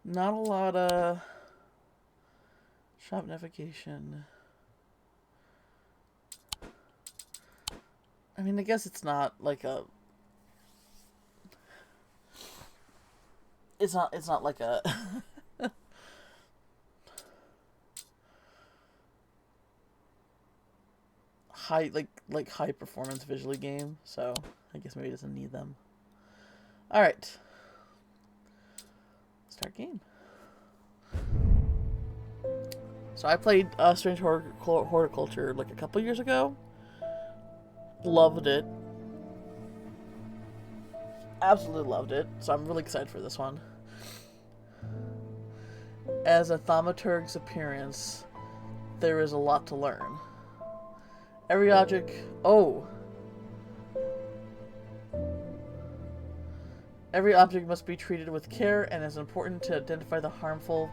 Not a lot of shop navigation. I mean, I guess it's not like a... It's not like a... like high performance visually game, so I guess maybe it doesn't need them. Alright. Start game. So I played Strange Horticulture like a couple years ago. Loved it. Absolutely loved it. So I'm really excited for this one. As a thaumaturg's appearance, there is a lot to learn. Every object... Oh! Every object must be treated with care, and it is important to identify the harmful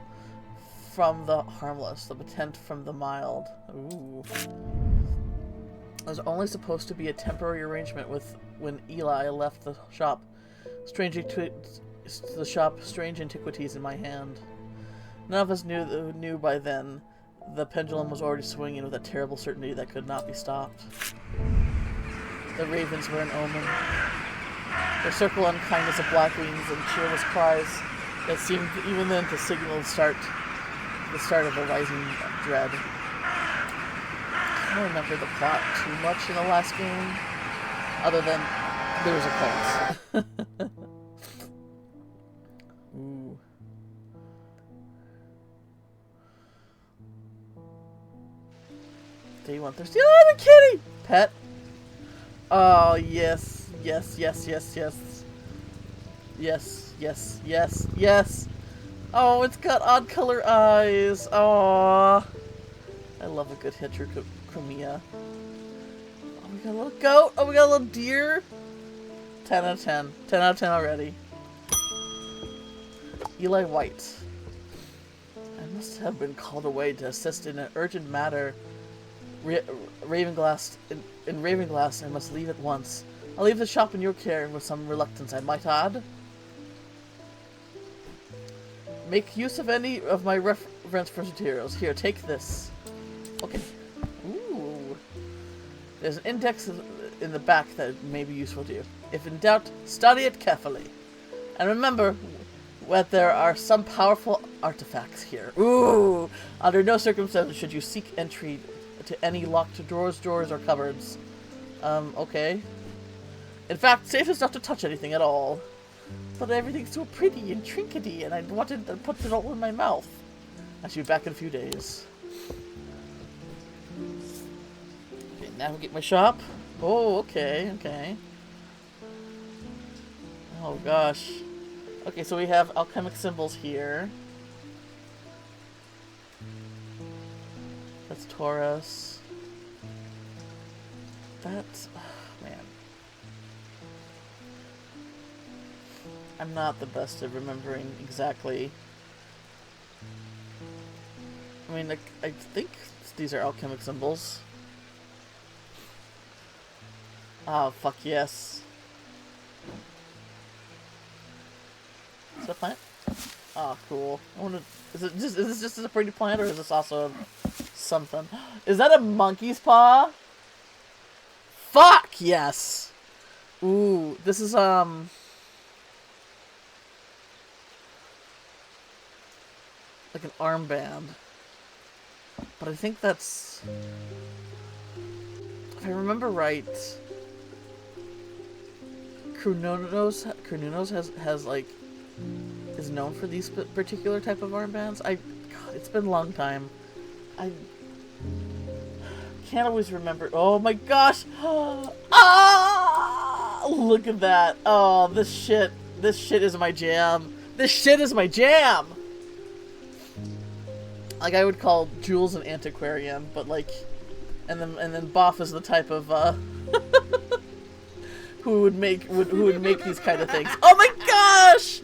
from the harmless, the potent from the mild. Ooh. It was only supposed to be a temporary arrangement with when Eli left the shop. Strange Antiquities in my hand. None of us knew by then the pendulum was already swinging with a terrible certainty that could not be stopped. The ravens were an omen. Their circle unkindness of black wings and cheerless cries that seemed even then to signal the start of a rising dread. I don't remember the plot too much in the last game, other than there was a cult. Ooh. Day 130. Oh, the kitty! Pet. Oh, yes. Yes, yes, yes, yes. Yes, yes, yes, yes. Oh, it's got odd color eyes. Aww. I love a good heterochromia. Oh, we got a little goat. Oh, we got a little deer. 10 out of 10. 10 out of 10 already. Eli White. I must have been called away to assist in an urgent matter. Ravenglass. In Ravenglass, I must leave at once. I'll leave the shop in your care with some reluctance, I might add. Make use of any of my reference for materials. Here, take this. Okay. Ooh. There's an index in the back that may be useful to you. If in doubt, study it carefully. And remember that there are some powerful artifacts here. Ooh! Under no circumstances should you seek entry to any locked drawers, or cupboards. Okay. In fact, safest not to touch anything at all. But everything's so pretty and trinkety, and I wanted to put it all in my mouth. I should be back in a few days. Okay, navigate my shop. Oh, okay, okay. Oh, gosh. Okay, so we have alchemic symbols here. That's Taurus. That's... Oh, man. I'm not the best at remembering exactly. I mean, I think these are alchemic symbols. Oh, fuck yes. Is that a plant? Oh, cool. I wonder, is this just a pretty plant, or is this also something? Is that a monkey's paw? Fuck yes! Ooh, this is, like an armband. But I think that's... If I remember right... Krunonos has like... is known for these particular type of armbands. God, it's been a long time. I can't always remember. Oh my gosh! Ah! Look at that! Oh, this shit is my jam. This shit is my jam! Like, I would call Jules an antiquarian, but like, and then Boff is the type of who would make these kind of things. Oh my gosh!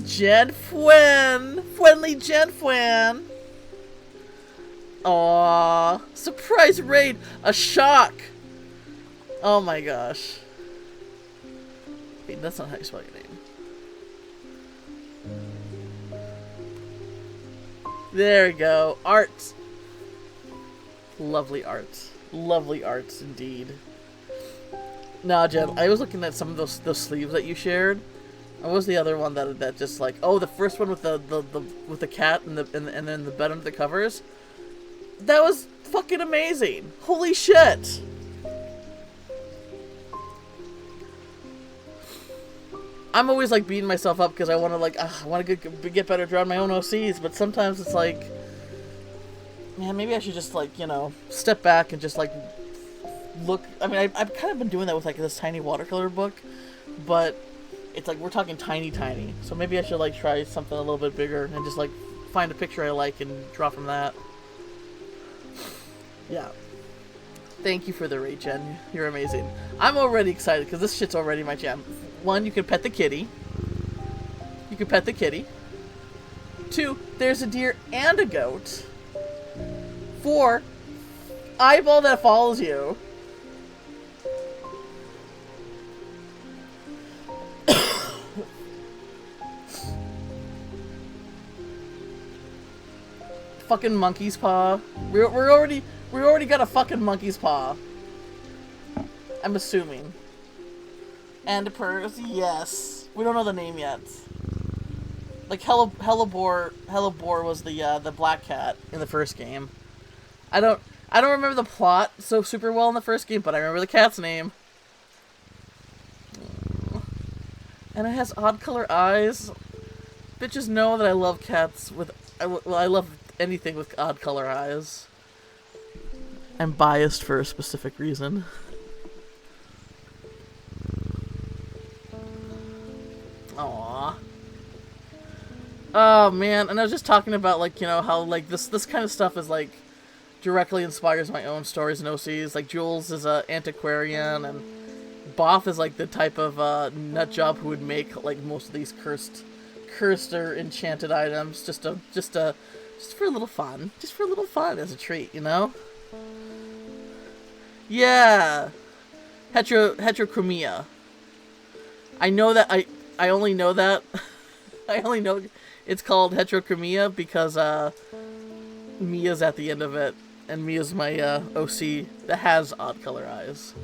Jen Fuen! Friendly Jen Fuen! Aww. Surprise raid! A shock! Oh my gosh. Wait, that's not how you spell your name. There we go. Art. Lovely art. Lovely arts indeed. Nah, Jen, I was looking at some of those sleeves that you shared. What was the other one that just like, oh, the first one with the with the cat and then the bed under the covers? That was fucking amazing. Holy shit. I'm always like beating myself up because I want to like I want to get better drawing my own OCs, but sometimes it's like, man, maybe I should just like, you know, step back and just like look. I mean, I've kind of been doing that with like this tiny watercolor book, but it's like we're talking tiny. So maybe I should like try something a little bit bigger and just like find a picture I like and draw from that. Yeah. Thank you for the rate, Jen. You're amazing. I'm already excited because this shit's already my jam. 1, you can pet the kitty. You can pet the kitty. 2, there's a deer and a goat. 4, eyeball that follows you. Fucking monkey's paw. We already got a fucking monkey's paw. I'm assuming. And a purse, yes. We don't know the name yet. Like Hellebore was the black cat in the first game. I don't remember the plot so super well in the first game, but I remember the cat's name. And it has odd color eyes. Bitches know that I love cats with. I love anything with odd color eyes. I'm biased for a specific reason. Aww. Oh man, and I was just talking about like, you know, how like this kind of stuff is like directly inspires my own stories and OCs. Like Jules is a antiquarian, and Boff is like the type of nut job who would make like most of these cursed or enchanted items just for a little fun. Just for a little fun as a treat, you know? Yeah. Heterochromia. I know that I only know that I only know it's called heterochromia because Mia's at the end of it, and Mia's my OC that has odd color eyes.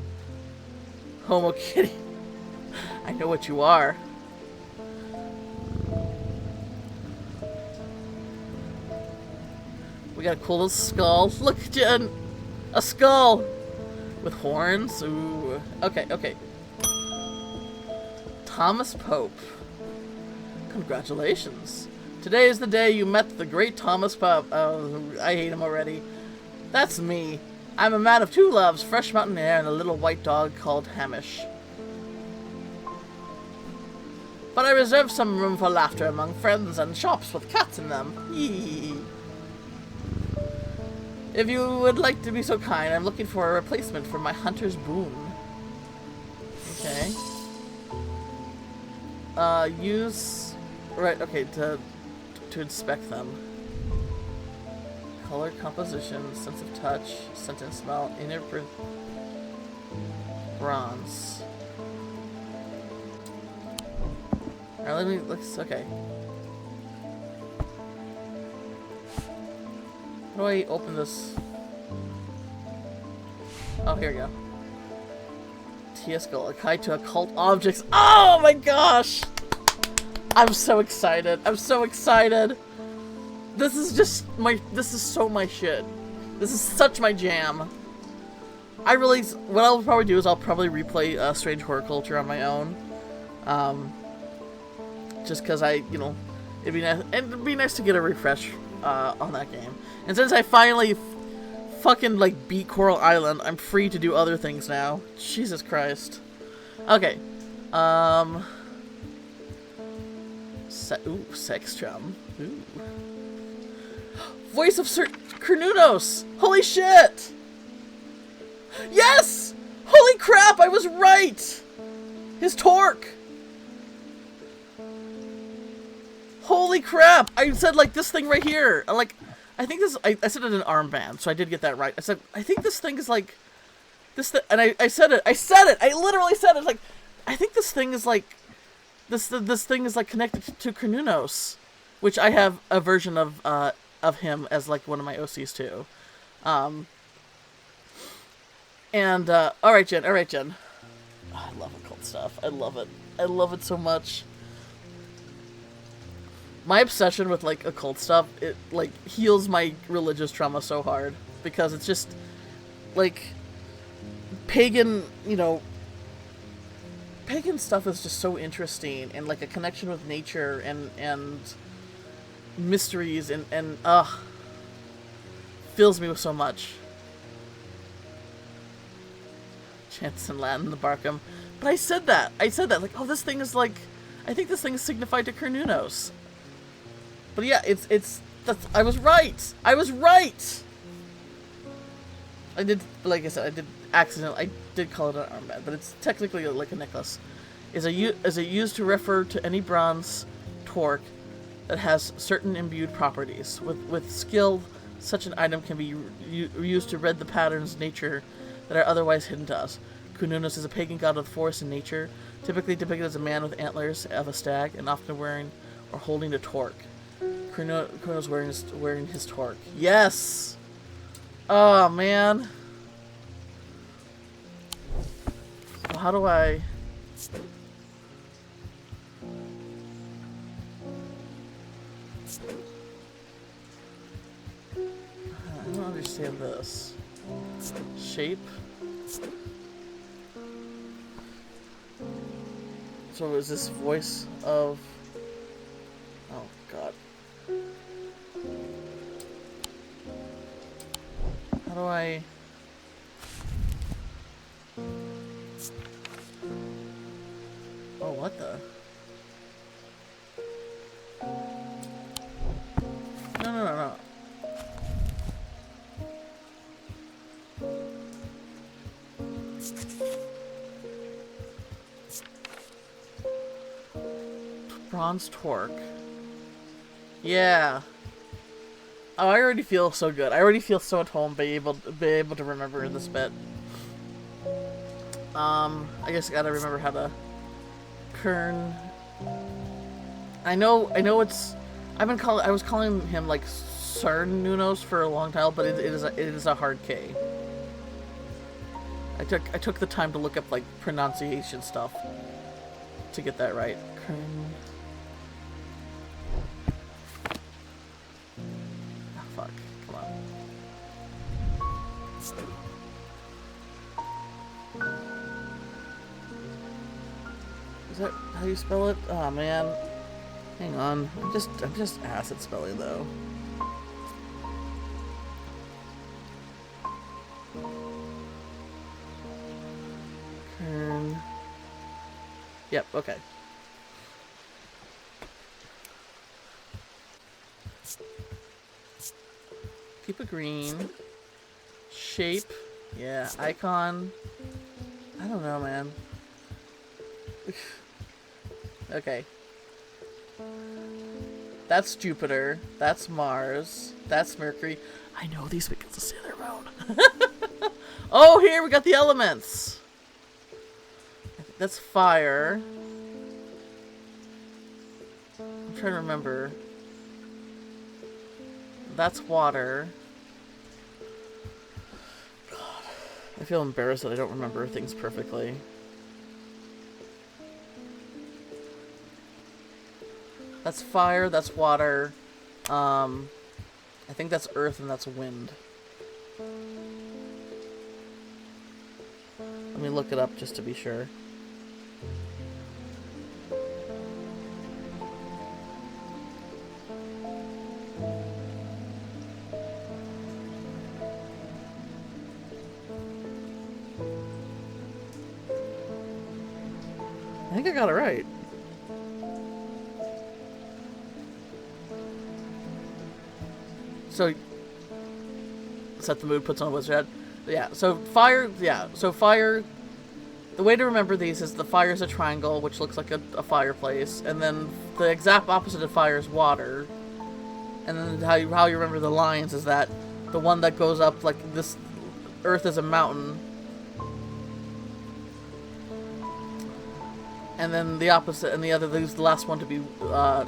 Homo Kitty. I know what you are. We got a cool little skull. Look, Jen! A skull! With horns? Ooh. Okay. Thomas Pope. Congratulations. Today is the day you met the great Thomas Pope. Oh, I hate him already. That's me. I'm a man of 2 loves, fresh mountain air and a little white dog called Hamish. But I reserve some room for laughter among friends and shops with cats in them. Yee. If you would like to be so kind, I'm looking for a replacement for my hunter's boon. Okay. Use... Right, okay, to inspect them. Color, composition, sense of touch, scent and smell, inner bronze. Alright, let me look. Okay. How do I open this? Oh, here we go. TS-Goal, Kai to occult objects. Oh my gosh! I'm so excited. I'm so excited. This is just my, this is so my shit. This is such my jam. What I'll probably do is I'll probably replay Strange Horror Culture on my own. Just because you know, it'd be nice to get a refresh on that game. And since I finally fucking like beat Coral Island, I'm free to do other things now. Jesus Christ. Okay. Ooh, sex drum. Ooh. Voice of Sir Cernunos! Holy shit! Yes! Holy crap, I was right! His torque! Holy crap! I said like this thing right here. I think this. I said it an armband, so I did get that right. I said I think this thing is like And I said it. I literally said it. Like, I think this thing is like, this thing is like connected to Carnunos, which I have a version of him as like one of my OCs too. All right, Jen. Oh, I love occult stuff. I love it. I love it so much. My obsession with like occult stuff, it like heals my religious trauma so hard because it's just like pagan, pagan stuff is just so interesting, and like a connection with nature and mysteries and fills me with so much. Chants in Latin, the Barkham. But I said that. Like, oh, this thing is like, I think this thing is signified to Carnunos. But yeah, I was right. I did, like I said, I did call it an armband, but it's technically like a necklace. Is it used to refer to any bronze torque that has certain imbued properties. With skill, such an item can be used to read the patterns of nature that are otherwise hidden to us. Carnunos is a pagan god of the forest and nature, typically depicted as a man with antlers of a stag, and often wearing or holding a torque. Carnunos wearing his torque. Yes! Oh, man. Well, how do I... I don't understand this. Shape? So is this voice of... Oh, God. How do I... Oh, what the... No. Bronze torque. Yeah. Oh, I already feel so good. I already feel so at home be able to remember this bit. I guess I gotta remember how to Kern. I know it's I was calling him like Sir Nunos for a long time, but it is a hard K. I took the time to look up like pronunciation stuff to get that right. Kern. Oh, fuck. Come on. Is that how you spell it? Oh man. Hang on. I'm just ass at spelling though. Kern. Yep, okay. Keep it green. Shape. Yeah, icon. I don't know, man. Okay. That's Jupiter. That's Mars. That's Mercury. I know these begins to say their own. Oh, here we got the elements. That's fire. I'm trying to remember. That's water. God, I feel embarrassed that I don't remember things perfectly. That's fire, that's water. I think that's earth and that's wind. Let me look it up just to be sure. I think I got it right. So, set the mood, puts on a wizard head. Yeah, so fire, the way to remember these is the fire is a triangle, which looks like a fireplace, and then the exact opposite of fire is water. And then how you remember the lines is that the one that goes up, like this, earth is a mountain, and then the opposite, and the last one to be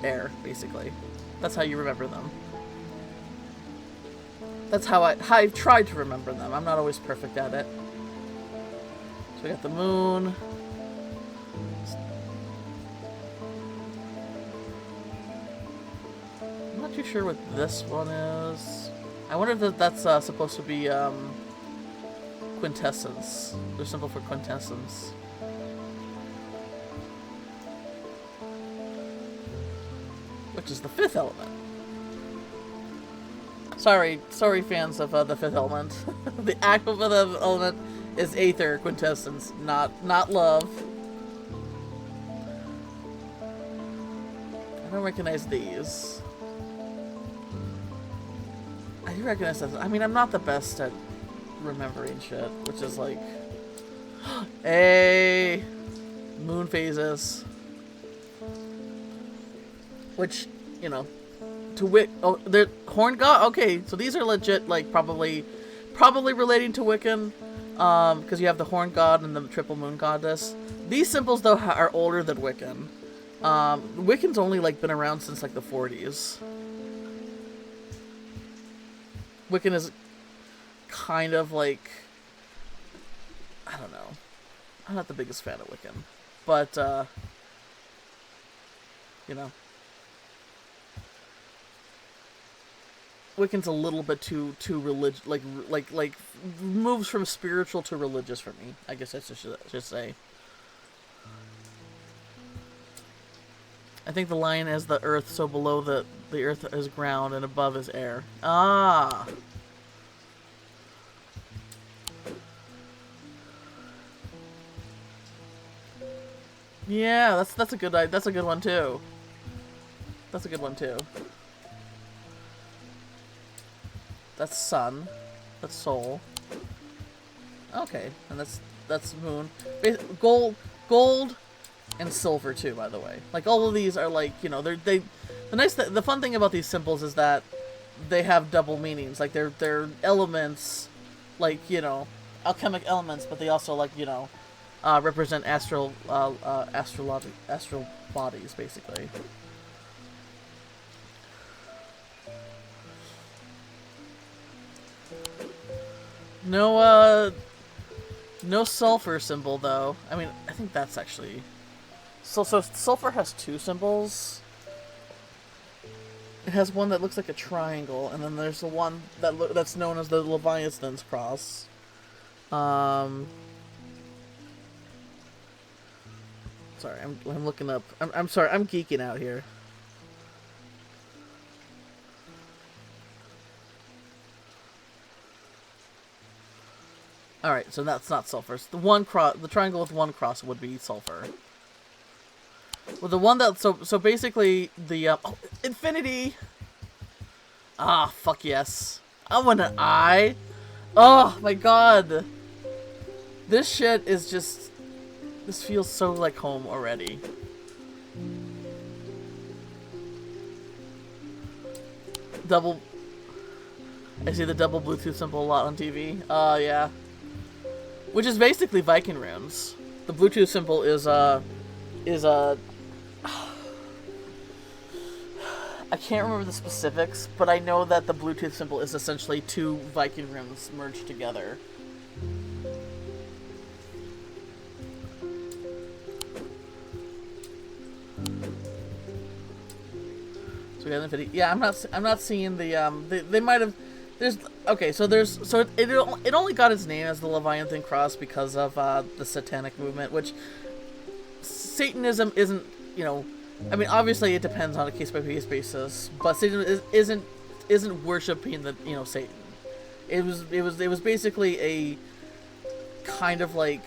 air, basically. That's how you remember them. That's how I've tried to remember them. I'm not always perfect at it. So we got the moon. I'm not too sure what this one is. I wonder if that's supposed to be quintessence. They're symbol for quintessence. Which is the fifth element. Sorry, fans of the fifth element. The actual fifth element is aether quintessence, not love. I don't recognize these. I do recognize that. I mean, I'm not the best at remembering shit, which is like, hey, moon phases, which, you know. Oh, they're horn god. Okay, so these are legit, like probably relating to Wiccan, because you have the horn god and the triple moon goddess. These symbols though are older than Wiccan. Wiccan's only like been around since like the 40s. Wiccan is kind of like, I don't know. I'm not the biggest fan of Wiccan, but you know. Wiccan's a little bit too religious, like moves from spiritual to religious for me. I guess I should say. I think the lion is the earth, so below the earth is ground and above is air. Ah. Yeah, that's a good one too. That's a good one too. That's sun. That's soul. Okay, and that's moon. Gold and silver too, by the way. Like all of these are like, you know, the fun thing about these symbols is that they have double meanings. Like they're elements, like, you know, alchemic elements, but they also, like, you know, represent astral bodies, basically. No sulfur symbol though. I mean, I think that's actually so sulfur has two symbols. It has one that looks like a triangle, and then there's the one that's known as the Leviathan's cross. Sorry, I'm looking up. I'm sorry, I'm geeking out here. Alright, so that's not sulfur. So the triangle with one cross would be sulfur. Well, the one that, so basically, the, oh, infinity! Ah, fuck yes. I want an eye! Oh, my god! This shit is just, this feels so like home already. I see the double Bluetooth symbol a lot on TV. Yeah. Which is basically Viking runes. The Bluetooth symbol is I can't remember the specifics, but I know that the Bluetooth symbol is essentially two Viking runes merged together. So we got infinity. Yeah, I'm not seeing the they might have. It only got its name as the Leviathan Cross because of the satanic movement, which Satanism isn't, you know, I mean, obviously it depends on a case by case basis, but Satanism isn't worshiping the, you know, Satan. It was basically a kind of like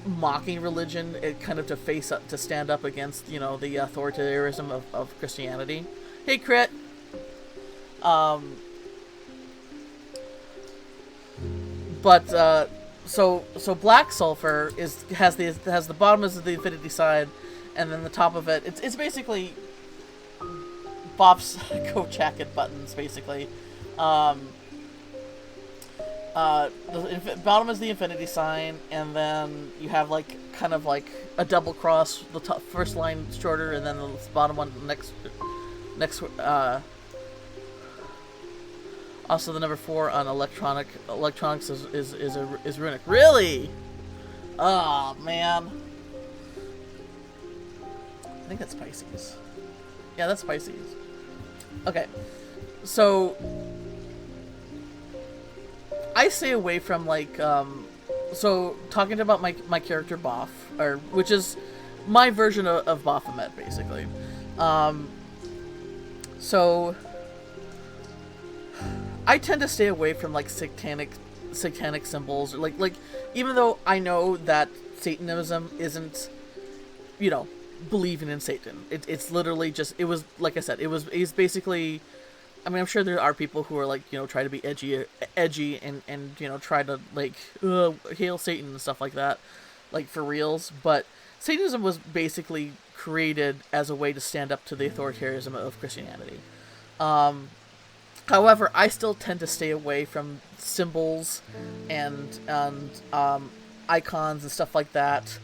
mocking religion, kind of to stand up against, you know, the authoritarianism of Christianity. Hey, Crit. But so black sulfur has the bottom is the infinity side, and then the top of it it's basically Bob's coat jacket buttons, basically. The bottom is the infinity sign, and then you have like kind of like a double cross. The top, first line shorter, and then the bottom one next. Also, the number 4 on electronics is runic. Really? Oh man. I think that's Pisces. Yeah, that's Pisces. Okay, so I stay away from like so talking about my character Boff, or which is my version of Baphomet basically. So I tend to stay away from like satanic symbols, like even though I know that Satanism isn't, you know, believing in Satan. It's literally just, it was like I said, it's basically, I mean, I'm sure there are people who are like, you know, try to be edgy and you know, try to like hail Satan and stuff like that, like for reals. But Satanism was basically created as a way to stand up to the authoritarianism of Christianity. However, I still tend to stay away from symbols and icons and stuff like that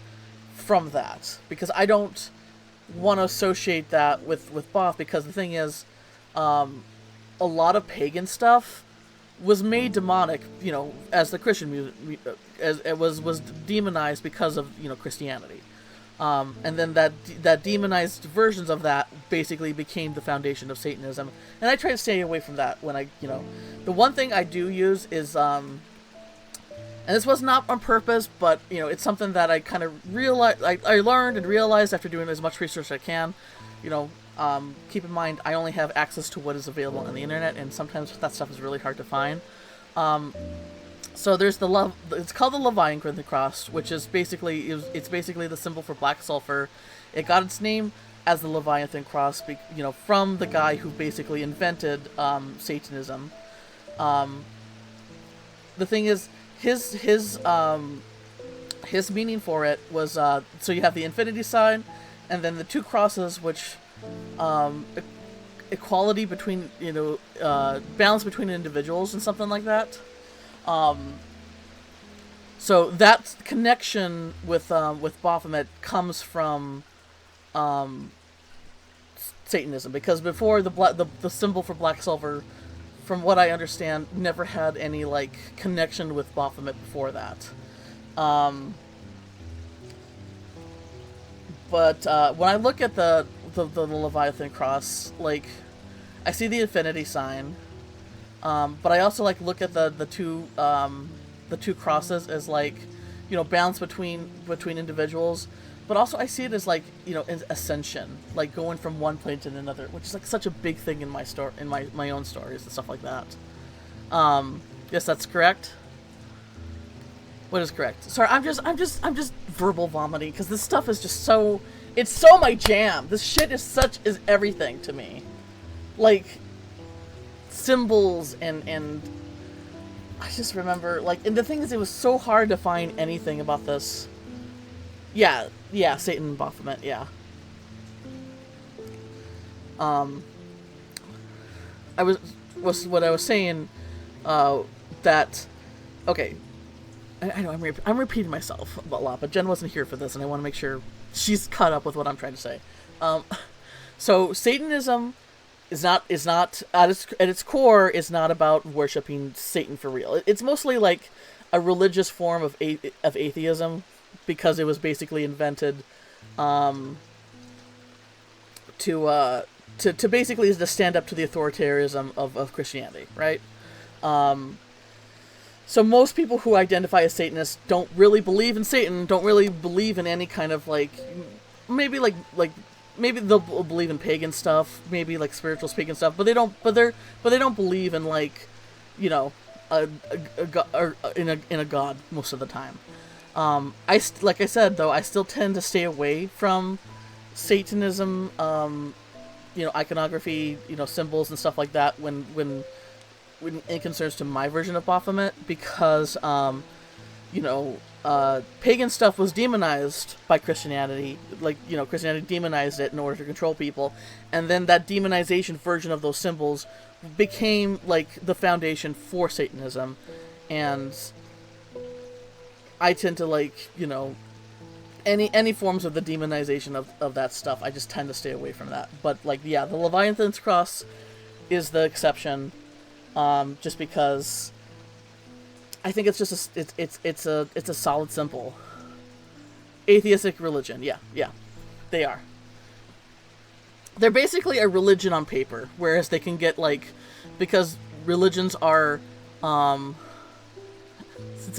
from that, because I don't want to associate that with Boff, because the thing is, a lot of pagan stuff was made demonic, you know, as the Christian as it was demonized because of, you know, Christianity. And then that demonized versions of that basically became the foundation of Satanism. And I try to stay away from that when I, you know, the one thing I do use is, and this was not on purpose, but, you know, it's something that I kind of realized, I learned and realized after doing as much research as I can. You know, keep in mind, I only have access to what is available on the internet, and sometimes that stuff is really hard to find. So there's it's called the Leviathan cross, which is basically, it's basically the symbol for black sulfur. It got its name as the Leviathan cross, you know, from the guy who basically invented Satanism. The thing is, his meaning for it was, so you have the infinity sign, and then the 2 crosses, which equality between, you know, balance between individuals and something like that. So that connection with Baphomet comes from Satanism, because before the symbol for black sulfur, from what I understand, never had any like connection with Baphomet before that. But when I look at the Leviathan cross, like, I see the infinity sign. But I also like look at the two crosses as, like, you know, balance between individuals, but also I see it as, like, you know, ascension, like going from one plane to another, which is like such a big thing in my my own stories and stuff like that. Yes, that's correct. What is correct? Sorry, I'm just verbal vomiting, because this stuff is just so, it's so my jam. This shit is everything to me, like symbols and I just remember, like, and the thing is, it was so hard to find anything about this. Yeah, Satan and Baphomet, yeah. I was what I was saying, that, okay, I know I'm repeating myself a lot, but Jen wasn't here for this, and I want to make sure she's caught up with what I'm trying to say. So Satanism is not at its core is not about worshiping Satan for real. It's mostly like a religious form of atheism, because it was basically invented to basically to stand up to the authoritarianism of Christianity, right? So most people who identify as Satanists don't really believe in Satan, don't really believe in any kind of, like, maybe maybe they'll believe in pagan stuff, maybe like spiritual pagan stuff, but they don't believe in, like, you know, in a god most of the time. Like I said, though, I still tend to stay away from Satanism, you know, iconography, you know, symbols and stuff like that when it concerns to my version of Baphomet, because you know, pagan stuff was demonized by Christianity. Like, you know, Christianity demonized it in order to control people, and then that demonization version of those symbols became, like, the foundation for Satanism. and I tend to like, you know, any forms of the demonization of that stuff. I just tend to stay away from that. But like, yeah, the Leviathan's Cross is the exception, just because I think it's just it's a solid, simple atheistic religion. Yeah, they are. They're basically a religion on paper, whereas they can get like, because religions are, since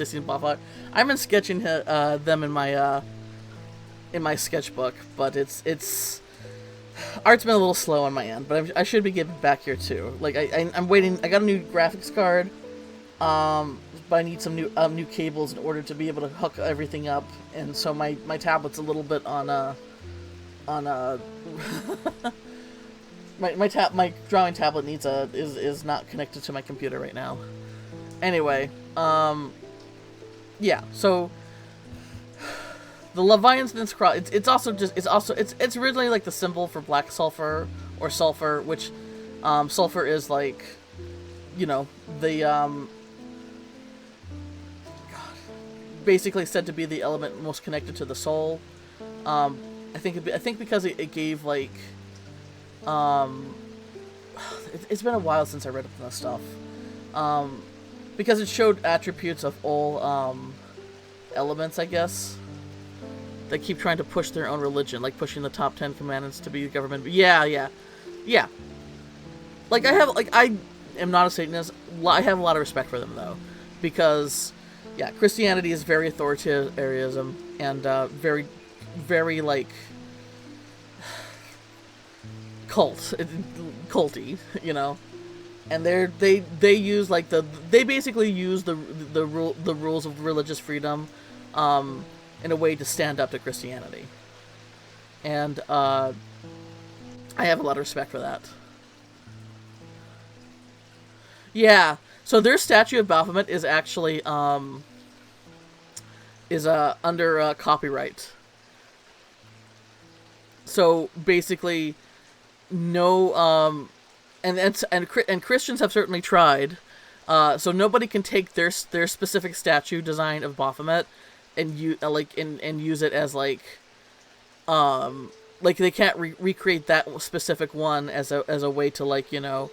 I seen Bob, I've been sketching them in my sketchbook, but it's art's been a little slow on my end, but I should be getting back here too. Like I'm waiting. I got a new graphics card, but I need some new cables in order to be able to hook everything up, and so my tablet's a little bit on my drawing tablet is not connected to my computer right now. Anyway, yeah, so the Leviathan's Cross, it's originally like the symbol for black sulfur or sulfur, which sulfur is like, you know, the basically said to be the element most connected to the soul. I think because it gave like, it's been a while since I read up on this stuff. Because it showed attributes of all elements, I guess. They keep trying to push their own religion, like pushing the top 10 commandments to be the government. Yeah. Like I am not a Satanist. I have a lot of respect for them though, because yeah, Christianity is very authoritarianism and very, very like culty, you know. And they use like they basically use the rules of religious freedom in a way to stand up to Christianity. And I have a lot of respect for that. Yeah. So their statue of Baphomet is actually under copyright. So basically no and Christians have certainly tried. So nobody can take their specific statue design of Baphomet and use it as like they can't recreate that specific one as a way to like, you know,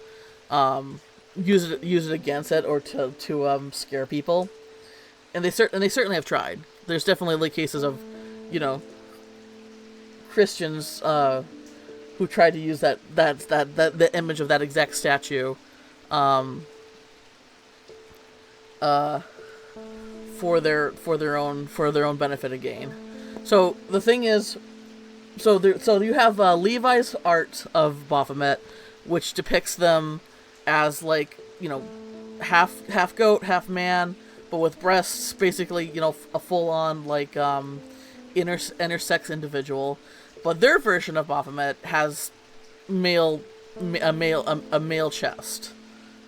use it against it or to scare people. And they certainly have tried. There's definitely like cases of, you know, Christians who tried to use that the image of that exact statue for their own benefit and gain. So the thing is, so you have Levi's art of Baphomet, which depicts them as like, you know, half goat, half man, but with breasts, basically, you know, a full on like intersex individual. But their version of Baphomet has a male chest.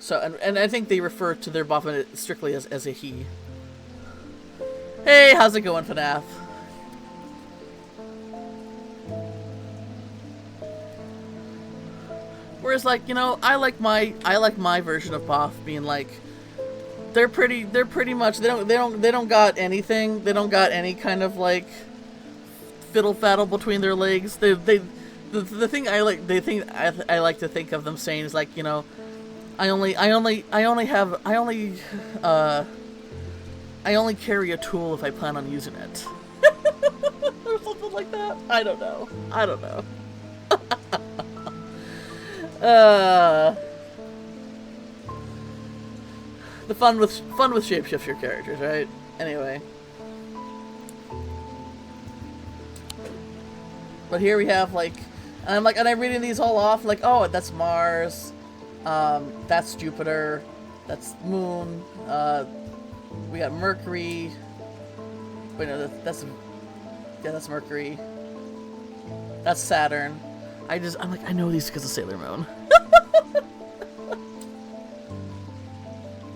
So and I think they refer to their Baphomet strictly as a he. Hey, how's it going, FNAF? Whereas, like, you know, I like my version of Baph being like, they're pretty much they don't got anything. They don't got any kind of like fiddle faddle between their legs. The thing I like to think of them saying is like, you know, I only carry a tool if I plan on using it. Or something like that. I don't know. The fun with shapeshift your characters, right? Anyway. But here we have like, and I'm reading these all off like, oh, that's Mars, that's Jupiter, that's Moon, we got Mercury. Wait, no, that's Mercury. That's Saturn. I'm like, I know these because of Sailor Moon.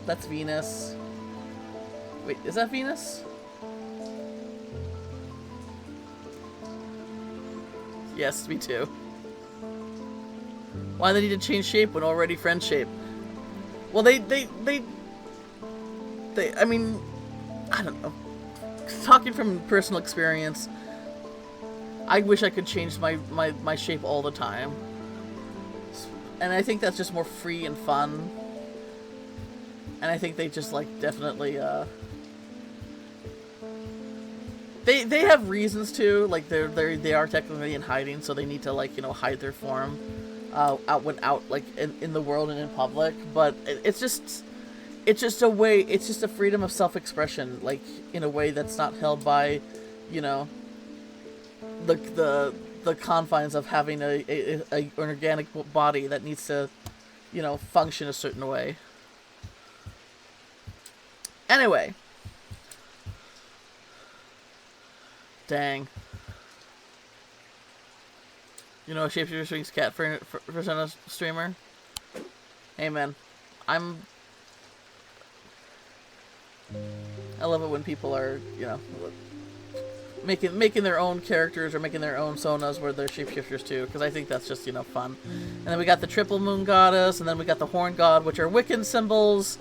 That's Venus. Wait, is that Venus? Yes, me too. Why they need to change shape when already friend shape? Well, they I mean, I don't know. Talking from personal experience, I wish I could change my shape all the time. And I think that's just more free and fun. And I think they just, like, definitely, They have reasons to, like, they are technically in hiding, so they need to, like, you know, hide their form, out, like, in the world and in public, but it's just a way, it's just a freedom of self-expression, like, in a way that's not held by, you know, the confines of having an organic body that needs to, you know, function a certain way. Anyway. Dang. You know, Shapeshifter Swings Cat for a streamer? Hey man, I love it when people are, you know, making their own characters or making their own sonas where they're shapeshifters too, because I think that's just, you know, fun. And then we got the Triple Moon Goddess, and then we got the Horn God, which are Wiccan symbols,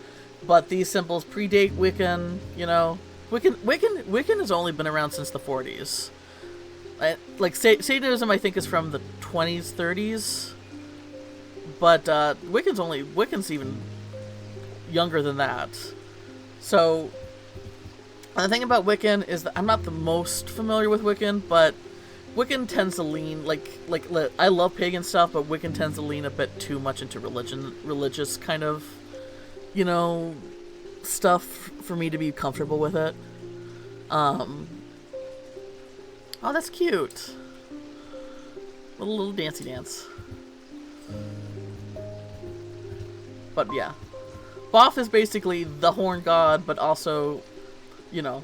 but these symbols predate Wiccan, you know. Wiccan has only been around since the 40s. Like, Satanism, I think, is from the 20s, 30s. But Wiccan's even younger than that. So, the thing about Wiccan is that I'm not the most familiar with Wiccan, but Wiccan tends to lean, like I love pagan stuff, but Wiccan tends to lean a bit too much into religious kind of, you know, stuff for me to be comfortable with it. Oh, that's cute. Little dancey dance. But yeah. Boff is basically the horn god, but also, you know,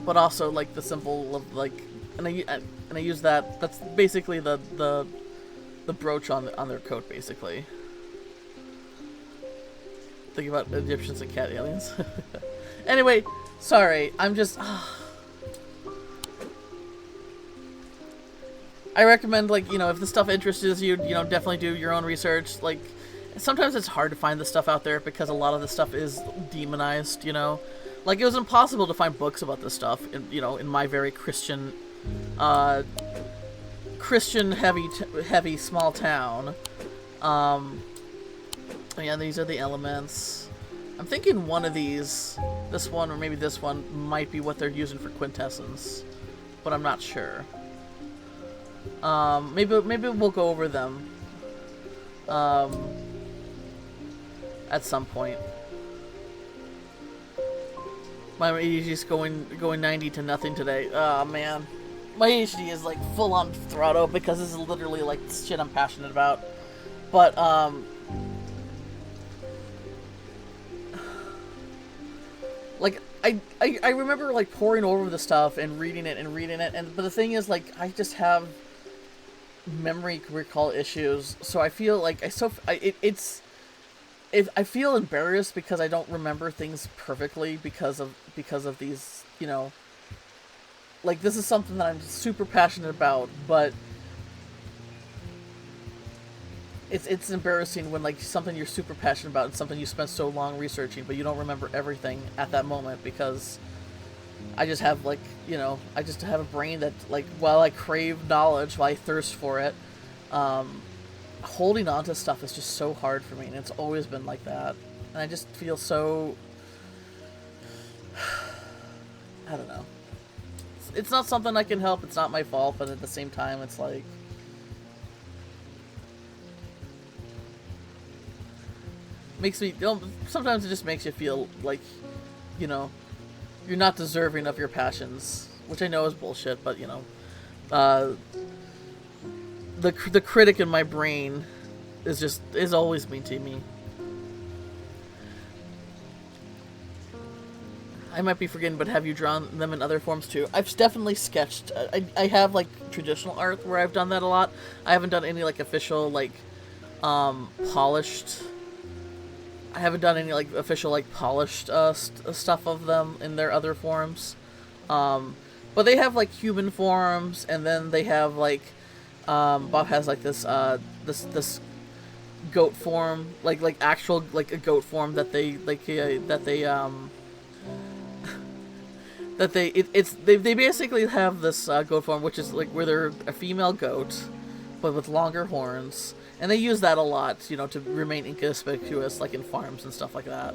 but also like the symbol of, like, and I use that. That's basically the brooch on their coat, basically. Think about Egyptians and cat aliens. Anyway, sorry. I'm just. I recommend, like, you know, if the stuff interests you, you know, definitely do your own research. Like, sometimes it's hard to find the stuff out there because a lot of the stuff is demonized, you know. Like, it was impossible to find books about this stuff, you know, in my very Christian heavy small town. Yeah, these are the elements. I'm thinking one of these, this one or maybe this one, might be what they're using for quintessence, but I'm not sure. Maybe we'll go over them at some point. My ADHD is going 90 to nothing today. Oh man, my ADHD is like full on throttle because this is literally like shit I'm passionate about. But like I remember like poring over the stuff and reading it, but the thing is, like, I just have memory recall issues, so I feel like I feel embarrassed because I don't remember things perfectly because of these, you know, like, this is something that I'm super passionate about, but it's embarrassing when, like, something you're super passionate about and something you spent so long researching, but you don't remember everything at that moment because I just have, like, you know, I just have a brain that, like, while I crave knowledge, while I thirst for it, holding on to stuff is just so hard for me, and it's always been like that. And I just feel so, I don't know. It's not something I can help, it's not my fault, but at the same time, it's like, makes me, sometimes it just makes you feel like, you know, you're not deserving of your passions, which I know is bullshit, but, you know, the critic in my brain is always mean to me. I might be forgetting, but have you drawn them in other forms too? I've definitely sketched. I have, like, traditional art where I've done that a lot. I haven't done any, like, official, like, polished. I haven't done any, like, official, like, polished stuff of them in their other forms. But they have, like, human forms, and then they have, like, Bob has, like, this goat form, like actual like a goat form that they they basically have this goat form, which is like where they're a female goat, but with longer horns, and they use that a lot, you know, to remain inconspicuous, like in farms and stuff like that.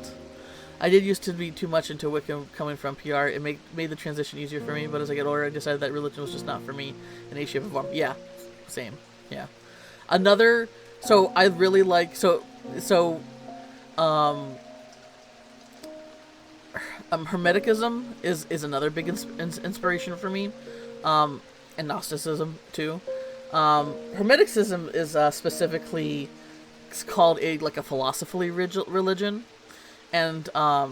I did used to be too much into Wicca coming from PR. It made the transition easier for me, but as I get older, I decided that religion was just not for me in any shape or form. Yeah, same. Yeah. Another, so I really like, Hermeticism is another big inspiration for me, and Gnosticism too. Hermeticism is specifically, it's called a philosophy religion, and a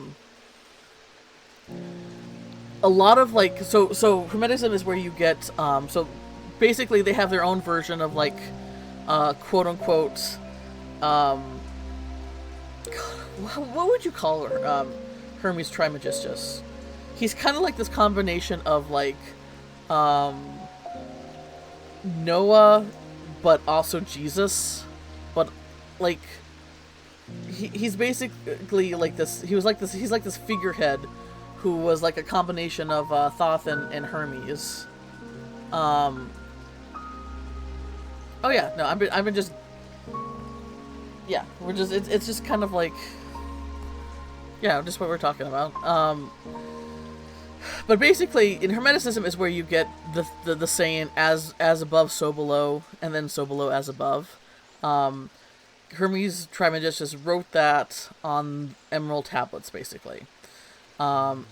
lot of so Hermeticism is where you get so basically they have their own version of quote unquote what would you call her, Hermes Trismegistus. He's kind of like this combination of Noah, but also Jesus, but he's basically he's like this figurehead who was like a combination of Thoth and Hermes. Oh yeah, no, I've been just, yeah, we're just it's just kind of just what we're talking about. But basically, in Hermeticism is where you get the saying as above, so below, and then so below as above. Hermes Trismegistus wrote that on emerald tablets, basically. So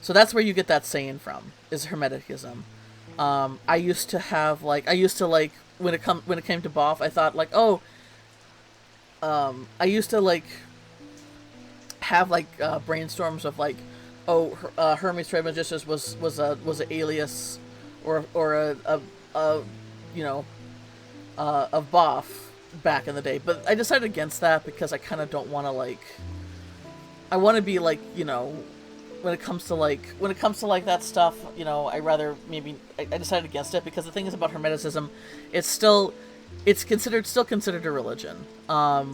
that's where you get that saying from, is Hermeticism. I used to when it came to Boff, I thought I used to have brainstorms of Hermes Trismegistus was an alias or a of Boff back in the day, but I decided against that because I kind of don't want to I want to be when it comes to that stuff, I rather I decided against it because the thing is about Hermeticism, it's still considered a religion. A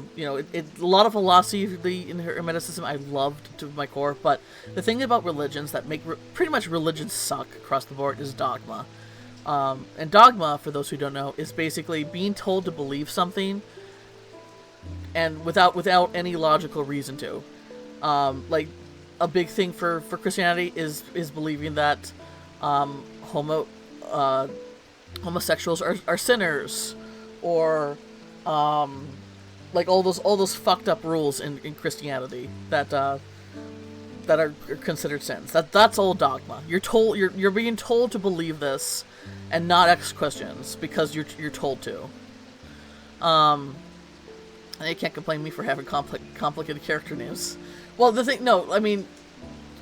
lot of philosophy in Hermeticism I loved to my core, but the thing about religions that make pretty much religions suck across the board is dogma. And dogma, for those who don't know, is basically being told to believe something and without any logical reason to. A big thing for Christianity is believing that homosexuals are sinners, or all those fucked up rules in Christianity that are considered sins. That's all dogma. You're being told to believe this and not ask questions because you're told to. And you can't complain me for having complicated character names. Well, the thing, no, I mean,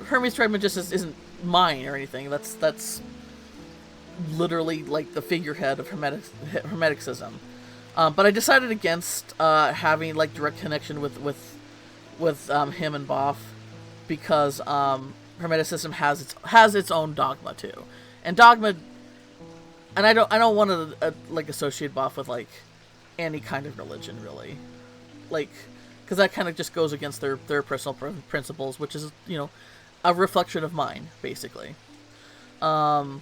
Hermes Trismegistus isn't mine or anything. That's literally the figurehead of Hermeticism. But I decided against having direct connection with him and Boff because Hermeticism has its own dogma too, and dogma. And I don't want to associate Boff with any kind of religion really, because that kind of just goes against their personal principles, which is a reflection of mine basically. But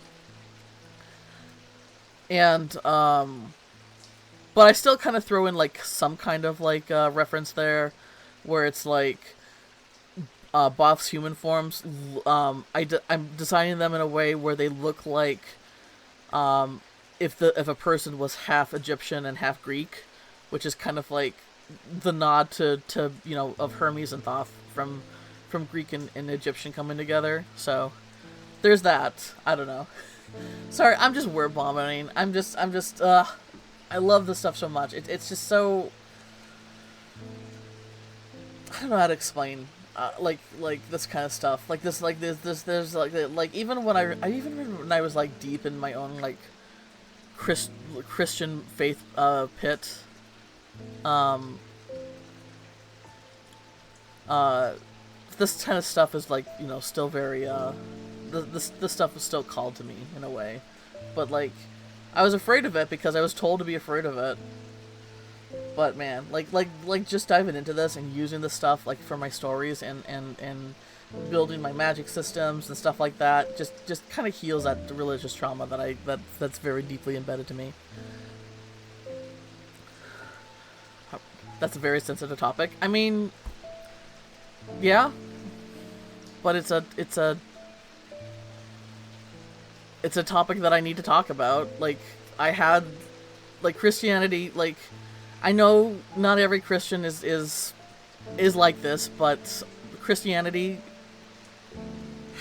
I still kind of throw in some kind of reference there, where it's Boff's human forms. I'm designing them in a way where they look like if a person was half Egyptian and half Greek, which is kind of the nod to of Hermes and Thoth from Greek and Egyptian coming together. So there's that. I don't know. Sorry, I'm just word vomiting. I'm just I love this stuff so much. It's just so, I don't know how to explain this kind of stuff. There's even when I even when I was deep in my own Christian faith pit, this kind of stuff is still very this stuff is still called to me in a way, but I was afraid of it because I was told to be afraid of it. But man, like just diving into this and using this stuff like for my stories and building my magic systems and stuff like that just kind of heals that religious trauma that's very deeply embedded to me. That's a very sensitive topic. I mean, yeah, but it's a topic that I need to talk about. Like, I had, like, Christianity, like, I know not every Christian is like this, but Christianity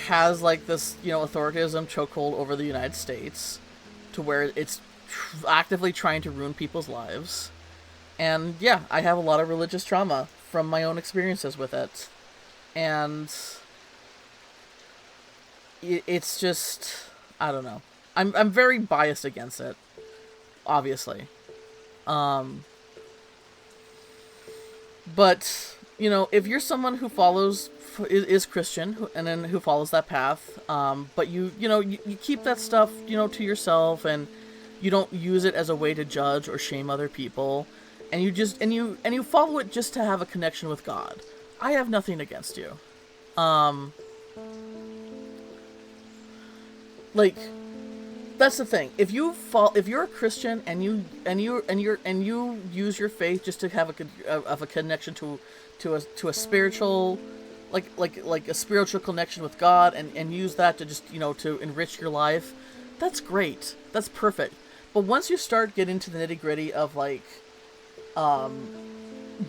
has, like, this, you know, authoritarianism chokehold over the United States to where it's actively trying to ruin people's lives. And, yeah, I have a lot of religious trauma from my own experiences with it. And it's just, I don't know. I'm very biased against it, obviously. But, you know, if you're someone who is Christian, and then who follows that path, but you keep that stuff, you know, to yourself, and you don't use it as a way to judge or shame other people, and you follow it just to have a connection with God, I have nothing against you. Like, that's the thing. If you're a Christian and you use your faith just to have a connection to a spiritual, like a spiritual connection with God, and use that to just, you know, to enrich your life, that's great. That's perfect. But once you start getting into the nitty-gritty of, like,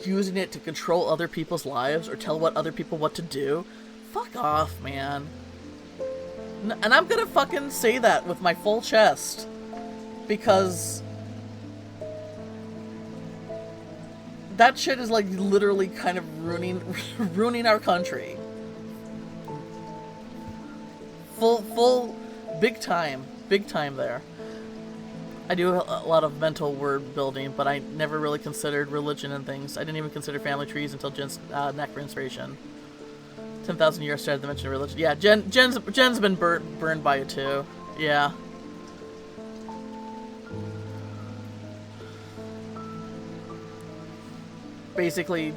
using it to control other people's lives or tell other people what to do, fuck off, man. And I'm gonna fucking say that with my full chest, because that shit is, like, literally kind of ruining our country. Full big time there. I do a lot of mental word building, but I never really considered religion and things. I didn't even consider family trees until Jen's Knack for Inspiration. 10,000 years started to mention religion. Yeah, Jen's been burned by it too. Yeah. Basically,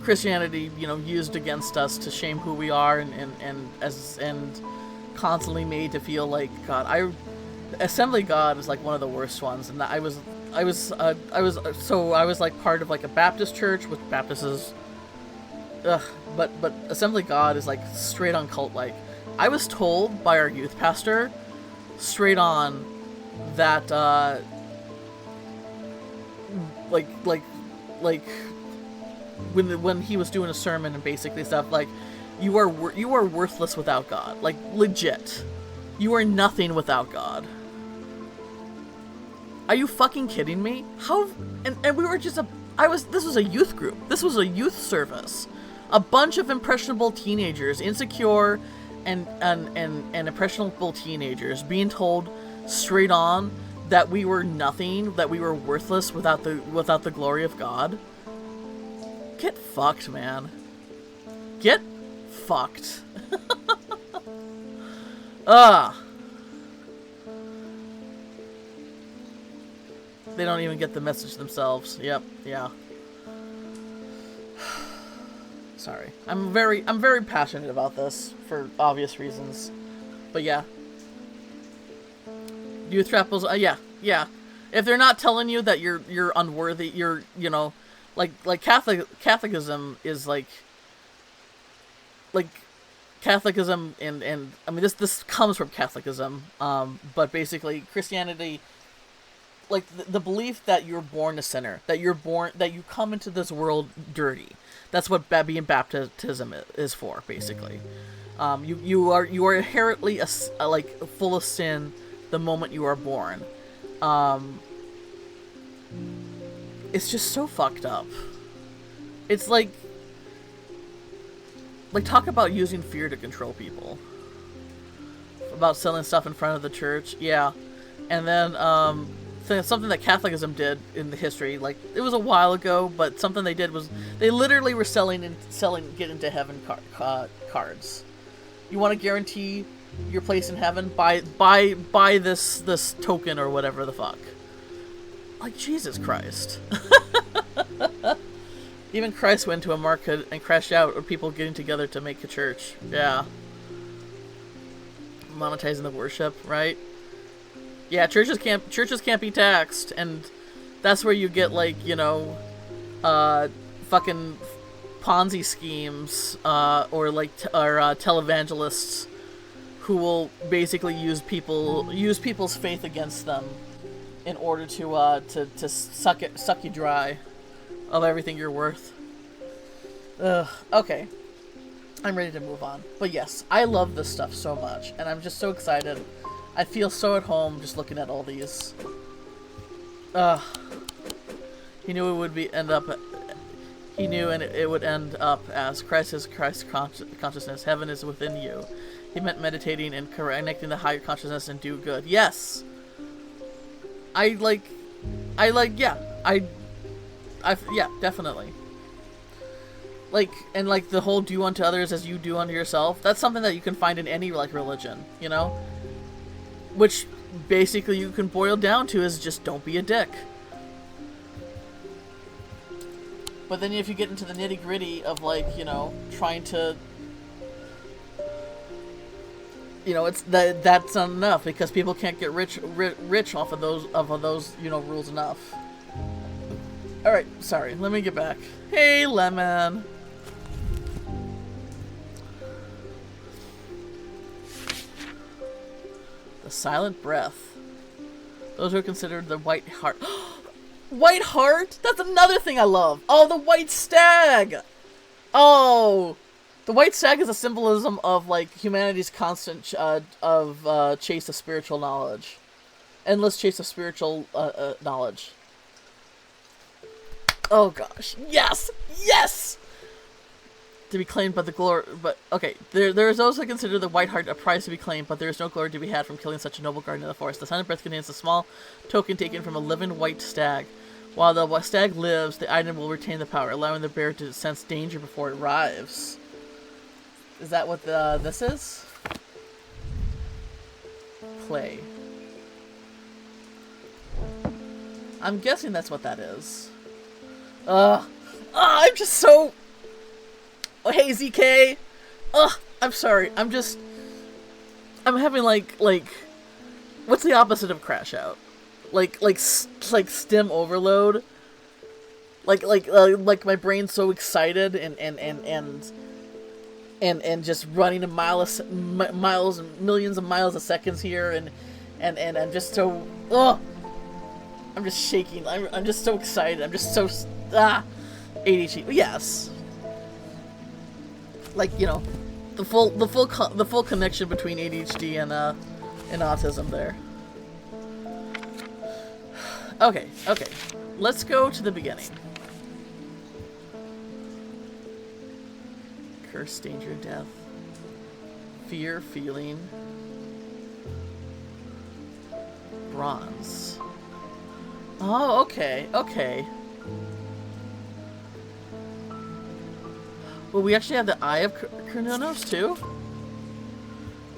Christianity, you know, used against us to shame who we are, and constantly made to feel like God. Assembly God is like one of the worst ones, and I was like part of like a Baptist church, which Baptist is, but Assembly God is like straight on cult like. I was told by our youth pastor, straight on, that like when he was doing a sermon and basically stuff like, you are worthless without God, like legit, you are nothing without God. Are you fucking kidding me? How? And we were just this was a youth group. This was a youth service. A bunch of impressionable teenagers, insecure and impressionable teenagers being told straight on that we were nothing, that we were worthless without the glory of God. Get fucked, man. Get fucked. They don't even get the message themselves. Yep, yeah. Sorry. I'm very passionate about this for obvious reasons. But yeah. Youth rappels, yeah. If they're not telling you that you're unworthy, you know, like Catholicism is like Catholicism and I mean this comes from Catholicism, but basically Christianity, like the belief that you're born a sinner, that you come into this world dirty. That's what being baptism is for, basically. You are inherently like full of sin the moment you are born. It's just so fucked up. It's like talk about using fear to control people. About selling stuff in front of the church, yeah. And then something that Catholicism did in the history, like it was a while ago, but something they did was they literally were selling get into heaven cards. You want to guarantee your place in heaven? Buy this token or whatever the fuck. Like, Jesus Christ. Even Christ went to a market and crashed out with people getting together to make a church. Yeah. Monetizing the worship, right? Yeah, churches can't be taxed, and that's where you get, like, you know, fucking Ponzi schemes, or televangelists who will basically use people's faith against them in order to suck you dry of everything you're worth. Ugh. Okay. I'm ready to move on. But yes, I love this stuff so much, and I'm just so excited. I feel so at home just looking at all these. He knew it would end up as Christ is Christ's consciousness. Heaven is within you. He meant meditating and connecting the higher consciousness and do good. Yes. Yeah, definitely. Like, and like the whole do unto others as you do unto yourself, that's something that you can find in any, like, religion, you know? Which, basically, you can boil down to is just don't be a dick. But then if you get into the nitty-gritty of, like, you know, trying to... You know, that's not enough, because people can't get rich off of those, you know, rules enough. Alright, sorry, let me get back. Hey, Lemon! The silent breath. Those who are considered the white heart. White heart? That's another thing I love! Oh, the white stag! Oh! The white stag is a symbolism of, like, humanity's constant chase of spiritual knowledge. Endless chase of spiritual knowledge. Oh gosh. Yes! Yes! To be claimed by the glory... But, okay. There is those who consider the white heart a prize to be claimed, but there is no glory to be had from killing such a noble guardian of the forest. The silent breath contains a small token taken from a living white stag. While the stag lives, the item will retain the power, allowing the bear to sense danger before it arrives. Is that what this is? Play. I'm guessing that's what that is. I'm just so... Oh, hey, ZK! I'm sorry, I'm having, like, what's the opposite of crash out? Like stim overload? Like my brain's so excited and just running miles, millions of miles a second here, and I'm just so, I'm just shaking. I'm just so excited. I'm just so, ADHD. Yes. Like, you know, the full connection between ADHD and autism there. Okay. Let's go to the beginning. Curse, danger, death. Fear, feeling. Bronze. Oh, okay. Well, we actually have the Eye of Cernunnos, too?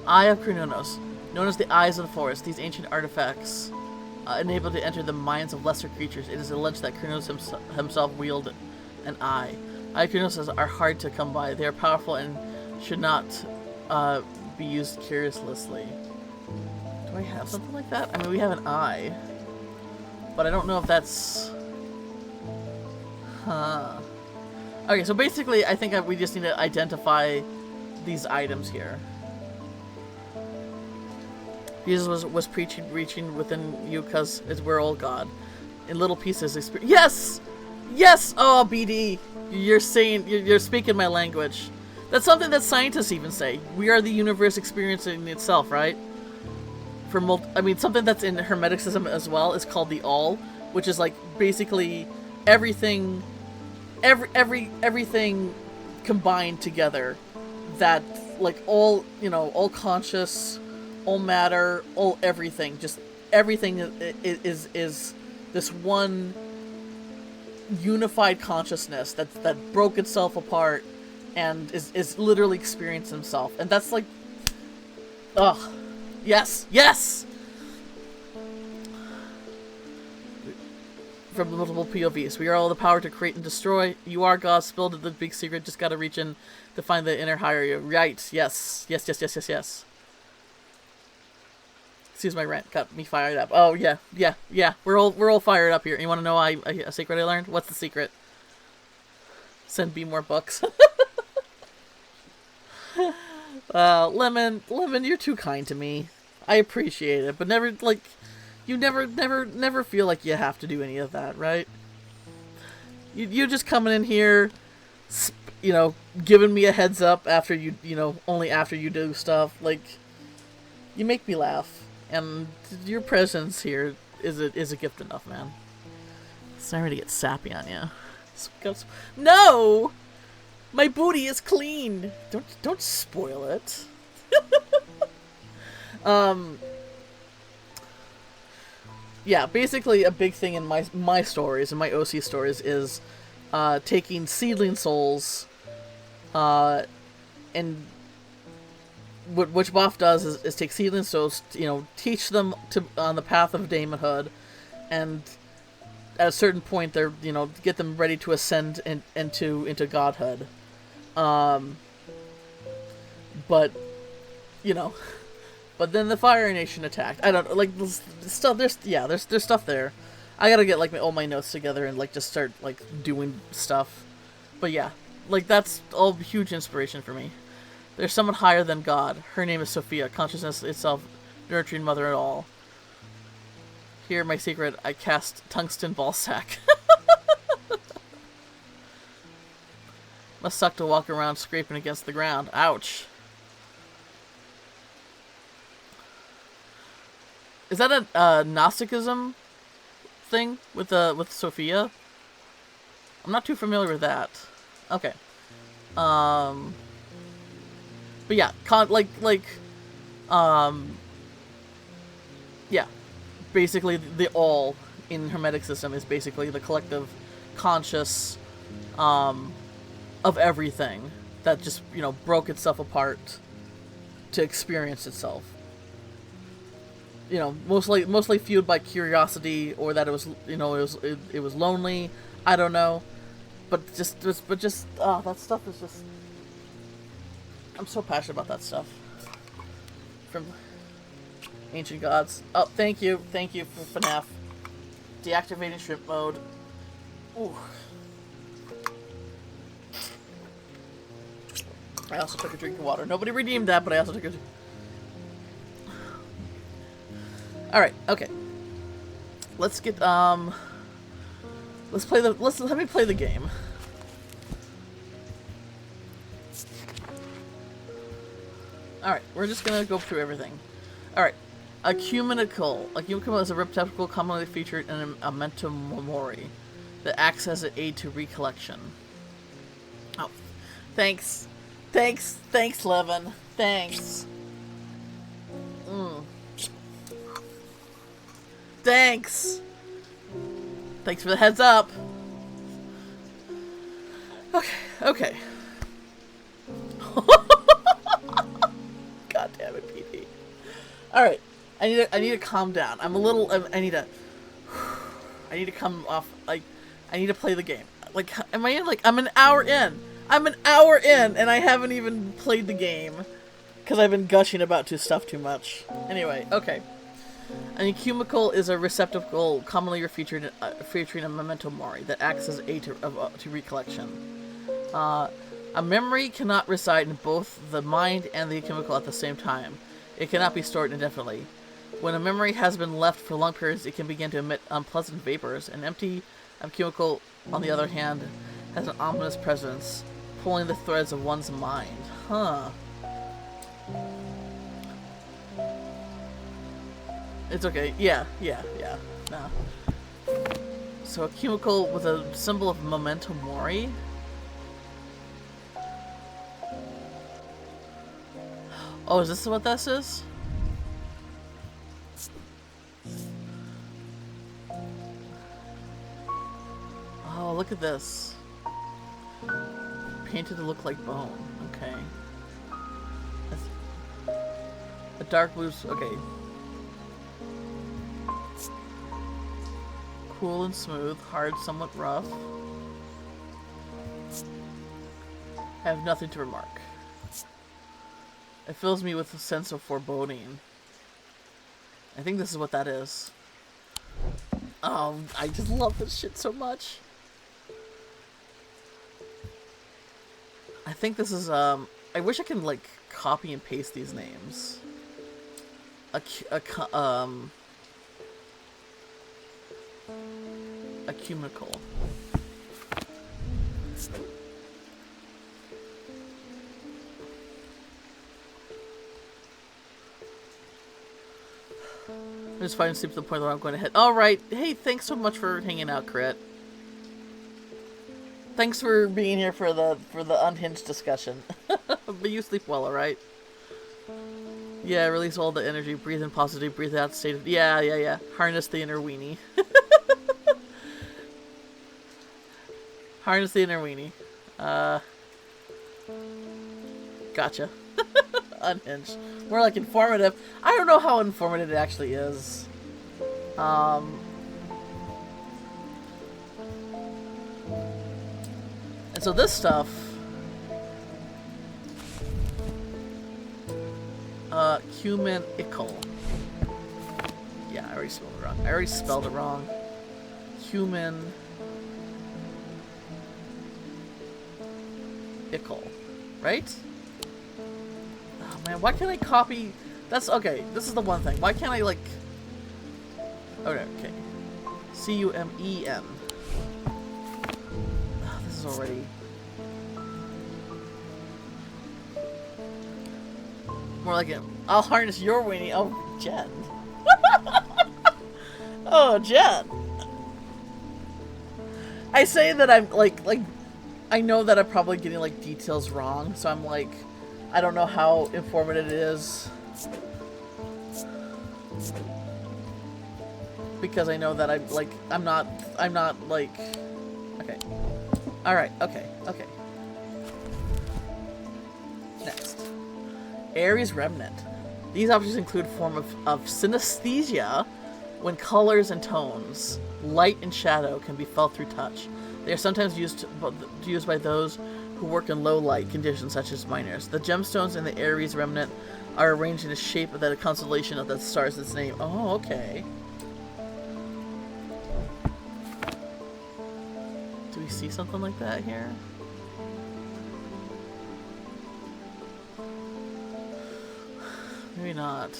Eye of Cernunnos. Known as the Eyes of the Forest, these ancient artifacts enabled to enter the minds of lesser creatures. It is alleged that Cernunnos himself wielded an eye. Eye of Cernunnos are hard to come by. They are powerful and should not be used carelessly. Do I have something like that? I mean, we have an eye. But I don't know if that's... Huh. Okay, so basically, I think we just need to identify these items here. Jesus was reaching within you because we're all God. In little pieces. Yes! Yes! Oh, BD! You're speaking my language. That's something that scientists even say. We are the universe experiencing itself, right? I mean, something that's in Hermeticism as well is called the All, which is like basically everything combined together, that like all, you know, all conscious, all matter, all everything, just everything is this one unified consciousness that broke itself apart and is literally experiencing himself. And that's like, ugh, yes. from the multiple POVs. We are all the power to create and destroy. You are God, spilled the big secret. Just gotta reach in to find the inner higher. Right? Yes. Yes. Yes. Yes. Yes. Yes. Excuse my rant. Got me fired up. Oh yeah. Yeah. Yeah. We're all fired up here. You want to know a secret I learned? What's the secret? Send me more books. Lemon, you're too kind to me. I appreciate it, but never, like, you never feel like you have to do any of that, right? You're just coming in here, you know, giving me a heads up after only after you do stuff. Like, you make me laugh, and your presence here is a gift enough, man. Sorry to get sappy on you. No! My booty is clean. Don't spoil it. Yeah, basically a big thing in my stories and my OC stories is taking seedling souls, and which Boff does is take seedling souls, teach them on the path of daemonhood, and at a certain point they're get them ready to ascend into godhood. But then the Fire Nation attacked. I don't like stuff. There's stuff there. I gotta get all my notes together and just start doing stuff. But yeah, that's all huge inspiration for me. There's someone higher than God. Her name is Sophia, consciousness itself, nurturing mother at all. Here, my secret. I cast tungsten ball sack. Must suck to walk around scraping against the ground. Ouch. Is that a Gnosticism thing with Sophia? I'm not too familiar with that. Okay. But yeah, yeah. Basically, the all in Hermetic system is basically the collective conscious of everything that just broke itself apart to experience itself. Mostly fueled by curiosity, or that it was it was lonely. I don't know, but that stuff is just. I'm so passionate about that stuff. From Ancient Gods. Oh, thank you for FNAF. Deactivating shrimp mode. Ooh. I also took a drink of water. Nobody redeemed that, but I also took a. All right. Okay. Let's get let me play the game. All right. We're just gonna go through everything. All right. A cumenicle. A cumenicle is a receptacle commonly featured in a memento mori that acts as an aid to recollection. Oh, thanks, Levin. Thanks. Thanks for the heads up. Okay. God damn it, PD. All right, I need to calm down. I need to come off. I need to play the game. Am I in? I'm an hour in. And I haven't even played the game because I've been gushing about stuff too much. Anyway, okay. An cumenicle is a receptacle commonly featuring a memento mori that acts as aid to recollection. A memory cannot reside in both the mind and the cumenicle at the same time. It cannot be stored indefinitely. When a memory has been left for long periods, it can begin to emit unpleasant vapors. An empty cumenicle, on the other hand, has an ominous presence, pulling the threads of one's mind. Huh. It's okay. Yeah. No. So a cumenicle with a symbol of memento mori. Oh, is this what this is? Oh, look at this. Painted to look like bone. Okay. A dark blue. Okay. Cool and smooth, hard, somewhat rough. I have nothing to remark. It fills me with a sense of foreboding. I think this is what that is. I just love this shit so much. I think this is, I wish I could, like, copy and paste these names. A cumulacle. I'm just finally asleep to the point where I'm going to hit. Alright, hey, thanks so much for hanging out, Crit. Thanks for being here for the unhinged discussion. But you sleep well, alright? Yeah, release all the energy, breathe in positivity, breathe out state of... Yeah. Harness the inner weenie. Harness the inner weenie. Gotcha. Unhinged. More like informative. I don't know how informative it actually is. And so this stuff... Cumulacle. Yeah, I already spelled it wrong. Human... Ickle. Right? Oh man, why can't I copy... That's okay, this is the one thing. Why can't I, like... Okay. C-U-M-E-N. Oh, this is already... More like it. I'll harness your weenie. Oh, Jen. Oh, Jen. I say that I'm, like... I know that I'm probably getting, like, details wrong, so I'm like... I don't know how informative it is. Because I know that I'm, like... I'm not, like... Okay. Alright, okay. Next. Aries Remnant. These objects include form of synesthesia when colors and tones, light and shadow can be felt through touch. They are sometimes used by those who work in low light conditions such as miners. The gemstones in the Aries Remnant are arranged in a shape that a constellation of the stars its name. Oh, okay. Do we see something like that here? Maybe not.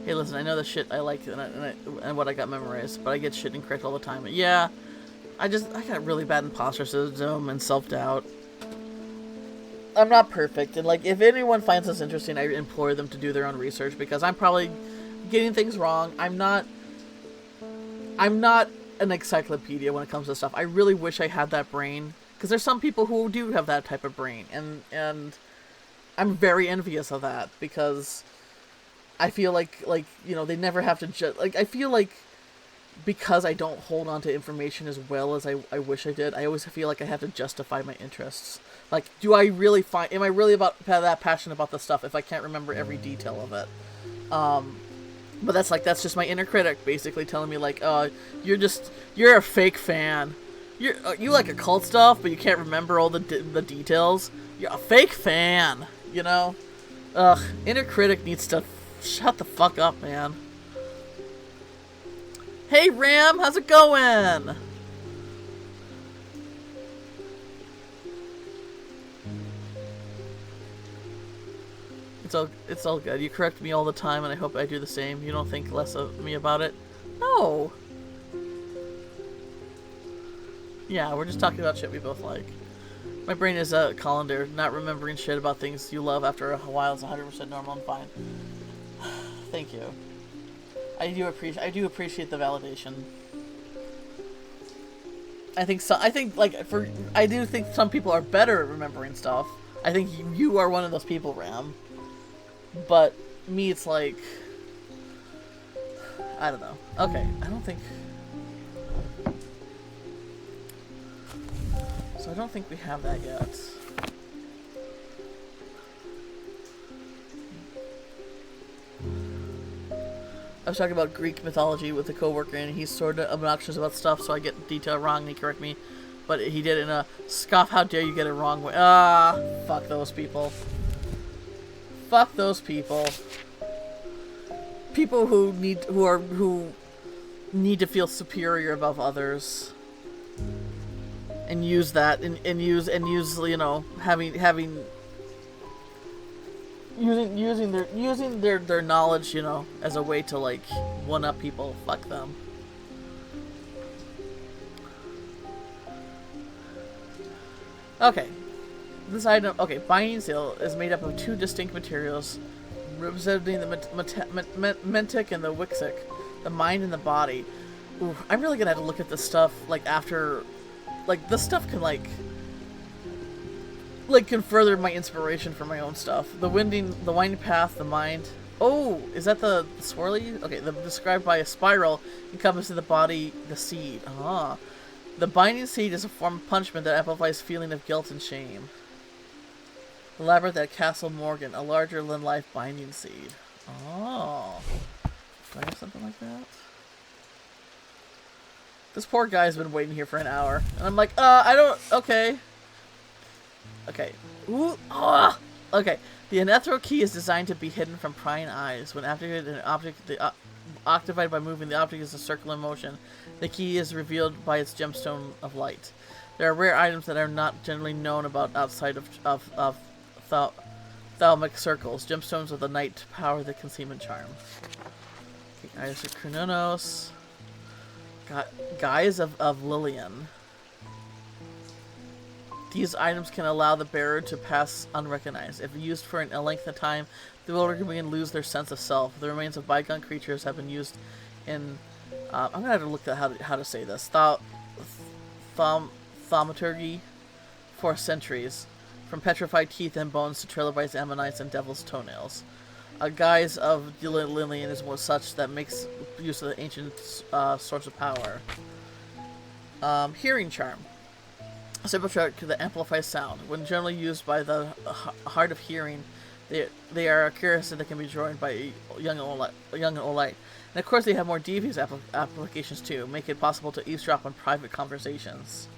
Hey, listen, I know the shit I like and what I got memorized, but I get shit incorrect all the time. Yeah, I got really bad imposter syndrome and self-doubt. I'm not perfect, and like, if anyone finds this interesting, I implore them to do their own research, because I'm probably getting things wrong. I'm not an encyclopedia when it comes to stuff. I really wish I had that brain, because there's some people who do have that type of brain, and I'm very envious of that, because I feel like, you know, they never have to just, like, I feel like because I don't hold on to information as well as I wish I did, I always feel like I have to justify my interests. Like, am I really that passionate about the stuff if I can't remember every detail of it? But that's just my inner critic basically telling me, like, you're a fake fan. You like occult stuff, but you can't remember all the details. You're a fake fan, you know? Ugh, inner critic needs to shut the fuck up, man. Hey, Ram, how's it going? It's all good. You correct me all the time, and I hope I do the same. You don't think less of me about it? No. Yeah, we're just talking about shit we both like. My brain is a colander. Not remembering shit about things you love after a while is 100% normal and fine. Thank you. I do appreciate the validation. I do think some people are better at remembering stuff. I think you are one of those people, Ram. But me, it's like, I don't know. Okay, So I don't think we have that yet. I was talking about Greek mythology with a coworker, and he's sort of obnoxious about stuff, so I get detail wrong, and he correct me. But he did it in a scoff, how dare you get it wrong way. Ah, fuck those people. Fuck those people. People who need to feel superior above others. And use that and use you know, using their knowledge, you know, as a way to like one up people. Fuck them. Okay. This item, okay, binding seal is made up of 2 distinct materials representing the mentic and the wixic, the mind and the body. Ooh, I'm really gonna have to look at this stuff like after, like this stuff can like can further my inspiration for my own stuff. The winding path, the mind. Oh, is that the swirly? Okay, described by a spiral encompassing the body, the seed. Ah, the binding seed is a form of punishment that amplifies feeling of guilt and shame. The labyrinth at Castle Morgan, a larger-than-life binding seed. Oh, do I have something like that? This poor guy's been waiting here for an hour, and I'm like, I don't. Okay. Okay. Ooh. Ah. Okay. The Anethro key is designed to be hidden from prying eyes. When activated, an object activated by moving the object is a circle in motion. The key is revealed by its gemstone of light. There are rare items that are not generally known about outside of thalamic circles. Gemstones of the night to power the concealment charm. Okay, Iris of Kronos. Guise of Lillian. These items can allow the bearer to pass unrecognized. If used for a length of time, the wielder can begin to lose their sense of self. The remains of bygone creatures have been used in... I'm going to have to look at how to say this. Thaumaturgy for centuries. From petrified teeth and bones to trilobites, ammonites, and devil's toenails. A guise of Lillian is one such that makes use of the ancient source of power. Hearing charm. A simple trick that amplifies sound. When generally used by the hard of hearing, they are a curiosity that can be joined by young and old light. And of course they have more devious applications too, make it possible to eavesdrop on private conversations.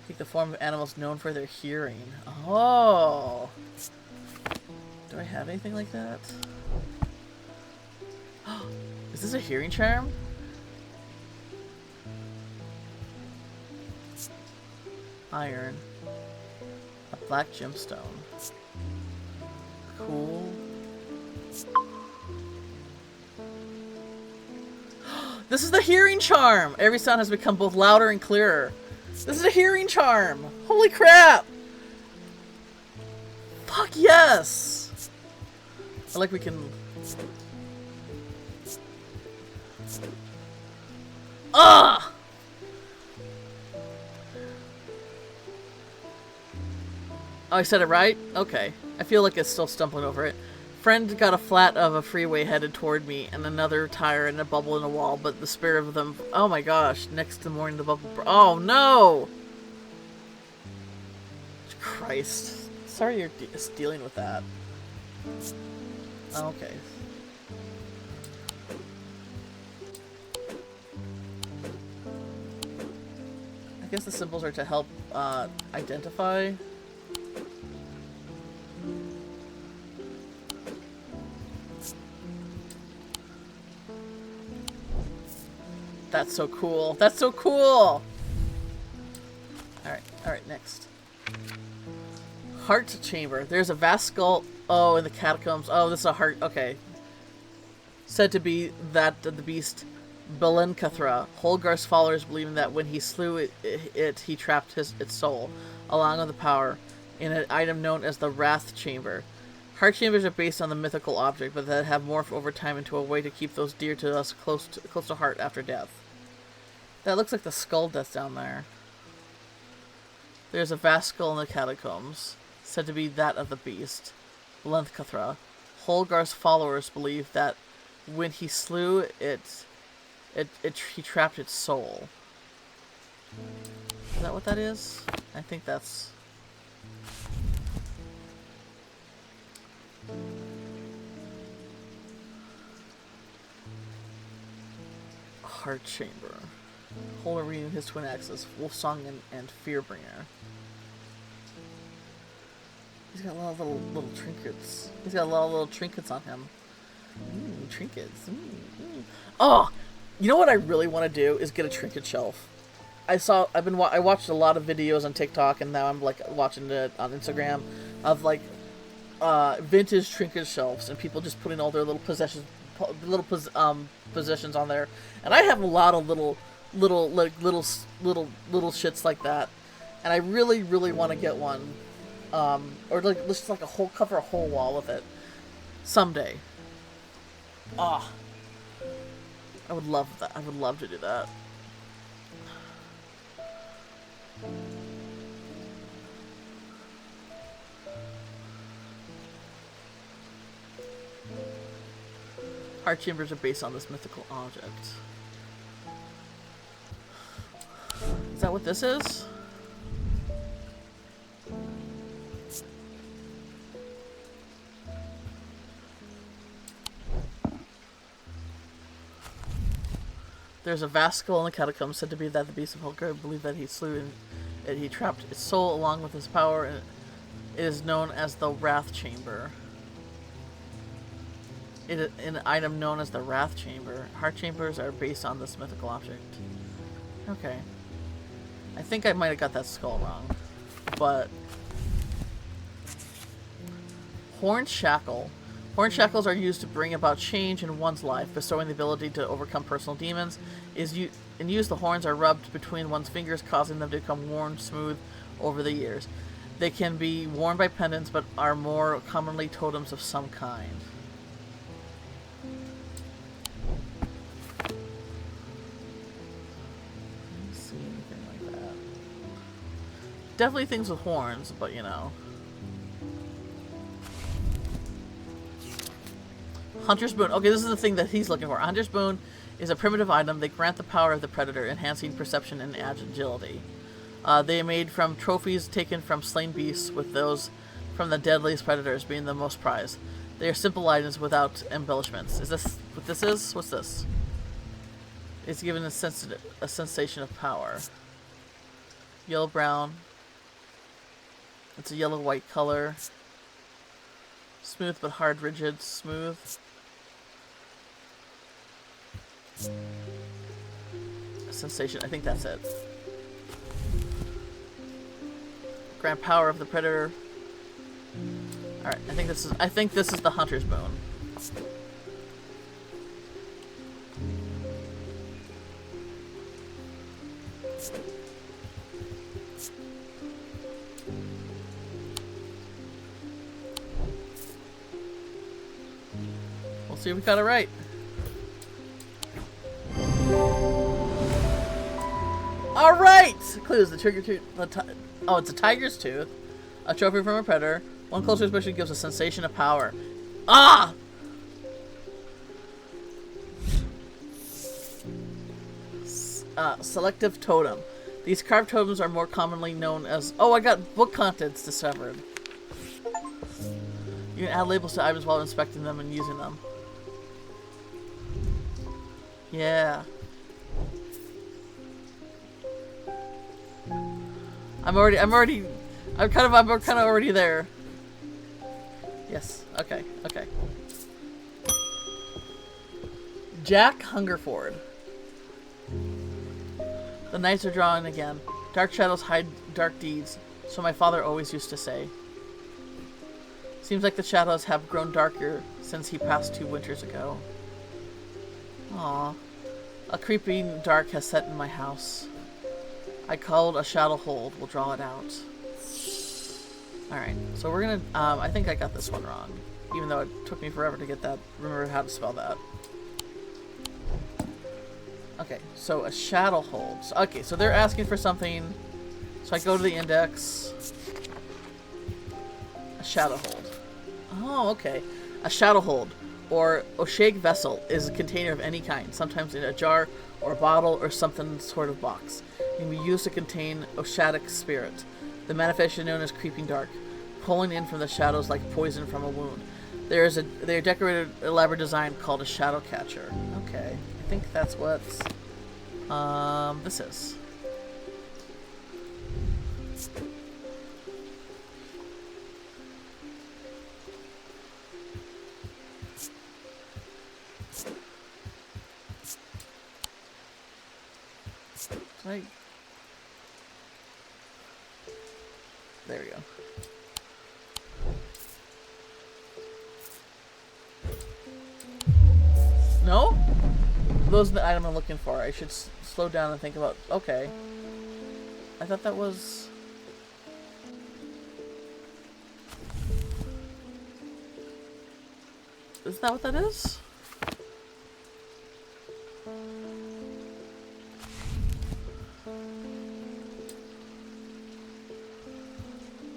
Take the form of animals known for their hearing. Oh! Do I have anything like that? Is this a hearing charm? Iron. A black gemstone. Cool. This is the hearing charm! Every sound has become both louder and clearer. This is a hearing charm! Holy crap! Fuck yes! I like we can... Ah! Oh, I said it right? Okay. I feel like it's still stumbling over it. Friend got a flat of a freeway headed toward me, and another tire and a bubble in a wall, but the spirit of them... Oh my gosh. Next to the morning, the bubble... Oh no! Christ. Sorry you're dealing with that. Okay. I guess the symbols are to help identify. That's so cool. That's so cool! Alright, next. Heart chamber. There's a vast skull. Oh, in the catacombs. Oh, this is a heart. Okay. Said to be that of the beast Belencathra. Holgar's followers believing that when he slew it he trapped its soul, along with the power, in an item known as the Wrath Chamber. Heart chambers are based on the mythical object, but that have morphed over time into a way to keep those dear to us close to heart after death. That looks like the skull that's down there. There's a vast skull in the catacombs, said to be that of the beast, Belencathra. Holgar's followers believe that when he slew it, he trapped its soul. Is that what that is? I think that's... Heart Chamber. Hold and reading his twin axes, Wolf Song and Fearbringer. He's got a lot of little trinkets. He's got a lot of little trinkets on him. Trinkets. Oh, you know what I really want to do is get a trinket shelf. I watched a lot of videos on TikTok, and now I'm like watching it on Instagram of like vintage trinket shelves and people just putting all their little possessions on there. And I have a lot of little shits like that, and I really want to get one, or like let's just like cover a whole wall with it someday. Ah, I would love that. I would love to do that. Heart chambers are based on this mythical object. Is that what this is? There's a vast skull in the catacombs said to be that the beast of Holger believed that he slew and he trapped its soul along with his power, and it is known as the Wrath Chamber. It is an item known as the Wrath Chamber. Heart chambers are based on this mythical object. Okay. I think I might have got that skull wrong. But Horned Shackle. Horned shackles are used to bring about change in one's life, bestowing the ability to overcome personal demons. In use, the horns are rubbed between one's fingers, causing them to become worn smooth over the years. They can be worn by pendants, but are more commonly totems of some kind. I don't see anything like that. Definitely things with horns, but you know. Hunter's Boon. Okay, this is the thing that he's looking for. Hunter's Boon is a primitive item. They grant the power of the predator, enhancing perception and agility. They are made from trophies taken from slain beasts, with those from the deadliest predators being the most prized. They are simple items without embellishments. Is this what this is? What's this? It's given a sensation of power. Yellow-brown. It's a yellow-white color. Smooth but hard, rigid, smooth. Sensation, I think that's it. Grant power of the predator. Alright, I think this is the Hunter's Boon. We'll see if we got it right. Alright! Clues. The trigger tooth. Oh, it's a tiger's tooth. A trophy from a predator. One closer inspection gives a sensation of power. Ah! Selective totem. These carved totems are more commonly known as... Oh, I got book contents discovered. You can add labels to items while inspecting them and using them. Yeah. I'm kind of already there. Yes. Okay. Okay. Jack Hungerford. The nights are drawing again. Dark shadows hide dark deeds, so my father always used to say. Seems like the shadows have grown darker since he passed 2 winters ago. Aww. A creeping dark has set in my house. I called a shadow hold. We'll draw it out. Alright, so we're gonna... I think I got this one wrong. Even though it took me forever to get that. Remember how to spell that. Okay, so a shadow hold. Okay, so they're asking for something. So I go to the index. A shadow hold. Oh, okay. A shadow hold, or Oshag vessel, is a container of any kind, sometimes in a jar or a bottle or something sort of box. It can be used to contain Oshadic spirit, the manifestation known as creeping dark, pulling in from the shadows like poison from a wound. They're decorated elaborate design called a shadow catcher. Okay, I think that's what This is. Can I... There we go. No? Those are the item I'm looking for. I should slow down and think about... Okay. I thought that was... Is that what that is?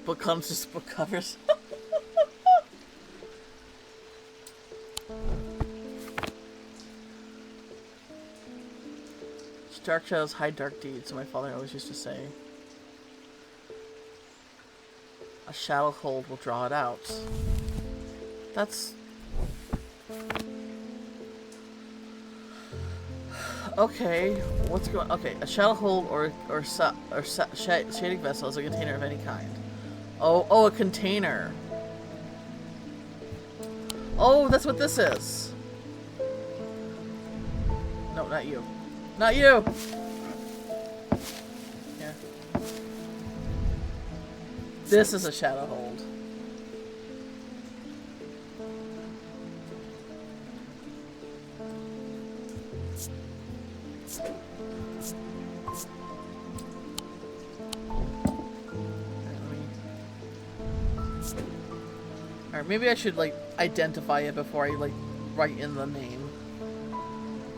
Book comes just book covers. Dark shadows hide dark deeds, my father always used to say. A shadow hold will draw it out. That's... Okay, what's going... Okay, a shadow hold or shading vessel is a container of any kind. Oh, a container. Oh, that's what this is. No, not you. Not you! Here. This is a shadow hold. Alright, maybe I should, like, identify it before I, like, write in the name.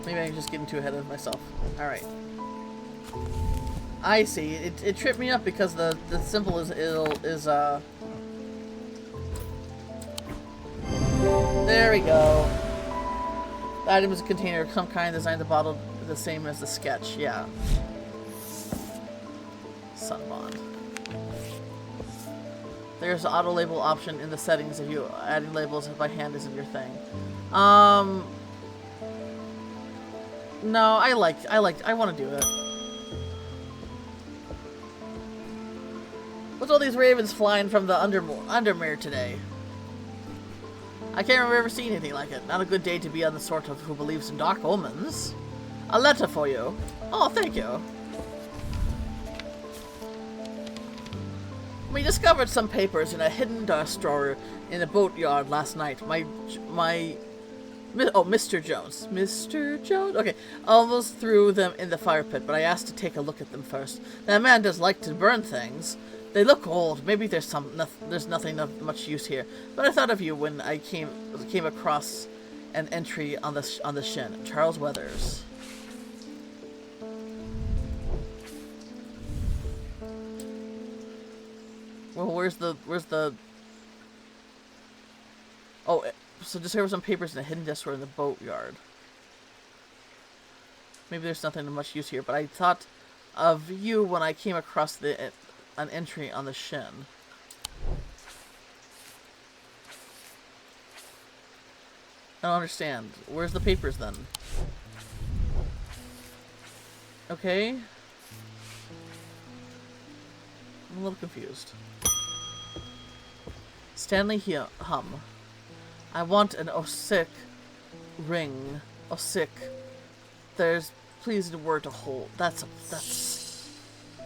Maybe I'm just getting too ahead of myself. Alright. I see. It tripped me up because the symbol is there we go. The item is a container of some kind designed the bottle the same as the sketch. Yeah. Sunbond. There's an auto label option in the settings if you adding labels by hand isn't your thing. No, I want to do it. What's all these ravens flying from the Undermere today? I can't remember ever seeing anything like it. Not a good day to be on the sort of who believes in dark omens. A letter for you. Oh, thank you. We discovered some papers in a hidden dust drawer in the boatyard last night. Oh, Mr. Jones. Mr. Jones? Okay. Almost threw them in the fire pit, but I asked to take a look at them first. That man does like to burn things. They look old. Maybe there's nothing of much use here. But I thought of you when I came across an entry on the shin. Charles Weathers. Well, where's the... Oh, so discover some papers in a hidden desk drawer in the boatyard. Maybe there's nothing of much use here, but I thought of you when I came across an entry on the shin. I don't understand. Where's the papers then? Okay. I'm a little confused. Stanley Hum. I want an Osik ring. Osik. There's pleasing word to hold. That's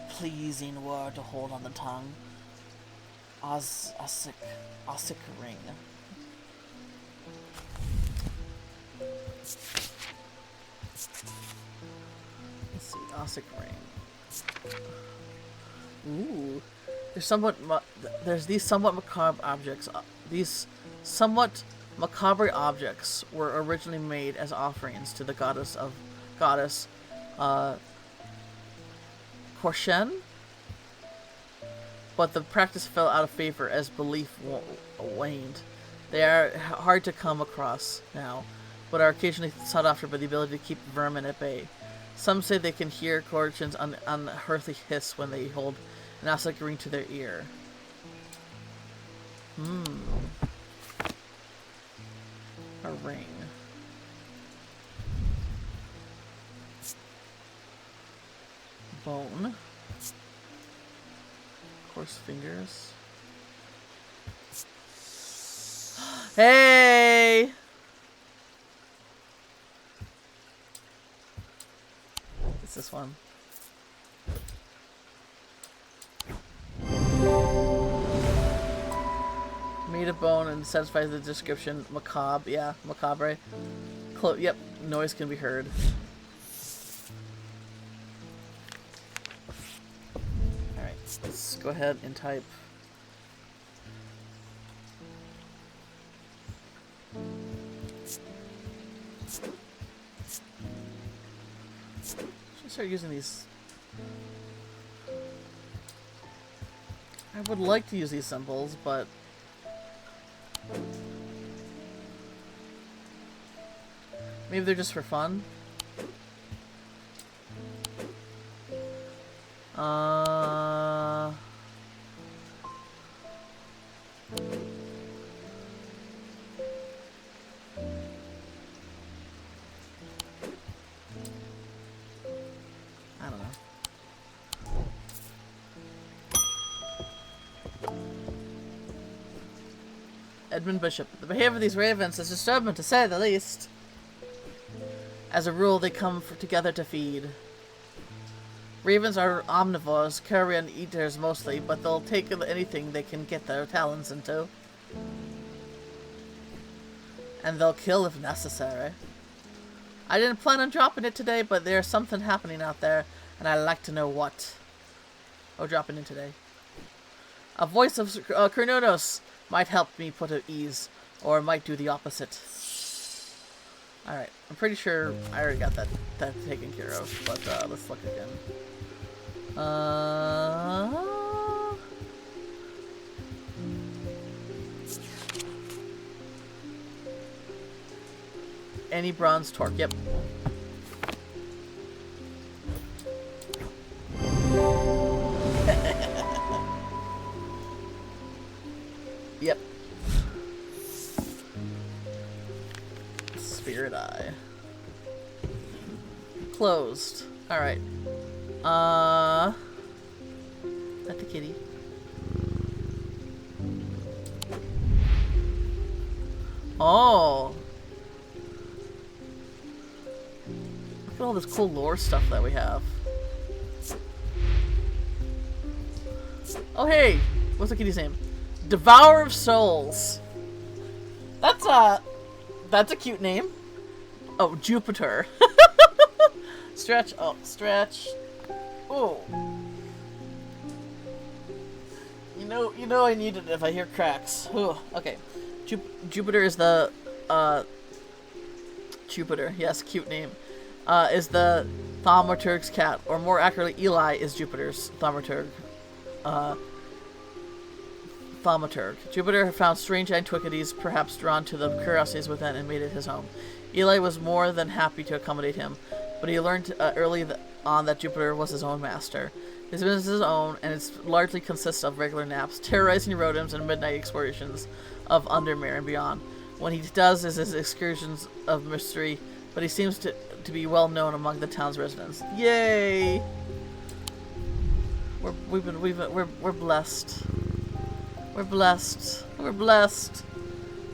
pleasing word to hold on the tongue. Osik ring. Let's see. Osik ring. Ooh. There's these somewhat macabre objects. These somewhat macabre objects were originally made as offerings to the goddess Korshen, but the practice fell out of favor as belief waned. They are hard to come across now, but are occasionally sought after by the ability to keep vermin at bay. Some say they can hear Korshen's unearthly hiss when they hold an Osik ring to their ear. A ring. bone. Coarse fingers. Hey! It's this one. Made of bone and satisfies the description. Macabre, yeah, macabre. Yep, noise can be heard. Alright, let's go ahead and type. Should start using these. I would like to use these symbols, but maybe they're just for fun. I don't know. Edmund Bishop. The behavior of these ravens is disturbing, to say the least. As a rule, they come together to feed. Ravens are omnivores, carrion eaters mostly, but they'll take anything they can get their talons into. And they'll kill if necessary. I didn't plan on dropping it today, but there's something happening out there, and I'd like to know what. Oh, dropping in today. A voice of Cernudos might help me put at ease, or might do the opposite. Alright, I'm pretty sure I already got that taken care of, but let's look again. Any bronze torque, yep. Yep. Spirit Eye. Closed. Alright. That's the kitty. Oh. Look at all this cool lore stuff that we have. Oh hey! What's the kitty's name? Devourer of Souls. That's a cute name. Oh, Jupiter. Stretch. Oh, stretch. Oh. You know I need it if I hear cracks. Ooh, okay. Jupiter is the Jupiter. Yes, cute name. Is the thaumaturg's cat, or more accurately, Eli is Jupiter's thaumaturg. Thaumaturg. Jupiter found strange antiquities, perhaps drawn to the curiosities within, and made it his home. Eli was more than happy to accommodate him, but he learned early on that Jupiter was his own master. His business is his own, and it largely consists of regular naps, terrorizing rodents, and midnight explorations of Undermere and beyond. What he does is his excursions of mystery, but he seems to be well known among the town's residents. Yay! We're blessed. We're blessed. We're blessed.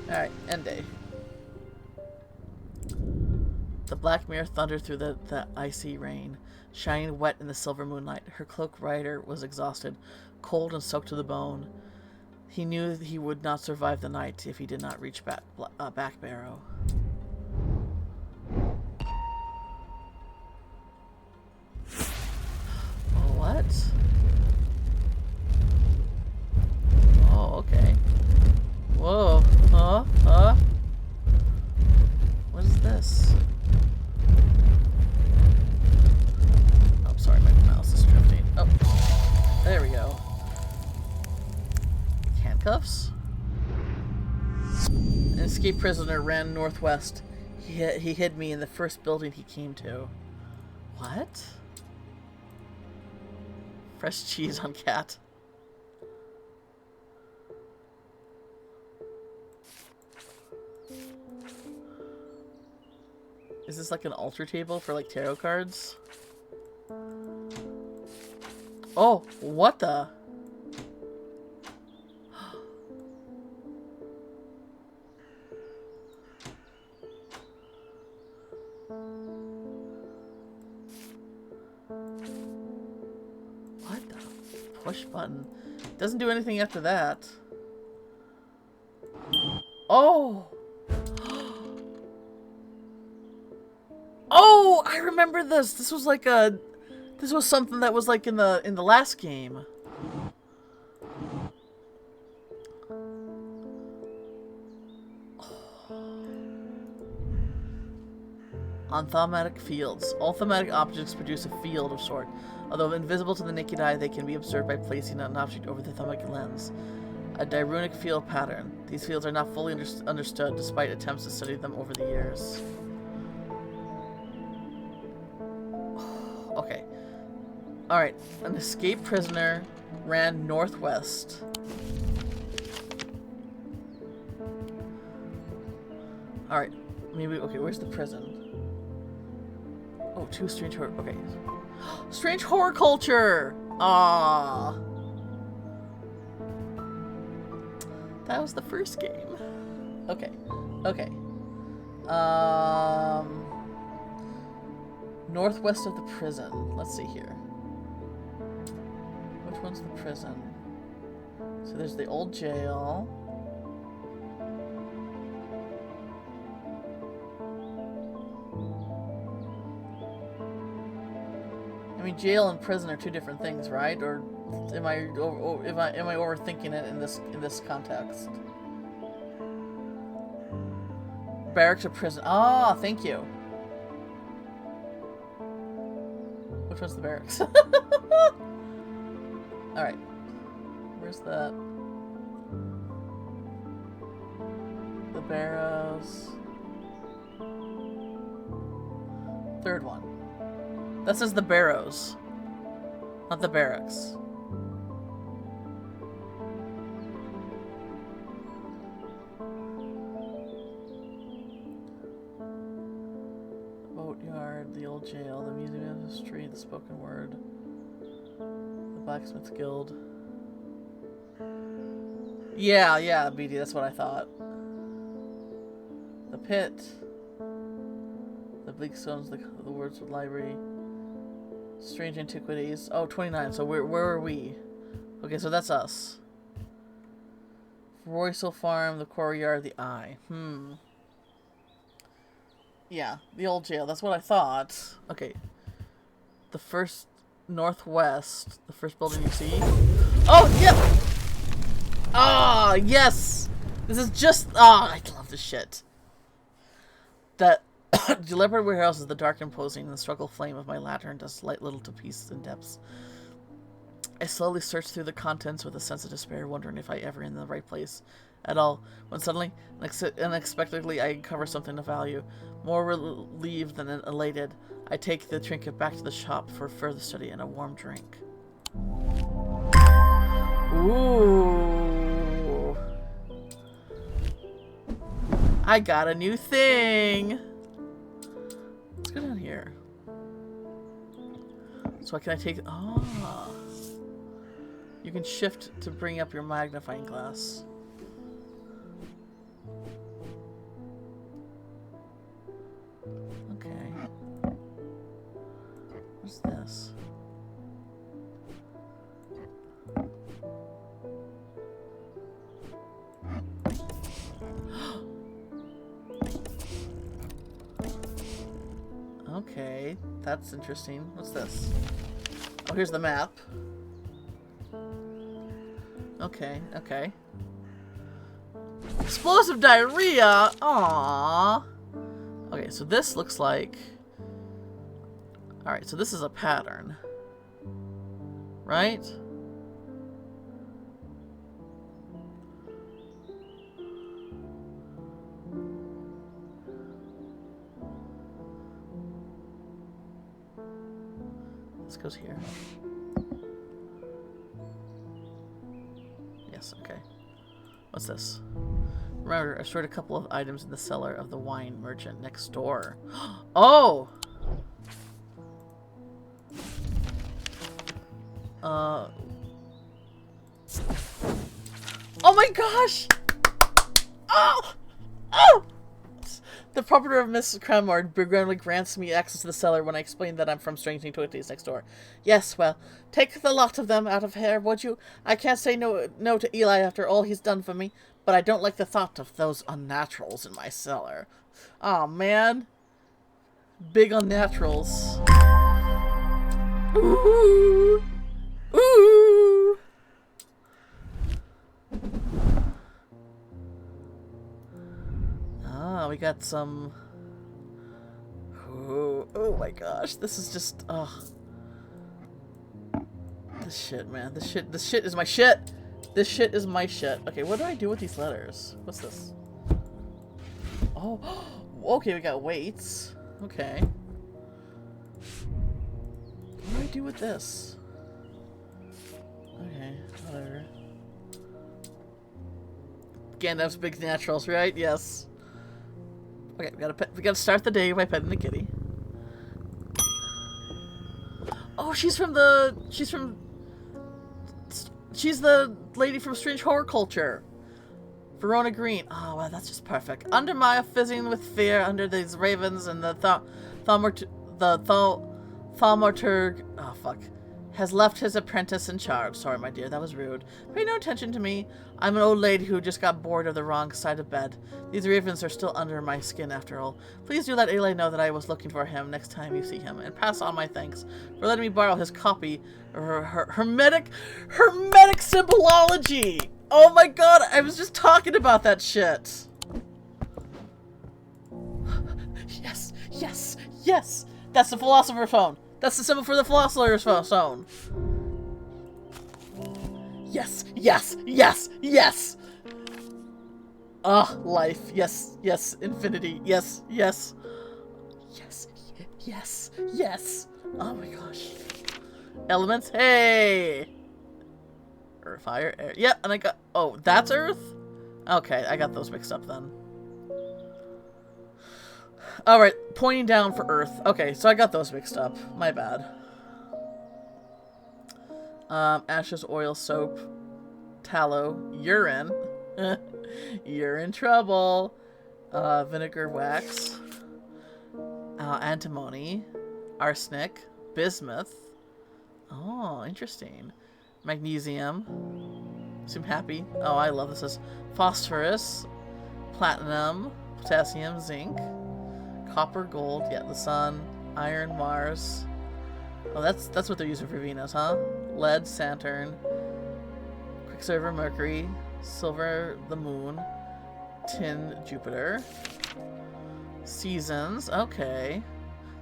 Alright, end day. The black mare thundered through the icy rain, shining wet in the silver moonlight. Her cloak rider was exhausted, cold and soaked to the bone. He knew he would not survive the night if he did not reach Back Barrow. What? Oh, okay. Whoa. What is this? Oh, sorry, my mouse is drifting. Oh, there we go. Handcuffs? An escaped prisoner ran northwest. He hid me in the first building he came to. What? Fresh cheese on cat. Is this like an altar table for like tarot cards? Oh, what the? What the? Push button. Doesn't do anything after that. Oh! Oh! I remember this! This was like a... This was something that was like in the last game. On thaumatic fields. All thaumatic objects produce a field of sort. Although invisible to the naked eye, they can be observed by placing an object over the thaumatic lens. A dirunic field pattern. These fields are not fully understood, despite attempts to study them over the years. Okay. Alright. An escaped prisoner ran northwest. Alright. Maybe... Okay, where's the prison? Oh, two strange horror... Okay. Strange horticulture! Ah. That was the first game. Okay. Okay. Northwest of the prison. Let's see here. Which one's the prison? So there's the old jail. I mean, jail and prison are two different things, right? Or am I overthinking it in this context? Barrack to prison. Ah, thank you. Which one's the barracks? Alright. Where's that? The barrows. Third one. That says the barrows. Not the barracks. Boatyard, the old jail, the museum of history, the spoken word, the blacksmith's guild. Yeah, BD, that's what I thought. The pit. The bleak stones, the wordswood library. Strange antiquities. Oh, 29. So where are we? Okay, so that's us. Roysel Farm, the courtyard, the eye. Yeah, the old jail. That's what I thought. Okay. The first northwest. The first building you see. Oh, yep! Ah, yes! This is just... I love this shit. That... The leopard warehouse is the dark and imposing, and the struggle flame of my lantern does light little to pieces and depths. I slowly search through the contents with a sense of despair, wondering if I ever in the right place at all, when suddenly, unexpectedly, I uncover something of value. More relieved than elated, I take the trinket back to the shop for further study and a warm drink. Ooh. I got a new thing! Let's go down here. So can I take... Ah. You can shift to bring up your magnifying glass. Okay. What's this? Okay, that's interesting. What's this? Oh, here's the map. Okay, okay. Explosive diarrhea! Aww. Okay, so this looks like... Alright, so this is a pattern. Right? This goes here. Yes, okay. What's this? Remember, I stored a couple of items in the cellar of the wine merchant next door. Oh! Oh my gosh! Oh! Oh! The proprietor of Miss Cranmore begrudgingly grants me access to the cellar when I explain that I'm from Strange Antiquities next door. Yes, well, take the lot of them out of here, would you? I can't say no to Eli after all he's done for me, but I don't like the thought of those unnaturals in my cellar. Aw, man. Big unnaturals. Ooh! Ooh! Ah, we got some... Oh my gosh, this is just... Ugh. This shit, man. This shit is my shit! This shit is my shit. Okay, what do I do with these letters? What's this? Oh, okay, we got weights. Okay. What do I do with this? Okay, whatever. Gandalf's big naturals, right? Yes. Okay, we gotta start the day by petting the kitty. Oh, she's the lady from Strange Horror Culture. Verona Green. Oh, wow, that's just perfect. Under Maya, fizzing with fear under these ravens, and the thaumaturg, oh fuck, has left his apprentice in charge. Sorry, my dear, that was rude. Pay no attention to me. I'm an old lady who just got bored of the wrong side of bed. These ravens are still under my skin after all. Please do let Eli know that I was looking for him next time you see him, and pass on my thanks for letting me borrow his copy of hermetic symbology. Oh my god, I was just talking about that shit. Yes, yes, yes. That's the philosopher's stone. That's the symbol for the philosopher's stone. Yes, yes, yes, yes. Life. Yes, yes. Infinity. Yes, yes. Yes, yes, yes. Oh my gosh. Elements. Hey. Earth, fire, air. Yep, and I got... Oh, that's Earth? Okay, I got those mixed up then. Alright, pointing down for Earth. Okay, so I got those mixed up. My bad. Ashes, oil, soap, tallow, urine. You're in trouble. Vinegar, wax. Antimony. Arsenic. Bismuth. Oh, interesting. Magnesium. Seem happy. Oh, I love this. This is phosphorus. Platinum. Potassium. Zinc. Copper, gold, yeah, the sun, iron, Mars. Oh, that's what they're using for Venus, huh? Lead, Saturn, Quicksilver, Mercury, silver, the moon, tin, Jupiter. Seasons, okay.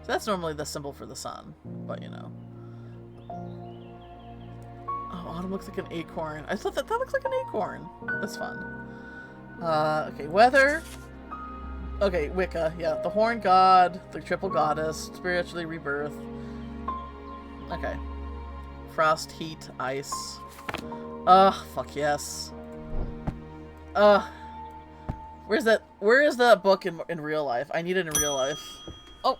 So that's normally the symbol for the sun, but you know. Oh, autumn looks like an acorn. I thought that looks like an acorn. That's fun. Okay, weather. Okay, Wicca, yeah. The Horn God, the Triple Goddess, spiritually rebirth. Okay. Frost, heat, ice. Fuck yes. Where is that book in real life? I need it in real life. Oh!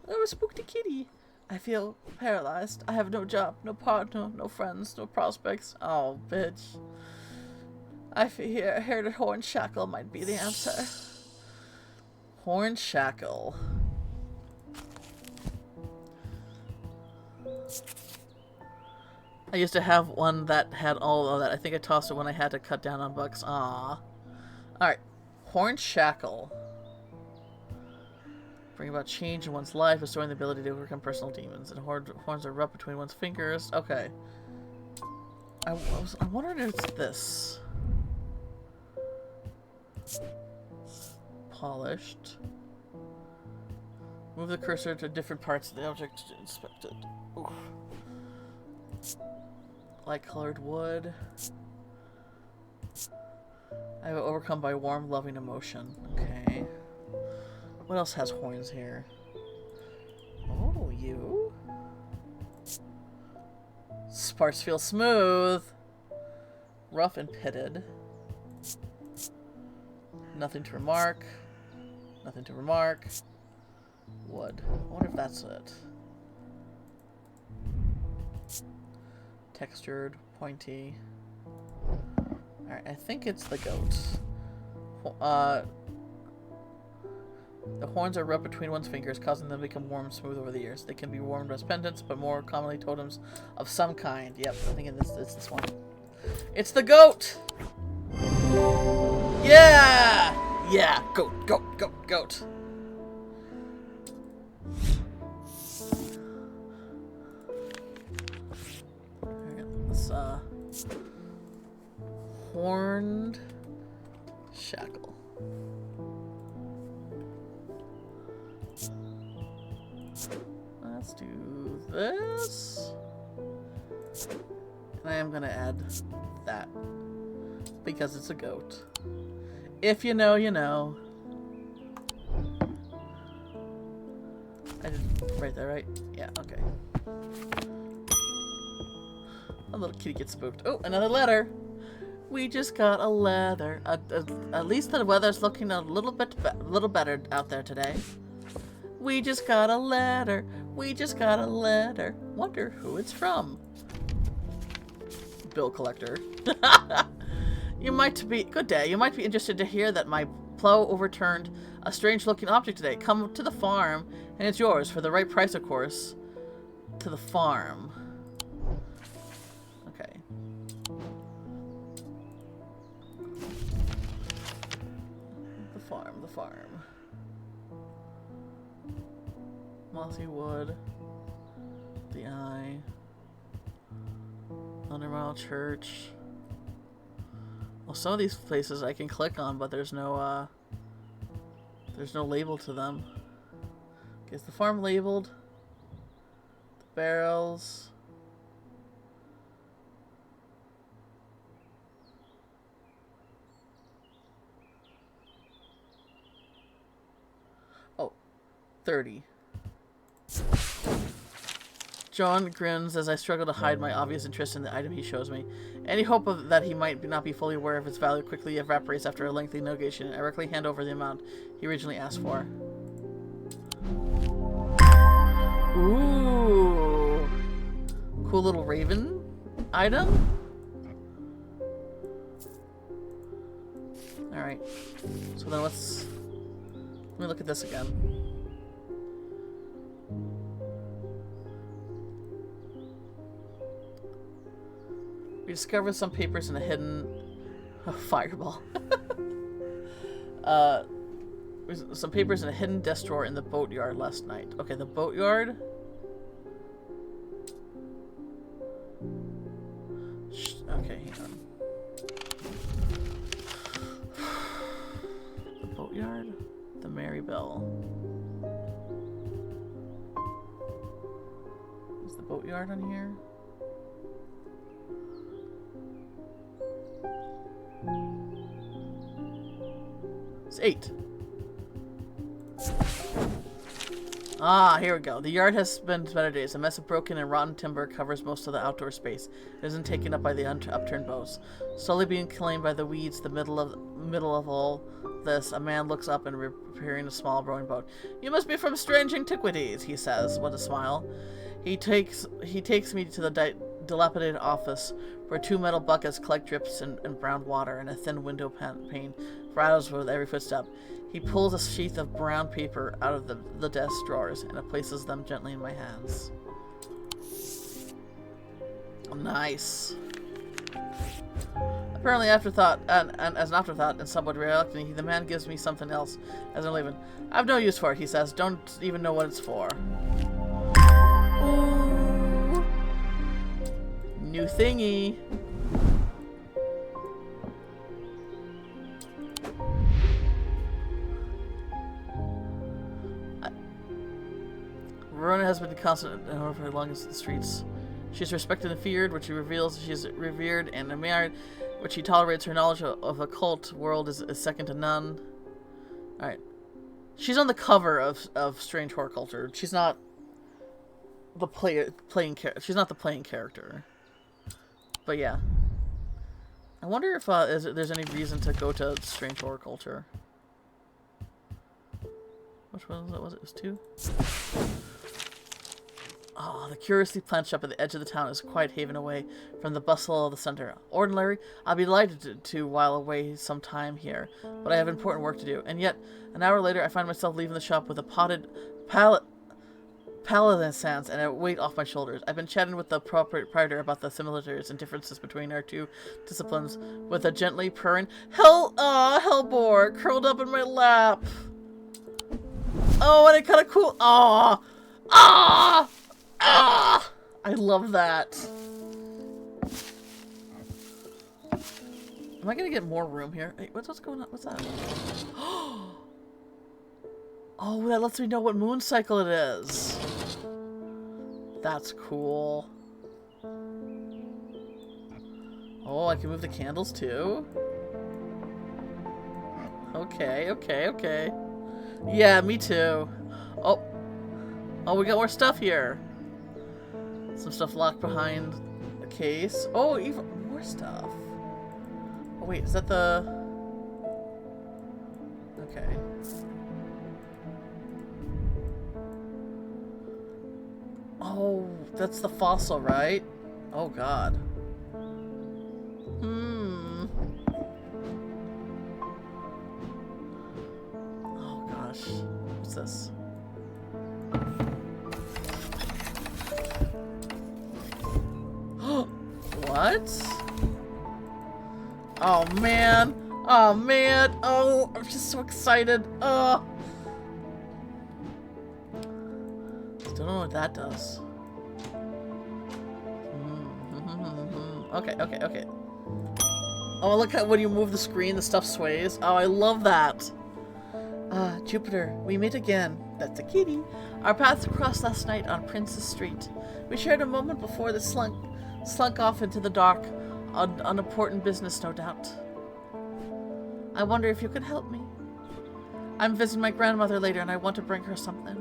I was spooked a kitty. I feel paralyzed. I have no job, no partner, no friends, no prospects. Oh, bitch. I hear that Horn Shackle might be the answer. Horn Shackle. I used to have one that had all of that. I think I tossed it when I had to cut down on books. Aww. Alright. Horn Shackle. Bring about change in one's life, restoring the ability to overcome personal demons. And horns are rubbed between one's fingers. Okay. I wondered if it's this. Polished. Move the cursor to different parts of the object to inspect it. Oof. Light colored wood. I was overcome by warm, loving emotion. Okay. What else has horns here? Oh, you. Sparks feel smooth. Rough and pitted. Nothing to remark. Nothing to remark. Wood. I wonder if that's it. Textured, pointy. Alright, I think it's the goat. The horns are rubbed between one's fingers, causing them to become warm and smooth over the years. They can be worn as pendants, but more commonly totems of some kind. Yep, I think it's this one. It's the goat! Yeah! Yeah! Goat, goat, goat, goat. This, horned shackle. Let's do this. And I am going to add that. Because it's a goat. If you know, you know. I did right there, right? Yeah, okay. A little kitty gets spooked. Oh, another letter. We just got a letter. At least the weather's looking a little better out there today. We just got a letter. We just got a letter. Wonder who it's from. Bill collector. You might be good day. You might be interested to hear that my plow overturned a strange-looking object today. Come to the farm, and it's yours for the right price, of course. To the farm. Okay. The farm. The farm. Mossy wood. The eye. Undermile Church. Well, some of these places I can click on, but there's no label to them. Okay, is the farm labeled? The barrels. Oh, 30. John grins as I struggle to hide my obvious interest in the item he shows me. Any hope of that he might not be fully aware of its value quickly evaporates after a lengthy negation, and I directly hand over the amount he originally asked for. Ooh. Cool little raven item? Alright. So then let me look at this again. We discovered some papers in a hidden fireball. Some papers in a hidden desk drawer in the boatyard last night. Okay, the boatyard. Okay, hang on. The boatyard. The Mary Bell. Is the boatyard on here? It's 8. Ah, here we go. The yard has been better days. A mess of broken and rotten timber covers most of the outdoor space. It isn't taken up by the upturned boughs. Slowly being claimed by the weeds, the middle of all this, a man looks up and repairing a small rowing boat. You must be from strange antiquities, he says, with a smile. He takes me to the dilapidated office, where 2 metal buckets collect drips and brown water, and a thin window pane rattles with every footstep. He pulls a sheath of brown paper out of the desk drawers and places them gently in my hands. Oh, nice. Apparently, afterthought, and as an afterthought, and somewhat reluctantly, the man gives me something else as I'm leaving. I've no use for it, he says. Don't even know what it's for. Ooh. New thingy. Verona has been constant over along the streets. She is respected and feared, which she reveals she is revered and admired, which she tolerates. Her knowledge of the occult world is second to none. Alright. She's on the cover of Strange Horticulture. She's not the playing character. But yeah. I wonder if there's any reason to go to Strange Horticulture. Which one was it? Was it 2? Oh, the curiously planned shop at the edge of the town is a quiet haven away from the bustle of the center. Ordinarily, I'll be delighted to while away some time here, but I have important work to do. And yet, an hour later, I find myself leaving the shop with a potted paladin sands and a weight off my shoulders. I've been chatting with the proprietor about the similarities and differences between our two disciplines, with a gently purring hellbore curled up in my lap. Oh, and it kind of cool. I love that. Am I gonna get more room here? Hey, what's going on? What's that? Oh, that lets me know what moon cycle it is. That's cool. Oh, I can move the candles too? Okay. Yeah, me too. Oh, we got more stuff here. Some stuff locked behind the case. Oh, even more stuff. Oh, wait, is that the... Okay. Oh, that's the fossil, right? Oh, God. Oh, gosh. What's this? What? Oh, man. Oh, man. Oh, I'm just so excited. Oh. Still don't know what that does. Okay. Oh, look at when you move the screen, the stuff sways. Oh, I love that. Jupiter, we meet again. That's a kitty. Our paths crossed last night on Princess Street. We shared a moment before the slunk off into the dark on important business, no doubt. I wonder if you could help me. I'm visiting my grandmother later and I want to bring her something.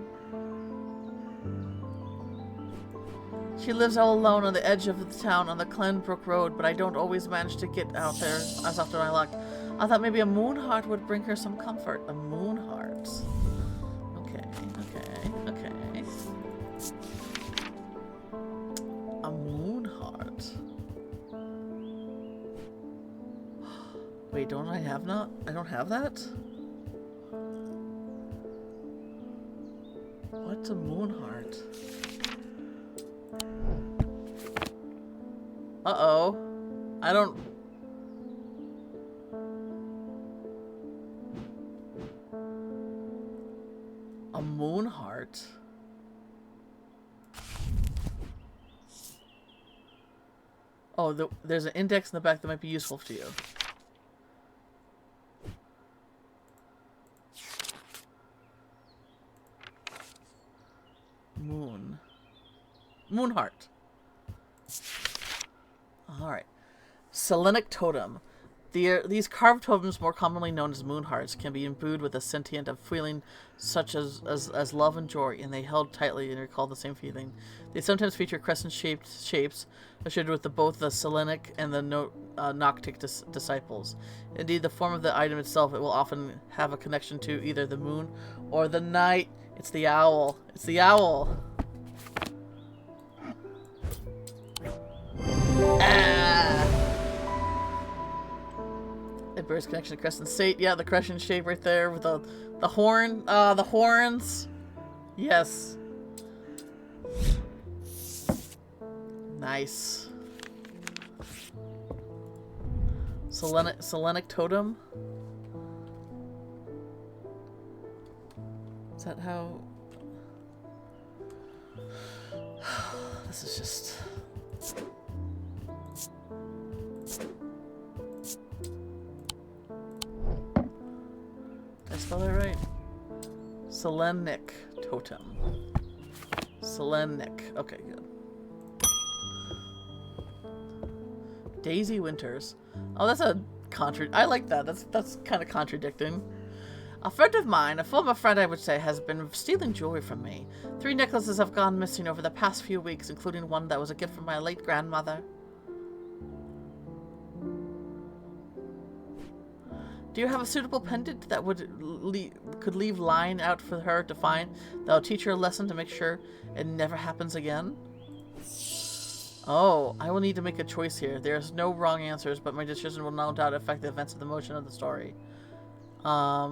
She lives all alone on the edge of the town on the Clenbrook Road, but I don't always manage to get out there as often as I like. I thought maybe a moon heart would bring her some comfort. A moon heart. Okay. A moon heart. Wait, don't I have not? I don't have that? What's a moon heart? Uh-oh. I don't... A moon heart? Oh, there's an index in the back that might be useful to you. Moon heart. Alright. Selenic totem. These carved totems, more commonly known as moon hearts, can be imbued with a sentient of feeling such as love and joy, and they held tightly and recall the same feeling. They sometimes feature crescent-shaped shapes associated with both the Selenic and the Noctic disciples. Indeed, the form of the item itself, it will often have a connection to either the moon or the night. It's the owl. It's the owl. It bears connection to crescent state. Yeah, the crescent shape right there with the horn. The horns. Yes. Nice. Selenic totem. Is that how? This is just. Did I spell that right? Selenic totem. Selenic. Okay, good. Daisy Winters. Oh, that's a I like that. That's kind of contradicting. A friend of mine, a former friend I would say, has been stealing jewelry from me. 3 necklaces have gone missing over the past few weeks, including one that was a gift from my late grandmother. Do you have a suitable pendant that could leave line out for her to find? That'll teach her a lesson to make sure it never happens again? Oh, I will need to make a choice here. There's no wrong answers, but my decision will no doubt affect the events of the motion of the story. A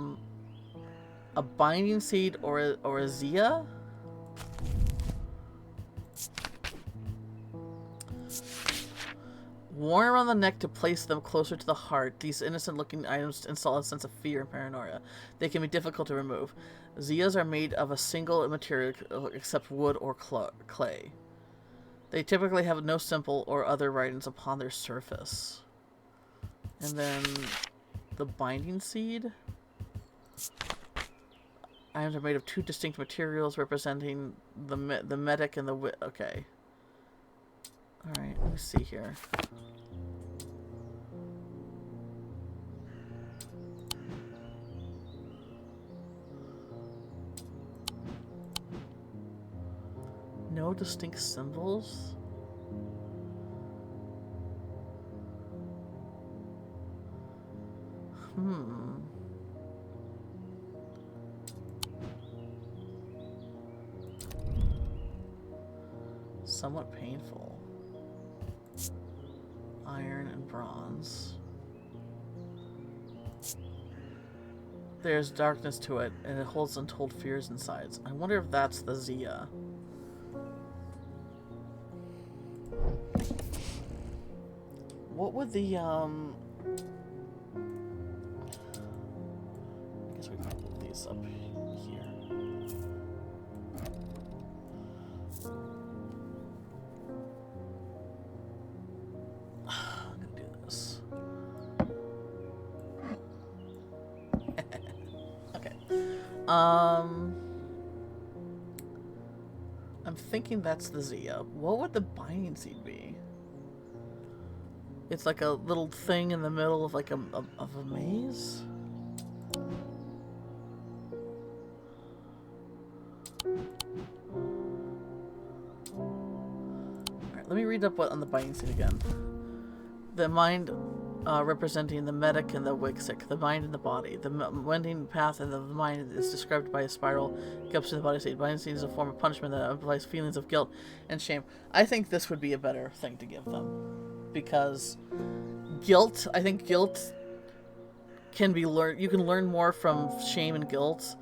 binding seed or a Zia? Worn around the neck to place them closer to the heart, these innocent-looking items install a sense of fear and paranoia. They can be difficult to remove. Zias are made of a single material except wood or clay. They typically have no symbol or other writings upon their surface. And then the binding seed. Items are made of two distinct materials representing the medic and the okay. Alright, let me see here. No distinct symbols? Somewhat painful. Iron and bronze. There's darkness to it, and it holds untold fears inside. I wonder if that's the Zia. What would the, I guess we can move these up here. I'm gonna do this. Okay. I'm thinking that's the Zia. What would the binding seed be? It's like a little thing in the middle of like of a maze. Alright, let me read up what on the binding seed again. The mind representing the medic and the wixic, the mind and the body. The wending path of the mind is described by a spiral that comes to the body state. Binding seed is a form of punishment that implies feelings of guilt and shame. I think this would be a better thing to give them. Because I think guilt can be learned. You can learn more from shame and guilt,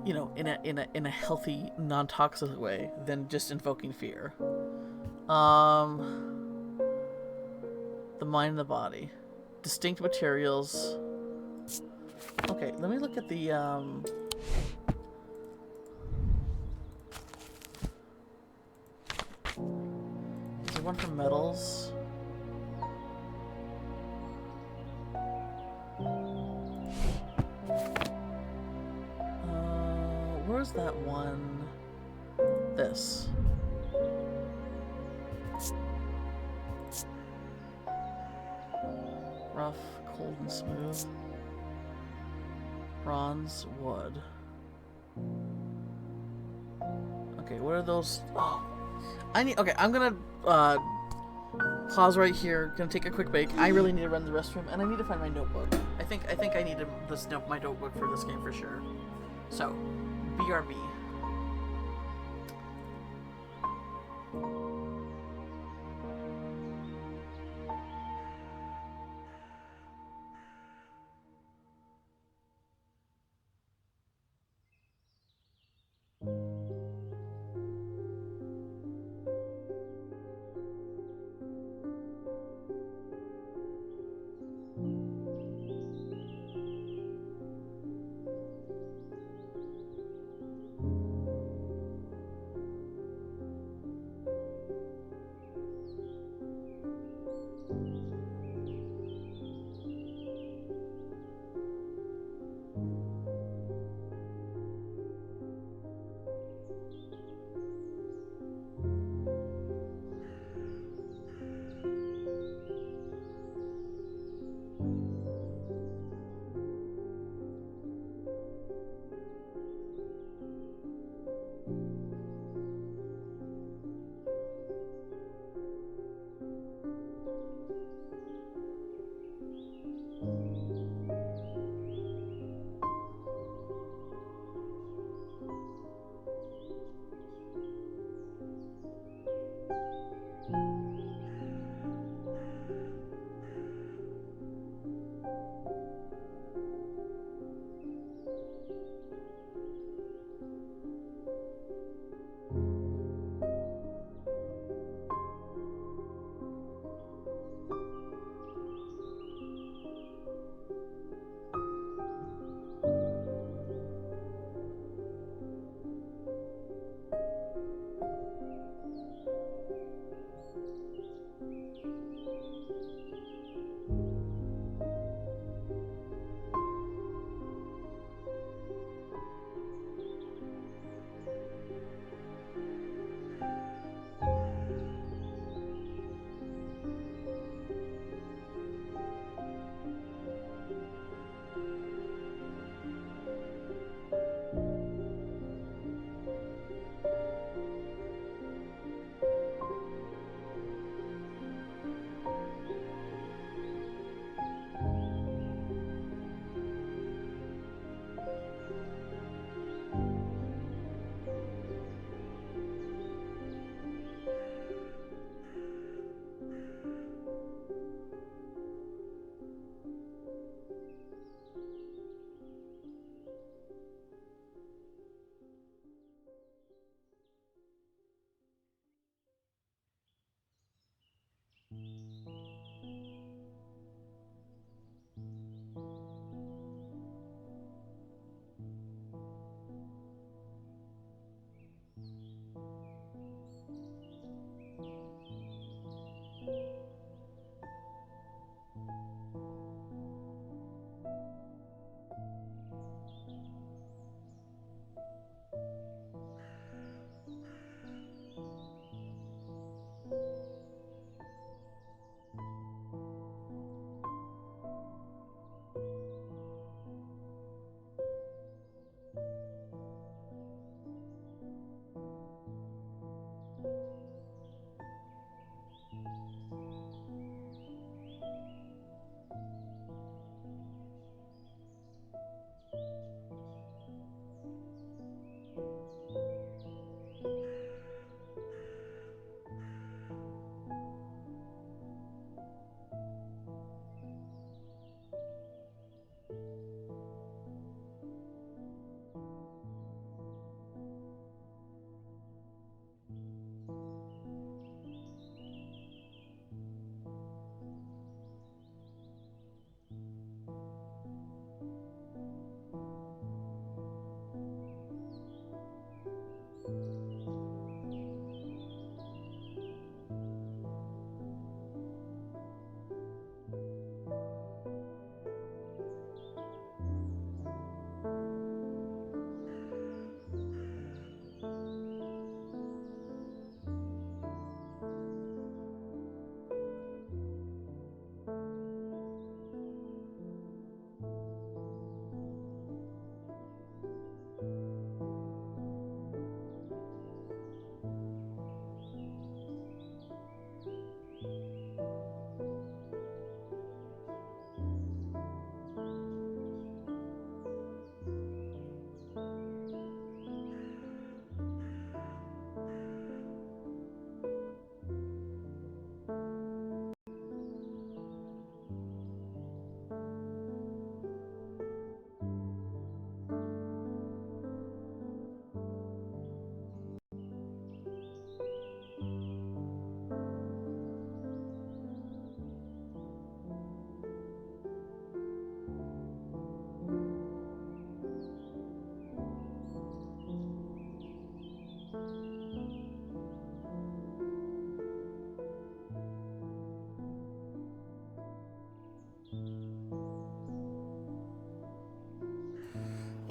you know, in a healthy, non-toxic way than just invoking fear. The mind and the body. Distinct materials. Okay, let me look at the, is there one for metals? Where's that one? This. Rough, cold, and smooth. Bronze, wood. Okay, what are those? Oh, okay, I'm gonna pause right here. Gonna take a quick break. I really need to run to the restroom, and I need to find my notebook. I think I need my notebook for this game for sure. So, BRB.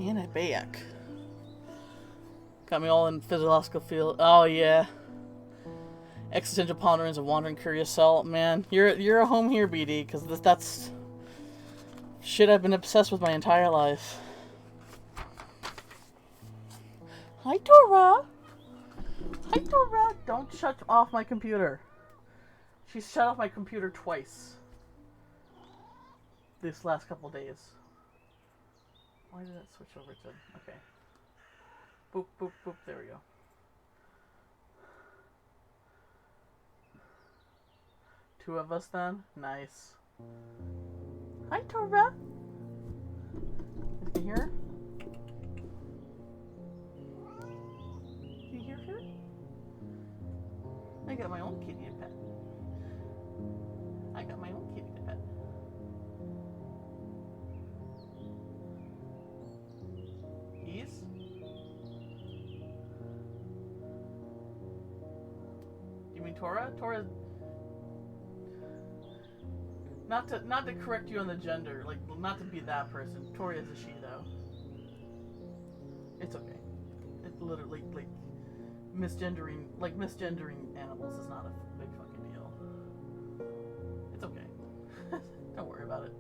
Anabayak. Got me all in physiological field. Oh, yeah. Existential ponderance of wandering curious soul. Man, you're a home here, BD, because that's shit I've been obsessed with my entire life. Hi, Tora. Hi, Tora. Don't shut off my computer. She's shut off my computer twice this last couple days. Why did it switch over to... Okay. Boop, boop, boop. There we go. Two of us then? Nice. Hi, Tora. Is he here? Is he here? I got my own kitty to pet. I got my own kitty to pet. He's? You mean Tora? Tora. Not to correct you on the gender, like not to be that person. Tori is a she though. It's okay. It's literally like misgendering animals is not a big fucking deal. It's okay. Don't worry about it.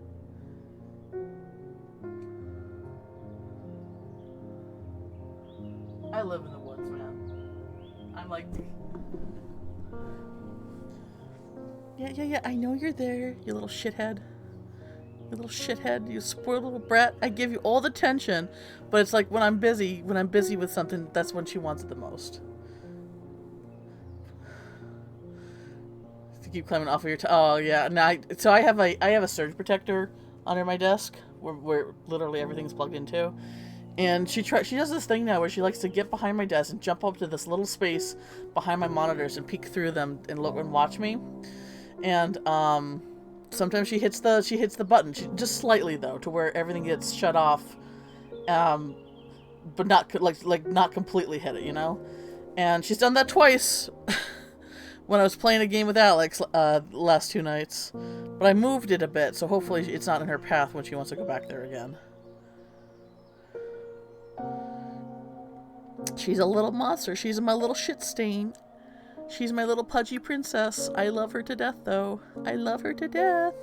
I live in the woods, man. I'm like... Yeah, I know you're there, you little shithead. You little shithead, you spoiled little brat. I give you all the attention, but it's like when I'm busy with something, that's when she wants it the most. To keep climbing off of your oh yeah, now so I have a surge protector under my desk where literally everything's plugged into. And she does this thing now where she likes to get behind my desk and jump up to this little space behind my monitors and peek through them and look and watch me. And sometimes she hits the button, just slightly though, to where everything gets shut off, but not not completely hit it, you know. And she's done that twice when I was playing a game with Alex last 2 nights. But I moved it a bit, so hopefully it's not in her path when she wants to go back there again. She's a little monster. She's my little shit stain. She's my little pudgy princess. I love her to death, though. I love her to death.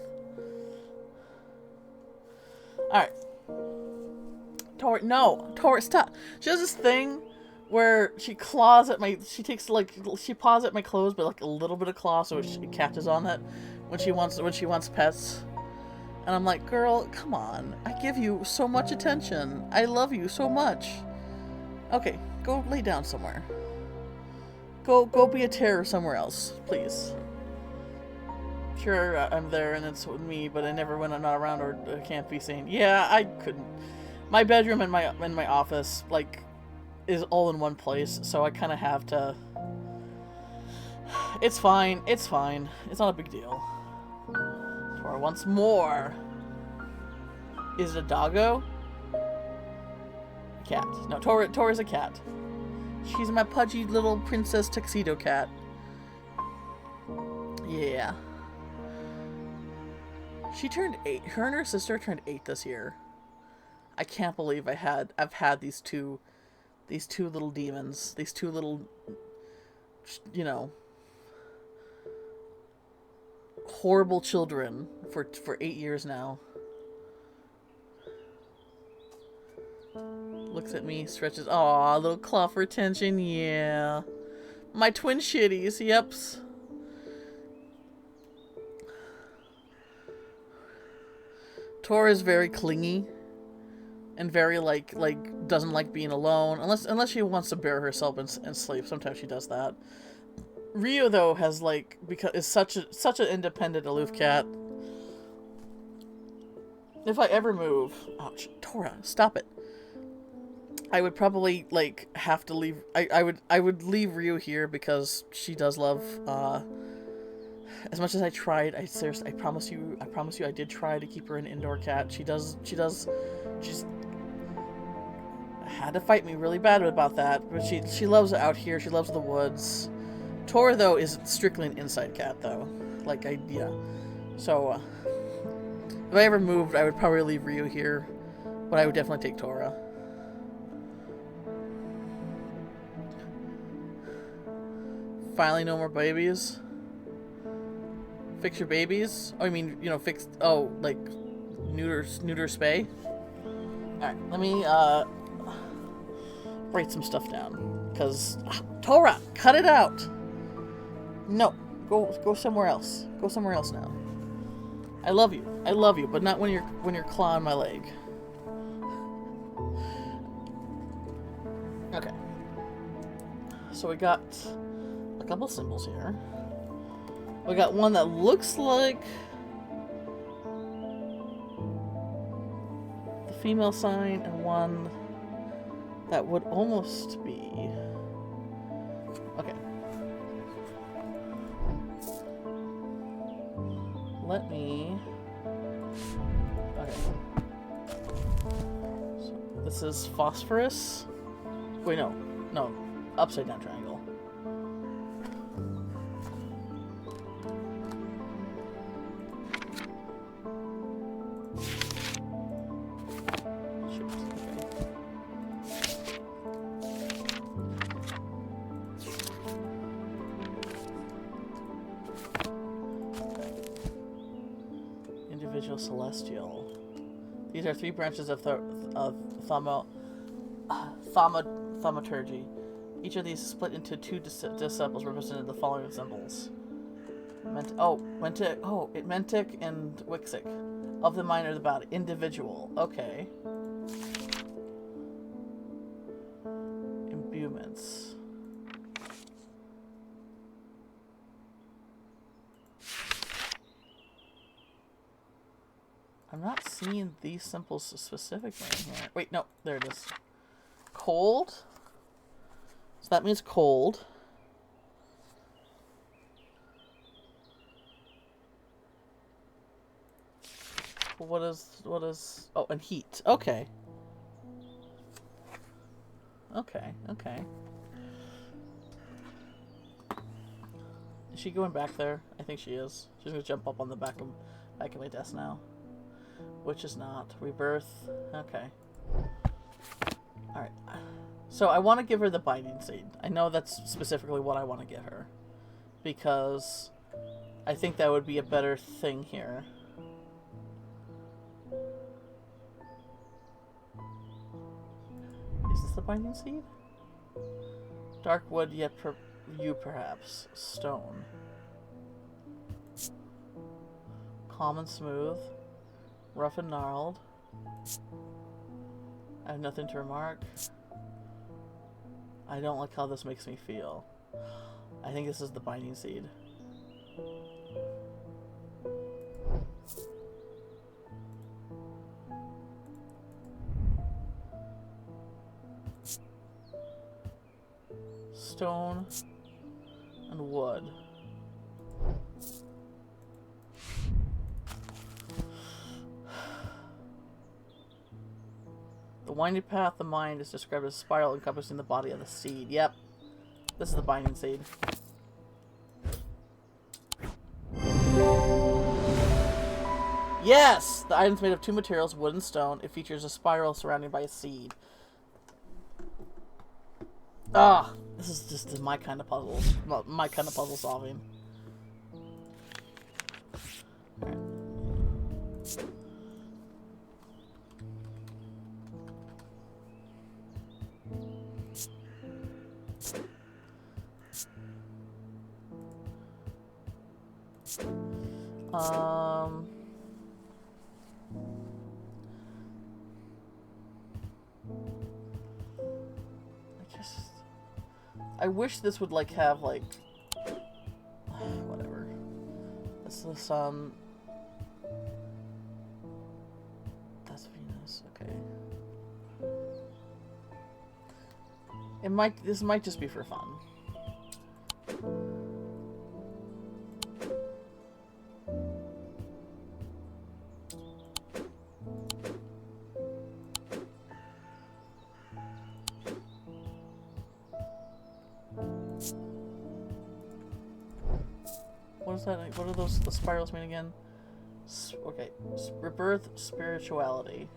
Alright. Tori, stop. She does this thing where she paws at my clothes, but like a little bit of claw, so it catches on that when she wants pets. And I'm like, girl, come on. I give you so much attention. I love you so much. Okay, go lay down somewhere. Go be a terror somewhere else, please. Sure, I'm there and it's me, but I never when I'm not around or can't be seen. Yeah, I couldn't. My bedroom and my office is all in one place, so I kind of have to. It's fine. It's fine. It's not a big deal. Tora once more. Is it a doggo? Cat. No, Tora's a cat. She's my pudgy little princess tuxedo cat. Yeah. She turned 8. Her and her sister turned 8 this year. I can't believe I've had these two little demons. These two little, you know, horrible children for 8 years now. Looks at me, stretches. Aw, little claw for attention. Yeah. My twin shitties. Yeps. Tora is very clingy. And very, doesn't like being alone. Unless she wants to bear herself and sleep. Sometimes she does that. Rio, though, is such an independent, aloof cat. If I ever move... Ouch. Tora, stop it. I would probably, have to leave... I would leave Rio here because she does love, as much as I tried, I promise you, I did try to keep her an indoor cat. She's had to fight me really bad about that, but she loves it out here. She loves the woods. Tora, though, is strictly an inside cat, though. Yeah. So, if I ever moved, I would probably leave Rio here, but I would definitely take Tora. Finally, no more babies. Fix your babies. Oh, I mean, you know, fix. Oh, like neuter spay. All right, let me write some stuff down. Cause Torah, cut it out. No, go somewhere else. Go somewhere else now. I love you, but not when you're clawing my leg. Okay. So we got a couple symbols here. We got one that looks like the female sign, and one that would almost be. Okay. Let me. Okay. So this is phosphorus. Wait, no, upside down triangle. Shoot, okay. Individual celestial. These are 3 branches of thaumaturgy. Each of these is split into 2 disciples represented the following symbols. Mentic and Wixic. Of the mind or the body. Individual. Okay. Imbuements. I'm not seeing these symbols specifically in here. Wait, no. There it is. Cold. So that means cold. What is oh, and heat. Okay. Okay. Is she going back there? I think she is. She's gonna jump up on the back of my desk now. Which is not. Rebirth. Okay. Alright. So I want to give her the binding seed. I know that's specifically what I want to give her. Because I think that would be a better thing here. Is this the binding seed? Dark wood, yet perhaps. Stone. Calm and smooth. Rough and gnarled. I have nothing to remark. I don't like how this makes me feel. I think this is the binding seed. Stone and wood. The winding path of the mind is described as a spiral encompassing the body of the seed. Yep. This is the binding seed. Yes! The item is made of 2 materials, wood and stone. It features a spiral surrounded by a seed. Ah! This is just my kind of puzzles. My kind of puzzle solving. Alright. I wish this would like have like whatever. This is the sun. That's Venus. Okay. This might just be for fun. What is that? What are the spirals mean again? Okay. Rebirth, spirituality.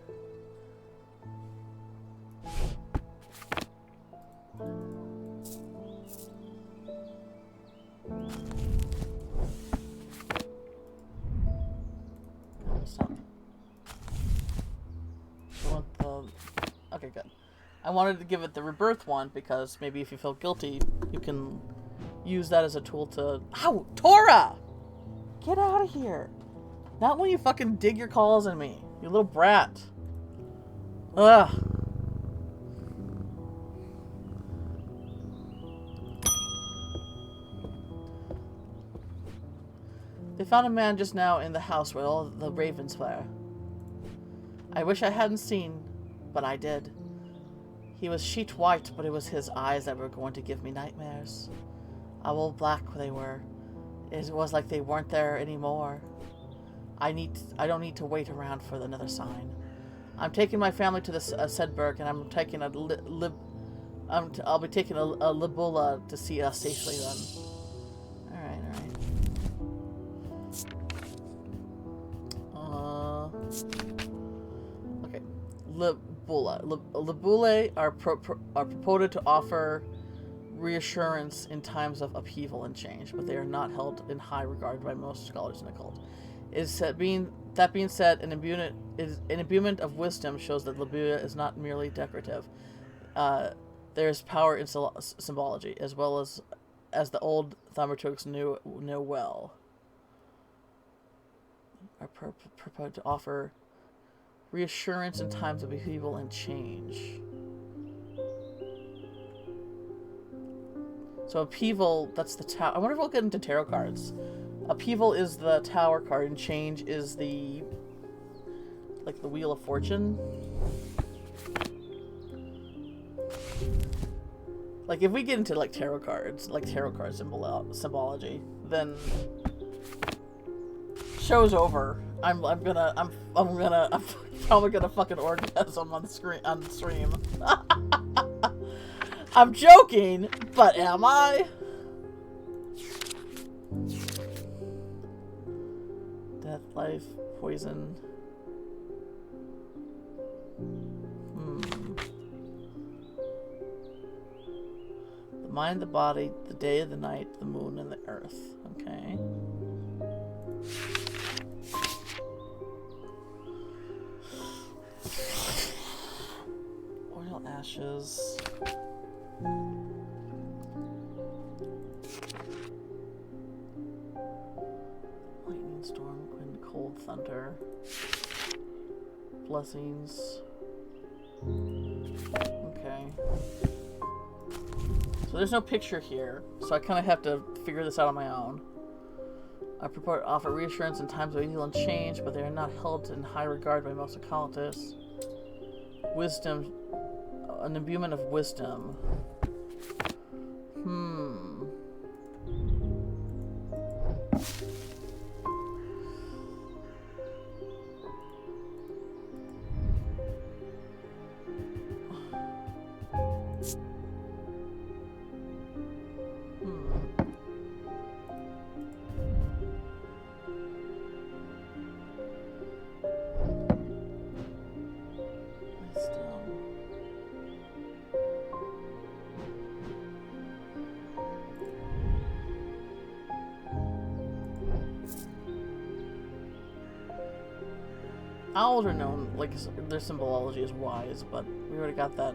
Okay, good. I wanted to give it the rebirth one because maybe if you feel guilty, you can use that as a tool to... Ow! Tora! Get out of here! Not when you fucking dig your claws in me, you little brat. Ugh. They found a man just now in the house where all the ravens were. I wish I hadn't seen, but I did. He was sheet white, but it was his eyes that were going to give me nightmares. Owl black they were. It was like they weren't there anymore. I don't need to wait around for another sign. I'm taking my family to the Sedberg, and I'm taking I'll be taking a Libula to see us safely then. Alright. Okay. Libulae are purported to offer reassurance in times of upheaval and change, but they are not held in high regard by most scholars in the cult. That being said, an imbuement of wisdom shows that Libula is not merely decorative. There is power in symbology, as well as the old thaumaturgs knew well. Are purported to offer reassurance in times of upheaval and change. So upheaval, that's the tower. I wonder if we'll get into tarot cards. Upheaval is the tower card, and change is the Wheel of Fortune. Like if we get into tarot cards symbology, then show's over. I'm probably gonna fucking orgasm on the stream. I'm joking, but am I? Death, life, poison. The mind, the body, the day, the night, the moon, and the earth. Okay. Oil ashes. Lightning storm, wind, cold thunder. Blessings. Okay. So there's no picture here, so I kind of have to figure this out on my own. I purport to offer reassurance in times of evil and change, but they are not held in high regard by most occultists. Wisdom, an imbuement of wisdom. Owls are known, their symbology is wise, but we already got that.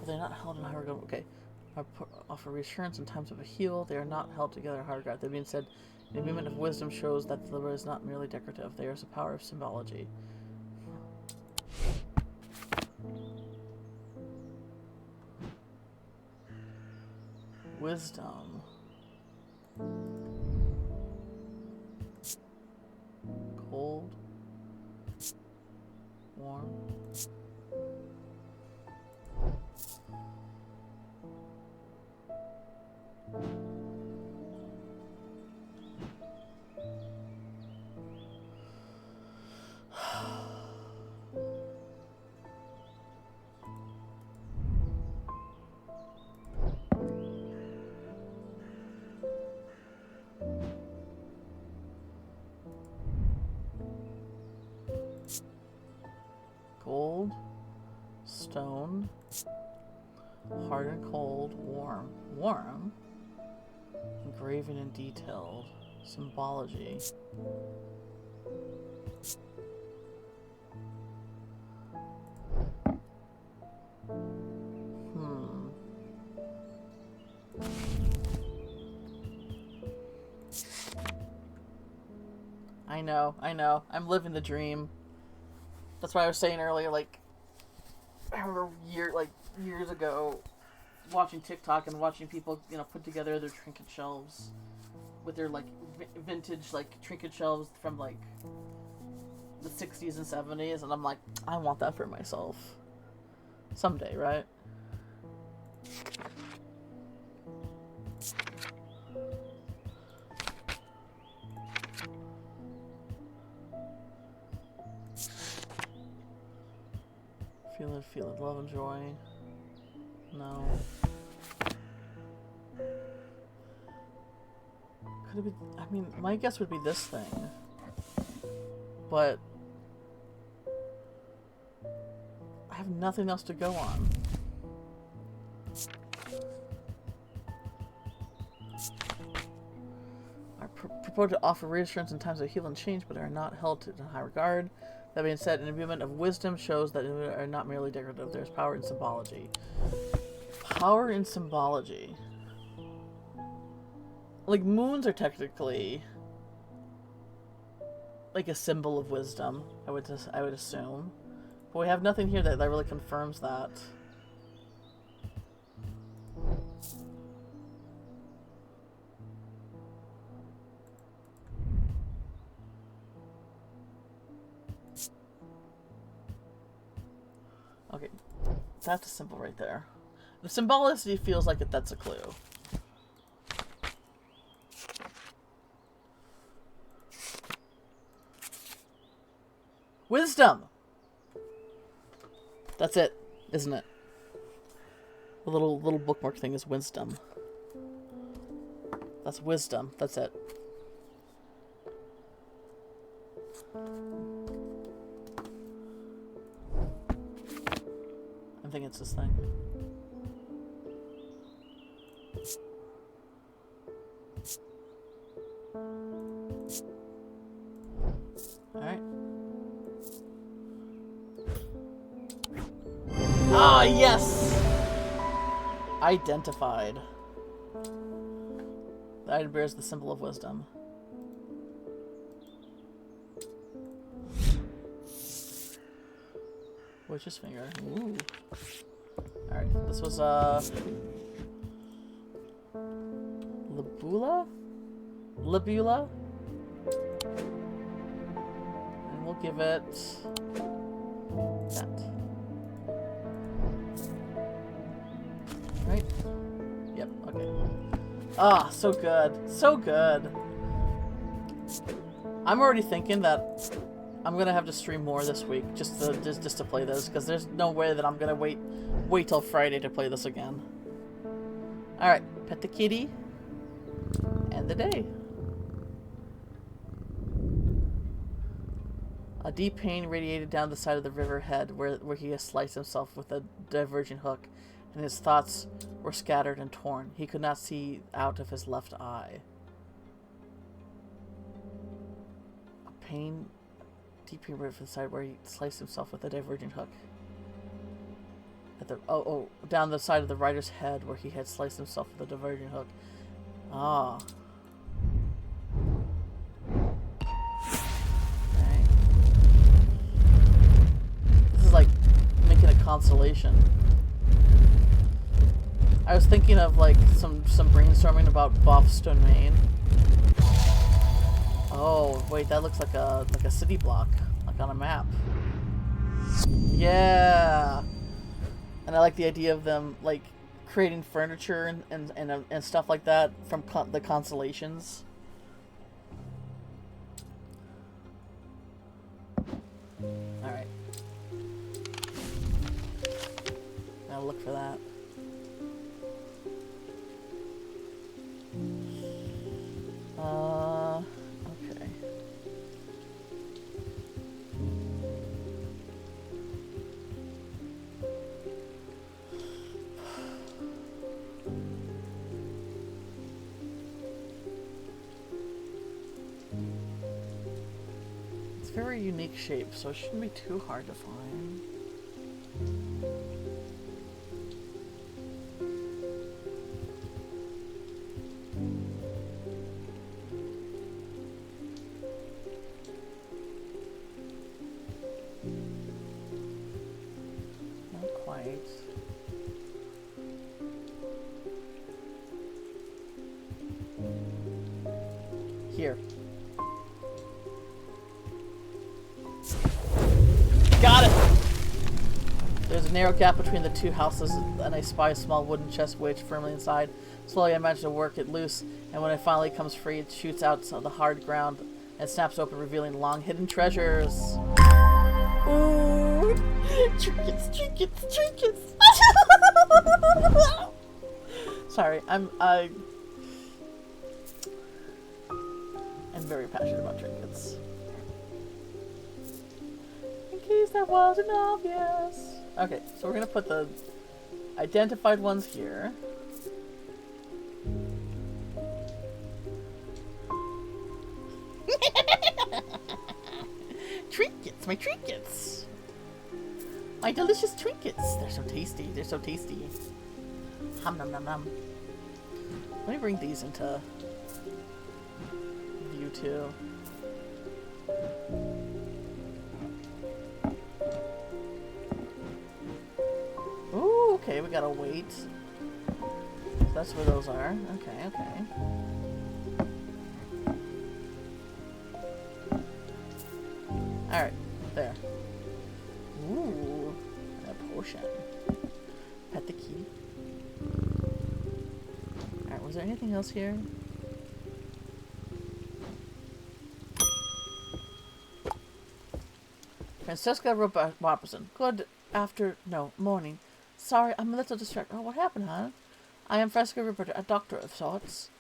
They're not held in high regard. Okay. Offer reassurance in times of a heal. They are not held together in high regard. That being said, the movement of wisdom shows that the liver is not merely decorative. There is a power of symbology. Wisdom. Cold. Warm. stone. Hard and cold. Warm. Warm? Engraven and detailed. Symbology. I know. I'm living the dream. That's why I was saying earlier, like, I remember years ago, watching TikTok and watching people, put together their trinket shelves with their, like, vintage, like, trinket shelves from, like, the 60s and 70s, and I'm like, I want that for myself. Someday, right? Feel it, love and joy. No. Could it be? I mean, my guess would be this thing. But I have nothing else to go on. I propose to offer reassurance in times of heal and change, but are not held to high regard. That being said, an imbuement of wisdom shows that they are not merely decorative. There's power in symbology. Power in symbology. Like, moons are technically like a symbol of wisdom, I would assume. But we have nothing here that really confirms that. Okay, that's a symbol right there. The symbolicity feels like that's a clue. Wisdom! That's it, isn't it? The little bookmark thing is wisdom. That's wisdom. That's it. I think it's this thing. Alright. Ah, yes! Identified. The item bears the symbol of wisdom. Witch's finger. Ooh. Alright, this was, Libula? Libula? And we'll give it that. Right? Yep, okay. Ah, so good. So good. I'm already thinking that I'm gonna have to stream more this week just to play this, because there's no way that I'm gonna wait till Friday to play this again. Alright, pet the kitty. End the day. A deep pain radiated down the side of the river head where he has sliced himself with a diverging hook, and his thoughts were scattered and torn. He could not see out of his left eye. A pain deep pain right from the side where he sliced himself with a diverging hook. At the down the side of the rider's head where he had sliced himself with a diverging hook. Ah. Okay. This is like making a constellation. I was thinking of like some brainstorming about Boston, Maine. Oh wait, that looks like a city block, like on a map. Yeah, and I like the idea of them like creating furniture and stuff like that from the constellations. All right, I'll look for that. Okay. very unique shape, so it shouldn't be too hard to find. Not quite. Here. Got it! There's a narrow gap between the two houses, and I spy a small wooden chest wedged firmly inside. Slowly I manage to work it loose, and when it finally comes free, it shoots out of the hard ground and snaps open, revealing long hidden treasures. Ooh! Trinkets, trinkets, trinkets! Sorry, I'm very passionate about trinkets. In case that wasn't obvious. Okay, so we're gonna put the identified ones here. Trinkets, my trinkets! My delicious trinkets! They're so tasty, they're so tasty. Hum nom nom nom. Let me bring these into view too. Ooh, okay, we gotta wait. So that's where those are. Okay, okay. Alright, there. Ooh, a potion. Pet the key. Alright, was there anything else here? Francesca Robertson. Morning. Sorry, I'm a little distracted. Oh, what happened, huh? I am Francesca Robertson, a doctor of sorts.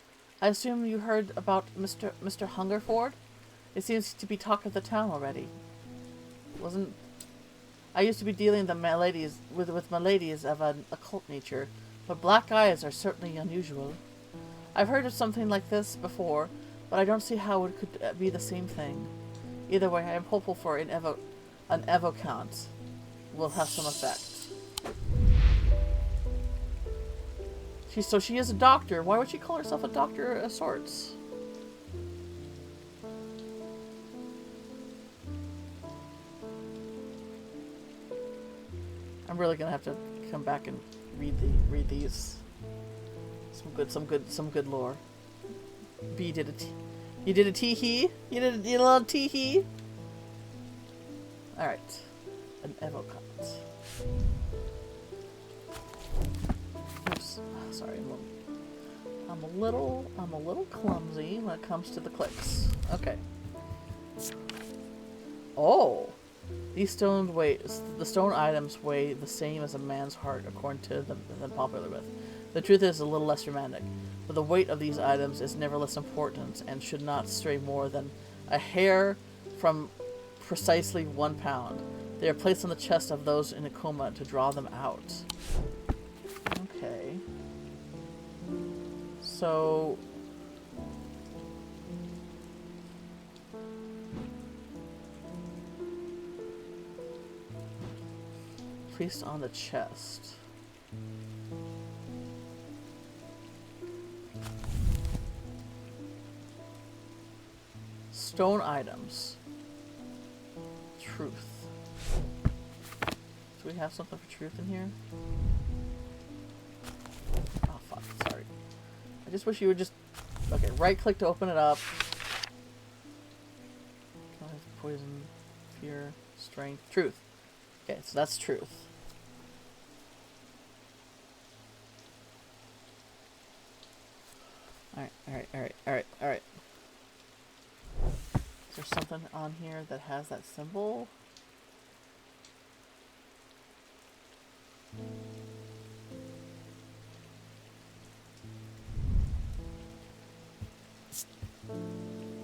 I assume you heard about Mr. Hungerford? It seems to be talk of the town already. I used to be dealing with maladies of an occult nature, but black eyes are certainly unusual. I've heard of something like this before, but I don't see how it could be the same thing. Either way, I am hopeful for an evocant will have some effect. So she is a doctor. Why would she call herself a doctor of sorts? I'm really gonna have to come back and read these. Some good lore. B did you did a tee-hee? You did a little tee-hee? Alright. An evocant. Oops. Sorry, I'm a little clumsy when it comes to the clicks. Okay. Oh! The stone items weigh the same as a man's heart, according to the popular myth. The truth is a little less romantic, but the weight of these items is never less important and should not stray more than a hair from precisely 1 pound. They are placed on the chest of those in a coma to draw them out. Okay. So... Placed on the chest. Stone items. Truth. Do we have something for truth in here? Oh fuck, sorry. I just wish you would just... Okay, right click to open it up. Poison, fear, strength, truth. Okay, so that's truth. Alright. Is there something on here that has that symbol?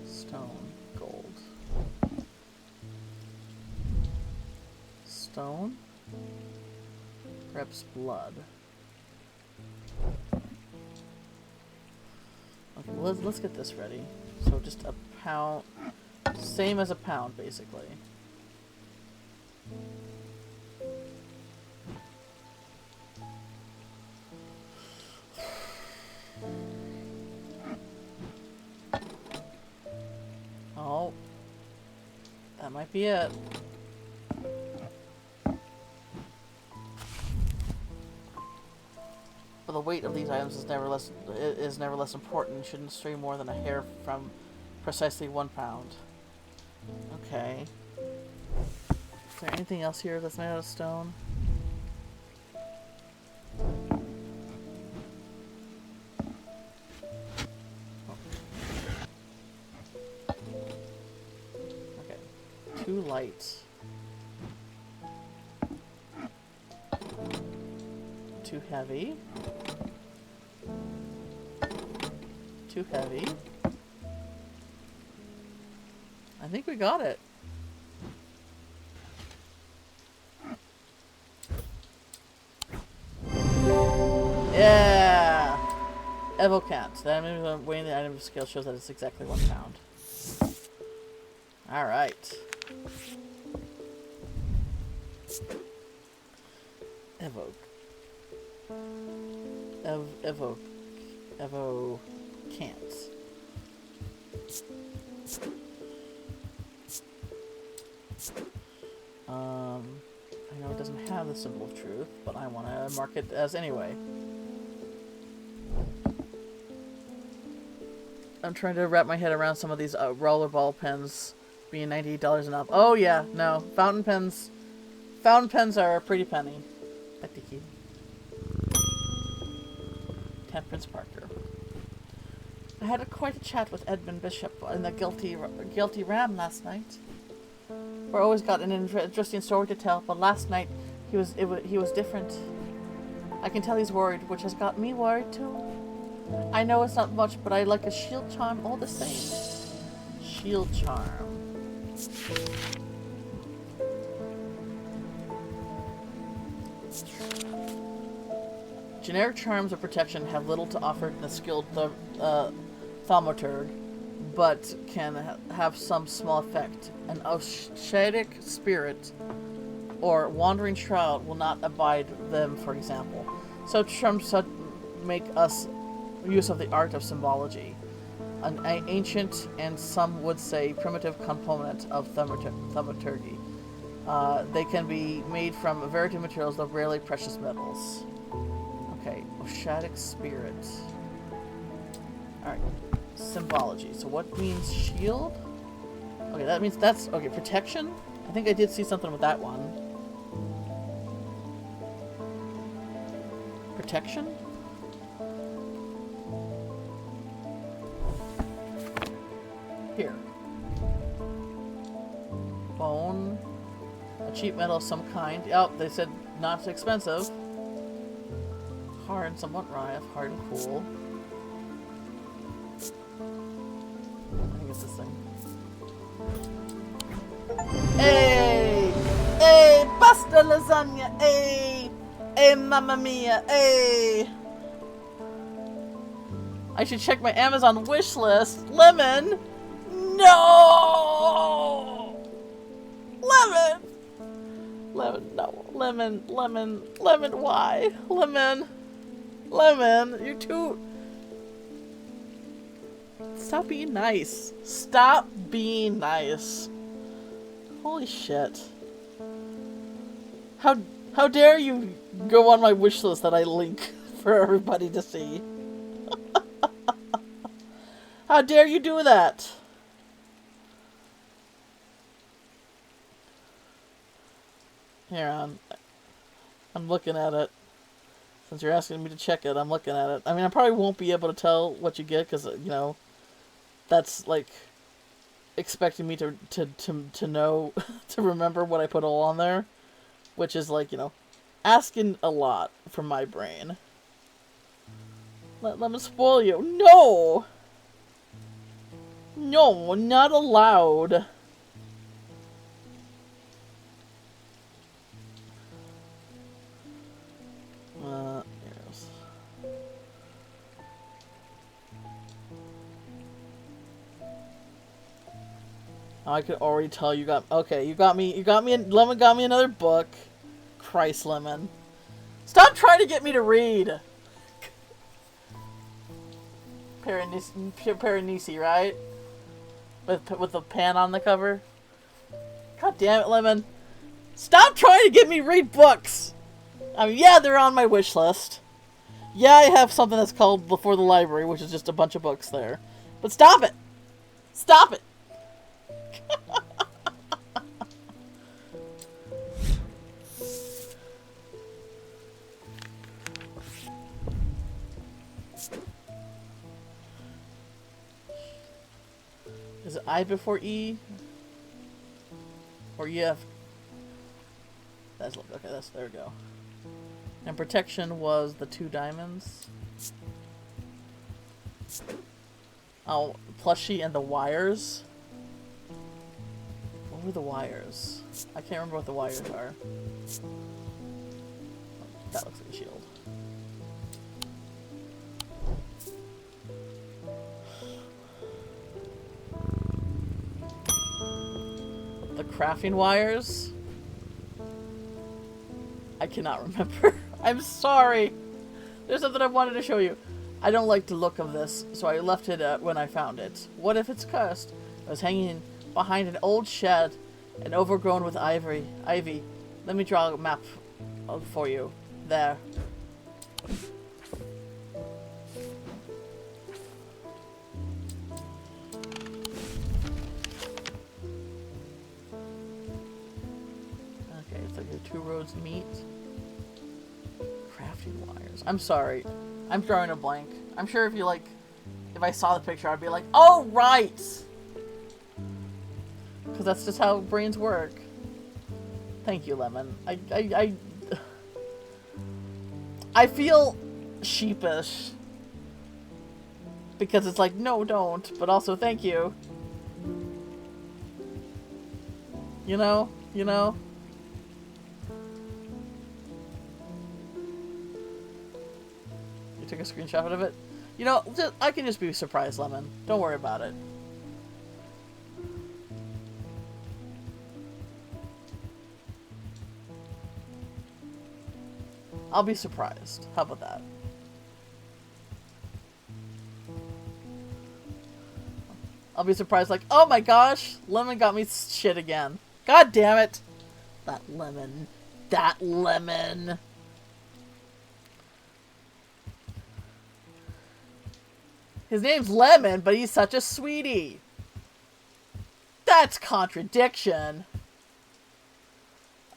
Stone, gold. Stone? Perhaps blood. Okay, well, let's get this ready. So just a pound. Same as a pound, basically. Oh. That might be it. But the weight of these items is never less important and shouldn't stray more than a hair from precisely 1 pound. Okay. Is there anything else here that's made out of stone? Okay. Too light. Too heavy. Too heavy. I think we got it. Yeah! Evocant. The item weighing the item scale shows that it's exactly 1 pound. Alright. Evoke. Evocant. I know it doesn't have the symbol of truth, but I want to mark it as anyway. I'm trying to wrap my head around some of these rollerball pens being $98 and up. Oh yeah, no. Fountain pens are a pretty penny. Antiquities. Temperance Parker. I had quite a chat with Edmund Bishop in the Guilty Ram last night. We're always got an interesting story to tell, but last night he was different. I can tell he's worried, which has got me worried too. I know it's not much, but I like a shield charm all the same. Shield charm. Generic charms of protection have little to offer the skilled thaumaturg, but can have some small effect. An Oshadic spirit or wandering shroud will not abide them, for example. So charms make us use of the art of symbology, an ancient and some would say primitive component of thaumaturgy. They can be made from a variety of materials, though rarely precious metals. Okay, Oshadic spirit. Alright, symbology. So what means shield? Okay, that means that's... Okay, protection? I think I did see something with that one. Protection? Here. Bone. A cheap metal of some kind. Oh, they said not expensive. Hard and somewhat rough. Hard and cool. I think it's this thing. Hey! Hey! Pasta lasagna! Hey! Hey, mamma mia! Hey! I should check my Amazon wish list. Lemon! No! Lemon! Lemon, no. Lemon, why? Lemon, you're too... Stop being nice. Stop being nice. Holy shit. How dare you go on my wish list that I link for everybody to see? How dare you do that? Here, I'm looking at it. Since you're asking me to check it, I'm looking at it. I mean, I probably won't be able to tell what you get, because, you know, that's, like, expecting me to know, to remember what I put all on there. Which is, like, you know, asking a lot from my brain. Let me spoil you. No! No, not allowed. Yes. I could already tell you got... Okay, you got me... Lemon got me another book. Christ, Lemon. Stop trying to get me to read! Piranesi, right? With the pan on the cover? God damn it, Lemon. Stop trying to get me to read books! I mean, yeah, they're on my wish list. Yeah, I have something that's called Before the Library, which is just a bunch of books there. But stop it! Stop it! Is it I before E? Or EF? That's okay, there we go. And protection was the 2 diamonds. Oh, plushie and the wires. What were the wires? I can't remember what the wires are. That looks like a shield. The crafting wires? I cannot remember. I'm sorry. There's something I wanted to show you. I don't like the look of this, so I left it when I found it. What if it's cursed? It was hanging behind an old shed and overgrown with ivy. Let me draw a map for you. There. Okay, it's like the 2 roads meet. Crafting wires. I'm sorry. I'm drawing a blank. I'm sure if I saw the picture, I'd be like, oh, right! Because that's just how brains work. Thank you, Lemon. I feel sheepish. Because it's like, no, don't. But also, thank you. You know? You know? You took a screenshot of it? You know, I can just be surprised, Lemon. Don't worry about it. I'll be surprised. How about that? I'll be surprised like, oh my gosh, Lemon got me shit again. God damn it. That Lemon. That Lemon. His name's Lemon, but he's such a sweetie. That's contradiction.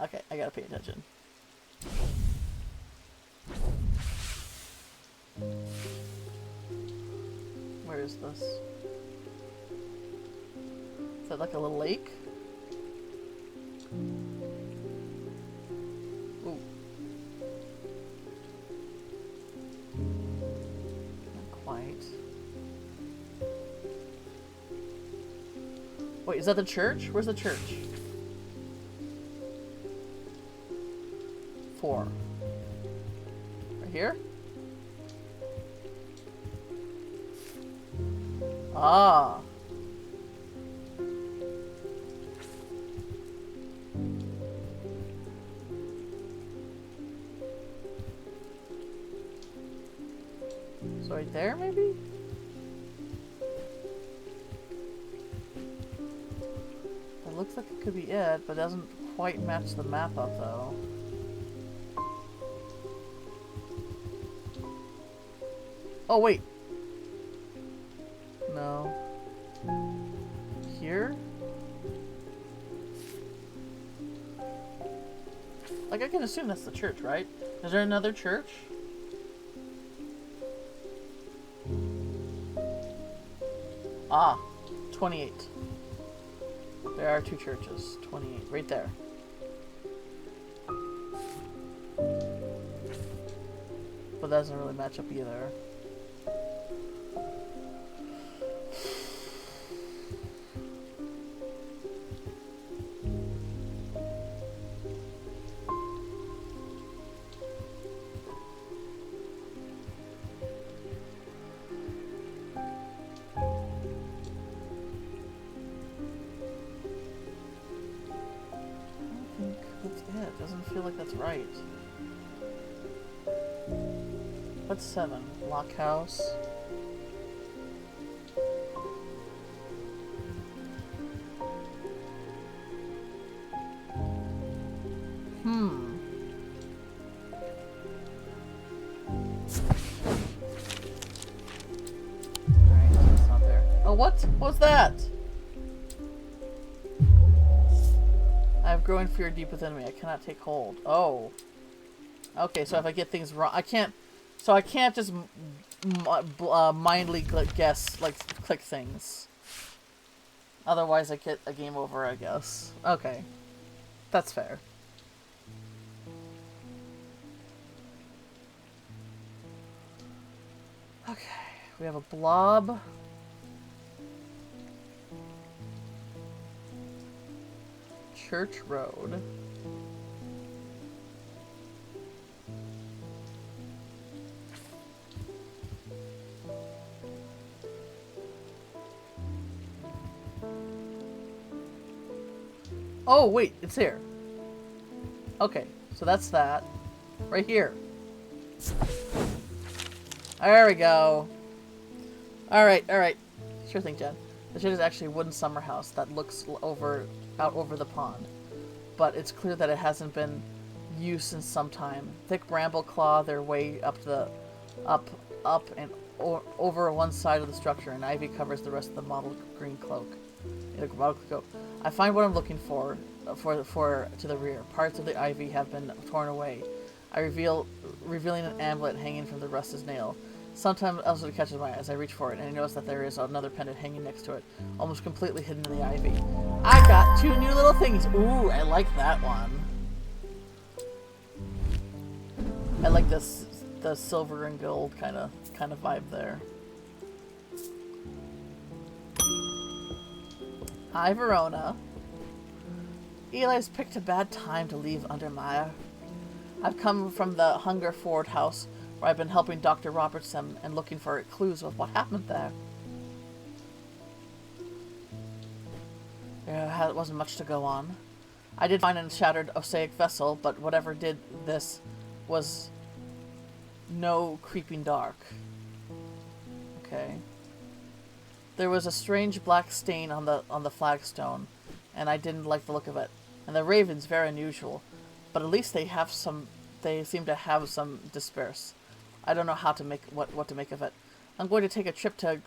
Okay, I gotta pay attention. Where is this? Is that like a little lake? Ooh. Not quite. Wait, is that the church? Where's the church? 4. Right here? Ah. So right there, maybe? That looks like it could be it, but doesn't quite match the map up, though. Oh, wait. No. Here? Like, I can assume that's the church, right? Is there another church? Ah, 28. There are 2 churches. 28. Right there. But that doesn't really match up either. Yeah, it doesn't feel like that's right. What's 7? Blockhouse. Alright, it's not there. Oh, what? What's that? I have growing fear deep within me. I cannot take hold. Oh. Okay, so if I get things wrong, I can't. So I can't just mindly guess, like, click things. Otherwise, I get a game over, I guess. Okay. That's fair. Okay. We have a blob. Church Road. Oh, wait, it's here. Okay, so that's that. Right here. There we go. Alright, alright. Sure thing, Jen. The shed is actually a wooden summer house that looks out over the pond. But it's clear that it hasn't been used in some time. Thick bramble claw their way up and over one side of the structure, and ivy covers the rest of the mottled green cloak. I find what I'm looking for to the rear. Parts of the ivy have been torn away. Revealing an amulet hanging from the rusted nail. Sometimes else it catches my eye as I reach for it, and I notice that there is another pendant hanging next to it, almost completely hidden in the ivy. I got 2 new little things. Ooh, I like that one. I like this, the silver and gold kind of vibe there. Hi, Verona. Eli's picked a bad time to leave Undermire. I've come from the Hungerford house, where I've been helping Dr. Robertson and looking for clues of what happened there. There wasn't much to go on. I did find a shattered Osaic vessel, but whatever did this was no creeping dark. Okay. There was a strange black stain on the flagstone, and I didn't like the look of it. And the ravens, very unusual, but at least they seem to have some disperse. I don't know how to make what to make of it. I'm going to take a trip to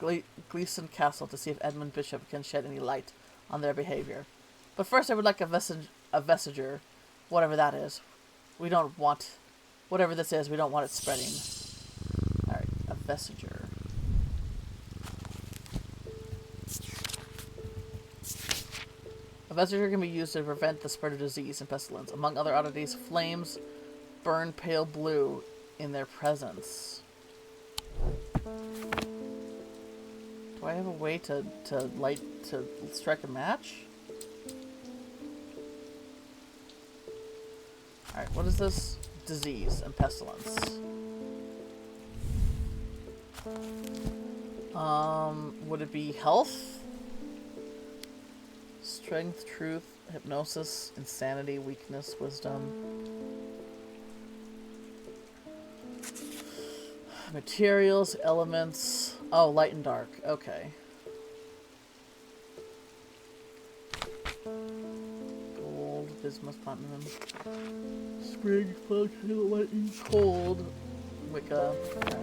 Gleeson Castle to see if Edmund Bishop can shed any light on their behavior. But first I would like a vestiger, whatever that is. We don't want, whatever this is, we don't want it spreading. Alright, a vestiger. A vestiger can be used to prevent the spread of disease and pestilence. Among other oddities, flames burn pale blue in their presence. Do I have a way to strike a match? Alright, what is this? Disease and pestilence. Would it be health? Strength, truth, hypnosis, insanity, weakness, wisdom. Materials, elements. Oh, light and dark. Okay. Gold, bismuth, platinum. Spring, function, light and cold. Wicca. Alright.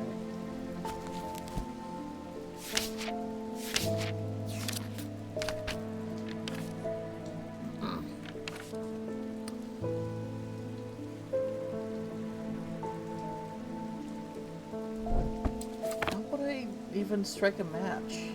Even strike a match.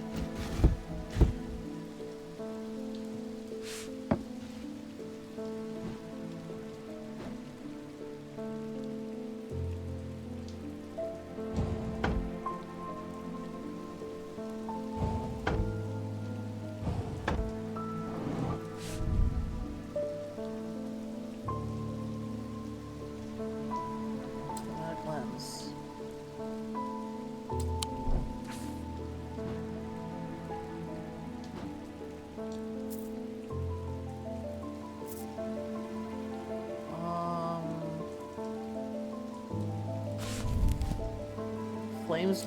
flames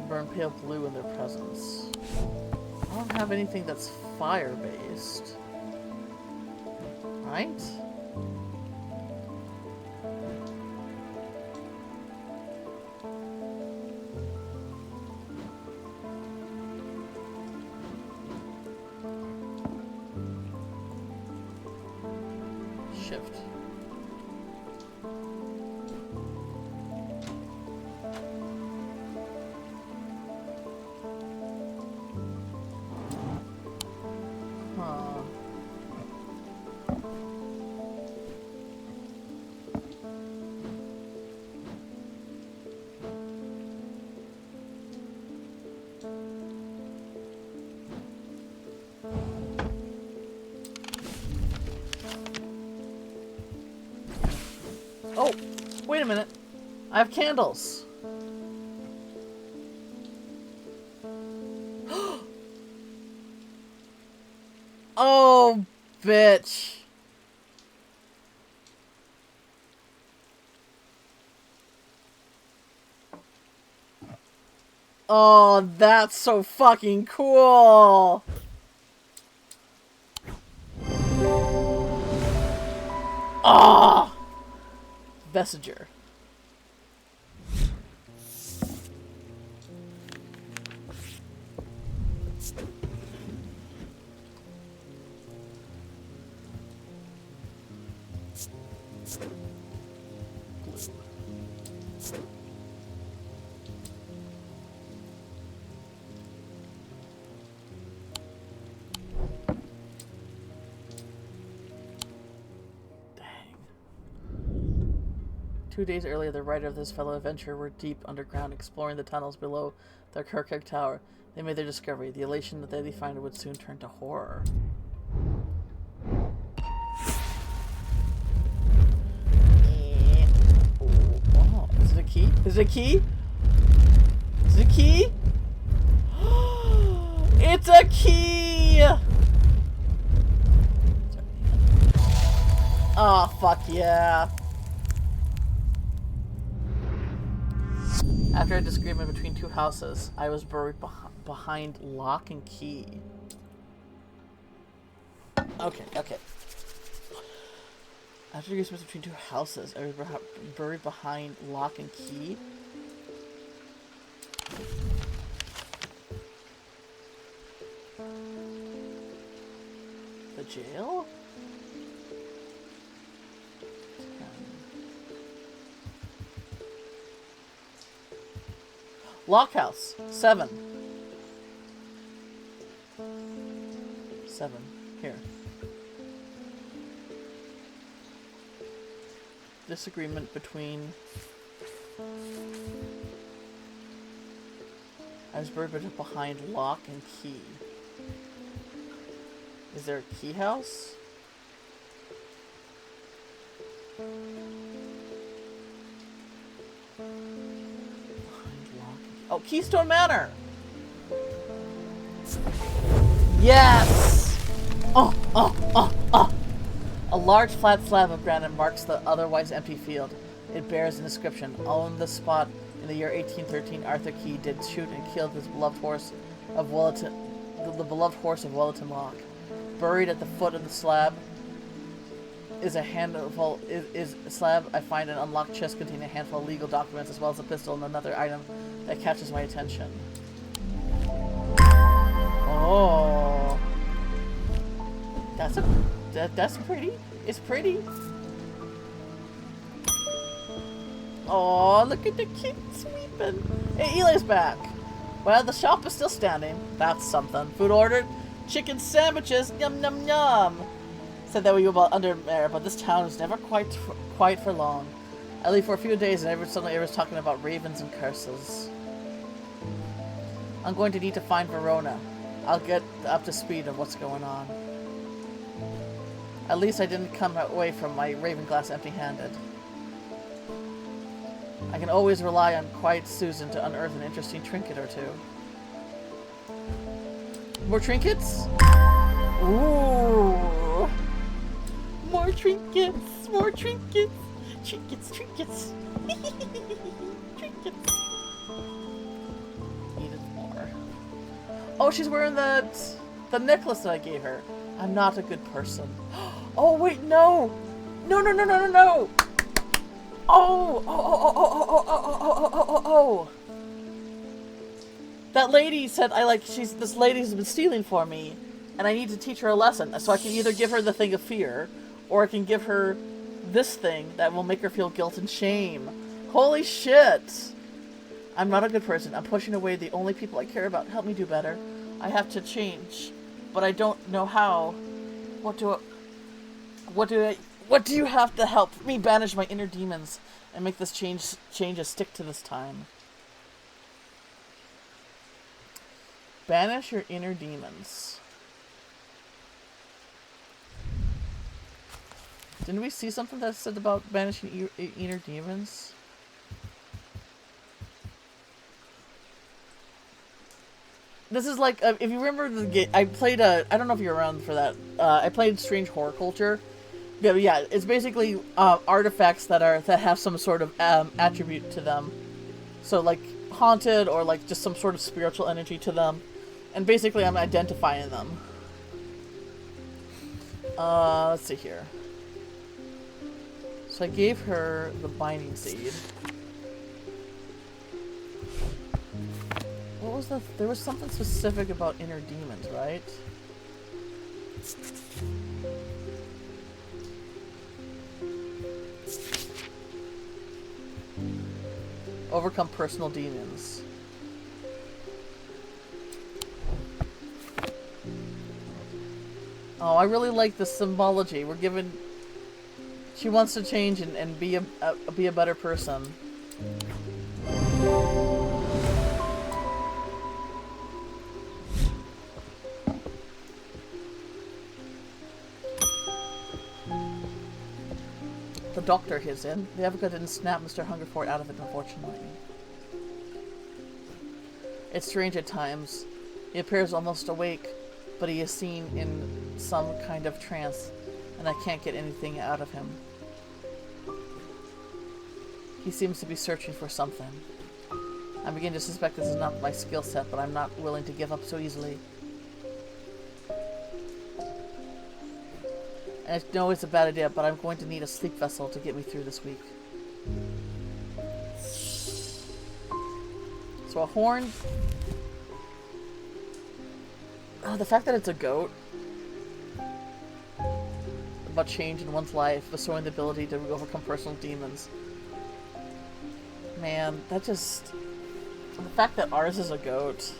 burn pale blue in their presence. I don't have anything that's fire-based. Right? Shift. Huh. Oh, wait a minute. I have candles. Oh, bitch. Oh, that's so fucking cool. Ah, Vestiger. Dang. 2 days earlier, the writer of this fellow adventure were deep underground, exploring the tunnels below the Kirkuk Tower. They made their discovery. The elation that they found would soon turn to horror. Oh, is it a key? Is it a key? Is it a key? It's a key! Oh, fuck yeah. After a disagreement between two houses, I was buried behind lock and key. Okay, okay. After a disagreement between two houses, I was buried behind lock and key. The jail? Lockhouse. 7. 7. Here. Disagreement between... I was buried behind lock and key. Is there a key house? Oh, Keystone Manor! Yes! Oh, oh, oh, oh! A large flat slab of granite marks the otherwise empty field. It bears an inscription. On the spot, in the year 1813, Arthur Key did shoot and killed his beloved horse of Welleton, the beloved horse of Welleton Lock. Buried at the foot of the slab is a handful. Is a slab. I find an unlocked chest containing a handful of legal documents, as well as a pistol and another item that catches my attention. Oh, that's pretty. It's pretty. Oh, look at the kid sweeping. Hey, Eli's back. Well, the shop is still standing. That's something. Food ordered. Chicken sandwiches. Yum yum yum. Said that we were about under there, but this town is never quite for long. I leave for a few days, and suddenly everyone's talking about ravens and curses. I'm going to need to find Verona. I'll get up to speed on what's going on. At least I didn't come away from my Raven Glass empty-handed. I can always rely on Quiet Susan to unearth an interesting trinket or two. More trinkets? Ooh! More trinkets! More trinkets! Trinkets, trinkets! Trinkets! Oh, she's wearing the necklace that I gave her. I'm not a good person. Oh, wait, no! No, no, no, no, no, no! Oh! Oh, oh, oh, oh, oh, oh, oh, oh, oh, oh! That lady said this lady's been stealing for me, and I need to teach her a lesson. So I can either give her the thing of fear, or I can give her this thing that will make her feel guilt and shame. Holy shit! I'm not a good person. I'm pushing away the only people I care about. Help me do better. I have to change, but I don't know how. What do you have to help me banish my inner demons and make this change stick to this time? Banish your inner demons. Didn't we see something that said about banishing inner demons? This is like, if you remember the game, I played I don't know if you're around for that. I played Strange Horror Culture. Yeah, it's basically artifacts that have some sort of attribute to them. So like haunted or like just some sort of spiritual energy to them. And basically I'm identifying them. Let's see here. So I gave her the binding seed. What was there was something specific about inner demons, right? Overcome personal demons. Oh, I really like the symbology. We're given... She wants to change and be a better person. The doctor is in. The Avoca didn't snap Mr. Hungerford out of it, unfortunately. It's strange at times. He appears almost awake, but he is seen in some kind of trance, and I can't get anything out of him. He seems to be searching for something. I begin to suspect this is not my skill set, but I'm not willing to give up so easily. And I know it's a bad idea, but I'm going to need a sleep vessel to get me through this week. So a horn... Oh, the fact that it's a goat. About change in one's life, bestowing the ability to overcome personal demons. Man, that just... The fact that ours is a goat...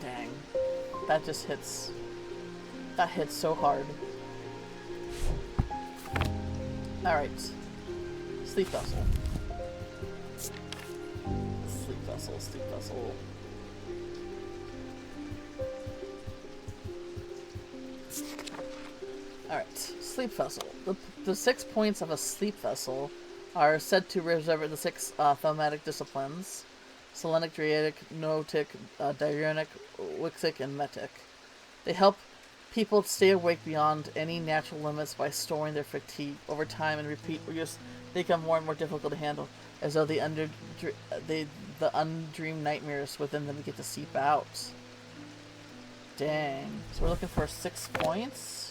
Dang. That just hits... That hits so hard. Alright. Sleep vessel. Sleep vessel, sleep vessel. Alright, sleep vessel. The 6 points of a sleep vessel are said to reserve the 6 thematic disciplines: Selenic, Draidic, Noetic, Diurnic, Wixic, and Metic. They help people stay awake beyond any natural limits by storing their fatigue. Over time and repeat use, they become more and more difficult to handle, as though the undreamed nightmares within them get to seep out. Dang. So we're looking for 6 points.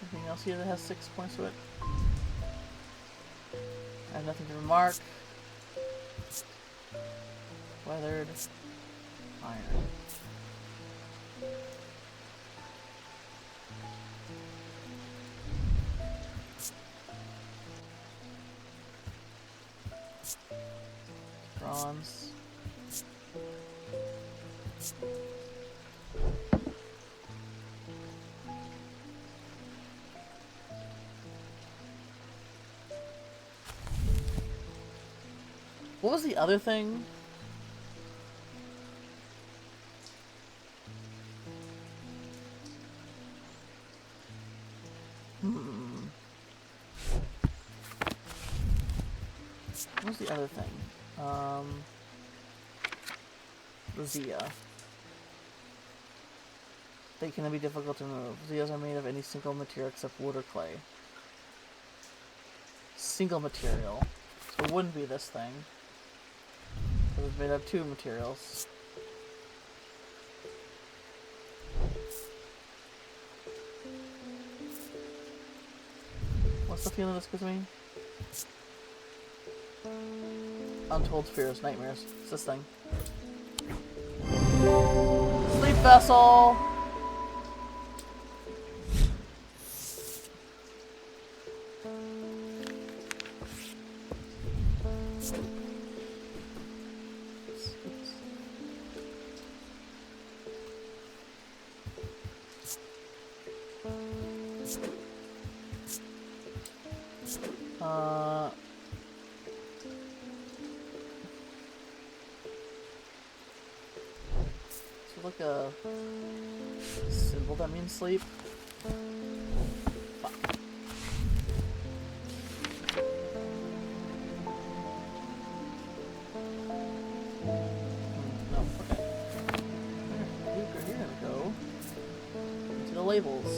Anything else here that has 6 points to it? I have nothing to remark. Weathered. Iron. Bronze. What was the other thing? What was the other thing? the Zia. They can be difficult to move. Zias are made of any single material except wood or clay. Single material. So it wouldn't be this thing. It was made of 2 materials. What's the feeling this gives me? Untold fears, nightmares. It's this thing. Sleep vessel! Like a symbol that means sleep. Fuck. No, okay. You're gonna go into the labels.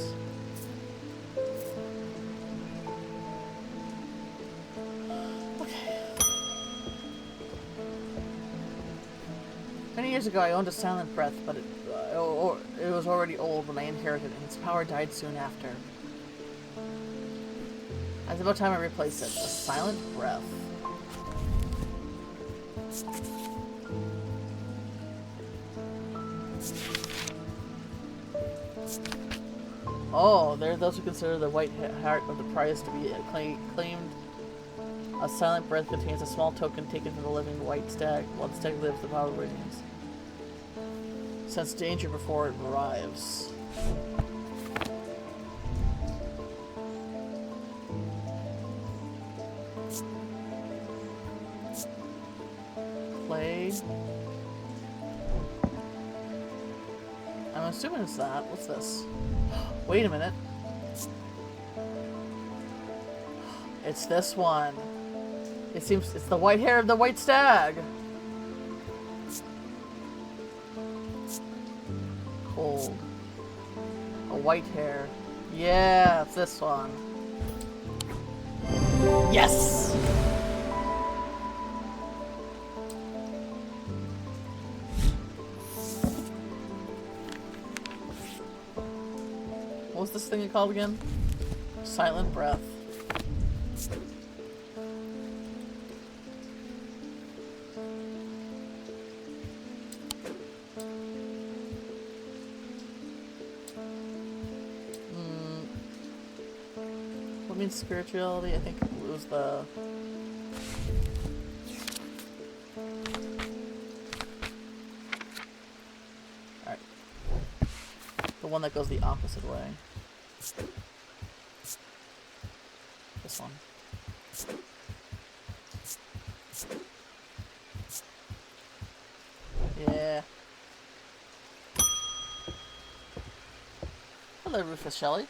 Many years ago, I owned a silent breath, but it was already old when I inherited it, and its power died soon after. It's about time I replaced it. A silent breath. Oh, there are those who consider the white heart of the prize to be claimed. A silent breath contains a small token taken from the living white stag. While the stag lives, the power radiance. Sense danger before it arrives. Play. I'm assuming it's that. What's this? Wait a minute. It's this one. It seems it's the white hair of the white stag. Cold. A white hair. Yeah, it's this one. Yes! What was this thing called again? Silent breath. What means spirituality? I think it was the... Alright. The one that goes the opposite way. This one. Yeah. Hello, Rufus Shelley.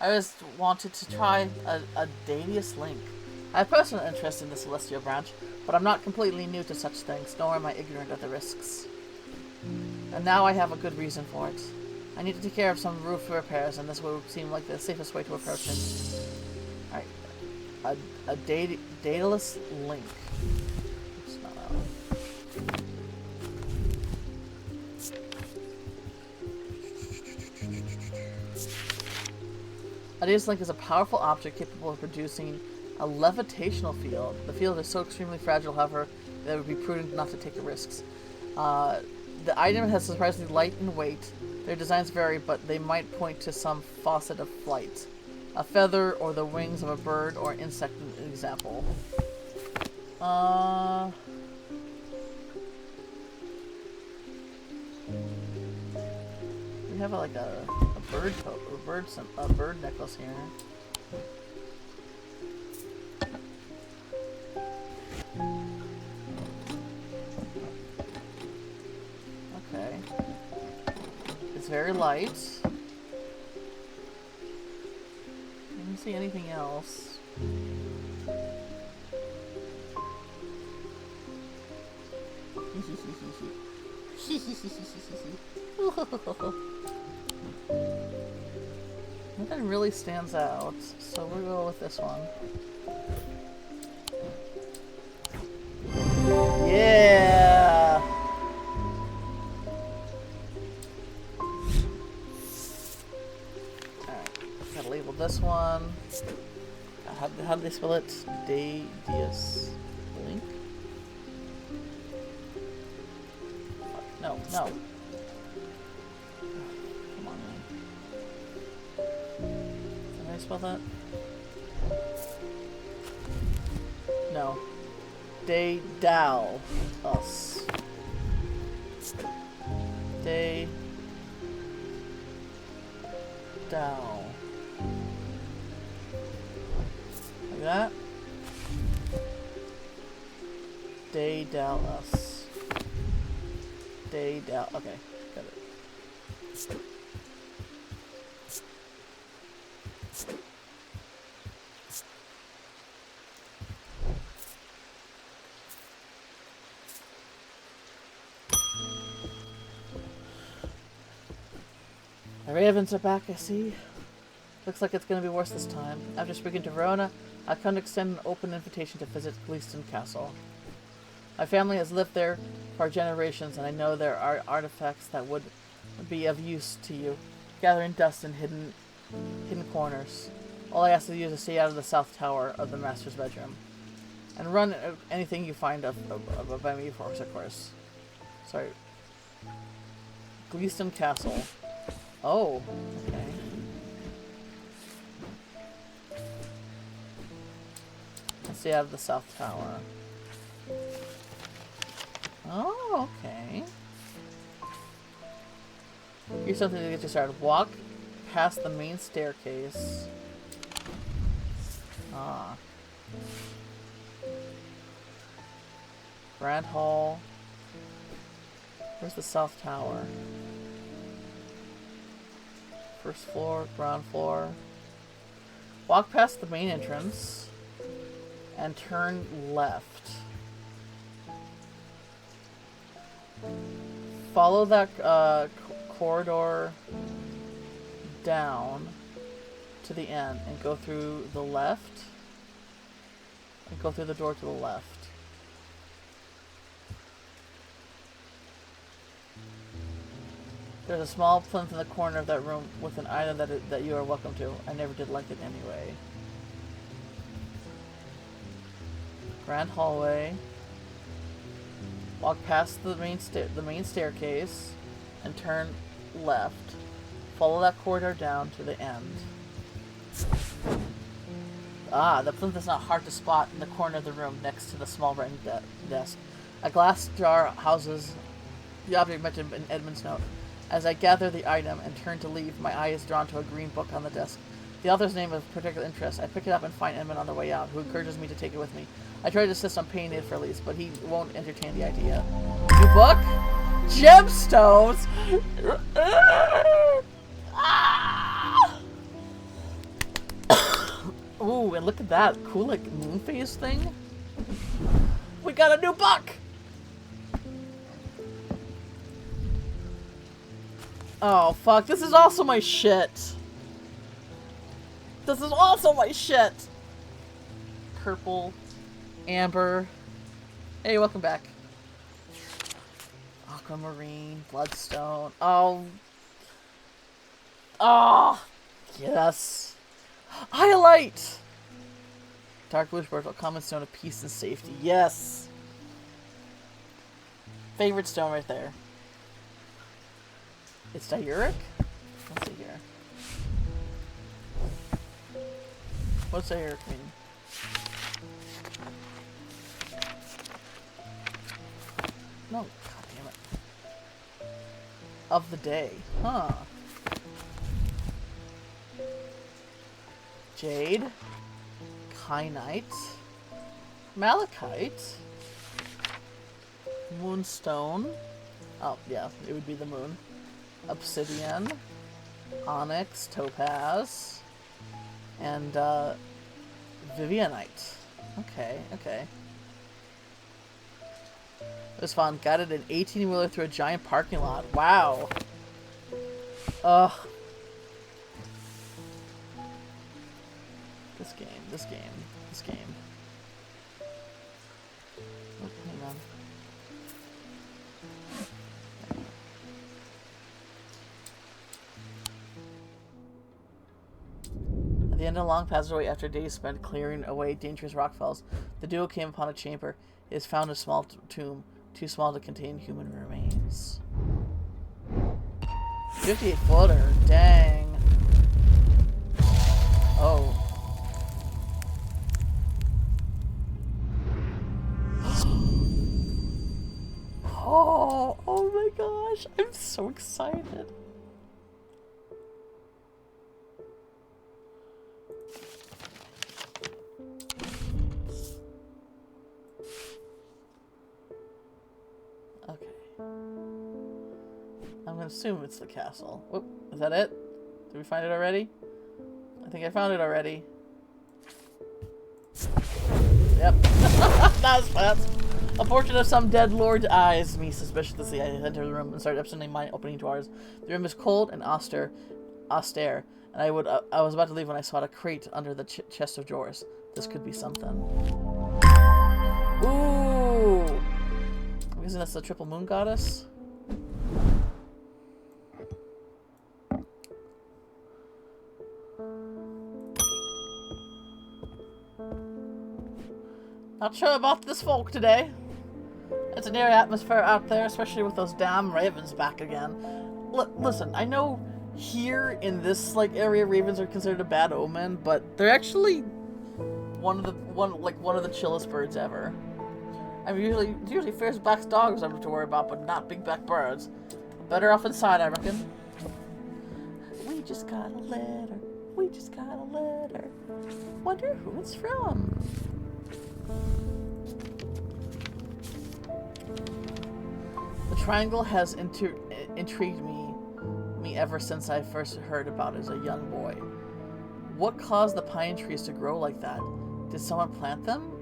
I always wanted to try a Dadius link. I have personal interest in the Celestial branch, but I'm not completely new to such things, nor am I ignorant of the risks. And now I have a good reason for it. I need to take care of some roof repairs, and this would seem like the safest way to approach it. Alright. A Daedalus link. Oops, not that one. A Daedalus link is a powerful object capable of producing a levitational field. The field is so extremely fragile, however, that it would be prudent not to take the risks. The item has surprisingly light in weight. Their designs vary, but they might point to some facet of flight. A feather or the wings of a bird or an insect, an example. We have like a bird necklace here. Okay. It's very light. I don't see anything else. Nothing really stands out, so we'll go with this one. Yeah! Alright, gotta label this one. How do they spell it? Dias Link? No, no. Come on, man. Can I spell that? No. Day Dal us. Day Dal. Like that. Day Dal us. Day Dal. Okay, got it. The ravens are back, I see. Looks like it's going to be worse this time. After speaking to Verona, I come to extend an open invitation to visit Gleeston Castle. My family has lived there for generations, and I know there are artifacts that would be of use to you, gathering dust in hidden corners. All I ask of you is to stay out of the south tower of the master's bedroom, and run anything you find by me for, of course. Sorry. Gleeston Castle. Oh, okay. Let's stay out of the south tower. Oh, okay. Here's something to get you started. Walk past the main staircase. Ah. Grand Hall. Where's the south tower? First floor, ground floor. Walk past the main entrance and turn left. Follow that corridor down to the end and go through the left. And go through the door to the left. There's a small plinth in the corner of that room with an item that you are welcome to. I never did like it anyway. Grand hallway. Walk past the main staircase and turn left. Follow that corridor down to the end. Ah, the plinth is not hard to spot in the corner of the room next to the small writing desk. A glass jar houses the object mentioned in Edmund's note. As I gather the item and turn to leave, my eye is drawn to a green book on the desk. The author's name is of particular interest. I pick it up and find Edmund on the way out, who encourages me to take it with me. I try to insist on paying it for lease, but he won't entertain the idea. New book? Gemstones! Ooh, and look at that. Cool, like, moon phase thing. We got a new book! Oh, fuck. This is also my shit. This is also my shit. Purple. Amber. Hey, welcome back. Aquamarine. Bloodstone. Oh. Oh. Yes. Highlight. Dark bluish purple. Common stone of peace and safety. Yes. Favorite stone right there. It's diuric? Let's see here. What's diuric mean? No, god damn it. Of the day. Huh. Jade. Kyanite. Malachite. Moonstone. Oh, yeah, it would be the moon. Obsidian, onyx, topaz, and Vivianite. Okay, okay. It was fun. Guided an 18-wheeler through a giant parking lot. Wow. Ugh. This game. Oh, hang on. At the end of a long passageway, after days spent clearing away dangerous rock falls, the duo came upon a chamber. It is found a small tomb, too small to contain human remains. 58-footer, dang. Oh. Oh my gosh, I'm so excited. Okay. I'm gonna assume it's the castle. Whoop, is that it? Did we find it already? I think I found it already. Yep. That was fast. A portrait of some dead lord eyes me suspiciously. I entered the room and started upstanding my opening doors. The room is cold and austere, and I was about to leave when I saw a crate under the chest of drawers. This could be something. Ooh! I'm guessing that's the triple moon goddess. Not sure about this folk today. It's an eerie atmosphere out there, especially with those damn ravens back again. Listen, I know here in this area ravens are considered a bad omen, but they're actually one of the chillest birds ever. I mean, usually fierce back dogs I have to worry about, but not big back birds. Better off inside, I reckon. We just got a letter. We just got a letter. Wonder who it's from. The triangle has intrigued me ever since I first heard about it as a young boy. What caused the pine trees to grow like that? Did someone plant them?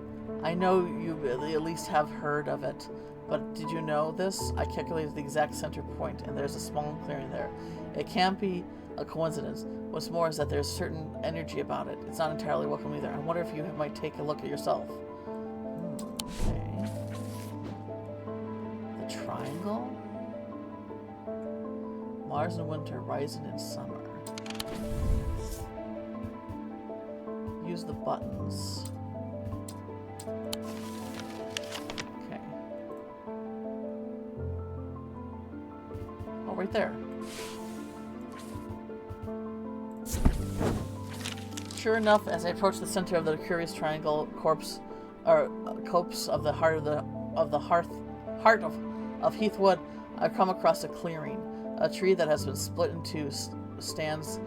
I know you at least have heard of it, but did you know this? I calculated the exact center point, and there's a small clearing there. It can't be a coincidence. What's more is that there's certain energy about it. It's not entirely welcome either. I wonder if you might take a look at yourself. Okay. The triangle? Mars in winter, rising in summer. Use the buttons. Okay. Oh, right there. Sure enough, as I approach the center of the curious triangle copse of the heart of Heathwood, I come across a clearing. A tree that has been split in two stands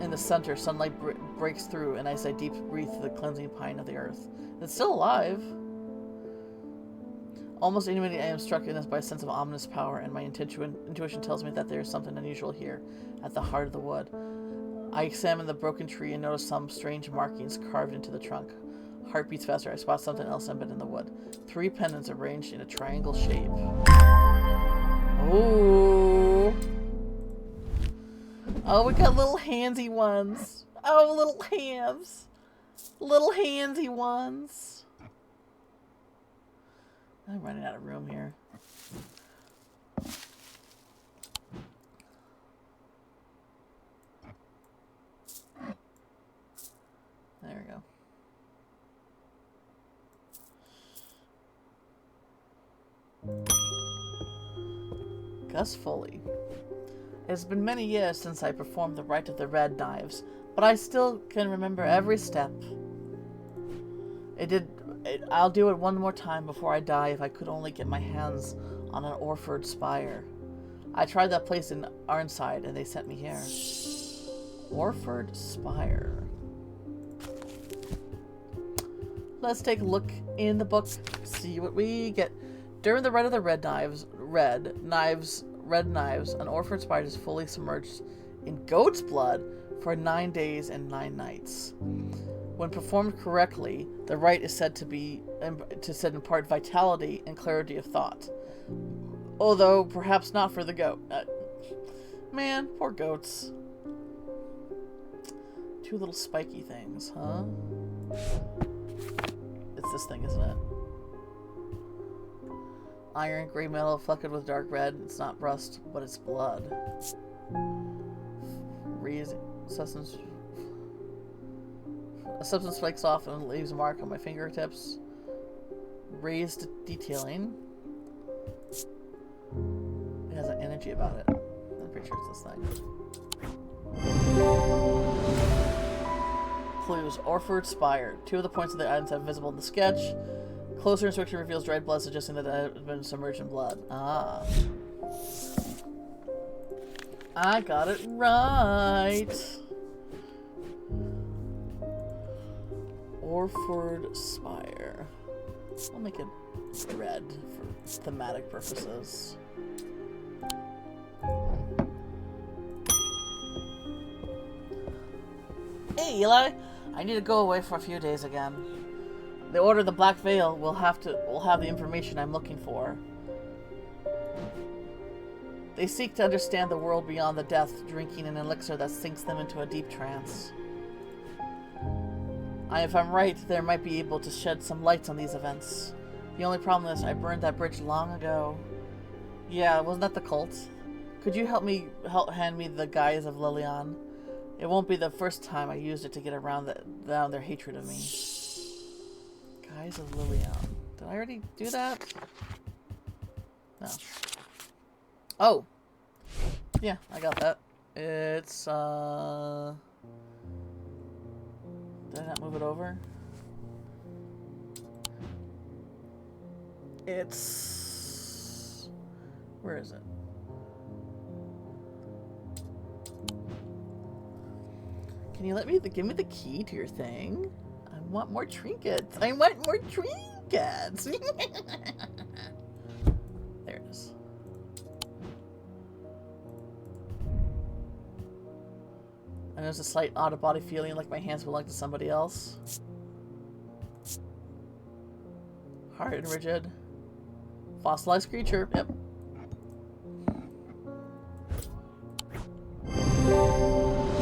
in the center. Sunlight breaks through, and as I deep breathe the cleansing pine of the earth. It's still alive. Almost immediately I am struck in by a sense of ominous power, and my intuition tells me that there is something unusual here, at the heart of the wood. I examine the broken tree and notice some strange markings carved into the trunk. Heart beats faster. I spot something else embedded in the wood. 3 pendants arranged in a triangle shape. Ooh. Oh, we got little handsy ones. Oh, little hands. Little handsy ones. I'm running out of room here. There we go. Gus Foley. It has been many years since I performed the rite of the red knives, but I still can remember every step. I'll do it one more time before I die if I could only get my hands on an Orford spire. I tried that place in Arnside and they sent me here. Orford spire. Let's take a look in the book, see what we get. During the rite of the red knives, an Orford spire is fully submerged in goat's blood for 9 days and 9 nights. When performed correctly, the rite is said to impart vitality and clarity of thought. Although perhaps not for the goat. Man, poor goats. Two little spiky things, huh? It's this thing, isn't it? Iron, gray metal, flecked with dark red. It's not rust, but it's blood. Substance. A substance flakes off and leaves a mark on my fingertips. Raised detailing. It has an energy about it. I'm pretty sure it's this thing. Clues. Orford Spire. 2 of the points of the items have visible in the sketch. Closer inspection reveals dried blood, suggesting that it has been submerged in blood. Ah. I got it right. Orford Spire. I'll make it red for thematic purposes. Hey, Eli! I need to go away for a few days again. The Order of the Black Veil will have the information I'm looking for. They seek to understand the world beyond the death, drinking an elixir that sinks them into a deep trance. If I'm right, they might be able to shed some lights on these events. The only problem is I burned that bridge long ago. Yeah, wasn't that the cult? Could you help hand me the Guise of Lilian? It won't be the first time I used it to get around their hatred of me. Guise of Lilian. Did I already do that? No. Oh! Yeah, I got that. It's, Did I not move it over? It's... Where is it? Can you give me the key to your thing? I want more trinkets. I want more trinkets. There it is. And there's a slight out-of-body feeling like my hands belong to somebody else. Hard and rigid. Fossilized creature. Yep.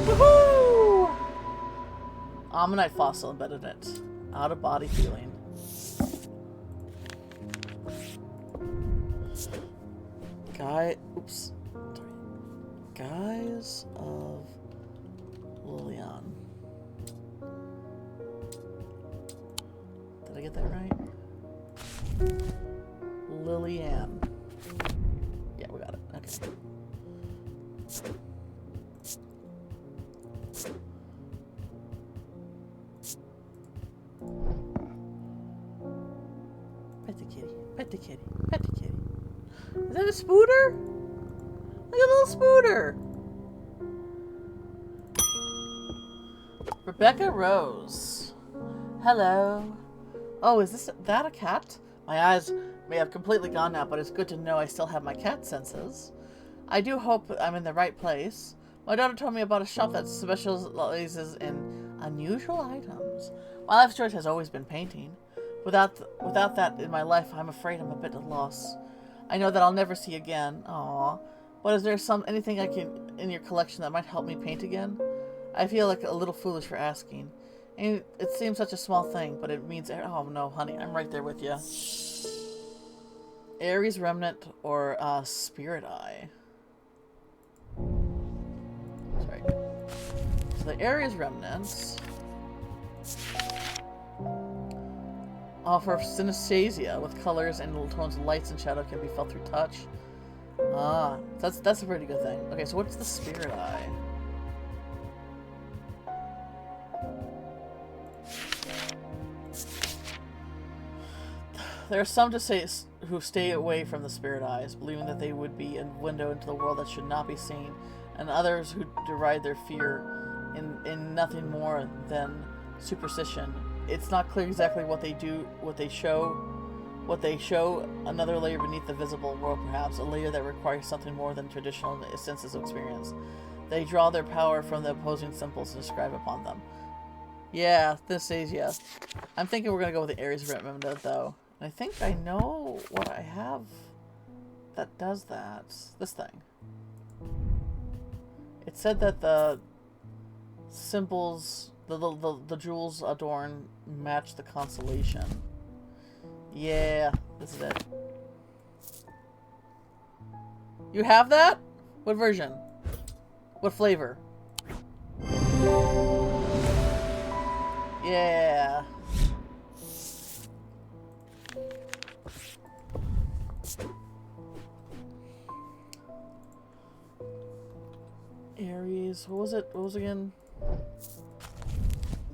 Woohoo! Ammonite fossil embedded in it. Out-of-body feeling. Oops. Sorry. Guise of Lilian. Did I get that right? Lilian. Yeah, we got it. Okay. Pet the kitty. Pet the kitty. Pet the kitty. Is that a spooter? Look at a little spooter. Rebecca Rose. Hello. Oh, is that a cat? My eyes may have completely gone now, but it's good to know I still have my cat senses. I do hope I'm in the right place. My daughter told me about a shop that specializes in unusual items. My life's choice has always been painting. Without that in my life, I'm afraid I'm a bit at loss. I know that I'll never see again. Aww. But is there anything in your collection that might help me paint again? I feel like a little foolish for asking. And it seems such a small thing, but it means... Oh no, honey, I'm right there with you. Ares Remnant or Spirit Eye. Sorry. So the Ares Remnants offer synesthesia with colors and little tones of lights and shadow can be felt through touch. Ah, that's a pretty good thing. Okay, so what's the Spirit Eye? There are some who stay away from the spirit eyes, believing that they would be a window into the world that should not be seen, and others who deride their fear in nothing more than superstition. It's not clear exactly what they do, what they show, another layer beneath the visible world perhaps, a layer that requires something more than traditional senses of experience. They draw their power from the opposing symbols and describe upon them. Yeah, this is, yeah. I'm thinking we're gonna go with the Ares Remnant, though. And I think I know what I have that does that. This thing. It said that the symbols, the jewels adorn match the constellation. Yeah, this is it. You have that? What version? What flavor? Yeah. Ares, what was it? What was it again?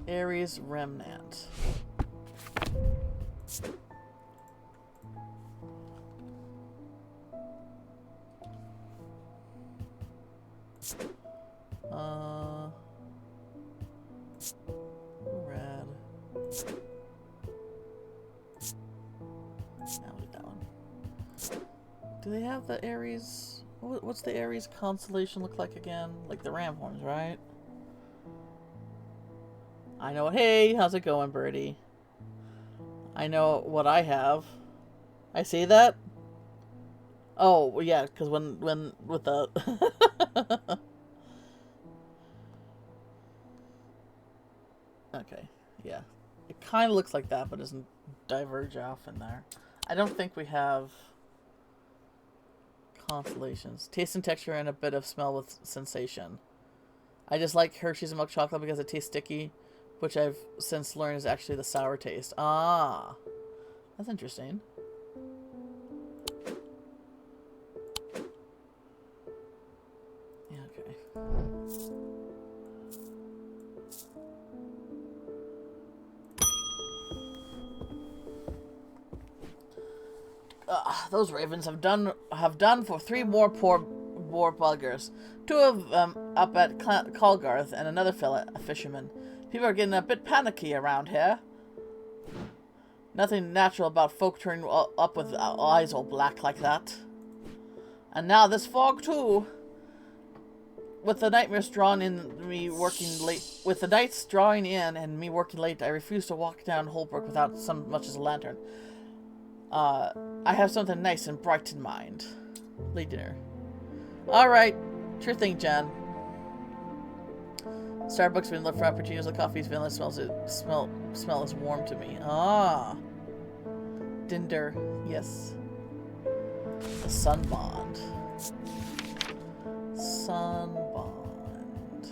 Ares Remnant. Rad. I'll do that one. Do they have the Ares? What's the Ares constellation look like again? Like the ram horns, right? I know. Hey, how's it going, birdie? I know what I have. I say that? Oh, well, yeah, because when with the... Okay, yeah. It kind of looks like that, but doesn't diverge off in there. I don't think we have constellations. Taste and texture and a bit of smell with sensation. I just like Hershey's milk chocolate because it tastes sticky, which I've since learned is actually the sour taste. Ah, that's interesting. Yeah, okay. Those ravens have done for 3 more poor buggers. 2 of them up at Colgarth and another fella, a fisherman. People are getting a bit panicky around here. Nothing natural about folk turning up with eyes all black like that. And now this fog too. With the nightmares drawn in me working late, with the nights drawing in and me working late, I refuse to walk down Holbrook without so much as a lantern. I have something nice and bright in mind. Late dinner. Alright. Sure thing, Jen. Starbucks been left frappuccinos, the coffee's vanilla smell is warm to me. Ah. Dinder. Yes. The Sun Bond. Sun Bond.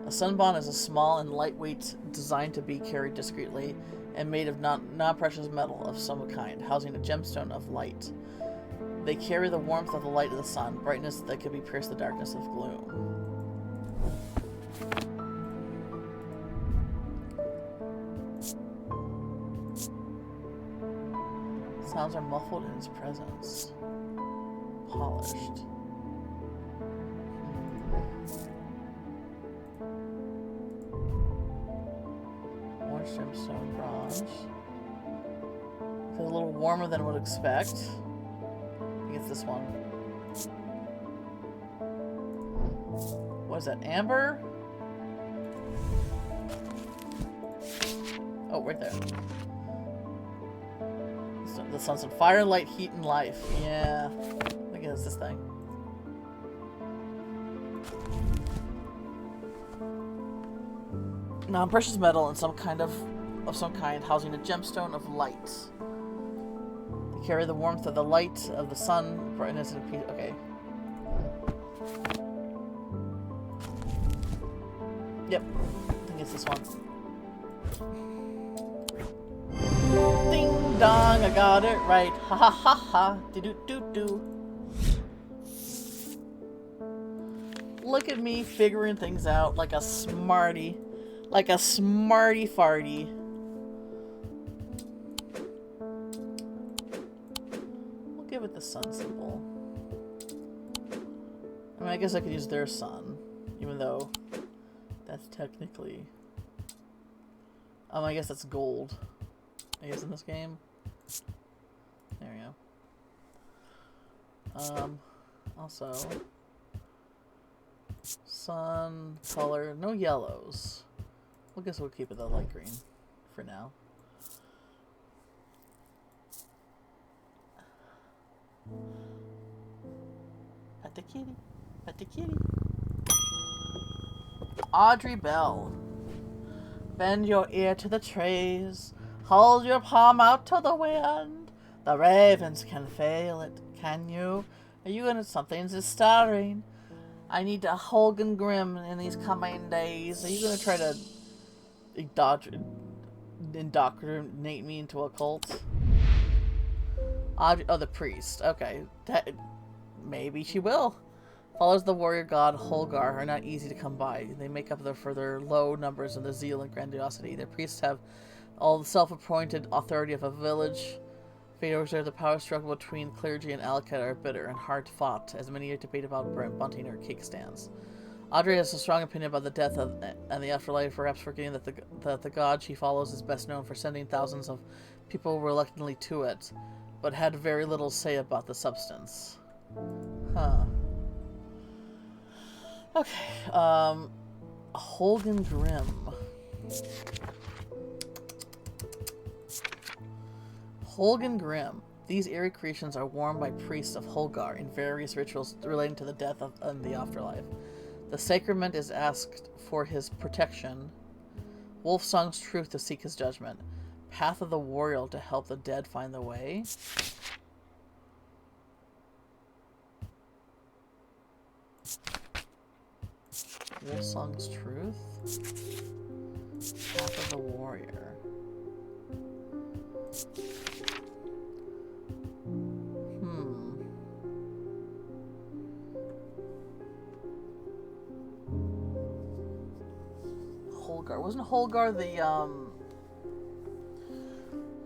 A sun bond is a small and lightweight designed to be carried discreetly and made of non-precious metal of some kind, housing a gemstone of light. They carry the warmth of the light of the sun, brightness that could be pierced the darkness of gloom. Sounds are muffled in its presence. Polished. Orange gemstone bronze. It's a little warmer than I would expect. I think it's this one. What is that? Amber? Oh, right there. The sun's on fire, light, heat, and life. Yeah. I think it's this thing. Non-precious metal and some kind, housing a gemstone of light. They carry the warmth of the light of the sun, brightness and peace. Okay. Yep. I think it's this one. Ding dong, I got it right. Ha ha ha ha. Do do do. Look at me figuring things out like a smarty. Like a smarty farty. We'll give it the sun symbol. I mean, I guess I could use their sun, even though that's technically... I guess that's gold. I guess in this game. There we go. Also... Sun color, no yellows. I guess we'll keep it the light green for now. Pet the kitty. Pet the kitty. Audrey Bell. Bend your ear to the trees. Hold your palm out to the wind. The ravens can feel it. Can you? Are you gonna? Something's stirring. I need a Holgan Grim in these coming days. Are you gonna try to indoctrinate me into a cult? Oh, the priest. Okay. Maybe she will. Followers of the warrior god Holgar are not easy to come by. They make up for their low numbers and their zeal and grandiosity. Their priests have all the self-appointed authority of a village. Fate reserve the power struggle between clergy and Alcat are bitter and hard fought, as many debate about bunting or cake stands. Audrey has a strong opinion about the death and the afterlife, perhaps forgetting that the god she follows is best known for sending thousands of people reluctantly to it, but had very little say about the substance. Huh. Okay, Holgan Grim. Holgan Grim. These eerie creations are worn by priests of Holgar in various rituals relating to the death and the afterlife. The sacrament is asked for his protection. Wolfsong's truth to seek his judgment. Path of the warrior to help the dead find the way. Wolfsong's truth. Path of the warrior. Holgar. Wasn't Holgar the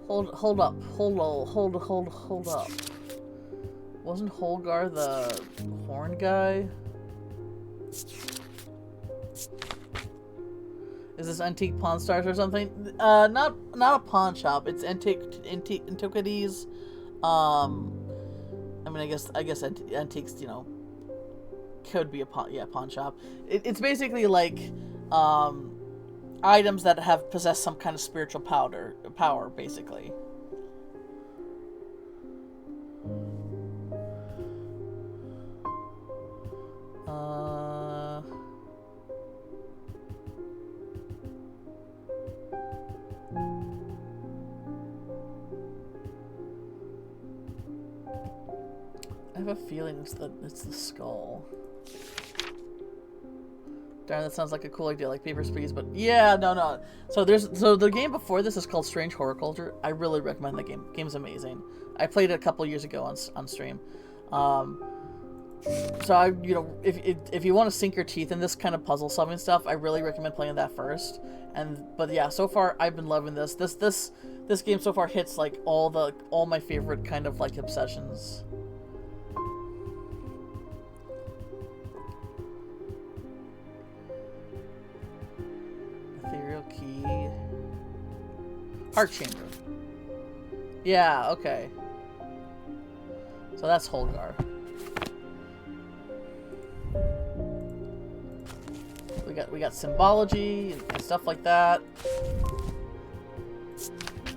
Hold up. Hold up. Wasn't Holgar the horn guy? Is this Antique Pawn Stars or something? Not a pawn shop. It's Antiquities. I mean, I guess antiques, you know, could be a pawn shop. It's basically like items that have possessed some kind of spiritual power, basically. I have a feeling it's the skull. Darn, that sounds like a cool idea, like Papers, Please, but yeah, no. So the game before this is called Strange Horror Culture. I really recommend the game. The game's amazing. I played it a couple years ago on stream. So if you want to sink your teeth in this kind of puzzle solving stuff, I really recommend playing that first. But yeah, so far I've been loving this. This game so far hits like all my favorite kind of like obsessions. Ethereal key. Heart chamber. Yeah, okay. So that's Holgar. We got symbology and stuff like that.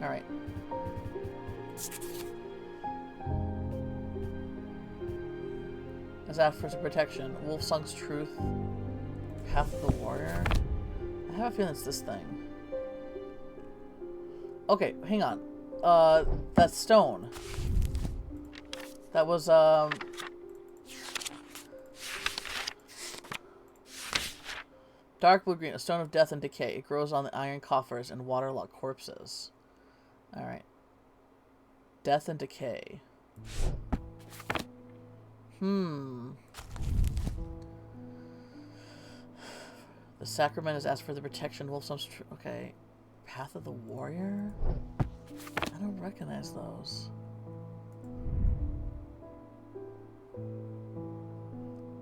All right. As after protection, Wolfsong's truth, Path of the warrior. I have a feeling it's this thing. Okay, hang on. That stone. That was dark blue green, a stone of death and decay. It grows on the iron coffers and waterlogged corpses. Alright. Death and decay. The sacrament is asked for the protection. Wolfsong's okay. Path of the warrior? I don't recognize those.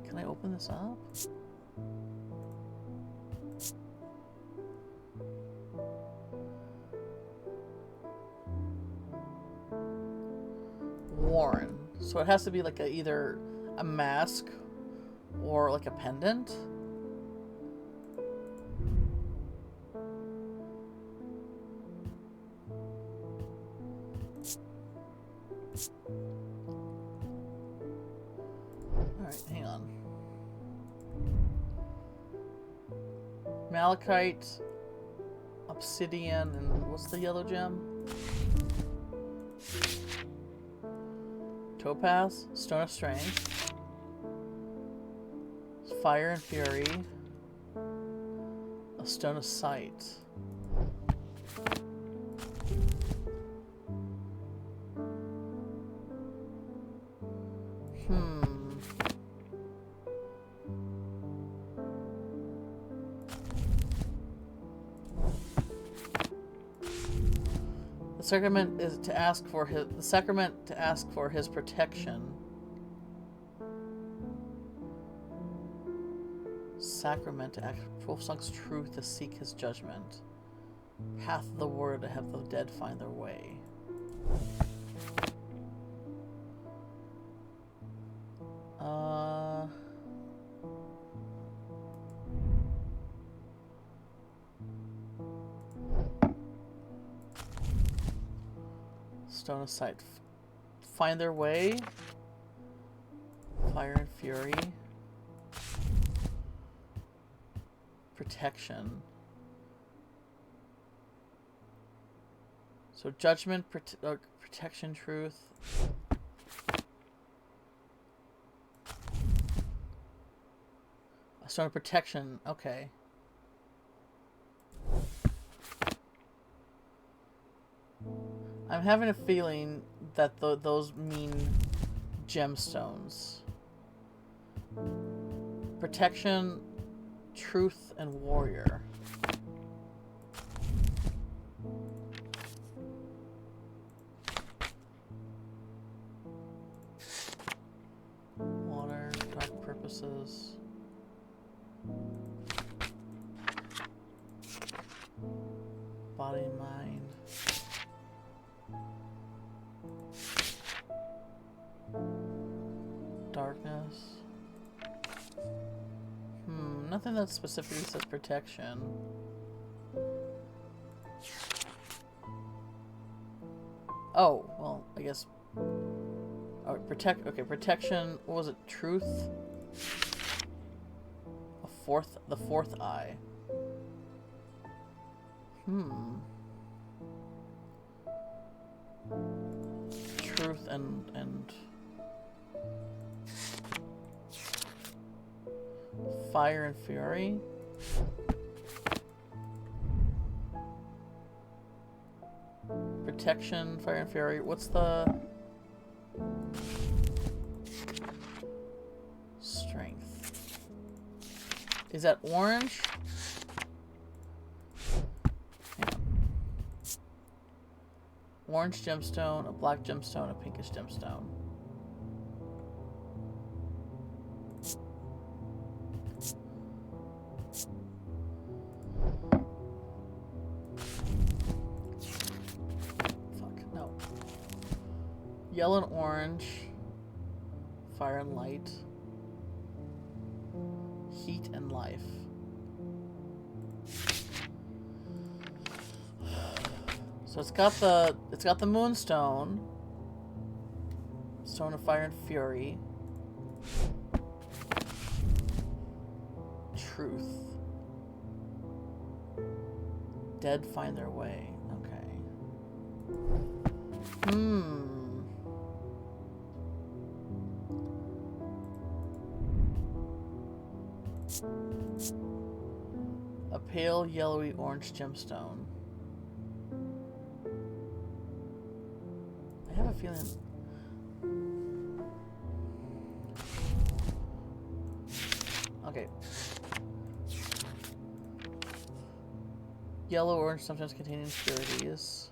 Can I open this up? Worn. So it has to be like either a mask Or like a pendant? Alright, hang on. Malachite, obsidian, and what's the yellow gem? Topaz, stone of strength, fire and fury, a stone of sight. The sacrament is to ask for his protection. Sacrament to act for Wolfsong's truth to seek his judgment. Path of the word to have the dead find their way. Stone of sight. Find their way. Fire and fury. Protection. So judgment, protection, truth. A stone of protection. Okay. I'm having a feeling that those mean gemstones. Protection, truth, and warrior. Water, dark purposes. Body and mind. Darkness. Nothing that specifically says protection. Oh, well, I guess. Oh, okay, protection. What was it? Truth. The fourth eye. Truth and fire and fury. Protection, fire and fury. What's the strength? Is that orange? Hang on. Orange gemstone, a black gemstone, a pinkish gemstone. Yellow and orange, fire and light, heat and life. So it's got the moonstone, stone of fire and fury, truth. Dead find their way. Okay. A pale yellowy orange gemstone. I have a feeling. Okay. Yellow orange sometimes containing impurities.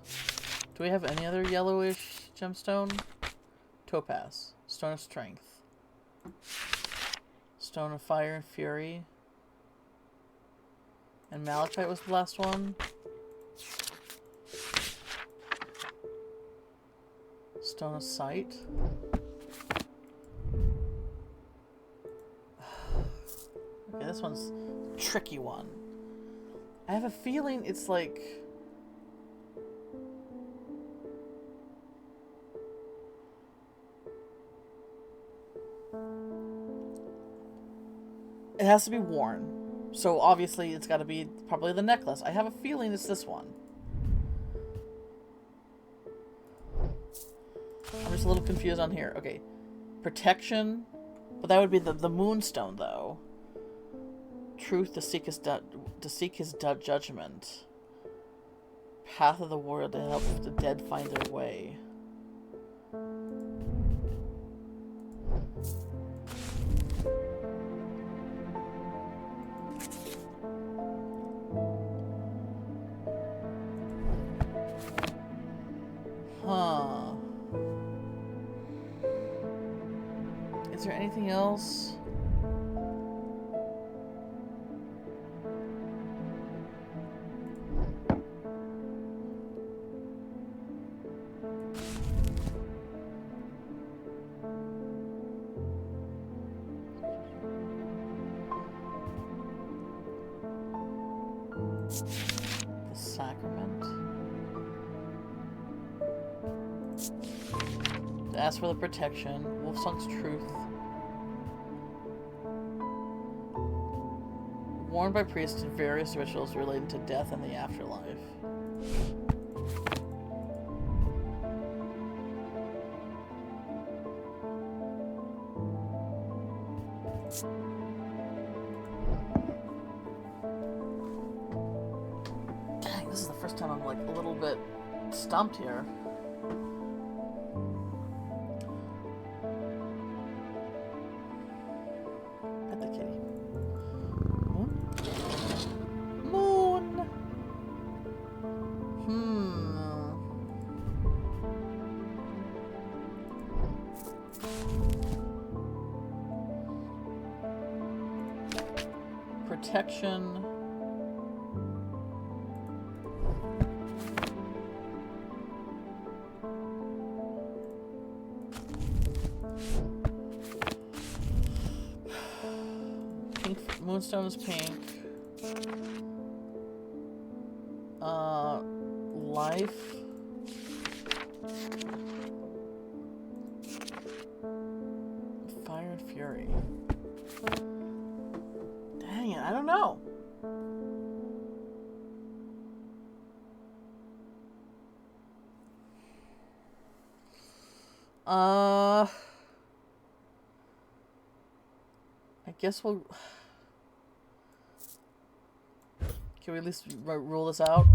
Do we have any other yellowish gemstone? Topaz. Stone of strength. Stone of fire and fury. And malachite was the last one. Stone of sight. Okay, this one's a tricky one. I have a feeling it's like... It has to be worn. So obviously it's got to be probably the necklace. I have a feeling it's this one. I'm just a little confused on here. Okay. Protection. But that would be the moonstone, though. Truth to seek his judgment. Path of the warrior to help the dead find their way. Huh. Is there anything else? The sacrament. To ask for the protection. Wolfsong's truth. Worn by priests in various rituals relating to death and the afterlife. Dang, this is the first time I'm like a little bit stumped here. Pet the kitty. Moon? Protection. Pink. Moonstone is pink. Life. Fire and fury. Dang it, I don't know. I guess we'll... Can we at least rule this out?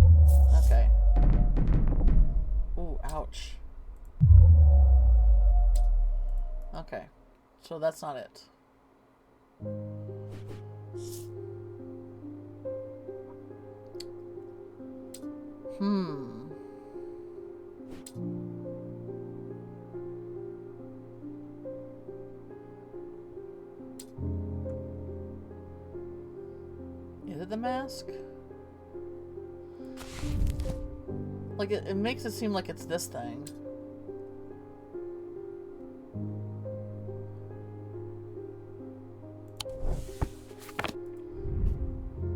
Okay. Ooh, ouch. Okay. So that's not it. Is it the mask? Like, it makes it seem like it's this thing.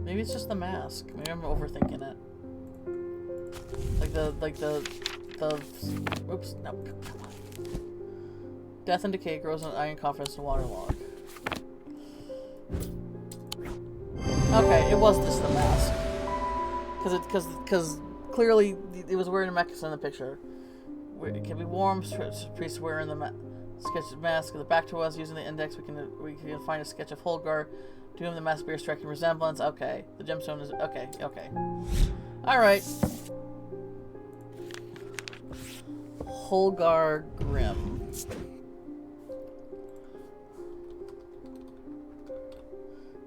Maybe it's just the mask. Maybe I'm overthinking it. Oops, no, come on. Death and decay grows in iron confidence and waterlog. Okay, it was just the mask. Because clearly it was wearing a mask in the picture. It can be warm. Priests wearing the sketch mask. Back to us using the index. We can find a sketch of Holgar. To whom the mask bears striking resemblance. Okay, the gemstone is okay. All right. Holgar Grim.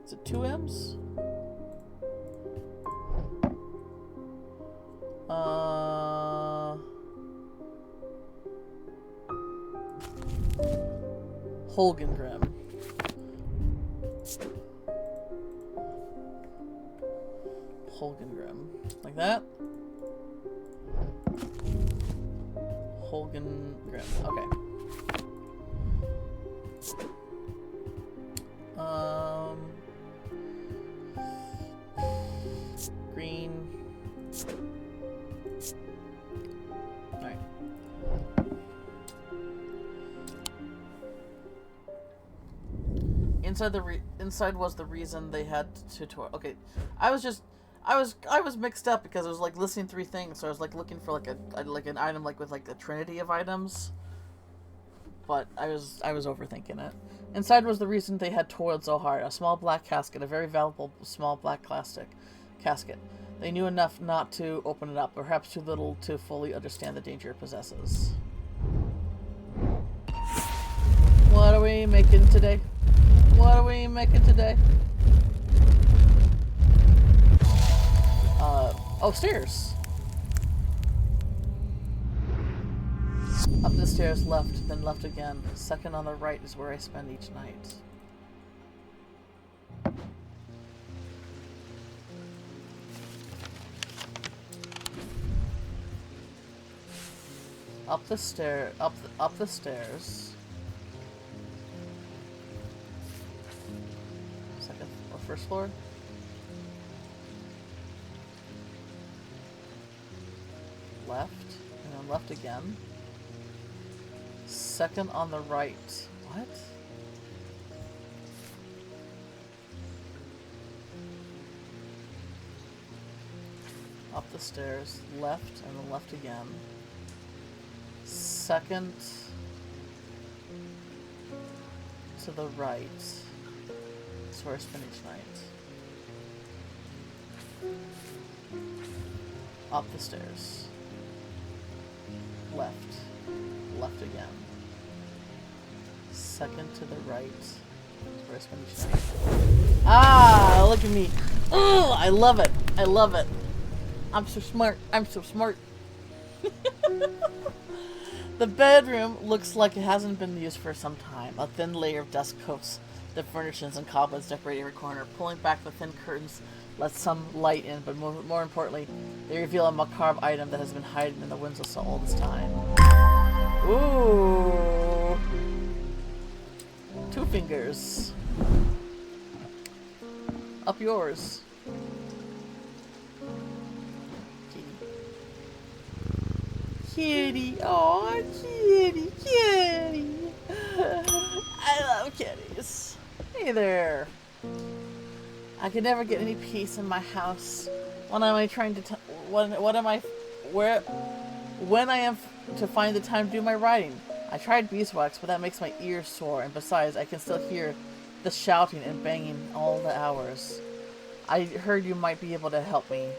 Is it 2 M's? Holgan Grim. Holgan Grim. Like that? Holgan Grim. Okay. inside was the reason they had to tour. Okay, I was mixed up because I was like listing three things, so I was like looking for like an item like with like a trinity of items, but I was overthinking it. Inside was the reason they had toiled so hard. A small black casket, a very valuable small black plastic casket. They knew enough not to open it up, perhaps too little to fully understand the danger it possesses. What are we making today? What are we making today? Oh, stairs. Up the stairs, left, then left again. Second on the right is where I spend each night. Up the stairs. Second or first floor? Left, and then left again. Second on the right. What? Up the stairs, left, and then left again. Second to the right. That's where I spend each night. Up the stairs. Left. Left again. Second to the right. That's where I spend each night. Ah, look at me. Oh, I love it. I love it. I'm so smart. I'm so smart. The bedroom looks like it hasn't been used for some time. A thin layer of dust coats the furnishings and cobwebs decorate every corner. Pulling back the thin curtains lets some light in, but more importantly, they reveal a macabre item that has been hiding in the windowsill all this time. Ooh. 2 fingers. Up yours. Kitty. Oh, kitty, kitty. I love kitties. Hey there. I can never get any peace in my house. When am I trying to when I am to find the time to do my writing? I tried beeswax, but that makes my ears sore, and besides, I can still hear the shouting and banging all the hours. I heard you might be able to help me.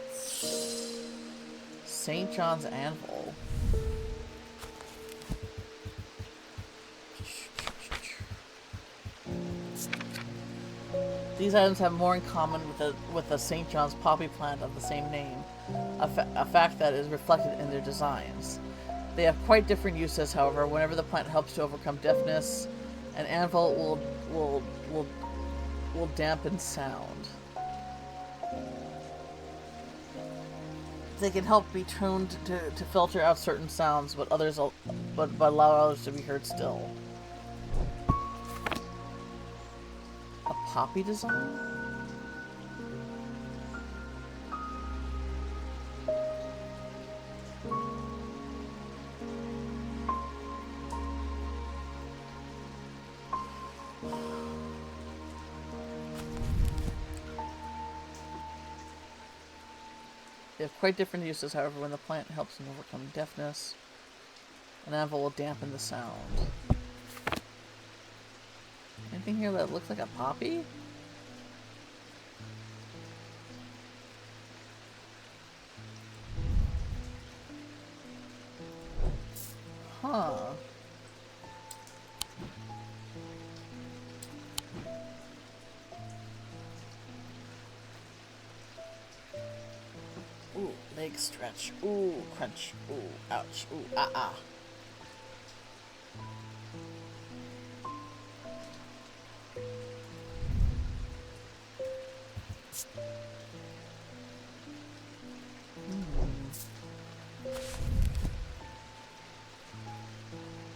St. John's Anvil. These items have more in common with the St. John's poppy plant of the same name, a fact that is reflected in their designs. They have quite different uses, however. Whenever the plant helps to overcome deafness, an anvil will dampen sound. They can help be tuned to filter out certain sounds, but allow others to be heard still. A poppy design? They have quite different uses, however. When the plant helps them overcome deafness, an anvil will dampen the sound. Anything here that looks like a poppy? Huh. Ooh, leg stretch. Ooh, crunch. Ooh, ouch. Ooh, ah, ah.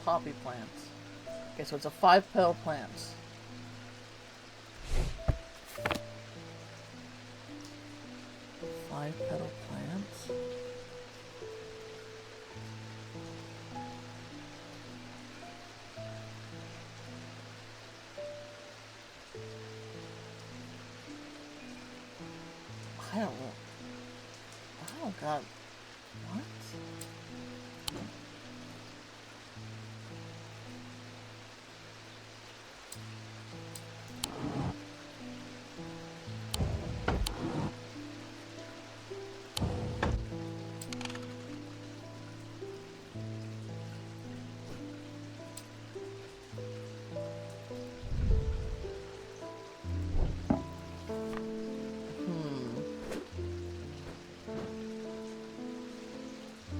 Poppy plant. Okay, so it's a 5-petal plant. Five-petal plant. I don't know. Oh god. What?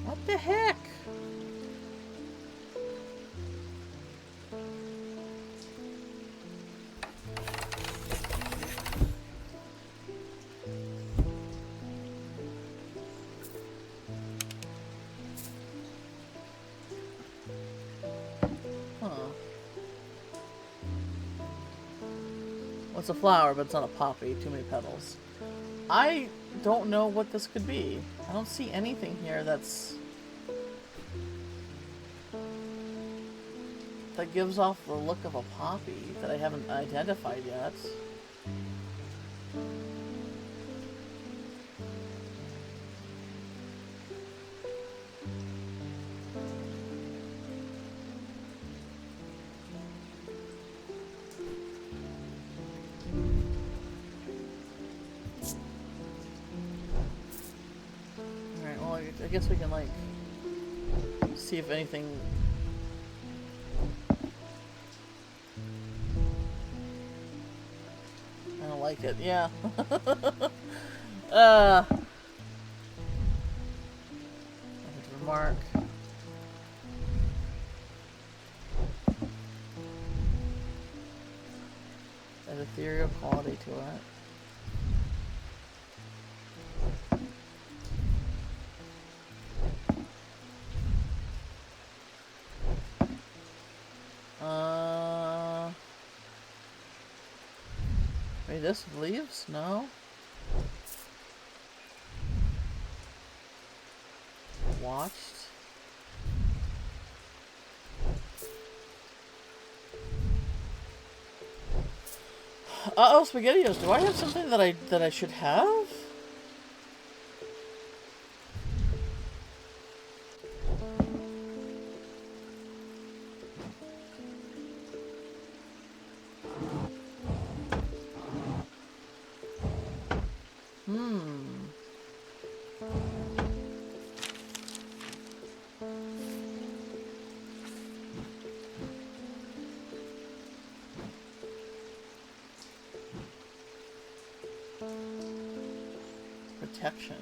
What the heck? Huh. What's a flower, but it's not a poppy? Too many petals. I don't know what this could be. I don't see anything here that gives off the look of a poppy that I haven't identified yet. Alright, well, I guess we can, like, see if anything... I don't like it, yeah. Nothing to remark. An ethereal quality to it. Maybe this leaves? No? Watched? Uh-oh, SpaghettiOs. Do I have something that I should have? Protection.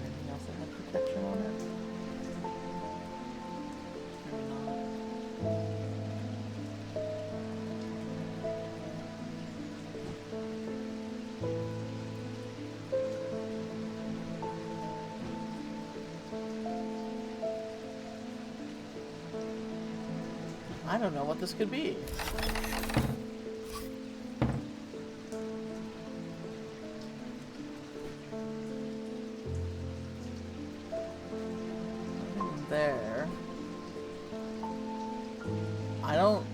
Anything else that had protection on it? Maybe not. I don't know what this could be. There. I don't...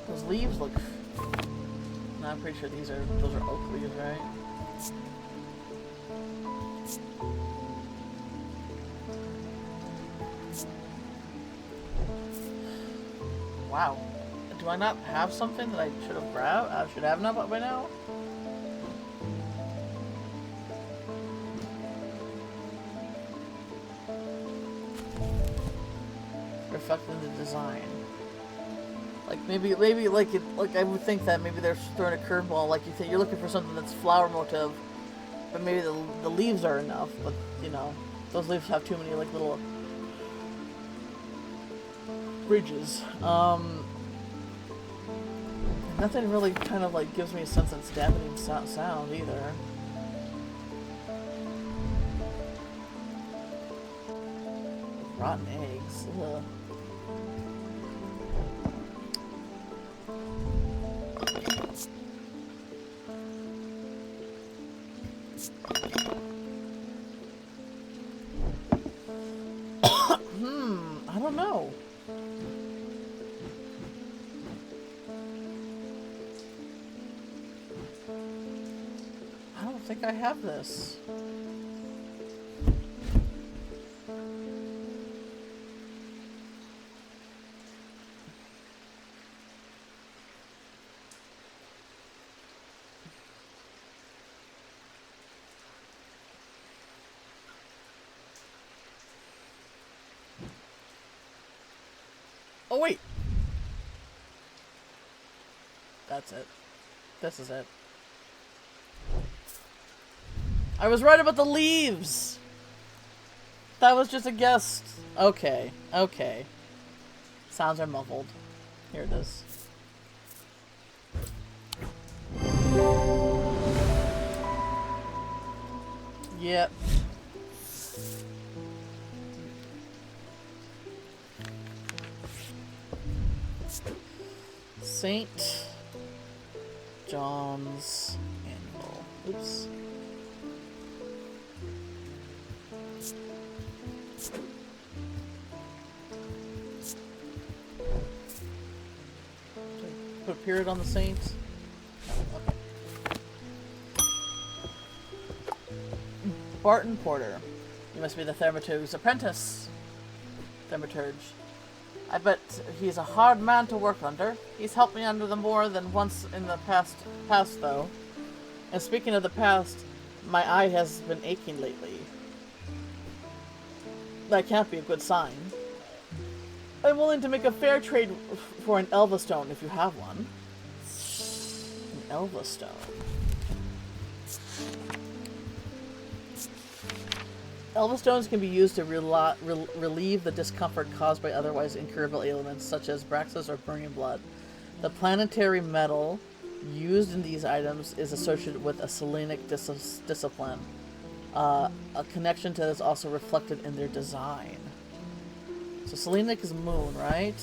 Those leaves look... No, I'm pretty sure those are oak leaves, right? Wow. Do I not have something that I should have grabbed? I should have not by now? Reflecting the design. Like maybe like I would think that maybe they're throwing a curveball. Like you think you're looking for something that's flower motif, but maybe the leaves are enough. But you know, those leaves have too many like little bridges. Nothing really kind of like gives me a sense of dampening sound either. Rotten eggs. Ugh. don't know. I don't think I have this. Oh, wait. That's it. This is it. I was right about the leaves! That was just a guess. Okay. Okay. Sounds are muffled. Here it is. Yep. St. John's Annual. Oops. Put a period on the saint. Okay. Barton Porter. You must be the Thaumaturge's apprentice. Thaumaturge. I bet he's a hard man to work under. He's helped me under them more than once in the past though. And speaking of the past, my eye has been aching lately. That can't be a good sign. I'm willing to make a fair trade for an Elvastone if you have one. An Elvastone. Elvastones can be used to relieve the discomfort caused by otherwise incurable ailments such as Braxis or burning blood. The planetary metal used in these items is associated with a Selenic discipline. A connection to this also reflected in their design. So Selenic is moon, right?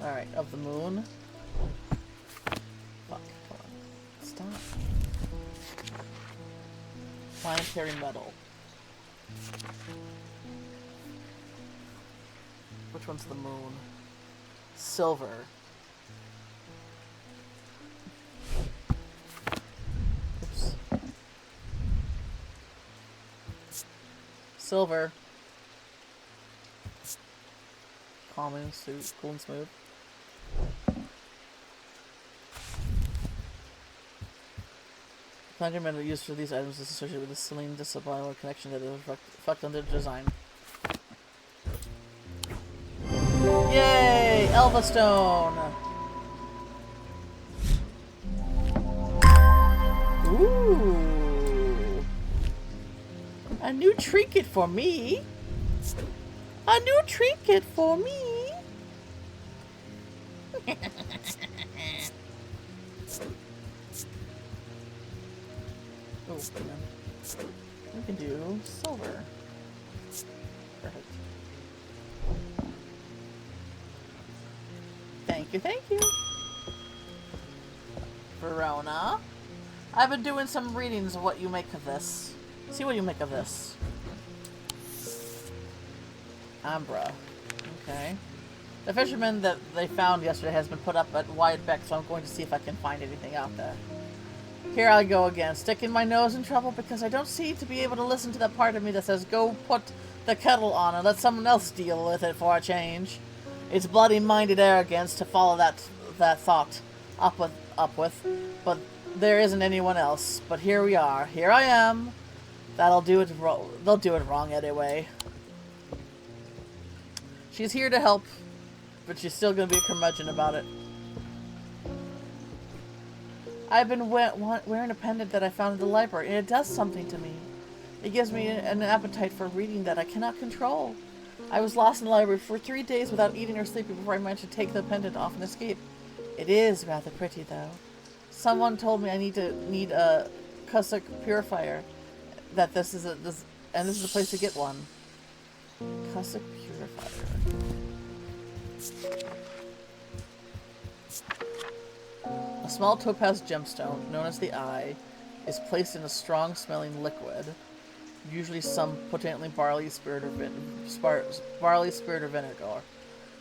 Alright, of the moon. Fuck, hold on. Stop. Planetary metal. Which one's the moon? Silver. Oops. Silver. Calm and cool and smooth. Planetary metal used for these items is associated with the Selene discipline or connection that is reflected on their design. Yay! Elvastone! Ooh! A new trinket for me! A new trinket for me! Oh, we can do silver. Perfect. Thank you, thank you. Verona. I've been doing some readings of what you make of this. See what you make of this. Ambra. Okay. The fisherman that they found yesterday has been put up at Wide Beck, so I'm going to see if I can find anything out there. Here I go again, sticking my nose in trouble because I don't seem to be able to listen to that part of me that says, go put the kettle on and let someone else deal with it for a change. It's bloody-minded arrogance to follow that thought up with, but there isn't anyone else. But here we are. Here I am. That'll do it. They'll do it wrong anyway. She's here to help, but she's still going to be a curmudgeon about it. I've been wearing a pendant that I found in the library, and it does something to me. It gives me an appetite for reading that I cannot control. I was lost in the library for 3 days without eating or sleeping before I managed to take the pendant off and escape. It is rather pretty, though. Someone told me I need a Cussack purifier. That this is a place to get one. Cussack purifier. A small topaz gemstone, known as the Eye, is placed in a strong-smelling liquid, usually some potently barley spirit or vinegar.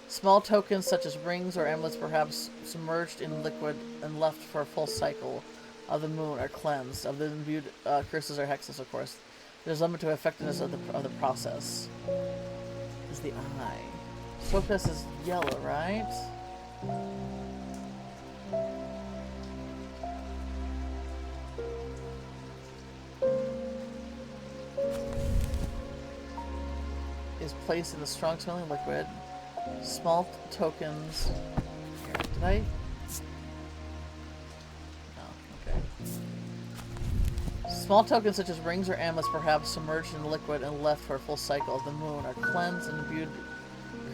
Small tokens such as rings or amulets, perhaps submerged in liquid and left for a full cycle of the moon, are cleansed of the imbued curses or hexes. Of course, there's limit to effectiveness of the process. Is the eye. Topaz is yellow, right? Is placed in a strong smelling liquid. Small tokens. Here, did I? No, okay. Small tokens such as rings or amulets, perhaps submerged in liquid and left for a full cycle of the moon, are cleansed and imbued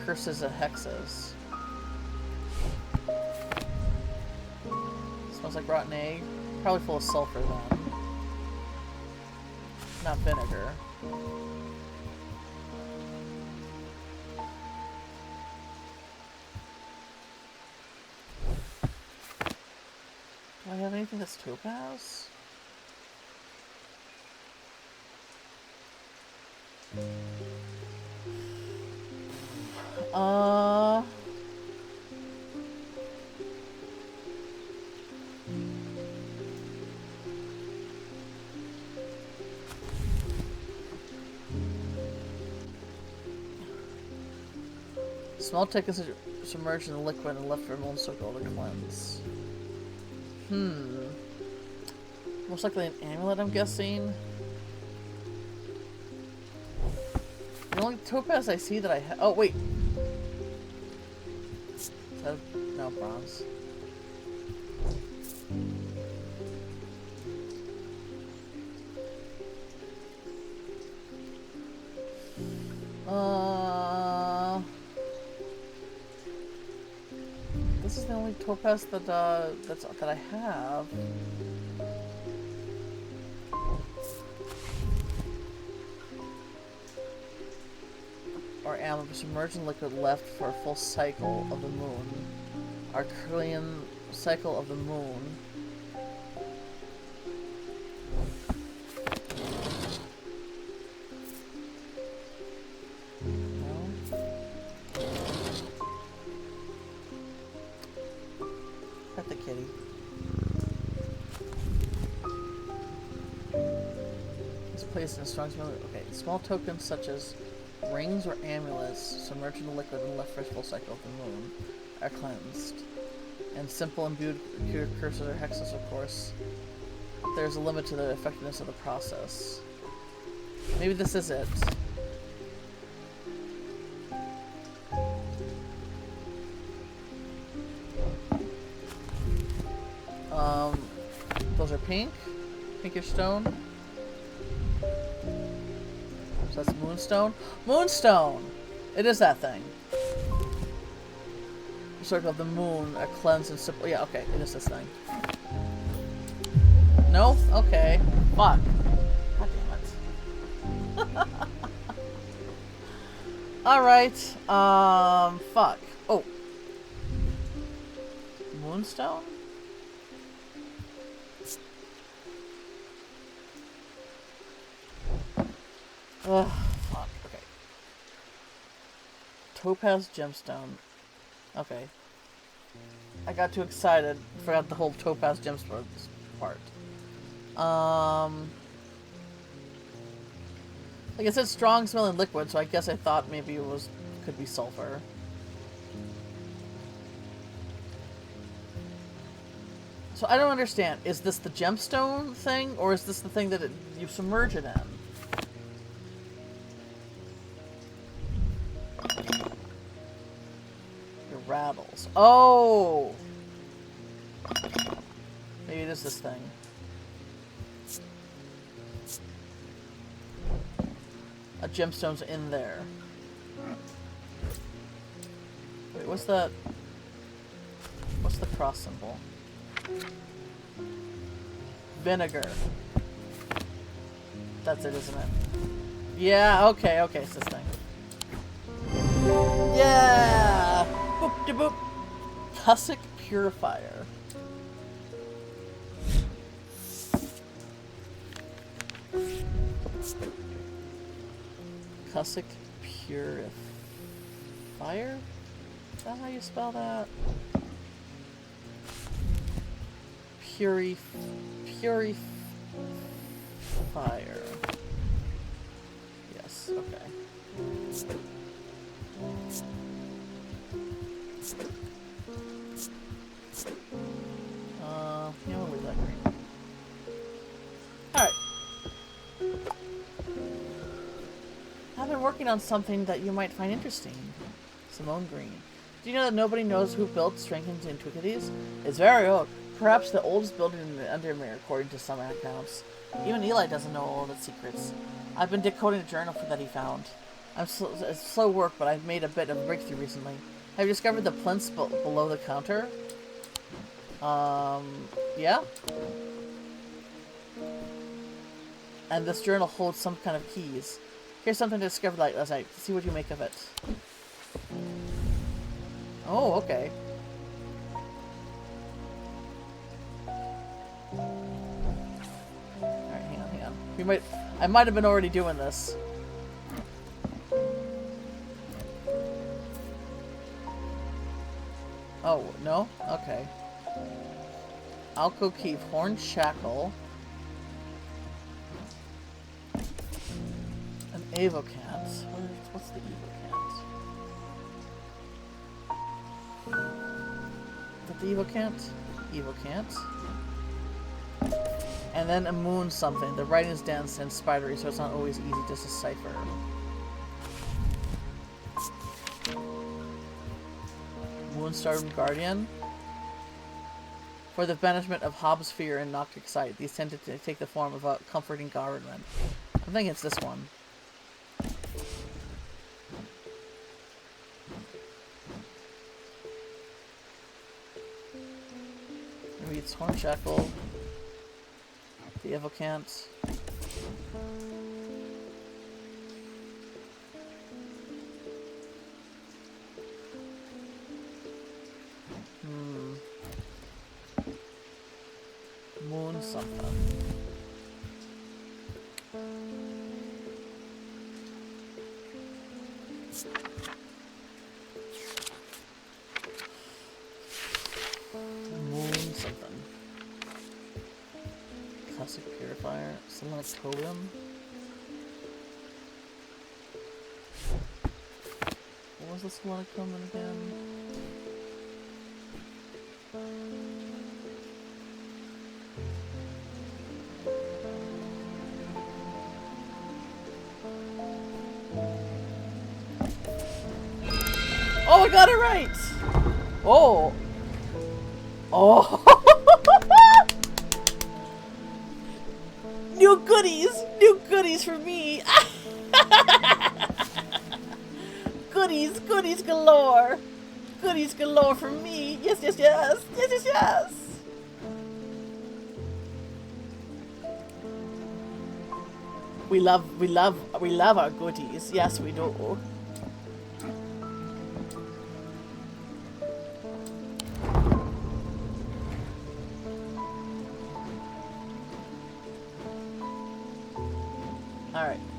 curses and hexes. Smells like rotten egg. Probably full of sulfur then. Not vinegar. Do I have anything that's topaz? Small tickets are submerged in the liquid and left for a moment circle to cleanse. Most likely an amulet, I'm guessing. The only topaz I see that I have. Oh, wait. Is that... No, bronze. This is the only topaz that that I have. Or amulet submerged in liquid left for a full cycle of the moon. Arcadian cycle of the moon. Pet the kitty. It's placed in a strong smell. Okay, small tokens such as rings or amulets submerged in the liquid and left for a full cycle of the moon are cleansed. And simple imbued curses or hexes, of course. There's a limit to the effectiveness of the process. Maybe this is it. Those are pink. Pinkish stone. So that's moonstone. Moonstone! It is that thing. The circle of the moon, a cleanse and simple. Yeah, okay, it is this thing. No? Okay. Fuck. God damn it. Alright. Fuck. Oh. Moonstone? Ugh, fuck. Okay. Topaz gemstone. Okay. I got too excited. Forgot the whole topaz gemstone part. Like I said, strong smelling liquid, so I guess I thought maybe it could be sulfur. So I don't understand. Is this the gemstone thing, or is this the thing that you submerge it in? It rattles. Oh! Maybe it is this thing. A gemstone's in there. Wait, what's that? What's the cross symbol? Vinegar. That's it, isn't it? Yeah, okay, it's this thing. Yeah! Boop de boop. Tussock Purifier. Cussick Purifier? Is that how you spell that? Purifier. Yes, okay. Yeah, we'll leave that green. Alright. I've been working on something that you might find interesting. Simone Green. Do you know that nobody knows who built Strengthens Antiquities? It's very old. Perhaps the oldest building in the Undermere, according to some accounts. Even Eli doesn't know all its secrets. I've been decoding a journal that he found. It's slow work, but I've made a bit of a breakthrough recently. Have you discovered the plinths below the counter? Yeah? And this journal holds some kind of keys. Here's something I discovered last night. See what you make of it. Oh, okay. Alright, hang on. I might have been already doing this. Oh, no? Okay. Alco Keep, Horn Shackle. An Avocant. What's the Evocant? Is that the Evocant? Evocant. And then a moon something. The writing is dense and spidery, so it's not always easy to decipher. Moonstar Guardian. For the banishment of Hobbs' fear and Noctic sight, these tend to take the form of a comforting government. I think it's this one. Maybe it's Hornshackle. The Evocant. Moon something. Moon something. Classic Purifier. Selenicobium. What was the Selenicobium again? Oh, I got it right! Oh! Oh! New goodies! New goodies for me! Goodies! Goodies galore! Goodies galore for me! Yes, yes, yes! Yes, yes, yes! We love our goodies. Yes, we do.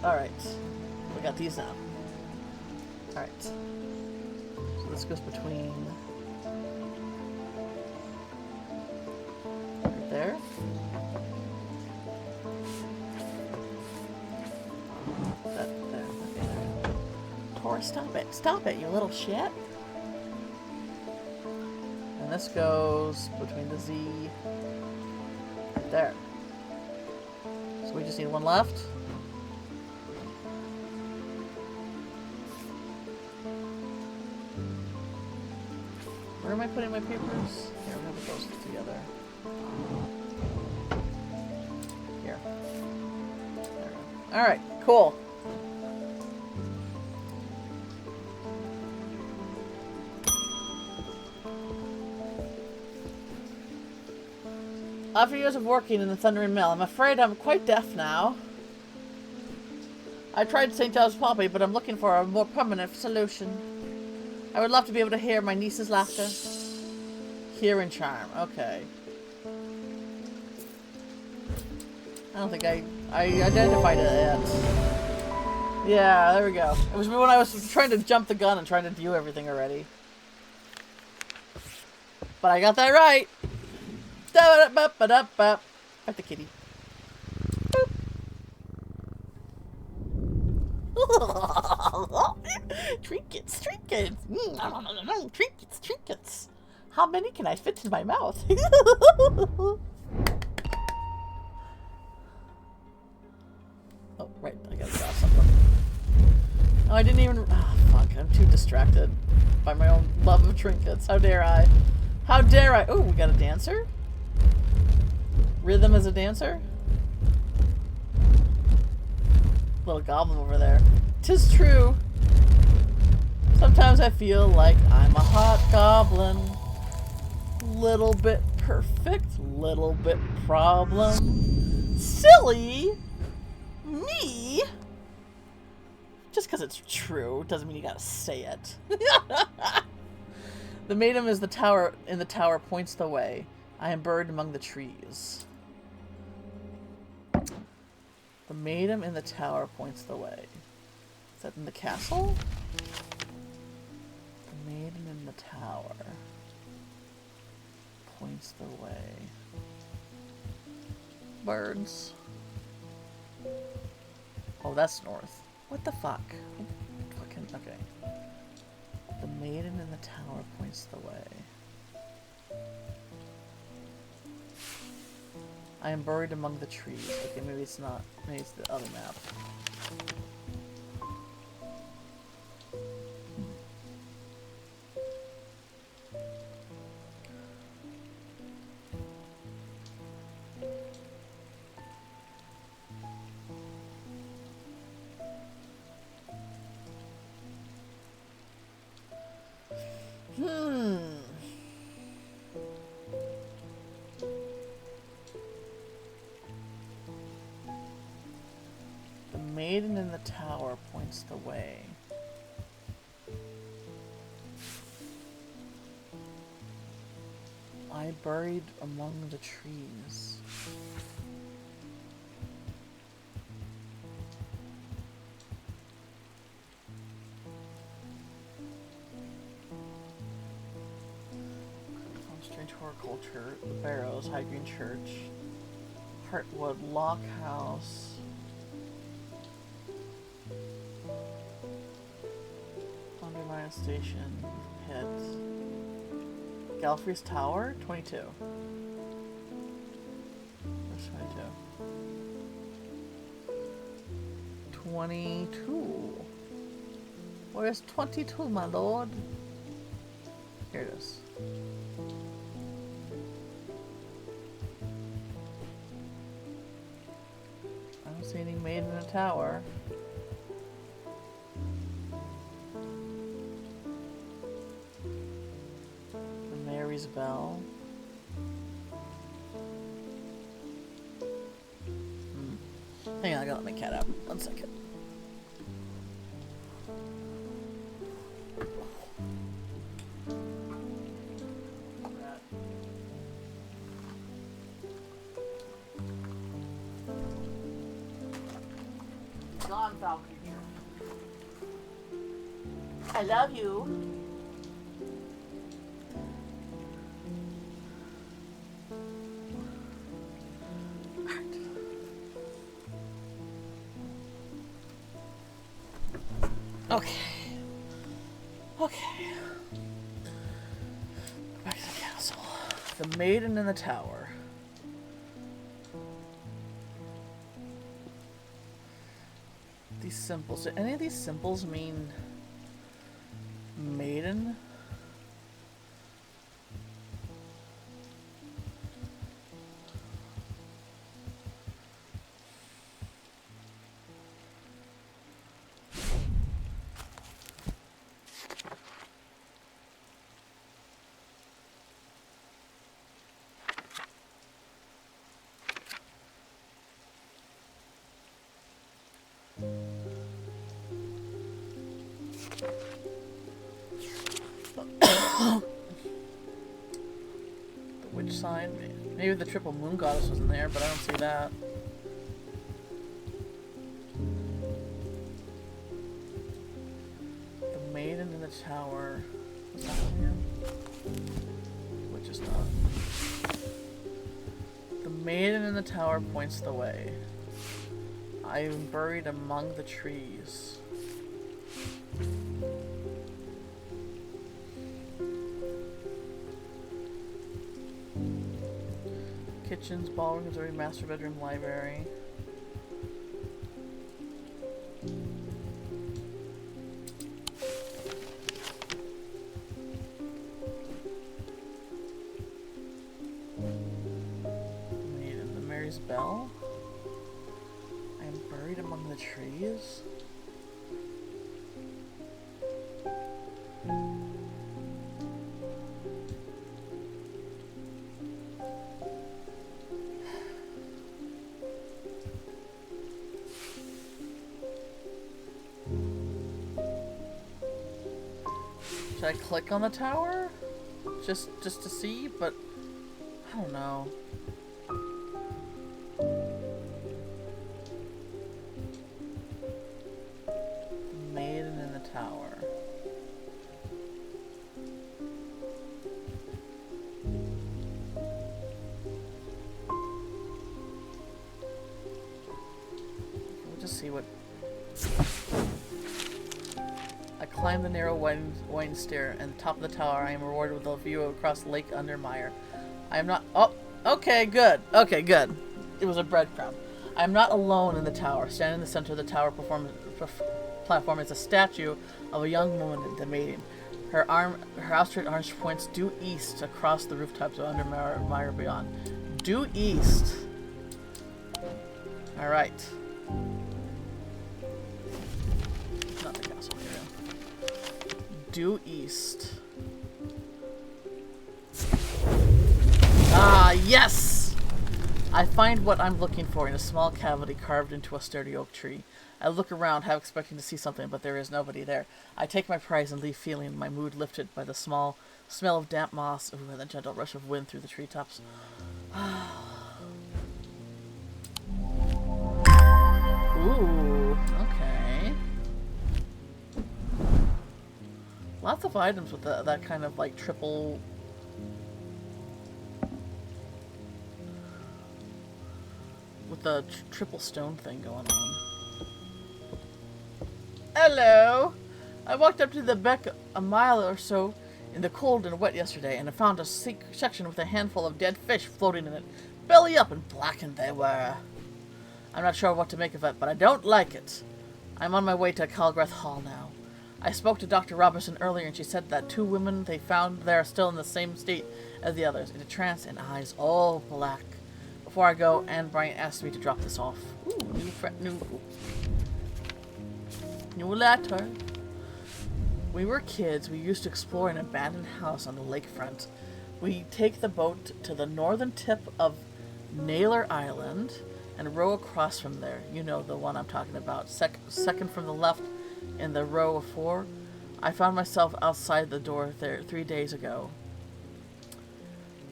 Alright. We got these now. Alright. So this goes between... right there. That there. Okay, there. Tor, stop it. Stop it, you little shit. And this goes between the Z... right there. So we just need one left. Where am I putting my papers? Here, we're gonna put those together. Here. There we go. Alright, cool. After years of working in the Thundering Mill, I'm afraid I'm quite deaf now. I tried St. John's Poppy, but I'm looking for a more permanent solution. I would love to be able to hear my niece's laughter. Hear and charm. Okay. I don't think I I identified it. Yeah, there we go. It was when I was trying to jump the gun and trying to do everything already. But I got that right. At the kitty. Trinkets, trinkets. Trinkets, trinkets. How many can I fit in my mouth? Oh, right. I gotta draw something. Oh, I didn't even... Oh, fuck. I'm too distracted by my own love of trinkets. How dare I? How dare I? Oh, we got a dancer? Rhythm as a dancer? Little goblin over there. 'Tis true. Sometimes I feel like I'm a hot goblin. Little bit perfect, little bit problem. Silly me. Just because it's true doesn't mean you gotta say it. The maiden is the tower in the tower points the way. I am buried among the trees. The maiden in the tower points the way. Is that in the castle? The maiden in the tower points the way. Birds. Oh, that's north. What the fuck? Fucking okay. The maiden in the tower points the way. I am buried among the trees. Okay, maybe it's not. Maybe it's the other map. The maiden in the tower points the way. I buried among the trees. Strange horticulture, the Barrows, High Green Church, Heartwood, Lock House. Undermine Station, Pit. Galfrey's Tower, 22. Where's 22? 22. Where's 22, my lord? Here it is. I don't see any maiden in a tower. The Mary's Bell. Hang on, I gotta let my cat out. 1 second. Gone, foul creature. I love you. Okay. Okay. Back to the castle. The maiden in the tower. These symbols. Do any of these symbols mean maiden? The witch sign. Maybe the triple moon goddess was in there, but I don't see that. tower. What's that one here? Which is not. The maiden in the tower points the way. I am buried among the trees. Kitchens, ballroom, conservatory, master bedroom, library. Maiden, the Mary's Bell. I am buried among the trees. Should I click on the tower? Just to see, but I don't know. Maiden in the tower. We'll just see what. I climb the narrow winding stair, and at the top of the tower I am rewarded with a view across Lake Undermire. I am not. Oh, okay, good. Okay, good. It was a breadcrumb. I am not alone in the tower. Standing in the center of the tower platform is a statue of a young woman, the maiden. Her outstretched arms points due east across the rooftops of Undermire beyond. Due east. All right. Not the castle here. Due east. Ah, yes! I find what I'm looking for in a small cavity carved into a sturdy oak tree. I look around, half expecting to see something, but there is nobody there. I take my prize and leave feeling my mood lifted by the smell of damp moss and the gentle rush of wind through the treetops. Ooh, okay. Lots of items with that kind of like triple. With the triple stone thing going on. Hello! I walked up to the beck a mile or so in the cold and wet yesterday, and I found a section with a handful of dead fish floating in it. Belly up and blackened they were. I'm not sure what to make of it, but I don't like it. I'm on my way to Calgreth Hall now. I spoke to Dr. Robertson earlier, and she said that 2 women they found there are still in the same state as the others, in a trance and eyes all black. Before I go, Anne Bryant asked me to drop this off. Ooh, new letter. We were kids. We used to explore an abandoned house on the lakefront. We take the boat to the northern tip of Naylor Island and row across from there. You know the one I'm talking about. Second from the left in the row of 4. I found myself outside the door there 3 days ago.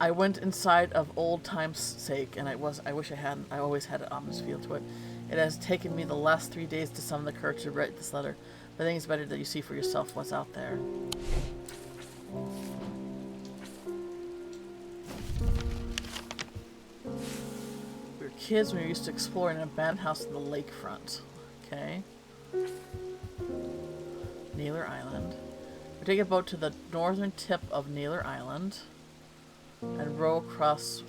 I went inside of old time's sake, and I wish I hadn't. I always had an ominous feel to it. It has taken me the last 3 days to summon the courage to write this letter. But I think it's better that you see for yourself what's out there. We were kids when we used to explore an abandoned house in the lakefront. Okay. Naylor Island. We take a boat to the northern tip of Naylor Island and row across.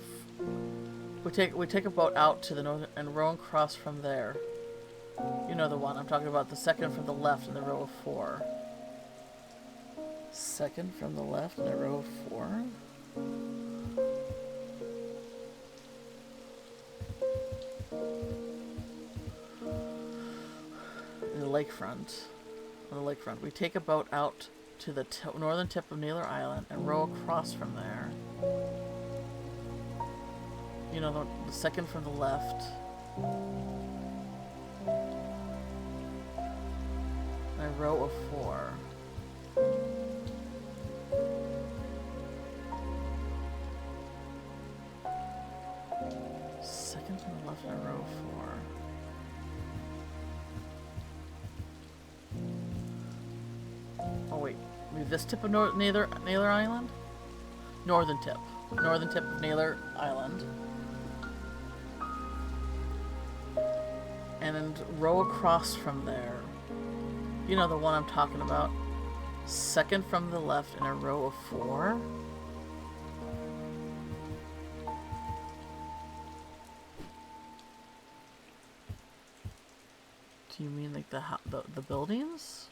We take a boat out to the northern and row across from there. You know the one I'm talking about. The second from the left in the row of 4. Second from the left in the row of 4. In the lakefront. On the lakefront. We take a boat out to the northern tip of Naylor Island and row across from there. You know, the second from the left. A row of 4. Second from the left in a row of 4. Oh wait, maybe this tip of Naylor Island? Northern tip. Northern tip of Naylor Island. And then row across from there. You know the one I'm talking about. Second from the left in a row of 4. Do you mean like the buildings?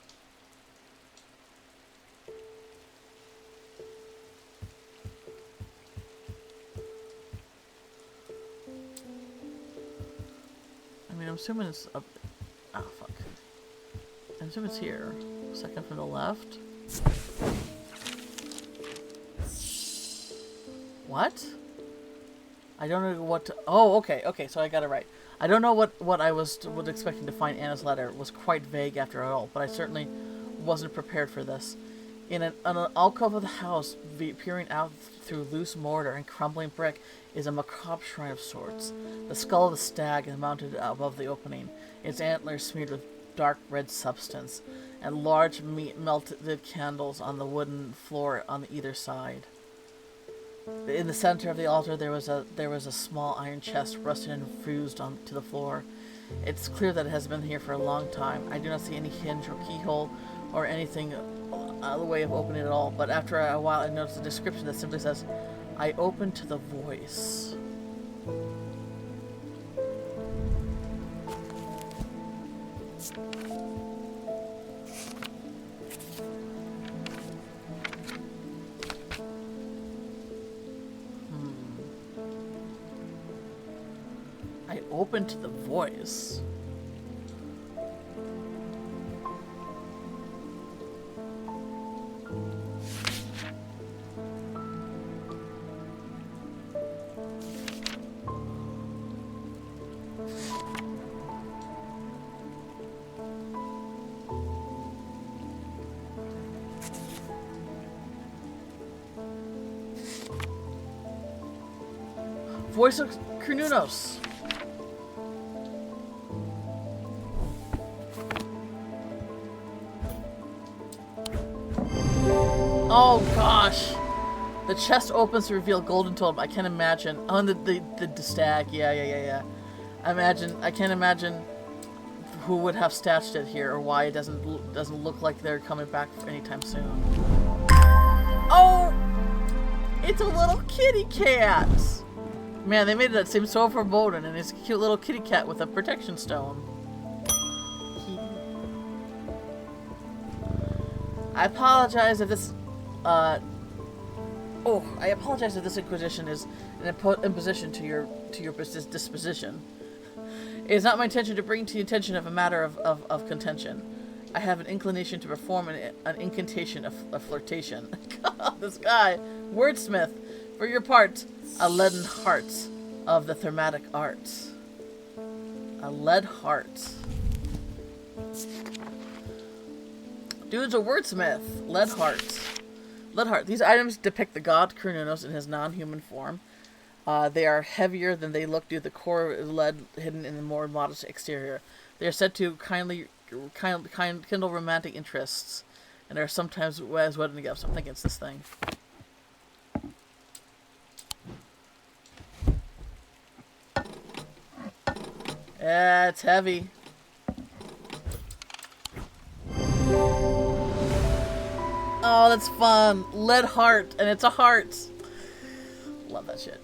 I mean, I'm assuming it's up. Oh fuck! I'm assuming it's here. Second from the left. What? I don't know what to... Oh, okay, okay, so I got it right. I don't know what I was expecting to find. Anna's letter. It was quite vague after all, but I certainly wasn't prepared for this. In an alcove of the house, peering out through loose mortar and crumbling brick, is a macabre shrine of sorts. The skull of the stag is mounted above the opening, its antlers smeared with dark red substance, and large melted candles on the wooden floor on either side. In the center of the altar, there was a small iron chest rusted and fused onto the floor. It's clear that it has been here for a long time. I do not see any hinge or keyhole or anything out of the way of opening it at all. But after a while, I noticed a description that simply says, "I open to the voice." Open to the voice. Voice of Cernunnos. Oh gosh! The chest opens to reveal golden totem. I can't imagine. Oh, and the stag. Yeah. I can't imagine who would have stashed it here or why it doesn't look like they're coming back anytime soon. Oh! It's a little kitty cat! Man, they made it seem so foreboding, and it's a cute little kitty cat with a protection stone. I apologize if this I apologize if this inquisition is an imposition to your disposition. It is not my intention to bring to the attention of a matter of contention. I have an inclination to perform an incantation of flirtation. God, this guy, wordsmith, for your part, a leaden heart of the thematic arts. A lead heart. Dude's a wordsmith. Lead heart. Lead heart. These items depict the god Cernunnos in his non-human form. They are heavier than they look due to the core lead hidden in the more modest exterior. They are said to kindle romantic interests, and are sometimes as wedding together. So I'm thinking it's this thing. Yeah, it's heavy. Oh, that's fun. Lead heart, and it's a heart. Love that shit.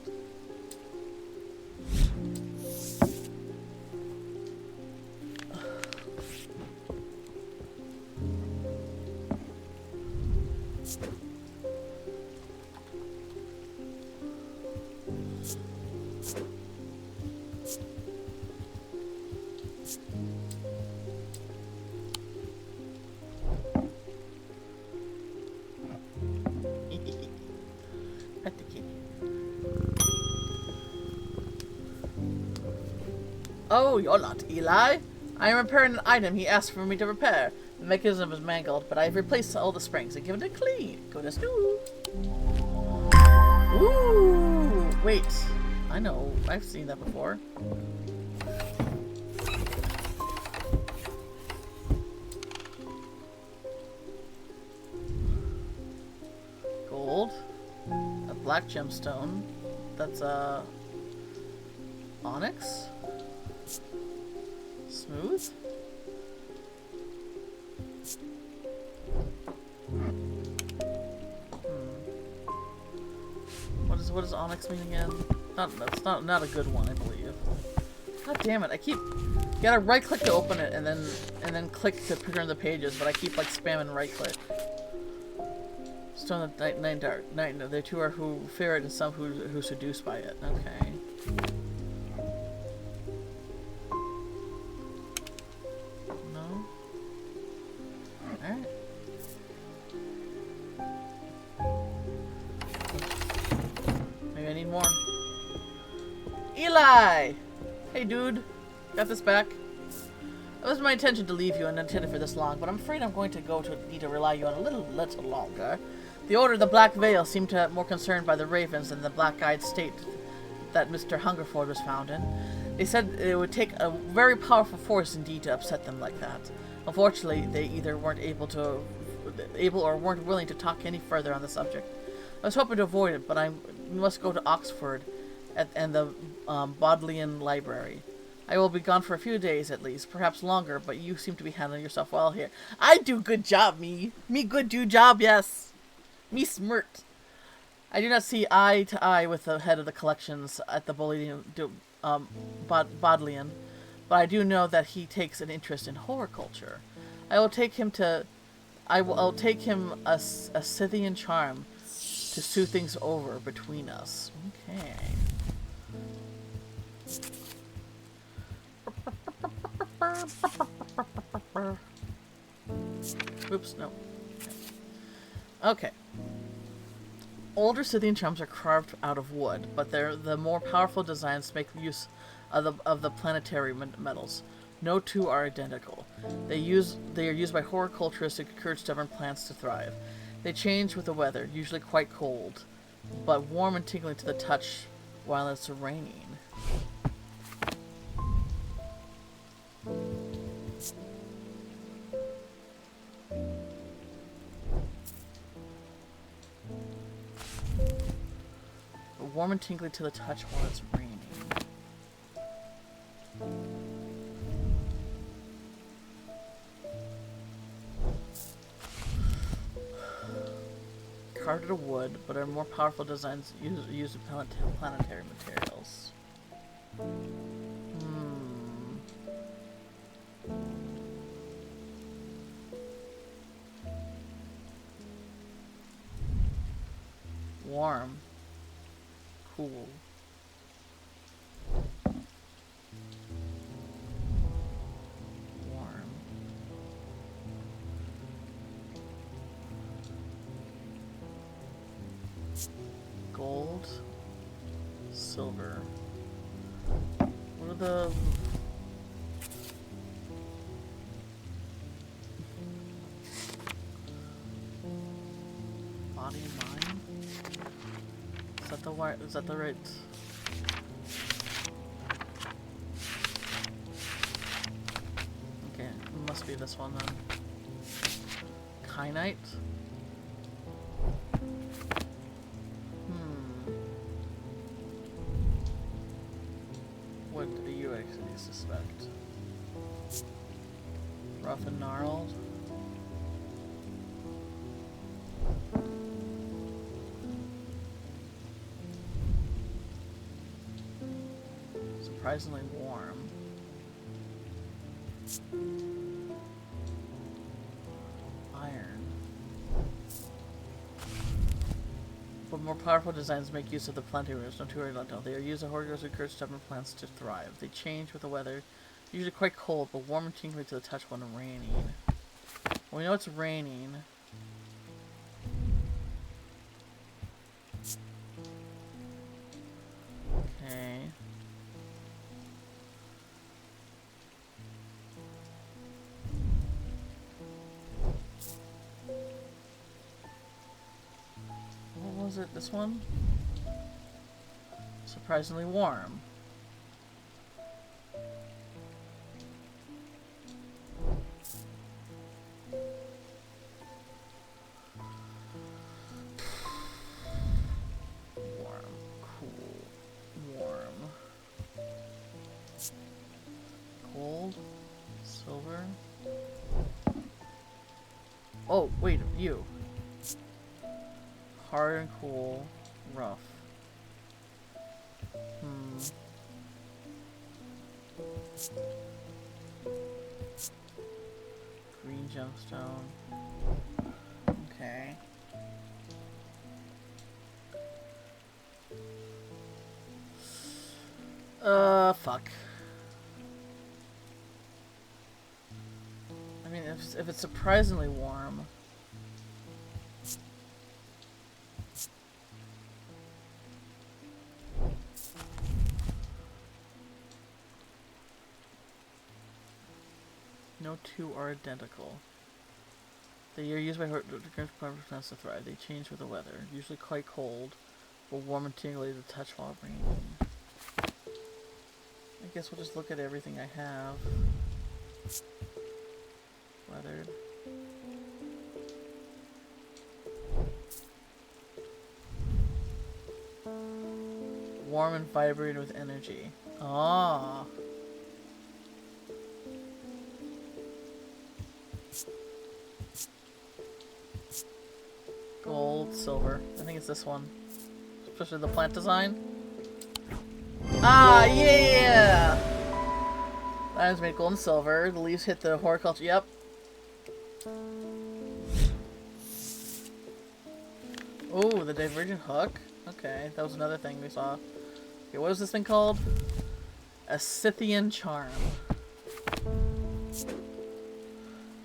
Oh, you're not Eli. I am repairing an item he asked for me to repair. The mechanism is mangled, but I've replaced all the springs and given it a clean. Goodness new. Ooh, wait. I know. I've seen that before. black gemstone. That's onyx. Smooth. What does onyx mean again? That's not a good one, I believe. God damn it! You gotta right click to open it and then click to turn the pages, but I keep like spamming right click. Stone of night dark. Night. The two are who fear it and some who seduced by it. Okay. No. All right. Maybe I need more. Eli! Hey dude. Got this back. It was my intention to leave you unattended for this long, but I'm afraid I'm going to need to rely on a little longer. The Order of the Black Veil seemed to more concerned by the ravens than the black-eyed state that Mr. Hungerford was found in. They said it would take a very powerful force indeed to upset them like that. Unfortunately, they either weren't able or weren't willing to talk any further on the subject. I was hoping to avoid it, but I must go to Oxford and the Bodleian Library. I will be gone for a few days at least, perhaps longer, but you seem to be handling yourself well here. I do good job, me. Me good do job, yes. Me smirt. I do not see eye to eye with the head of the collections at the Bodleian, but I do know that he takes an interest in horror culture. I will take him a Scythian charm to smooth things over between us. Okay. Oops, no. Okay. Older Scythian charms are carved out of wood, but the more powerful designs make use of the planetary metals. No two are identical. They are used by horticulturists to encourage stubborn plants to thrive. They change with the weather, usually quite cold, but warm and tingling to the touch while it's raining. Warm and tingly to the touch while it's raining. Carved out of wood, but are more powerful designs use planetary materials. Warm. Cool. Warm. Gold. Silver. What are the... Body and mind? Is that the right? Okay, it must be this one then. Kyanite? What do you actually suspect? Rough and gnarled? Surprisingly warm. Iron. But more powerful designs make use of the planetary metals. No two are identical. They are used as horticulturists who encourage stubborn plants to thrive. They change with the weather. Usually quite cold, but warm and tingly to the touch when raining. Well, we know it's raining. Okay. What was it? This one? Surprisingly warm. Oh, wait, you. Hard and cool. Rough. Green gemstone. Okay. Fuck. I mean, if it's surprisingly warm. No two are identical. They are used by plants to thrive. They change with the weather. Usually quite cold, but warm and tingly to touch while breathing. I guess we'll just look at everything I have. Weathered. Warm and vibrating with energy. Ah. Gold, silver. I think it's this one. Especially the plant design. Ah, yeah! Items made gold and silver. The leaves hit the horticulture. Yep. Oh, the divergent hook. Okay, that was another thing we saw. Okay, what was this thing called? A Scythian charm.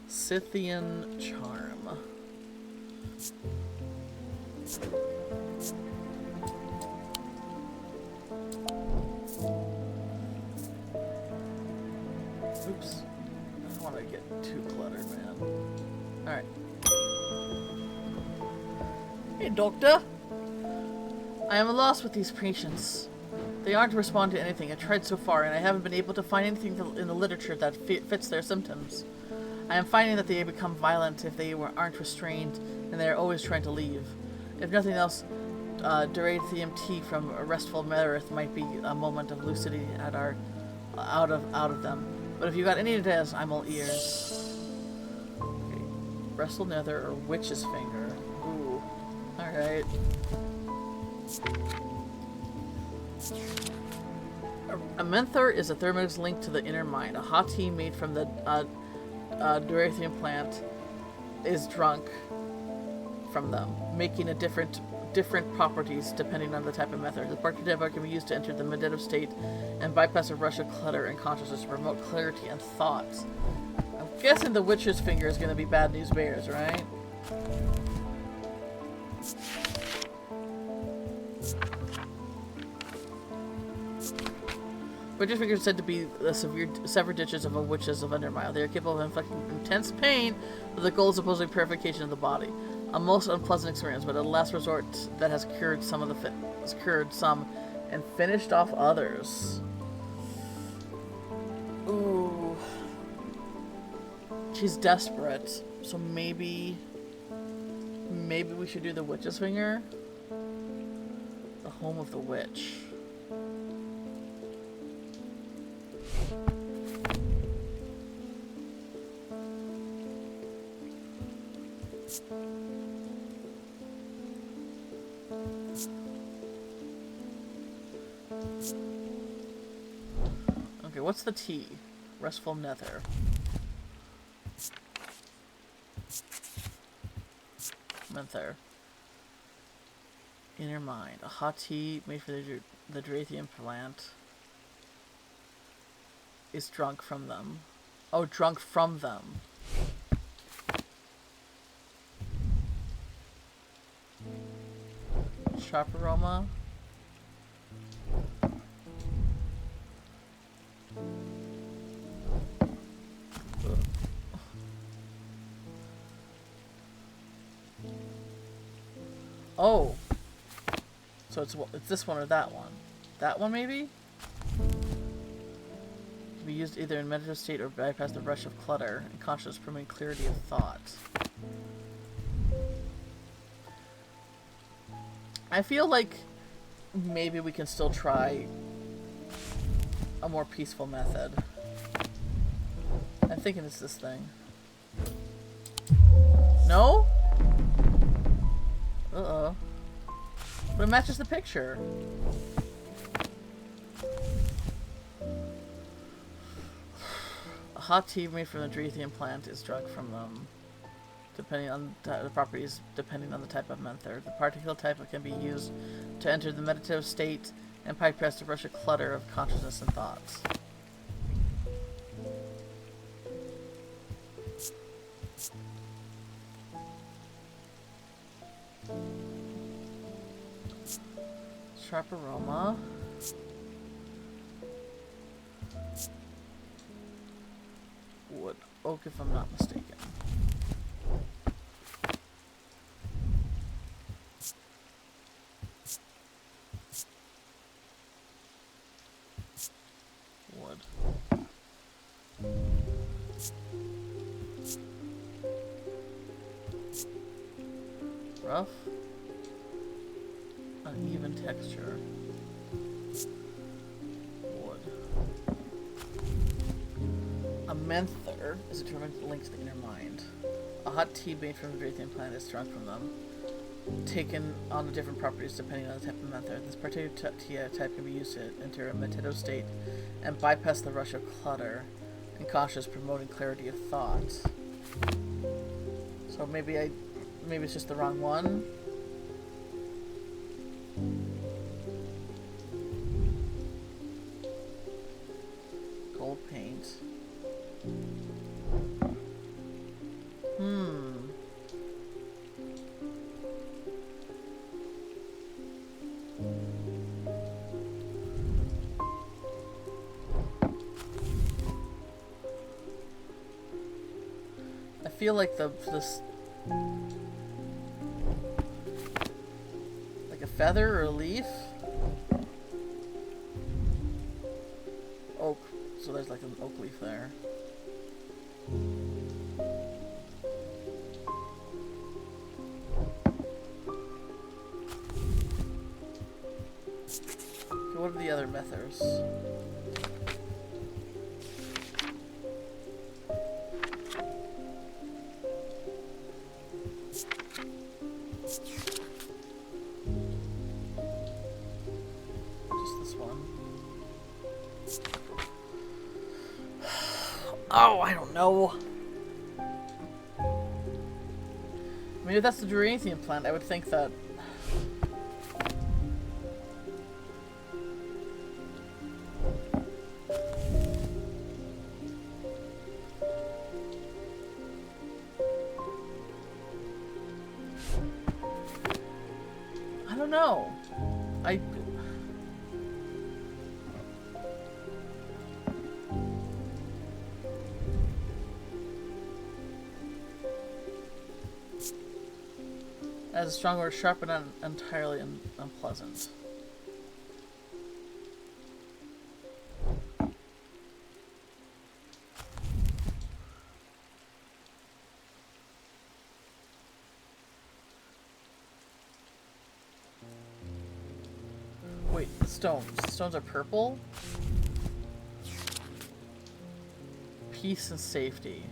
Scythian charm. Oops. I don't want to get too cluttered, man. Alright. Hey, doctor! I am lost with these patients. They aren't responding to anything. I tried so far, and I haven't been able to find anything in the literature that fits their symptoms. I am finding that they become violent if they aren't restrained, and they are always trying to leave. If nothing else, Durathium tea from a restful Meredith might be a moment of lucidity at our out of them. But if you got any ideas, I'm all ears. Okay. Wrestle nether or witch's finger. Ooh. Alright. A menthor is a thermos link to the inner mind. A hot tea made from the Durathium plant is drunk from them, making a different properties depending on the type of method. The bark can be used to enter the meditative state and bypass a rush of clutter and consciousness to promote clarity and thoughts. I'm guessing the witch's finger is going to be bad news bears, right? Witch's finger is said to be the severe severed ditches of a witch's of Undermile. They are capable of inflicting intense pain, but the goal is supposedly purification of the body. A most unpleasant experience, but a last resort that has cured some and finished off others. Ooh. She's desperate, so maybe we should do the witch's finger. The home of the witch. Okay, what's the T? Restful nether. Menther. Inner mind. A hot tea made for the Durathium plant is drunk from them. Oh, drunk from them. Sharp aroma. Oh. So it's this one or that one. That one maybe? Can be used either in meditative state or bypass the rush of clutter and consciousness, promoting clarity of thought. I feel like maybe we can still try a more peaceful method. I'm thinking it's this thing. No? Uh-oh. But it matches the picture. A hot tea made from the Dreathium plant is drunk from them. Depending on the properties, depending on the type of menther. The particular type can be used to enter the meditative state and pipe press to brush a clutter of consciousness and thoughts. Sharp aroma. Wood. Oak, if I'm not mistaken. Wood. Rough. Uneven texture. Wood. A menther is a term linked to the inner mind. A hot tea made from the Dreathium plant is drunk from them, taken on the different properties depending on the type of menther. This particular tea type can be used to enter a meditative state and bypass the rush of clutter and conscious, promoting clarity of thought. So maybe it's just the wrong one. Gold paint. I feel like this like a feather or a leaf. Oak. So there's like an oak leaf there. Okay, what are the other methers? Oh, I don't know. I mean, if that's the Dreathium plant, I would think that... I don't know. As a strong word, sharp and entirely unpleasant. Wait, the stones. The stones are purple? Peace and safety.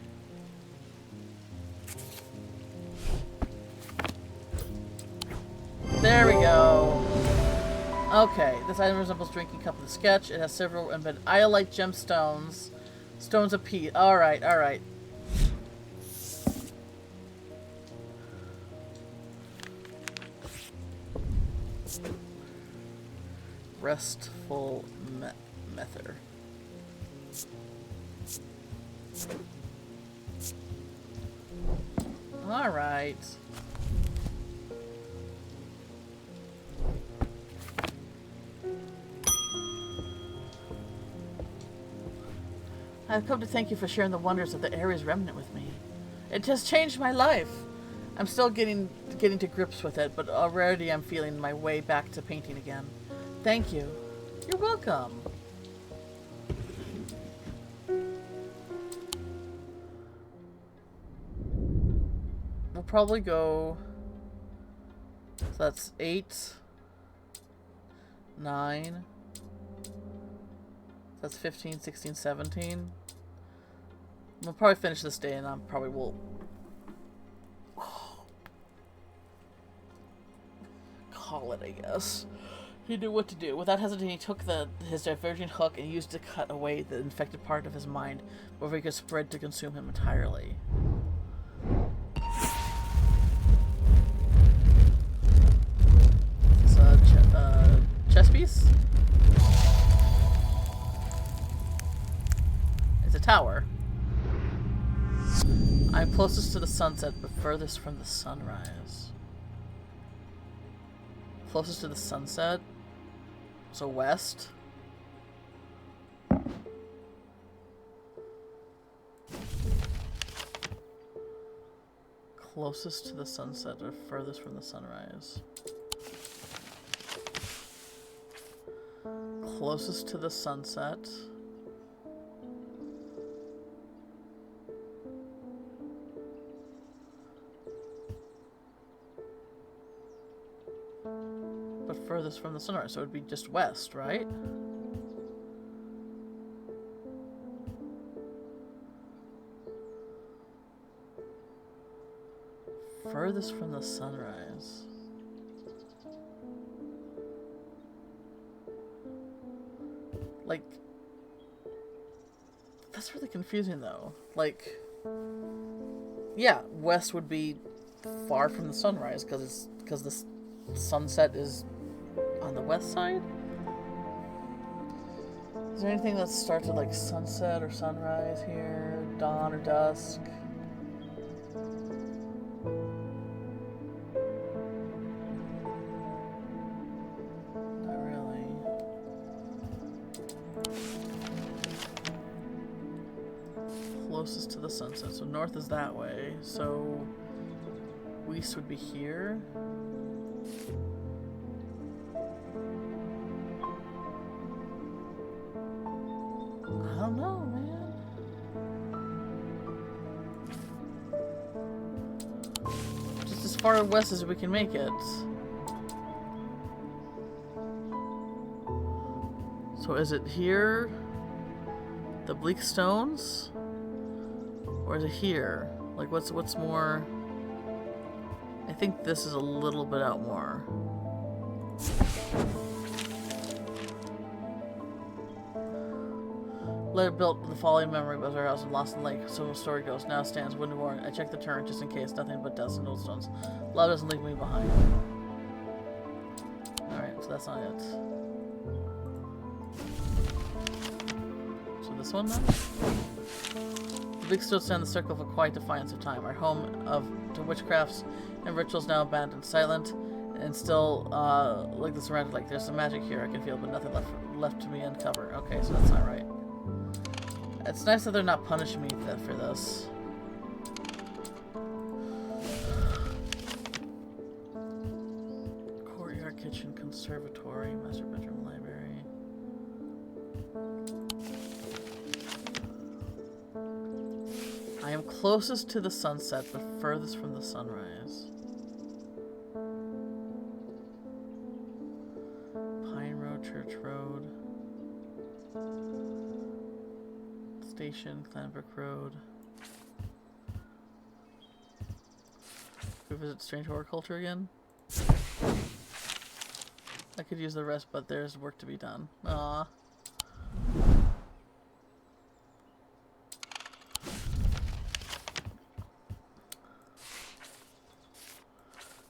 There we go. Okay, this item resembles drinking cup of the sketch. It has several embedded iolite gemstones. Stones of peace. Alright, alright. Restful mether. Alright. I've come to thank you for sharing the wonders of the area's remnant with me. It has changed my life. I'm still getting to grips with it, but already I'm feeling my way back to painting again. Thank you. You're welcome. We'll probably go... So that's 8, 9... That's 15, 16, 17. We'll probably finish this day and I probably will call it, I guess. He knew what to do. Without hesitating, he took his divergent hook and used it to cut away the infected part of his mind before he could spread to consume him entirely. It's a chess piece? It's a tower. I'm closest to the sunset, but furthest from the sunrise. Closest to the sunset? So west? Closest to the sunset, or furthest from the sunrise? Closest to the sunset. But furthest from the sunrise, so it would be just west, right? Furthest from the sunrise. Like, that's really confusing though. Like, yeah, west would be far from the sunrise because the sunset is on the west side. Is there anything that starts with like sunset or sunrise here? Dawn or dusk? Not really. Closest to the sunset. So north is that way. So east would be here. I don't know, man. Just as far west as we can make it. So is it here? The bleak stones? Or is it here? Like what's more? I think this is a little bit out more. Later built the following memory was our house in Lost in Lake, so the story goes. Now stands wind worn. I checked the turret just in case. Nothing but dust and old stones. Love doesn't leave me behind. Alright, so that's not it. So this one then? The big stone stand in the circle of a quiet defiance of time. Our home to witchcrafts and rituals now abandoned, silent, and still like this around. Like there's some magic here I can feel, but nothing left to me uncover. Okay, so that's not right. It's nice that they're not punishing me for this. Courtyard, kitchen, conservatory, master bedroom, library. I am closest to the sunset, but furthest from the sunrise. Pine Road, Church Road. Station, Clanbrook Road. Go visit Strange Horticulture again. I could use the rest, but there's work to be done. Aww.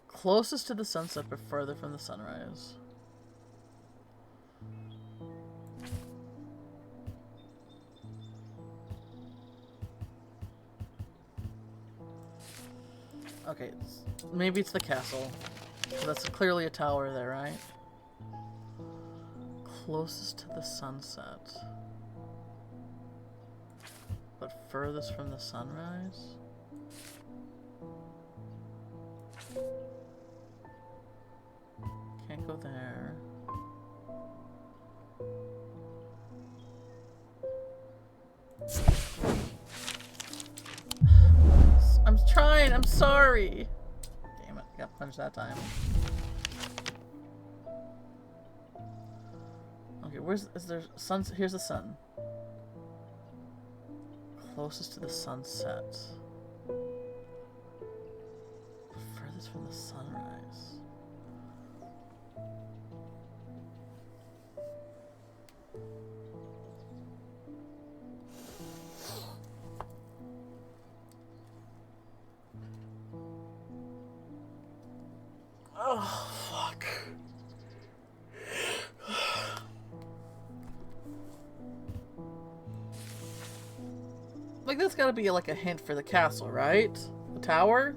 Closest to the sunset, but further from the sunrise. Okay, maybe it's the castle. That's clearly a tower there, right? Closest to the sunset. But furthest from the sunrise? Can't go there. I'm trying, I'm sorry. Damn it, got punched that time. Okay, is there sun? Here's the sun. Closest to the sunset. Furthest from the sunrise. Oh, fuck. Like, that's gotta be like a hint for the castle, right? The tower?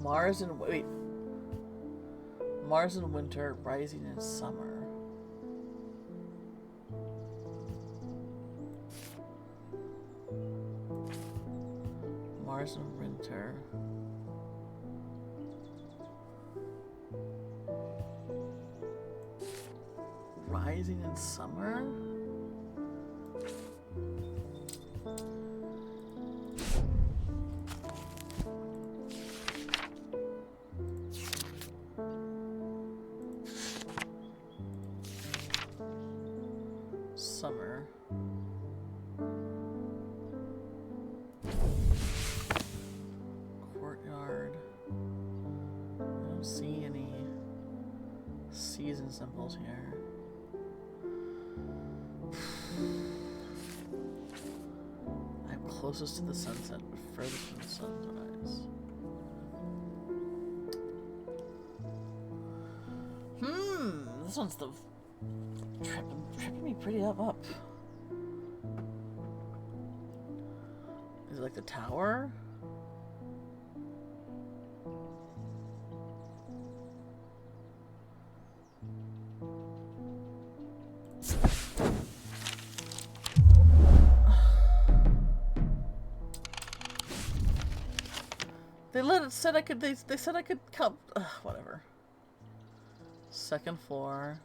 Mars and wait. Mars in winter, rising in summer. Mars in winter. Rising in summer? Summer. Courtyard. I don't see any season symbols here. I'm closest to the sunset, but furthest from the sunrise. This one's the tripping me pretty up. Is it like the tower? They said I could. They said I could come. Whatever. Second floor.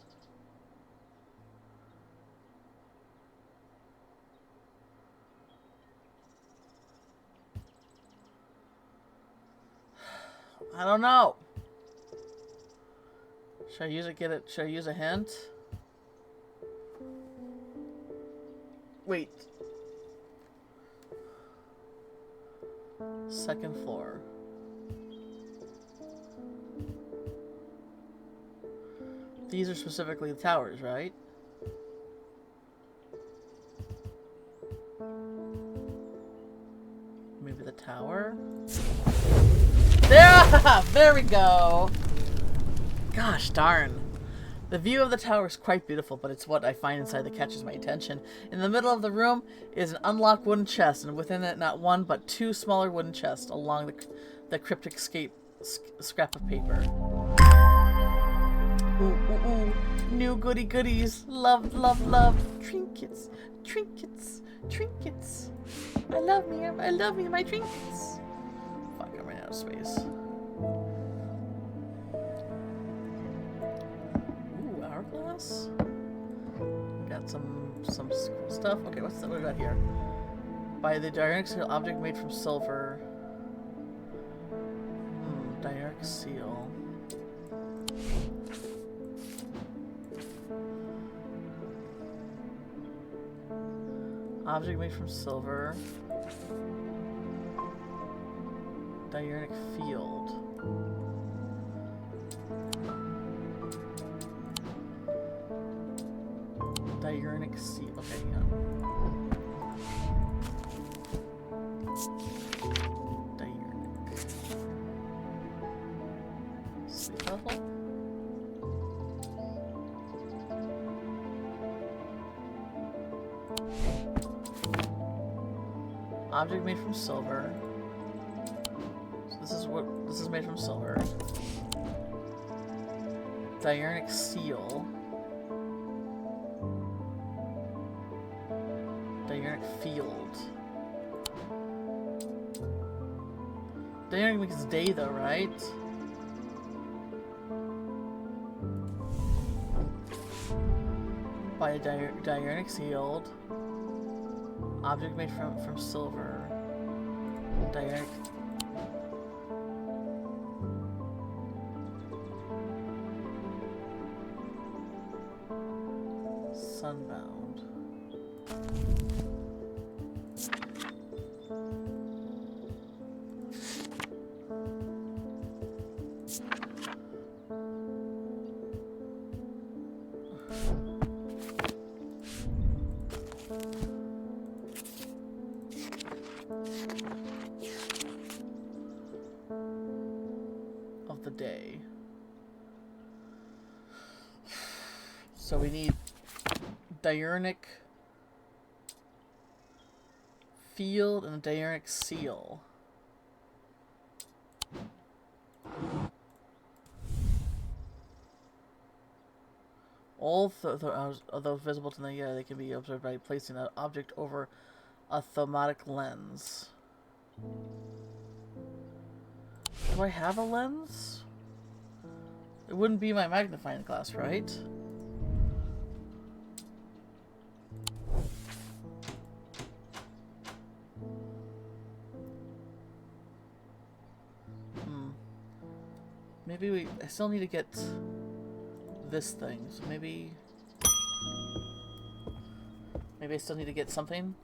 I don't know. Should I use it? Should I use a hint? Wait. Second floor. These are specifically the towers, right? Maybe the tower? There we go! Gosh darn. The view of the tower is quite beautiful, but it's what I find inside that catches my attention. In the middle of the room is an unlocked wooden chest, and within it not one, but two smaller wooden chests along the cryptic scrap of paper. Ooh. New goody goodies. Love. Trinkets. I love me, my trinkets. Fuck, I'm running out of space. Ooh, hourglass. Got some cool stuff. Okay, what do we got here? By the diurnal seal, object made from silver. Diurnal seal. Object made from silver. Diurnal field. Diurnal sea. Okay, yeah. Diurnal. Sleep level? Object made from silver. So this is made from silver. Diurnal seal. Diurnal field. Diurnal means day though, right? By a diurnal field. Object made from silver. Diurnal. Sunbound. Of the day. So we need diurnic field and a diurnic seal. All those visible to the eye, they can be observed by placing an object over a thaumatic lens. Do I have a lens? It wouldn't be my magnifying glass, right? Maybe I still need to get this thing, so maybe I still need to get something.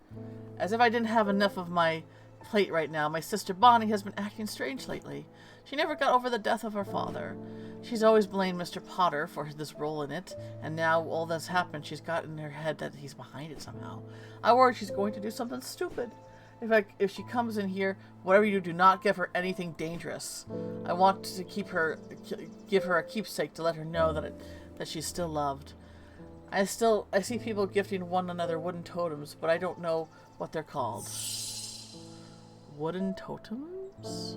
As if I didn't have enough of my plate right now, my sister Bonnie has been acting strange lately. She never got over the death of her father. She's always blamed Mr. Potter for this role in it, and now all that's happened, she's got in her head that he's behind it somehow. I worry she's going to do something stupid. If she comes in here, whatever you do, not give her anything dangerous. I want to give her a keepsake to let her know that she's still loved. I see people gifting one another wooden totems, but I don't know what they're called. Wooden totems?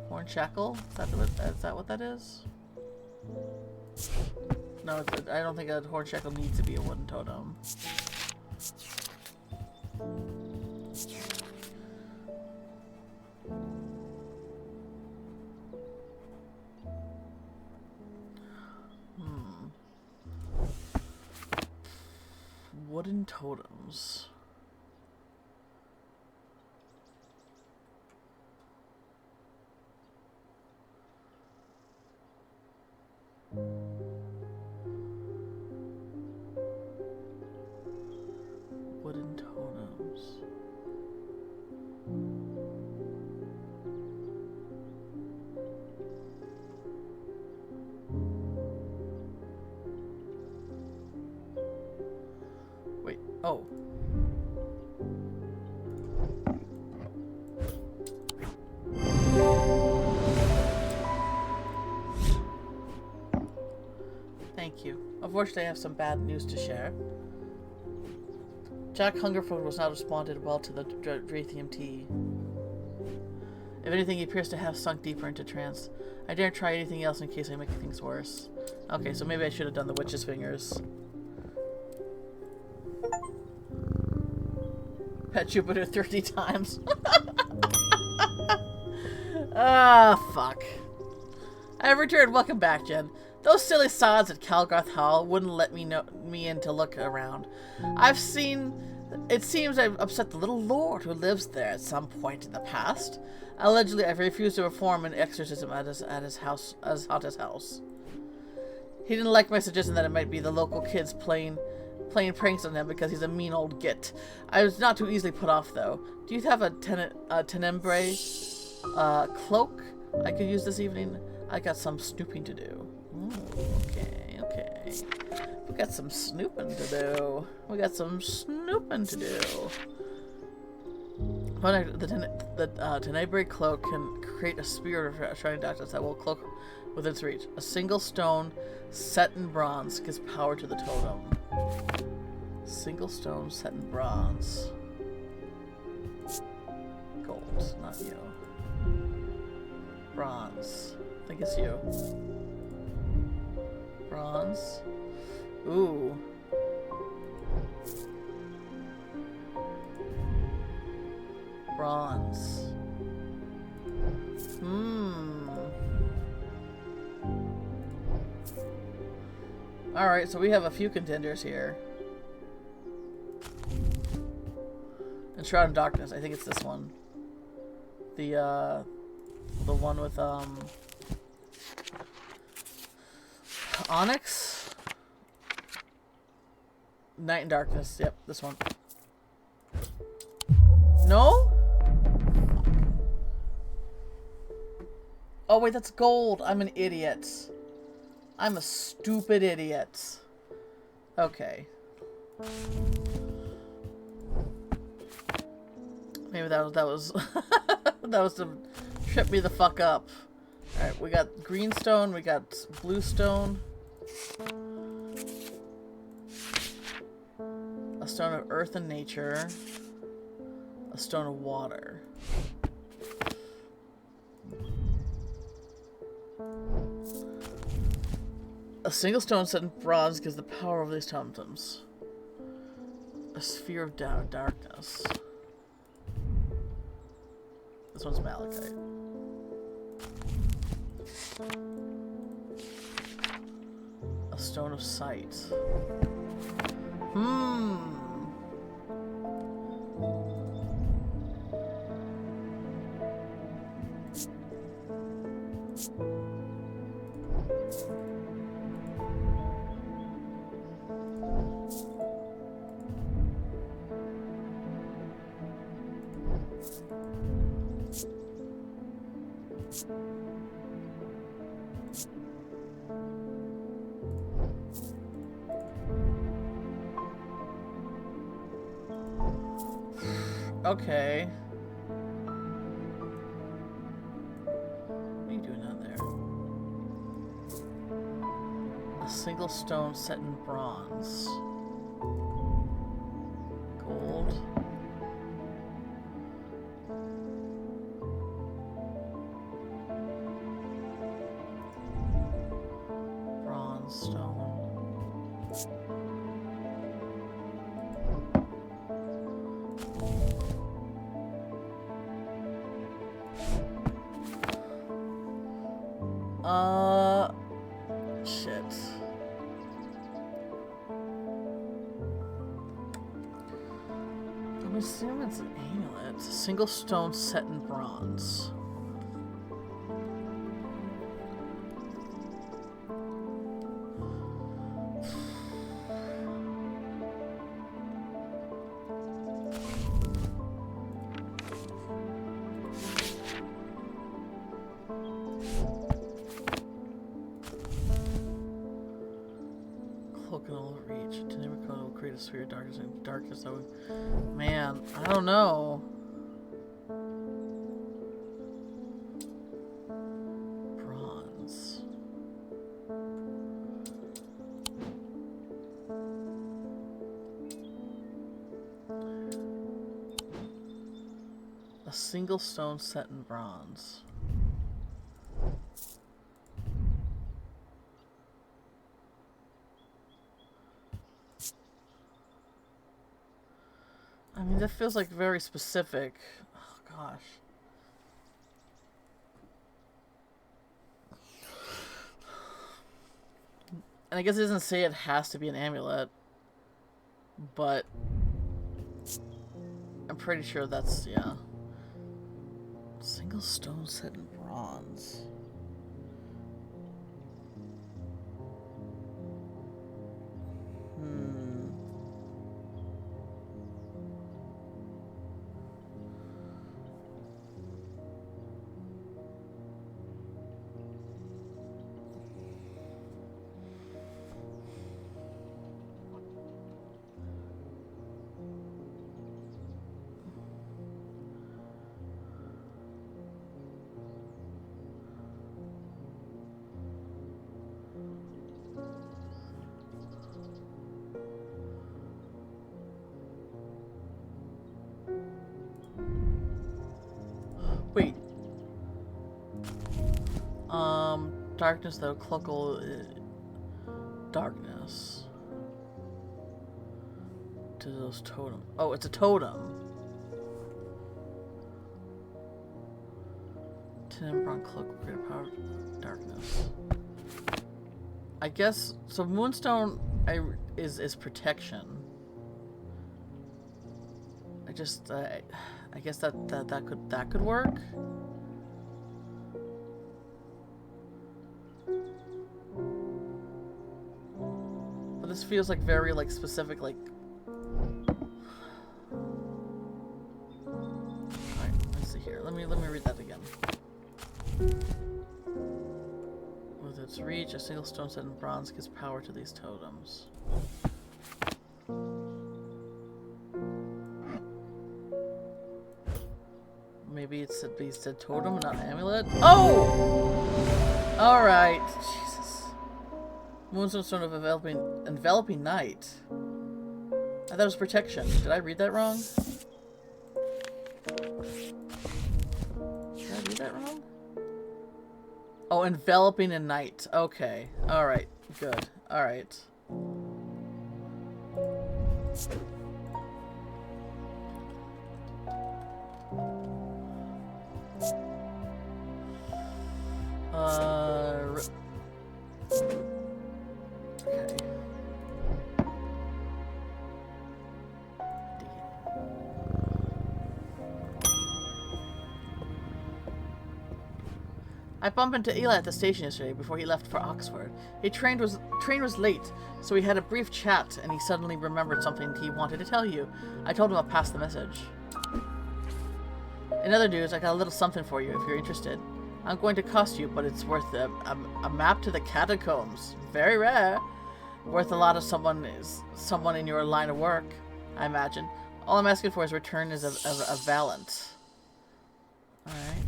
Horn shackle? Is that what that is? No, I don't think a horn shackle needs to be a wooden totem. Wooden totems. Wooden totems. Wait, oh. Thank you. Unfortunately, I have some bad news to share. Jack Hungerford was not responded well to the Drathium tea. If anything, he appears to have sunk deeper into trance. I daren't try anything else in case I make things worse. Okay, so maybe I should have done the witch's fingers. Pet Jupiter 30 times. Ah, fuck. I have returned. Welcome back, Jen. Those silly sods at Calgarth Hall wouldn't let me in to look around. It seems I've upset the little lord who lives there at some point in the past. Allegedly, I've refused to perform an exorcism at his house. He didn't like my suggestion that it might be the local kids playing pranks on him because he's a mean old git. I was not too easily put off, though. Do you have a tenebrae cloak I could use this evening? I got some snooping to do. Okay. We got some snooping to do. The tenebrae cloak can create a spirit of shining darkness that will cloak within its reach. A single stone set in bronze gives power to the totem. Single stone set in bronze. Gold, not you. Bronze. I think it's you. Bronze. Ooh. Bronze. Alright, so we have a few contenders here. And Shroud in Darkness, I think it's this one. The one with, Onyx? Night and Darkness. Yep, this one. No? Oh, wait, that's gold. I'm an idiot. I'm a stupid idiot. Okay. Maybe that was that was to trip me the fuck up. Alright, we got green stone, we got blue stone. A stone of earth and nature. A stone of water. A single stone set in bronze gives the power of these tomtems. A sphere of darkness. This one's malachite. A stone of sight. Okay. What are you doing down there? A single stone set in bronze. Gold. Bronze stone. Shit. I'm assuming it's an amulet. It's a single stone set in bronze. Cloak in all reach. To name a code will create a sphere of darkness and darkness that would... Man, I don't know. Bronze. A single stone set in bronze. I mean, that feels like very specific. Oh, gosh. And I guess it doesn't say it has to be an amulet, but I'm pretty sure that's, yeah. Single stone set in bronze. Wait. Darkness though, cloakle... darkness. To those totem. Oh, it's a totem. Tinembron cloak will create a power of darkness. I guess... So Moonstone is protection. I just... I guess that could work. But This feels like very like specific like. Alright, let's see here. Let me read that again. With its reach, a single stone set in bronze gives power to these totems. Maybe it said totem, not amulet. Oh! Alright. Jesus. Moonstone stone of enveloping night. I thought it was protection. Did I read that wrong? Did I read that wrong? Oh, enveloping in night. Okay. Alright. Good. Alright. Okay. I bumped into Eli at the station yesterday before he left for Oxford. His train was late, so we had a brief chat, and he suddenly remembered something he wanted to tell you. I told him I'll pass the message. In other news, I got a little something for you if you're interested. I'm going to cost you, but it's worth a map to the catacombs. Very rare. Worth a lot of someone in your line of work, I imagine. All I'm asking for is return is a Valant. Alright.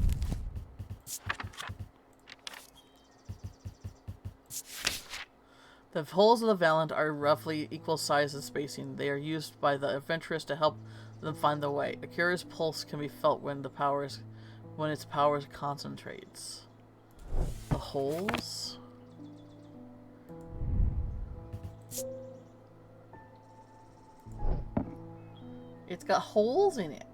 The holes of the Valant are roughly equal size and spacing. They are used by the adventurers to help them find the way. A curious pulse can be felt when its power concentrates. The holes? It's got holes in it.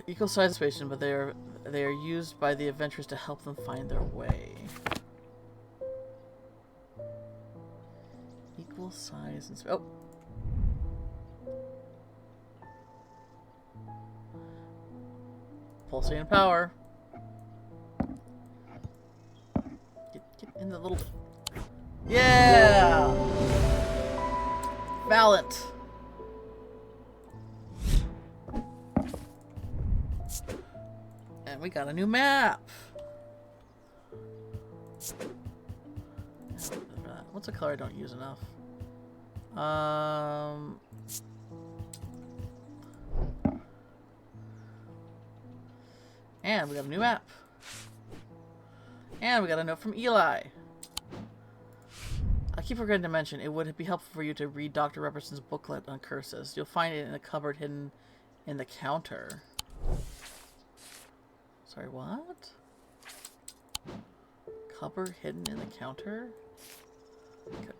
Equal size spacing, but they are used by the adventurers to help them find their way. Equal size and oh. Pulsating power. Get in the little. Yeah. Valant. And we got a new map. What's a color I don't use enough? And we got a new map. And we got a note from Eli. I keep forgetting to mention, it would be helpful for you to read Dr. Robertson's booklet on curses. You'll find it in a cupboard hidden in the counter. Sorry, what? Cupboard hidden in the counter? Okay.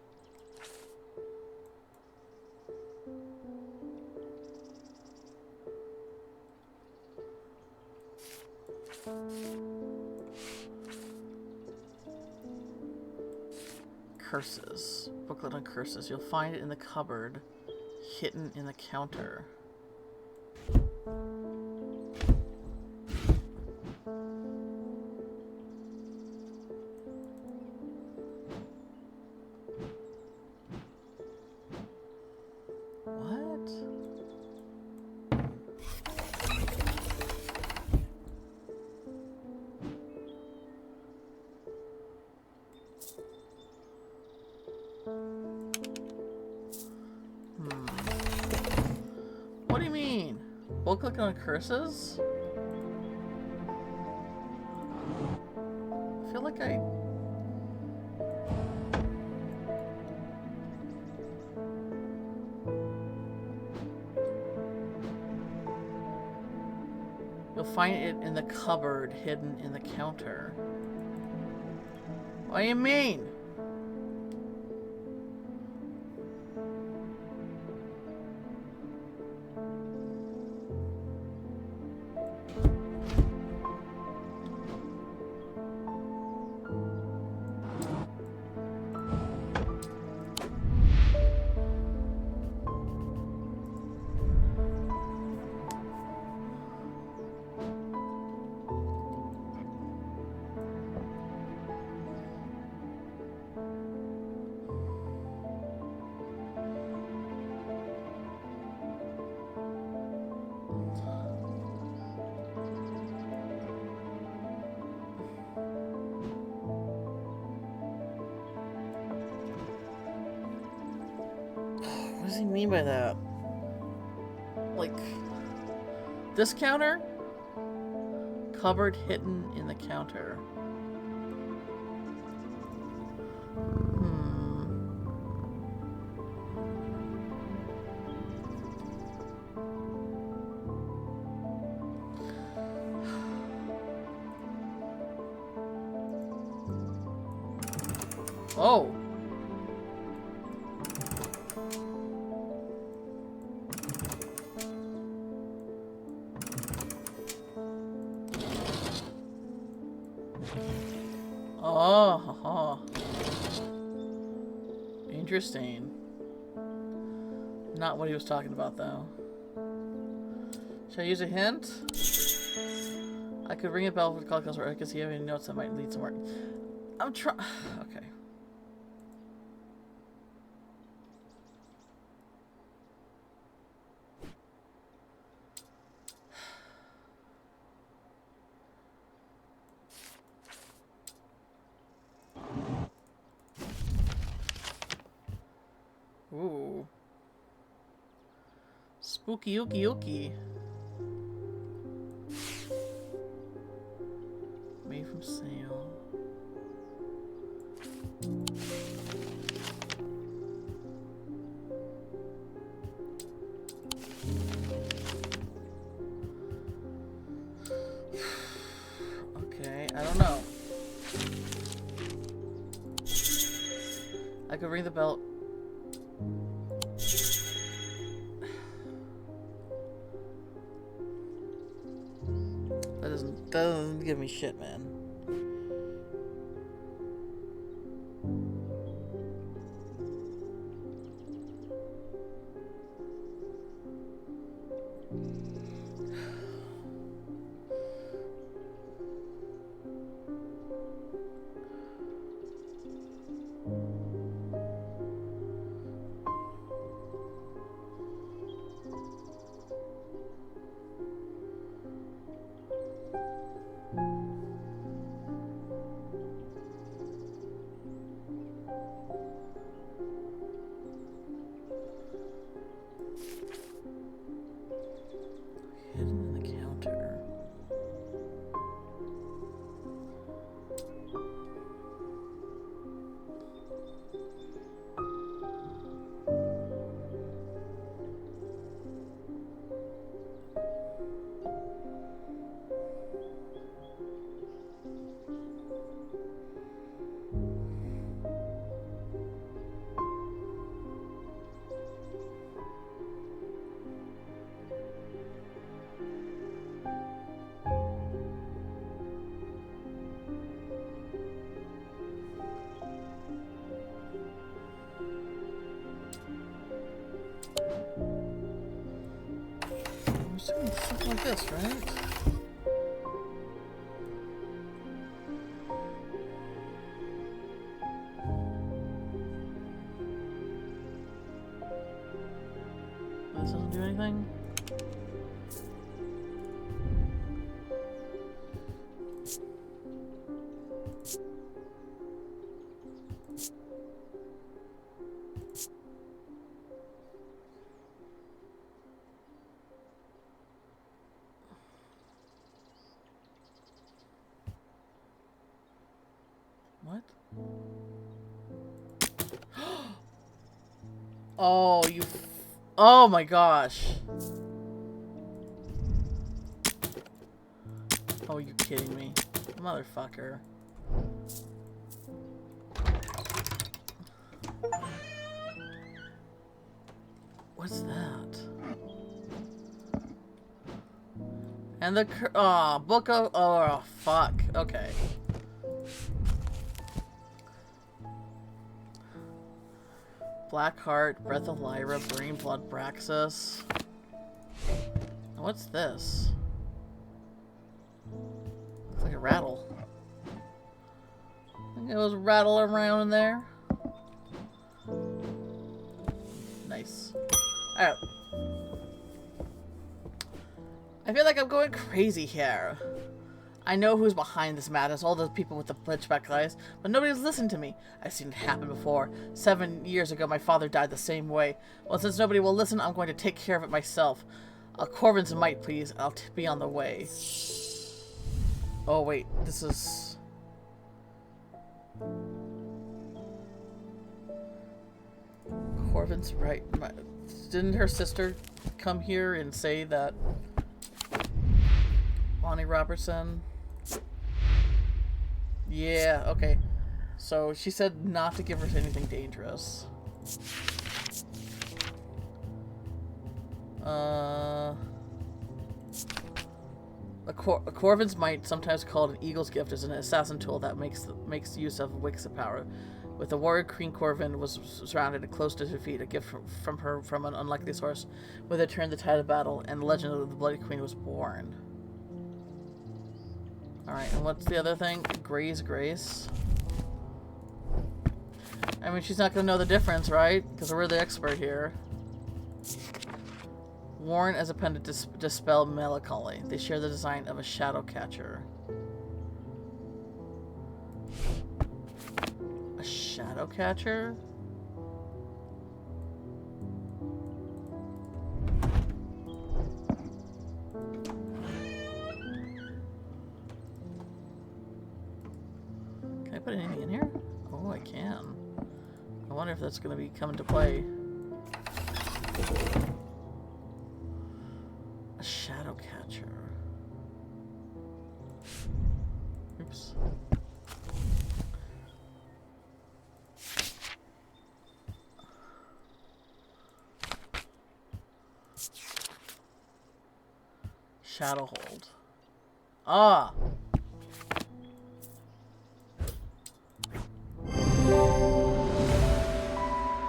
Curses. Booklet on curses. You'll find it in the cupboard, hidden in the counter. What do you mean? Booklet on curses? I feel like You'll find it in the cupboard, hidden in the counter. What do you mean? he mean by that? Like, this counter? Cupboard hidden in the counter. Oh. Oh. Interesting. Not what he was talking about, though. Should I use a hint? I could ring a bell for the call customer because he have any notes that might lead somewhere. I'm trying. Okay. Ooh. Spooky ooky ooky. Made from sale. Okay, I don't know. I could ring the bell. That doesn't give me shit, man. Hidden in the counter. Something like this, right? This doesn't do anything? What? Oh, you... Oh my gosh. Oh, you're kidding me. Motherfucker. What's that? And the... Oh, book of... Oh, fuck. Okay. Blackheart, Breath of Lyra, Brain Blood Braxis. What's this? Looks like a rattle. I think it was rattling around in there. Nice. Alright. I feel like I'm going crazy here. I know who's behind this madness, all those people with the pitchback eyes, but nobody's listened to me. I've seen it happen before. 7 years ago, my father died the same way. Well, since nobody will listen, I'm going to take care of it myself. A Corvin's might, please. I'll be on the way. Oh, wait. This is... Corvin's right. Didn't her sister come here and say that Bonnie Robertson? Yeah, okay. So she said not to give her anything dangerous. A Corvin's might, sometimes called an eagle's gift, is an assassin tool that makes use of Wixa power. With the warrior Queen Corvin was surrounded and close to defeat, a gift from an unlikely source. With it turned the tide of battle, and the legend of the Bloody Queen was born. Alright, and what's the other thing? Gray's Grace. I mean, she's not going to know the difference, right? Because we're the expert here. Worn as a pendant to dispel melancholy. They share the design of a shadow catcher. A shadow catcher? Can I put anything in here? Oh, I can. I wonder if that's going to be coming to play. A shadow catcher. Oops. Shadow hold. Ah!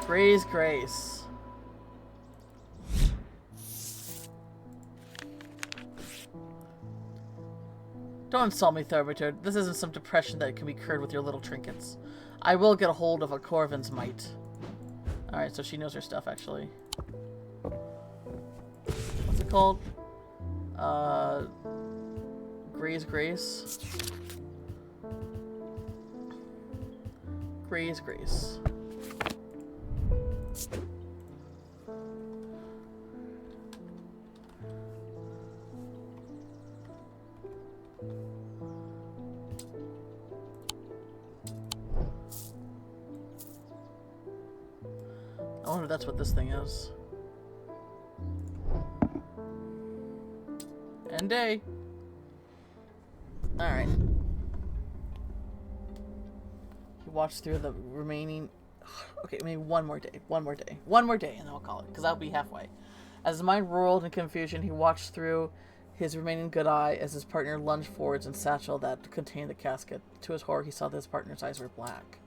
Gray's Grace. Don't insult me, Thorbjorn. This isn't some depression that can be cured with your little trinkets. I will get a hold of a Corvin's might. Alright, so she knows her stuff, actually. What's it called? Gray's Grace. Gray's Grace. I wonder if that's what this thing is. End day. Alright. You watch through the remaining... Okay, maybe one more day. One more day. One more day, and then I'll call it, because I'll be halfway. As his mind roiled in confusion, he watched through his remaining good eye as his partner lunged forwards and satchel that contained the casket. To his horror, he saw that his partner's eyes were black.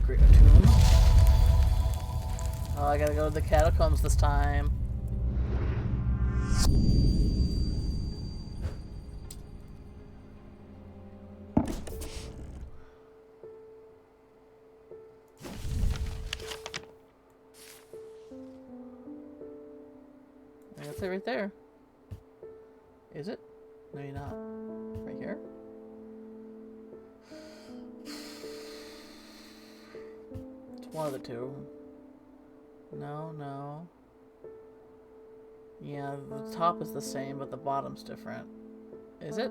A tomb. Oh, I gotta go to the catacombs this time. That's it right there. Is it? No, you're not. Right here? It's one of the two. No, no. Yeah, the top is the same, but the bottom's different. Is it?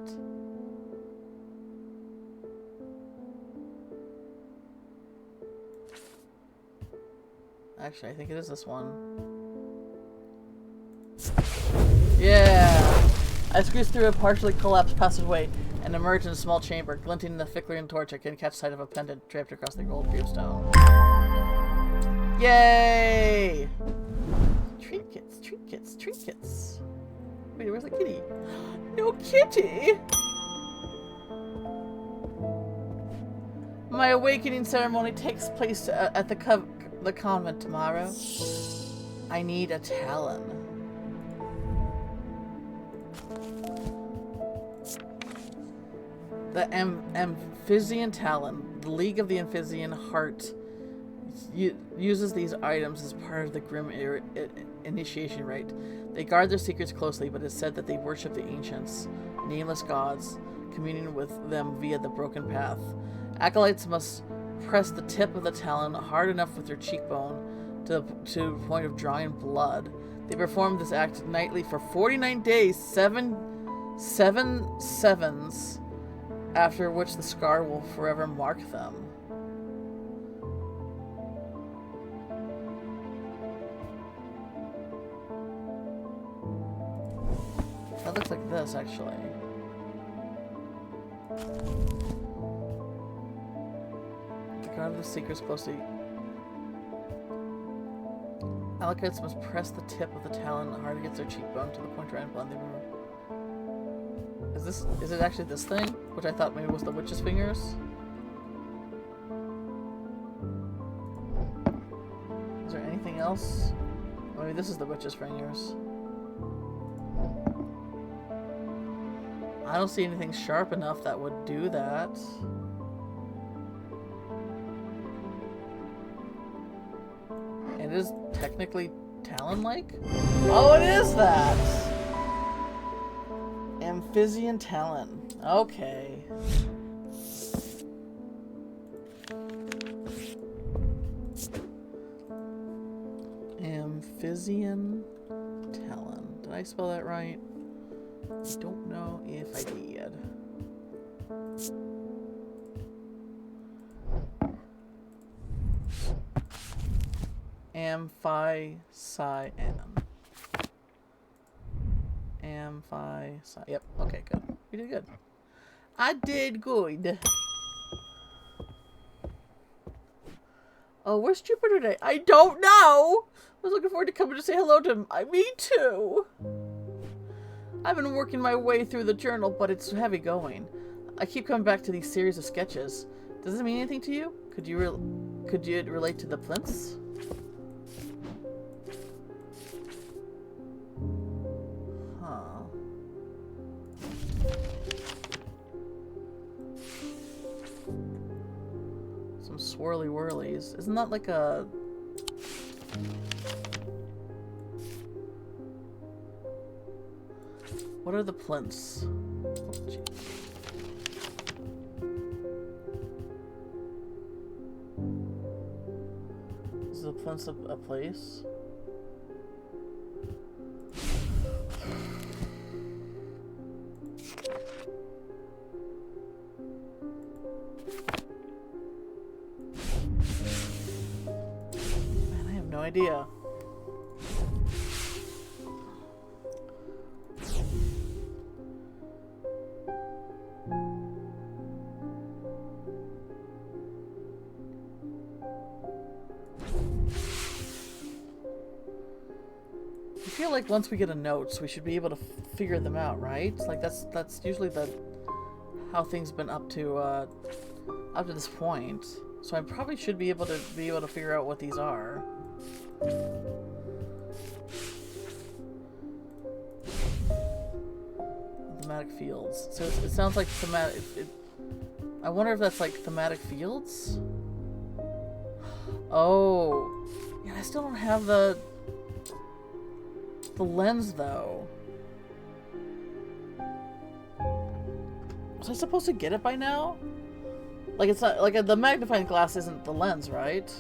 Actually, I think it is this one. Yeah! I squeezed through a partially collapsed passageway and emerged in a small chamber. Glinting in the flickering torch, I can catch sight of a pendant draped across the gold gravestone. Yay! Trinkets, trinkets, trinkets. Wait, where's the kitty? No kitty! My awakening ceremony takes place at the convent tomorrow. I need a talon. The Amphibian Talon, the League of the Amphibian Heart, uses these items as part of the Grim initiation rite. They guard their secrets closely, but it's said that they worship the ancients, nameless gods, communing with them via the broken path. Acolytes must press the tip of the talon hard enough with their cheekbone to the point of drawing blood. They perform this act nightly for 49 days, seven sevens, after which the scar will forever mark them. That looks like this, actually. The guard of the secrets closely. Acolytes must press the tip of the talon hard against their cheekbone to the point where blood. Is it actually this thing? Which I thought maybe was the witch's fingers? Is there anything else? Maybe this is the witch's fingers. I don't see anything sharp enough that would do that. It is technically talon-like? Oh, it is that! Amphibian talon. Okay. Amphibian talon. Did I spell that right? I don't know if I did. Yep, okay, good. You did good. I did good. Oh, where's Jupiter today? I don't know! I was looking forward to coming to say hello to him. Me too! I've been working my way through the journal, but it's heavy going. I keep coming back to these series of sketches. Does it mean anything to you? Could you relate to the plinths? Some swirly whirlies. Isn't that like a... What are the plinths? Oh, geez. Is the plinths a place? Man, I have no idea. I feel like once we get a notes, we should be able to figure them out, right? Like that's usually how things been up to this point. So I probably should be able to figure out what these are. Thematic fields. So it sounds like thematic. I wonder if that's like thematic fields. Oh, yeah. I still don't have the lens though. Was I supposed to get it by now? Like it's not like the magnifying glass isn't the lens, right?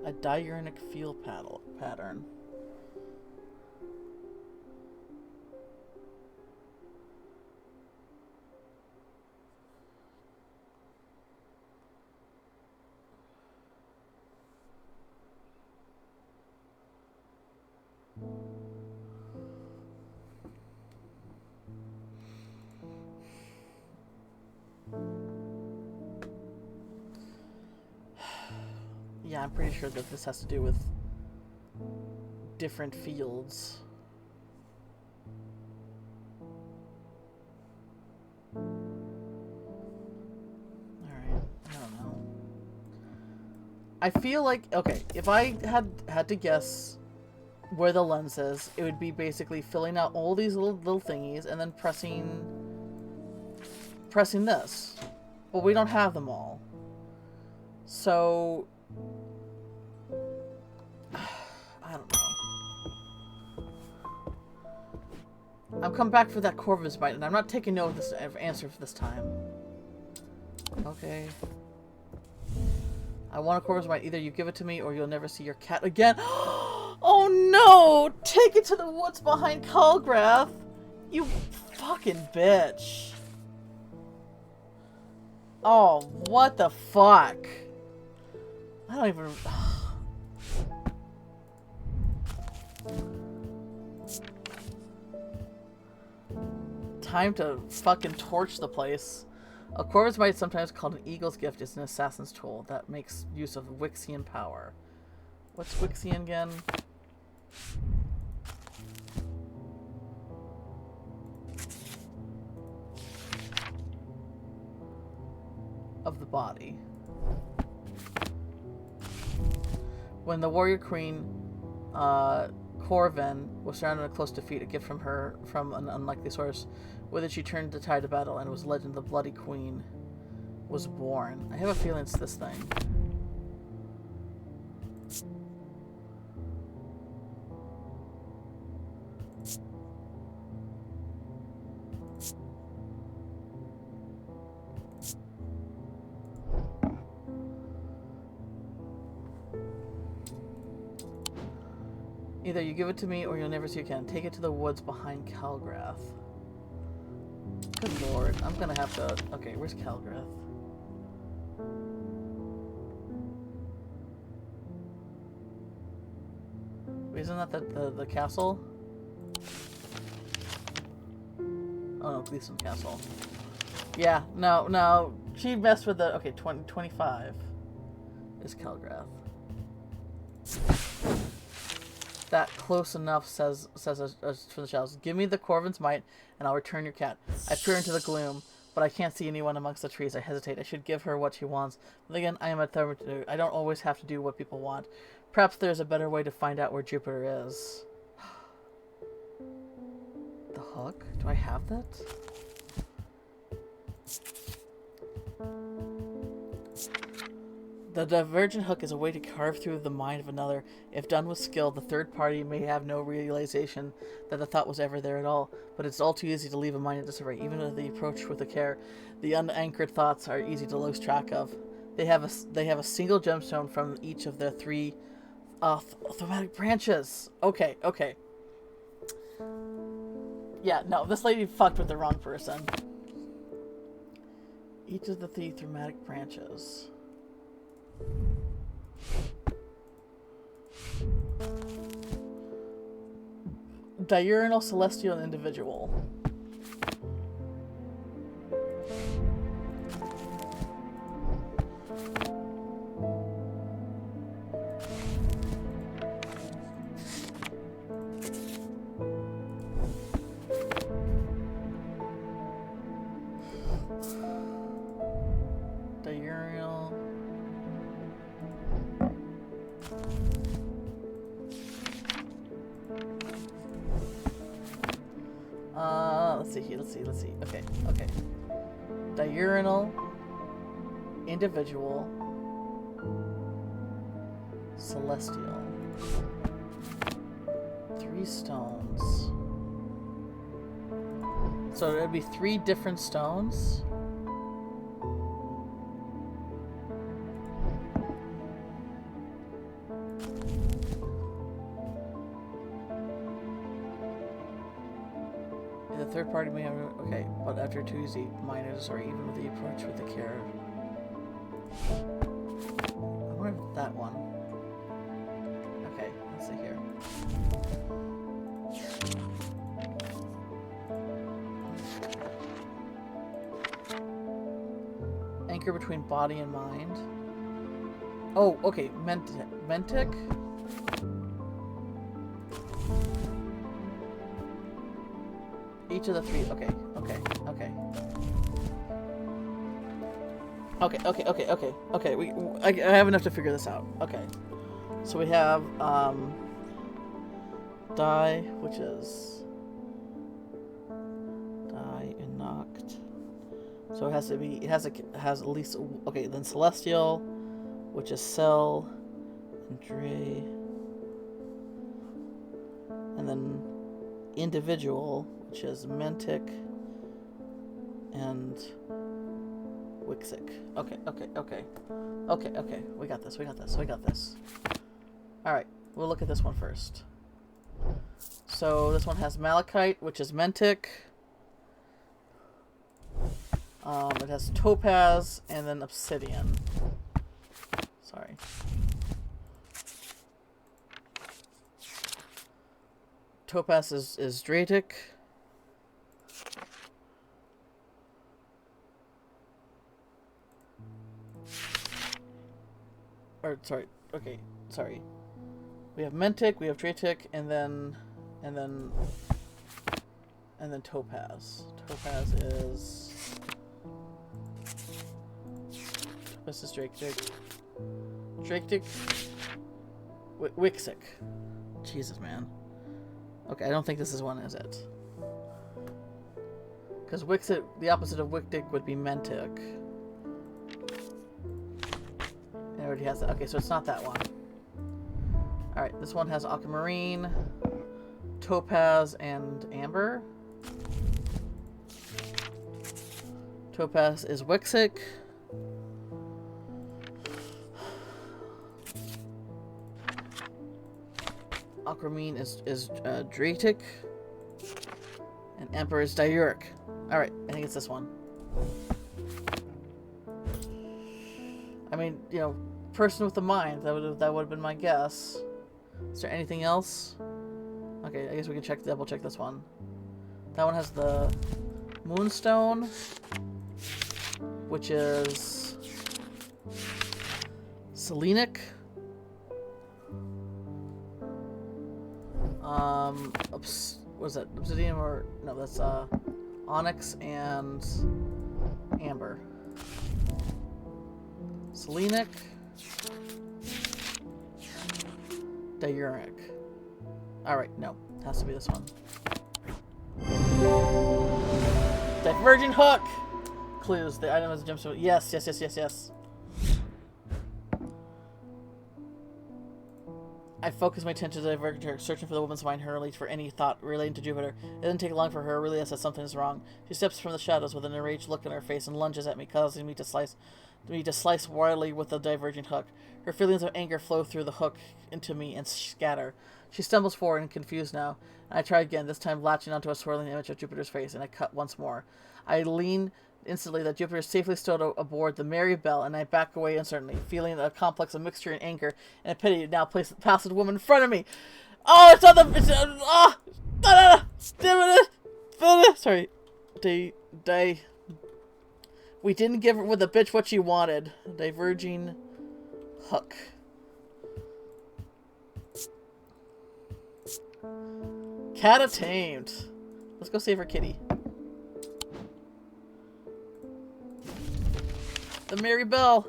A diurnal field pattern. Yeah, I'm pretty sure that this has to do with different fields. Alright, I don't know. I feel like, okay, if I had to guess where the lens is, it would be basically filling out all these little thingies and then pressing this. But we don't have them all. So I don't know. I'm coming back for that Corvus bite, and I'm not taking no of this answer for this time. Okay. I want a Corvus bite. Either you give it to me or you'll never see your cat again. Oh no! Take it to the woods behind Calgrath! You fucking bitch. Oh, what the fuck? I don't even... Time to fucking torch the place. A Corvus Bite, sometimes called an Eagle's Gift, is an assassin's tool that makes use of Wixian power. What's Wixian again? Of the body. When the warrior queen, Corvin, was surrounded in a close defeat, a gift from her from an unlikely source, with it she turned the tide of battle, and was legend the Bloody Queen was born. I have a feeling it's this thing. Either you give it to me or you'll never see it again. Take it to the woods behind Calgrath. Good lord, I'm gonna have to... Okay, where's Calgrath? Isn't that the castle? Oh no, Gleason Castle. Yeah, no. She messed with the... Okay, 25 is Calgrath. That close enough, says for the shells. Give me the Corvin's might, and I'll return your cat. I peer into the gloom, but I can't see anyone amongst the trees. I hesitate. I should give her what she wants. But again, I am a thermometer. I don't always have to do what people want. Perhaps there's a better way to find out where Jupiter is. The hook? Do I have that? The divergent hook is a way to carve through the mind of another. If done with skill, the third party may have no realization that the thought was ever there at all, but it's all too easy to leave a mind in disarray. Even if the approach with care, the unanchored thoughts are easy to lose track of. They have a single gemstone from each of their three thematic branches. Okay. Yeah, no, this lady fucked with the wrong person. Each of the three thematic branches. Diurnal, celestial, and individual. Diurnal. Let's see. Okay. Diurnal, individual, celestial. 3 stones. So it'd be 3 different stones? The third party may have... Okay, but after 2 easy minors, or even with the approach with the care. I wonder if that one. Okay, let's see here. Anchor between body and mind. Oh, okay, Mentic? each of the three. Okay. Okay. Okay. Okay. Okay. Okay. Okay. Okay. I have enough to figure this out. Okay. So we have die, which is die and knocked. So it has to be. It has at least. Okay. Then celestial, which is cell, and Dre, and then individual, which is Mentic and Wixic. Okay, okay, okay. Okay, okay. We got this, we got this, we got this. Alright, we'll look at this one first. So this one has Malachite, which is Mentic. It has Topaz and then Obsidian. Sorry. Topaz is Dratic. Or sorry, okay, sorry. We have Mentic, we have Dratic, and then Topaz. Topaz is Dratic. Dratic. Wixic. Jesus, man. Okay, I don't think this is one, is it? Because Wixic, the opposite of Wictic would be Mentic. It already has that. Okay, so it's not that one. Alright, this one has Aquamarine, Topaz, and Amber. Topaz is Wixic. Aquamarine is Dratic. And Emperor is Diuric. Alright, I think it's this one. I mean, you know, person with the mind, that would have been my guess. Is there anything else? Okay, I guess we can double check this one. That one has the Moonstone, which is Selenic. What is that? Obsidian or no? That's Onyx and Amber. Selenic, Diuric. Alright, no. It has to be this one. Divergent hook! Clues. The item is a gemstone. Yes, yes, yes, yes, yes. I focus my attention to the Divergent hook, searching for the woman's mind hurriedly for any thought relating to Jupiter. It doesn't take long for her to realize that something is wrong. She steps from the shadows with an enraged look on her face and lunges at me, causing me to slice wildly with the divergent hook. Her feelings of anger flow through the hook into me and scatter. She stumbles forward and confused now. And I try again, this time latching onto a swirling image of Jupiter's face, and I cut once more. I lean instantly that Jupiter is safely stowed aboard the Mary Bell, and I back away uncertainly, feeling a complex of mixture and anger and pity to now place the passive woman in front of me. Oh, it's on the... Sorry. We didn't give her with a bitch what she wanted. Diverging hook. Cat tamed. Let's go save our kitty. The Mary Bell.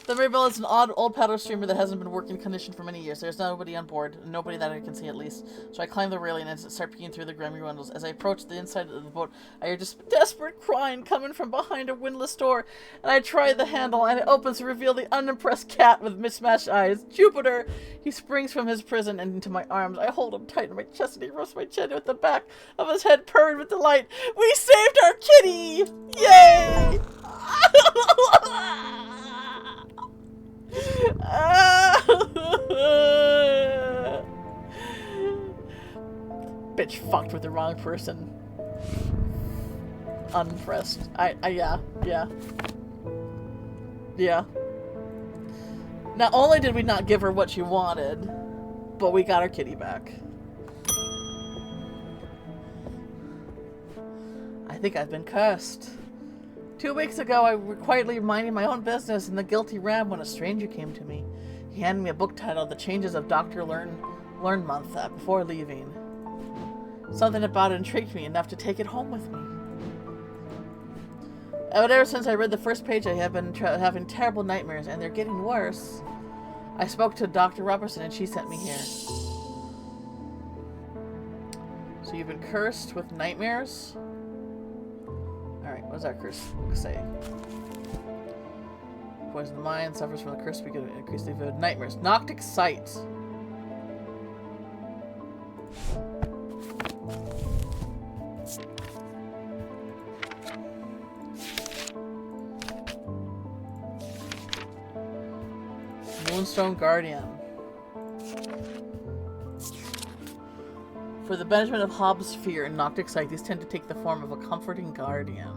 The Mary Bell is an odd old paddle streamer that hasn't been working condition for many years. There's nobody on board, nobody that I can see at least. So I climb the railing and start peeking through the grimy windows. As I approach the inside of the boat, I hear just desperate crying coming from behind a windlass door. And I try the handle, and it opens to reveal the unimpressed cat with mismatched eyes. Jupiter! He springs from his prison and into my arms. I hold him tight on my chest, and he rubs my chin with the back of his head, purring with delight. We saved our kitty! Yay! Bitch fucked with the wrong person. Unimpressed. Yeah. Not only did we not give her what she wanted, but we got our kitty back. I think I've been cursed. 2 weeks ago, I was quietly minding my own business in the guilty ram when a stranger came to me. He handed me a book titled The Changes of Dr. Learn Month before leaving. Something about it intrigued me enough to take it home with me. But ever since I read the first page, I have been having terrible nightmares, and they're getting worse. I spoke to Dr. Robertson, and she sent me here. So you've been cursed with nightmares? Alright, what does that curse say? Poison the mind, suffers from the curse, we get increasingly vivid nightmares. Noctic sight. Moonstone Guardian. For the benefit of Hobbs' fear and Noctic sight, these tend to take the form of a comforting guardian.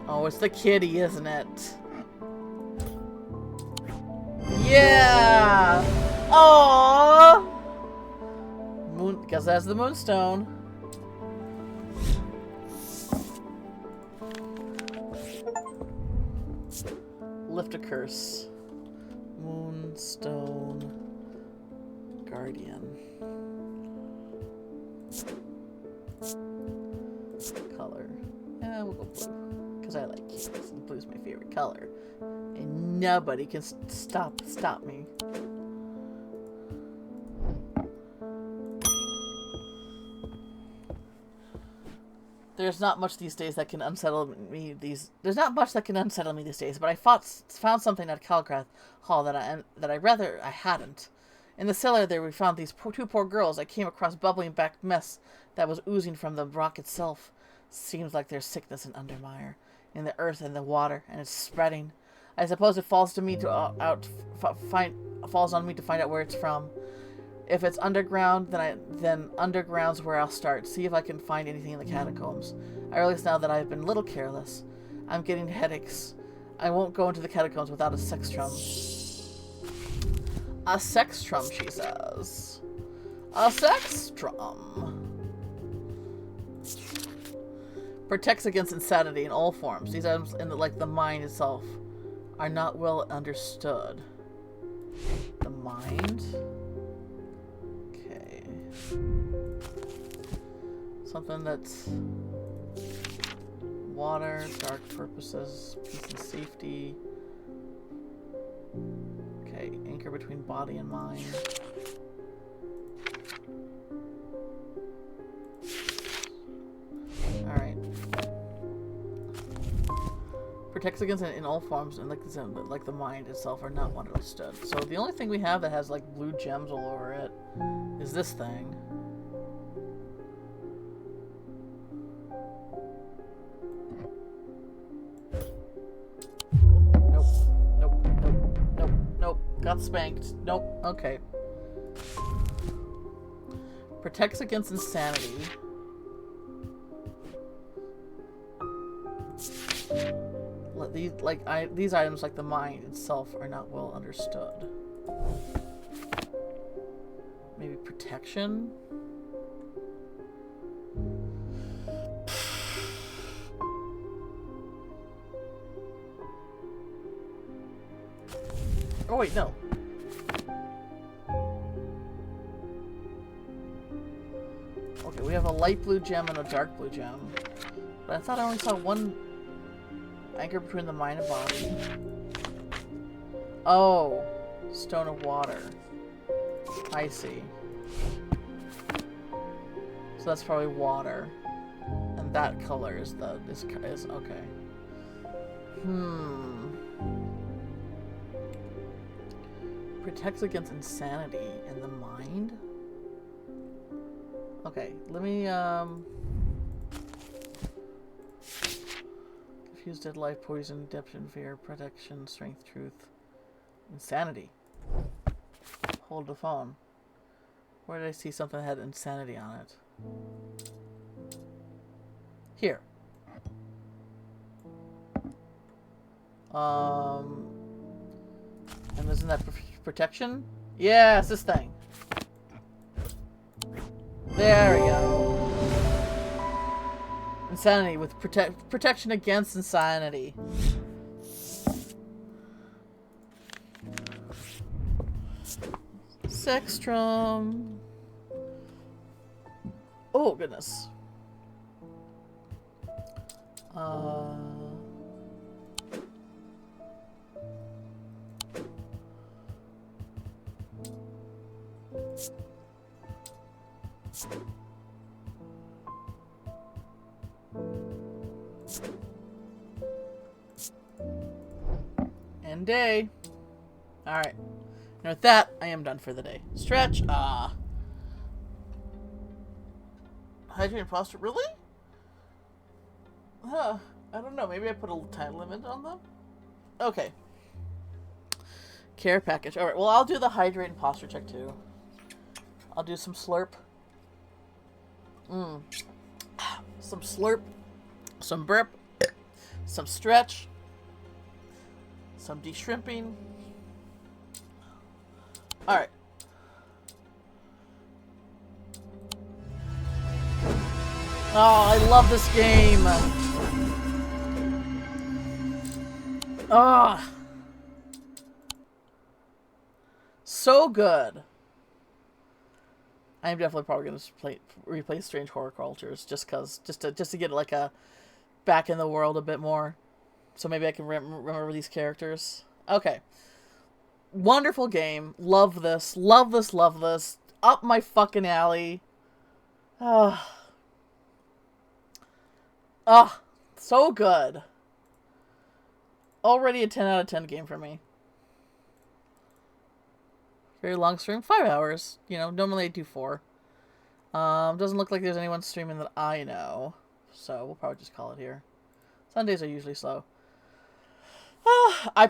Oh, it's the kitty, isn't it? Yeah! Aww! Guess that's the Moonstone. Lift a curse. Moonstone Guardian. Color. Yeah, we'll go blue. Because I like cuties, and blue's my favorite color. And nobody can stop me. There's not much these days that can unsettle me. There's not much that can unsettle me these days. But I found something at Calgrath Hall that I hadn't. In the cellar there, we found these two poor girls. I came across bubbling back mess that was oozing from the rock itself. Seems like there's sickness in Undermire, in the earth and the water, and it's spreading. I suppose it falls to me to falls on me to find out where it's from. If it's underground, then underground's where I'll start. See if I can find anything in the catacombs. I realize now that I've been a little careless. I'm getting headaches. I won't go into the catacombs without a sextrum. A sextrum, she says. A sextrum. Protects against insanity in all forms. These items, like the mind itself, are not well understood. The mind? Okay. Something that's water, dark purposes, peace and safety. Okay, anchor between body and mind. Alright. Protects against it in all forms, and like the mind itself are not well understood. So the only thing we have that has like blue gems all over it is this thing. Nope. Nope. Nope. Nope. Nope. Got spanked. Nope. Okay. Protects against insanity. These items, like the mind itself, are not well understood. Maybe protection? Oh wait, no. Okay, we have a light blue gem and a dark blue gem. But I thought I only saw one anchor between the mind and body. Oh, stone of water. I see. So that's probably water, and that color is okay. Protects against insanity in the mind. Okay, let me Confuse dead life, poison, adaptation, fear, protection, strength, truth, insanity. Hold the phone. Where did I see something that had insanity on it? Here. And isn't that protection? Yeah, it's this thing. There we go. Insanity with protection against insanity. Sextrum. Oh, goodness. End day. Alright. And with that, I am done for the day. Stretch. Hydrate posture. Really? Huh. I don't know. Maybe I put a time limit on them? Okay. Care package. Alright, well, I'll do the hydrate and posture check too. I'll do some slurp. Some slurp. Some burp. Some stretch. Some de-shrimping. Alright. Oh, I love this game. Ah. So good. I'm definitely probably going to replay Strange Horror Cultures just to get like a back in the world a bit more. So maybe I can remember these characters. Okay. Wonderful game. Love this. Love this. Love this. Up my fucking alley. So good. Already a 10 out of 10 game for me. Very long stream. 5 hours. You know, normally I do 4. Doesn't look like there's anyone streaming that I know. So we'll probably just call it here. Sundays are usually slow. I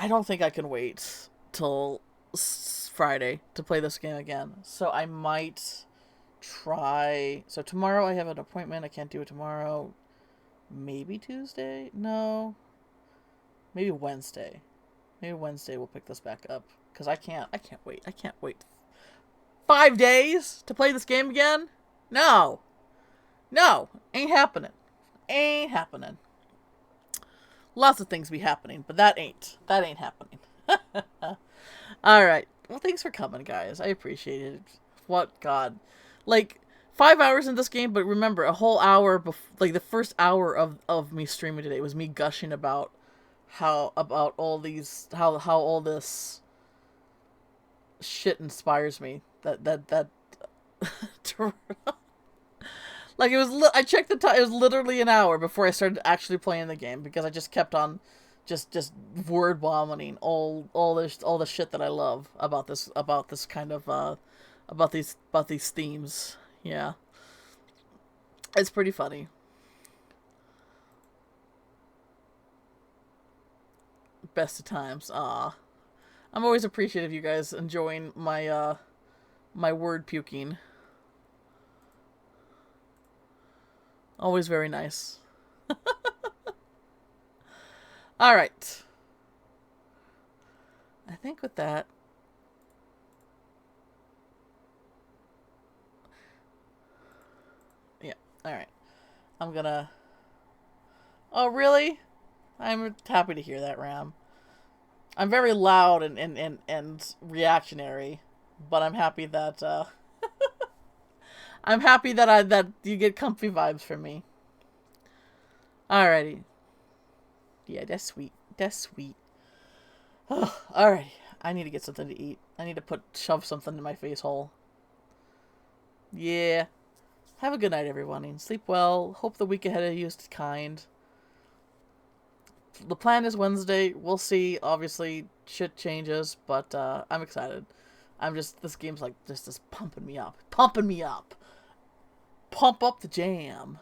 don't think I can wait till Friday to play this game again. So I might try. So tomorrow I have an appointment. I can't do it tomorrow. Maybe Tuesday? No. Maybe Wednesday. Maybe Wednesday we'll pick this back up. Because I can't wait. I can't wait. 5 days to play this game again? No. No. Ain't happening. Ain't happening. Lots of things be happening, but that ain't happening. Alright. Well, thanks for coming, guys. I appreciate it. What, God. Like, 5 hours in this game, but remember, a whole hour, like, the first hour of me streaming today was me gushing about all this shit inspires me. That like, it was, I checked the time, it was literally an hour before I started actually playing the game, because I just kept on just word vomiting all the shit that I love about this kind of about these themes. Yeah. It's pretty funny. Best of times. I'm always appreciative of you guys enjoying my my word puking. Always very nice. Alright. I think with that... Yeah, alright. I'm gonna... Oh, really? I'm happy to hear that, Ram. I'm very loud and reactionary, but I'm happy that, I'm happy that you get comfy vibes from me. Alrighty. Yeah, that's sweet. That's sweet. Oh, alrighty. I need to get something to eat. I need to shove something in my face hole. Yeah. Have a good night, everyone. And sleep well. Hope the week ahead of you is kind. The plan is Wednesday. We'll see. Obviously, shit changes, but I'm excited. This game's like just pumping me up. Pumping me up. Pump up the jam.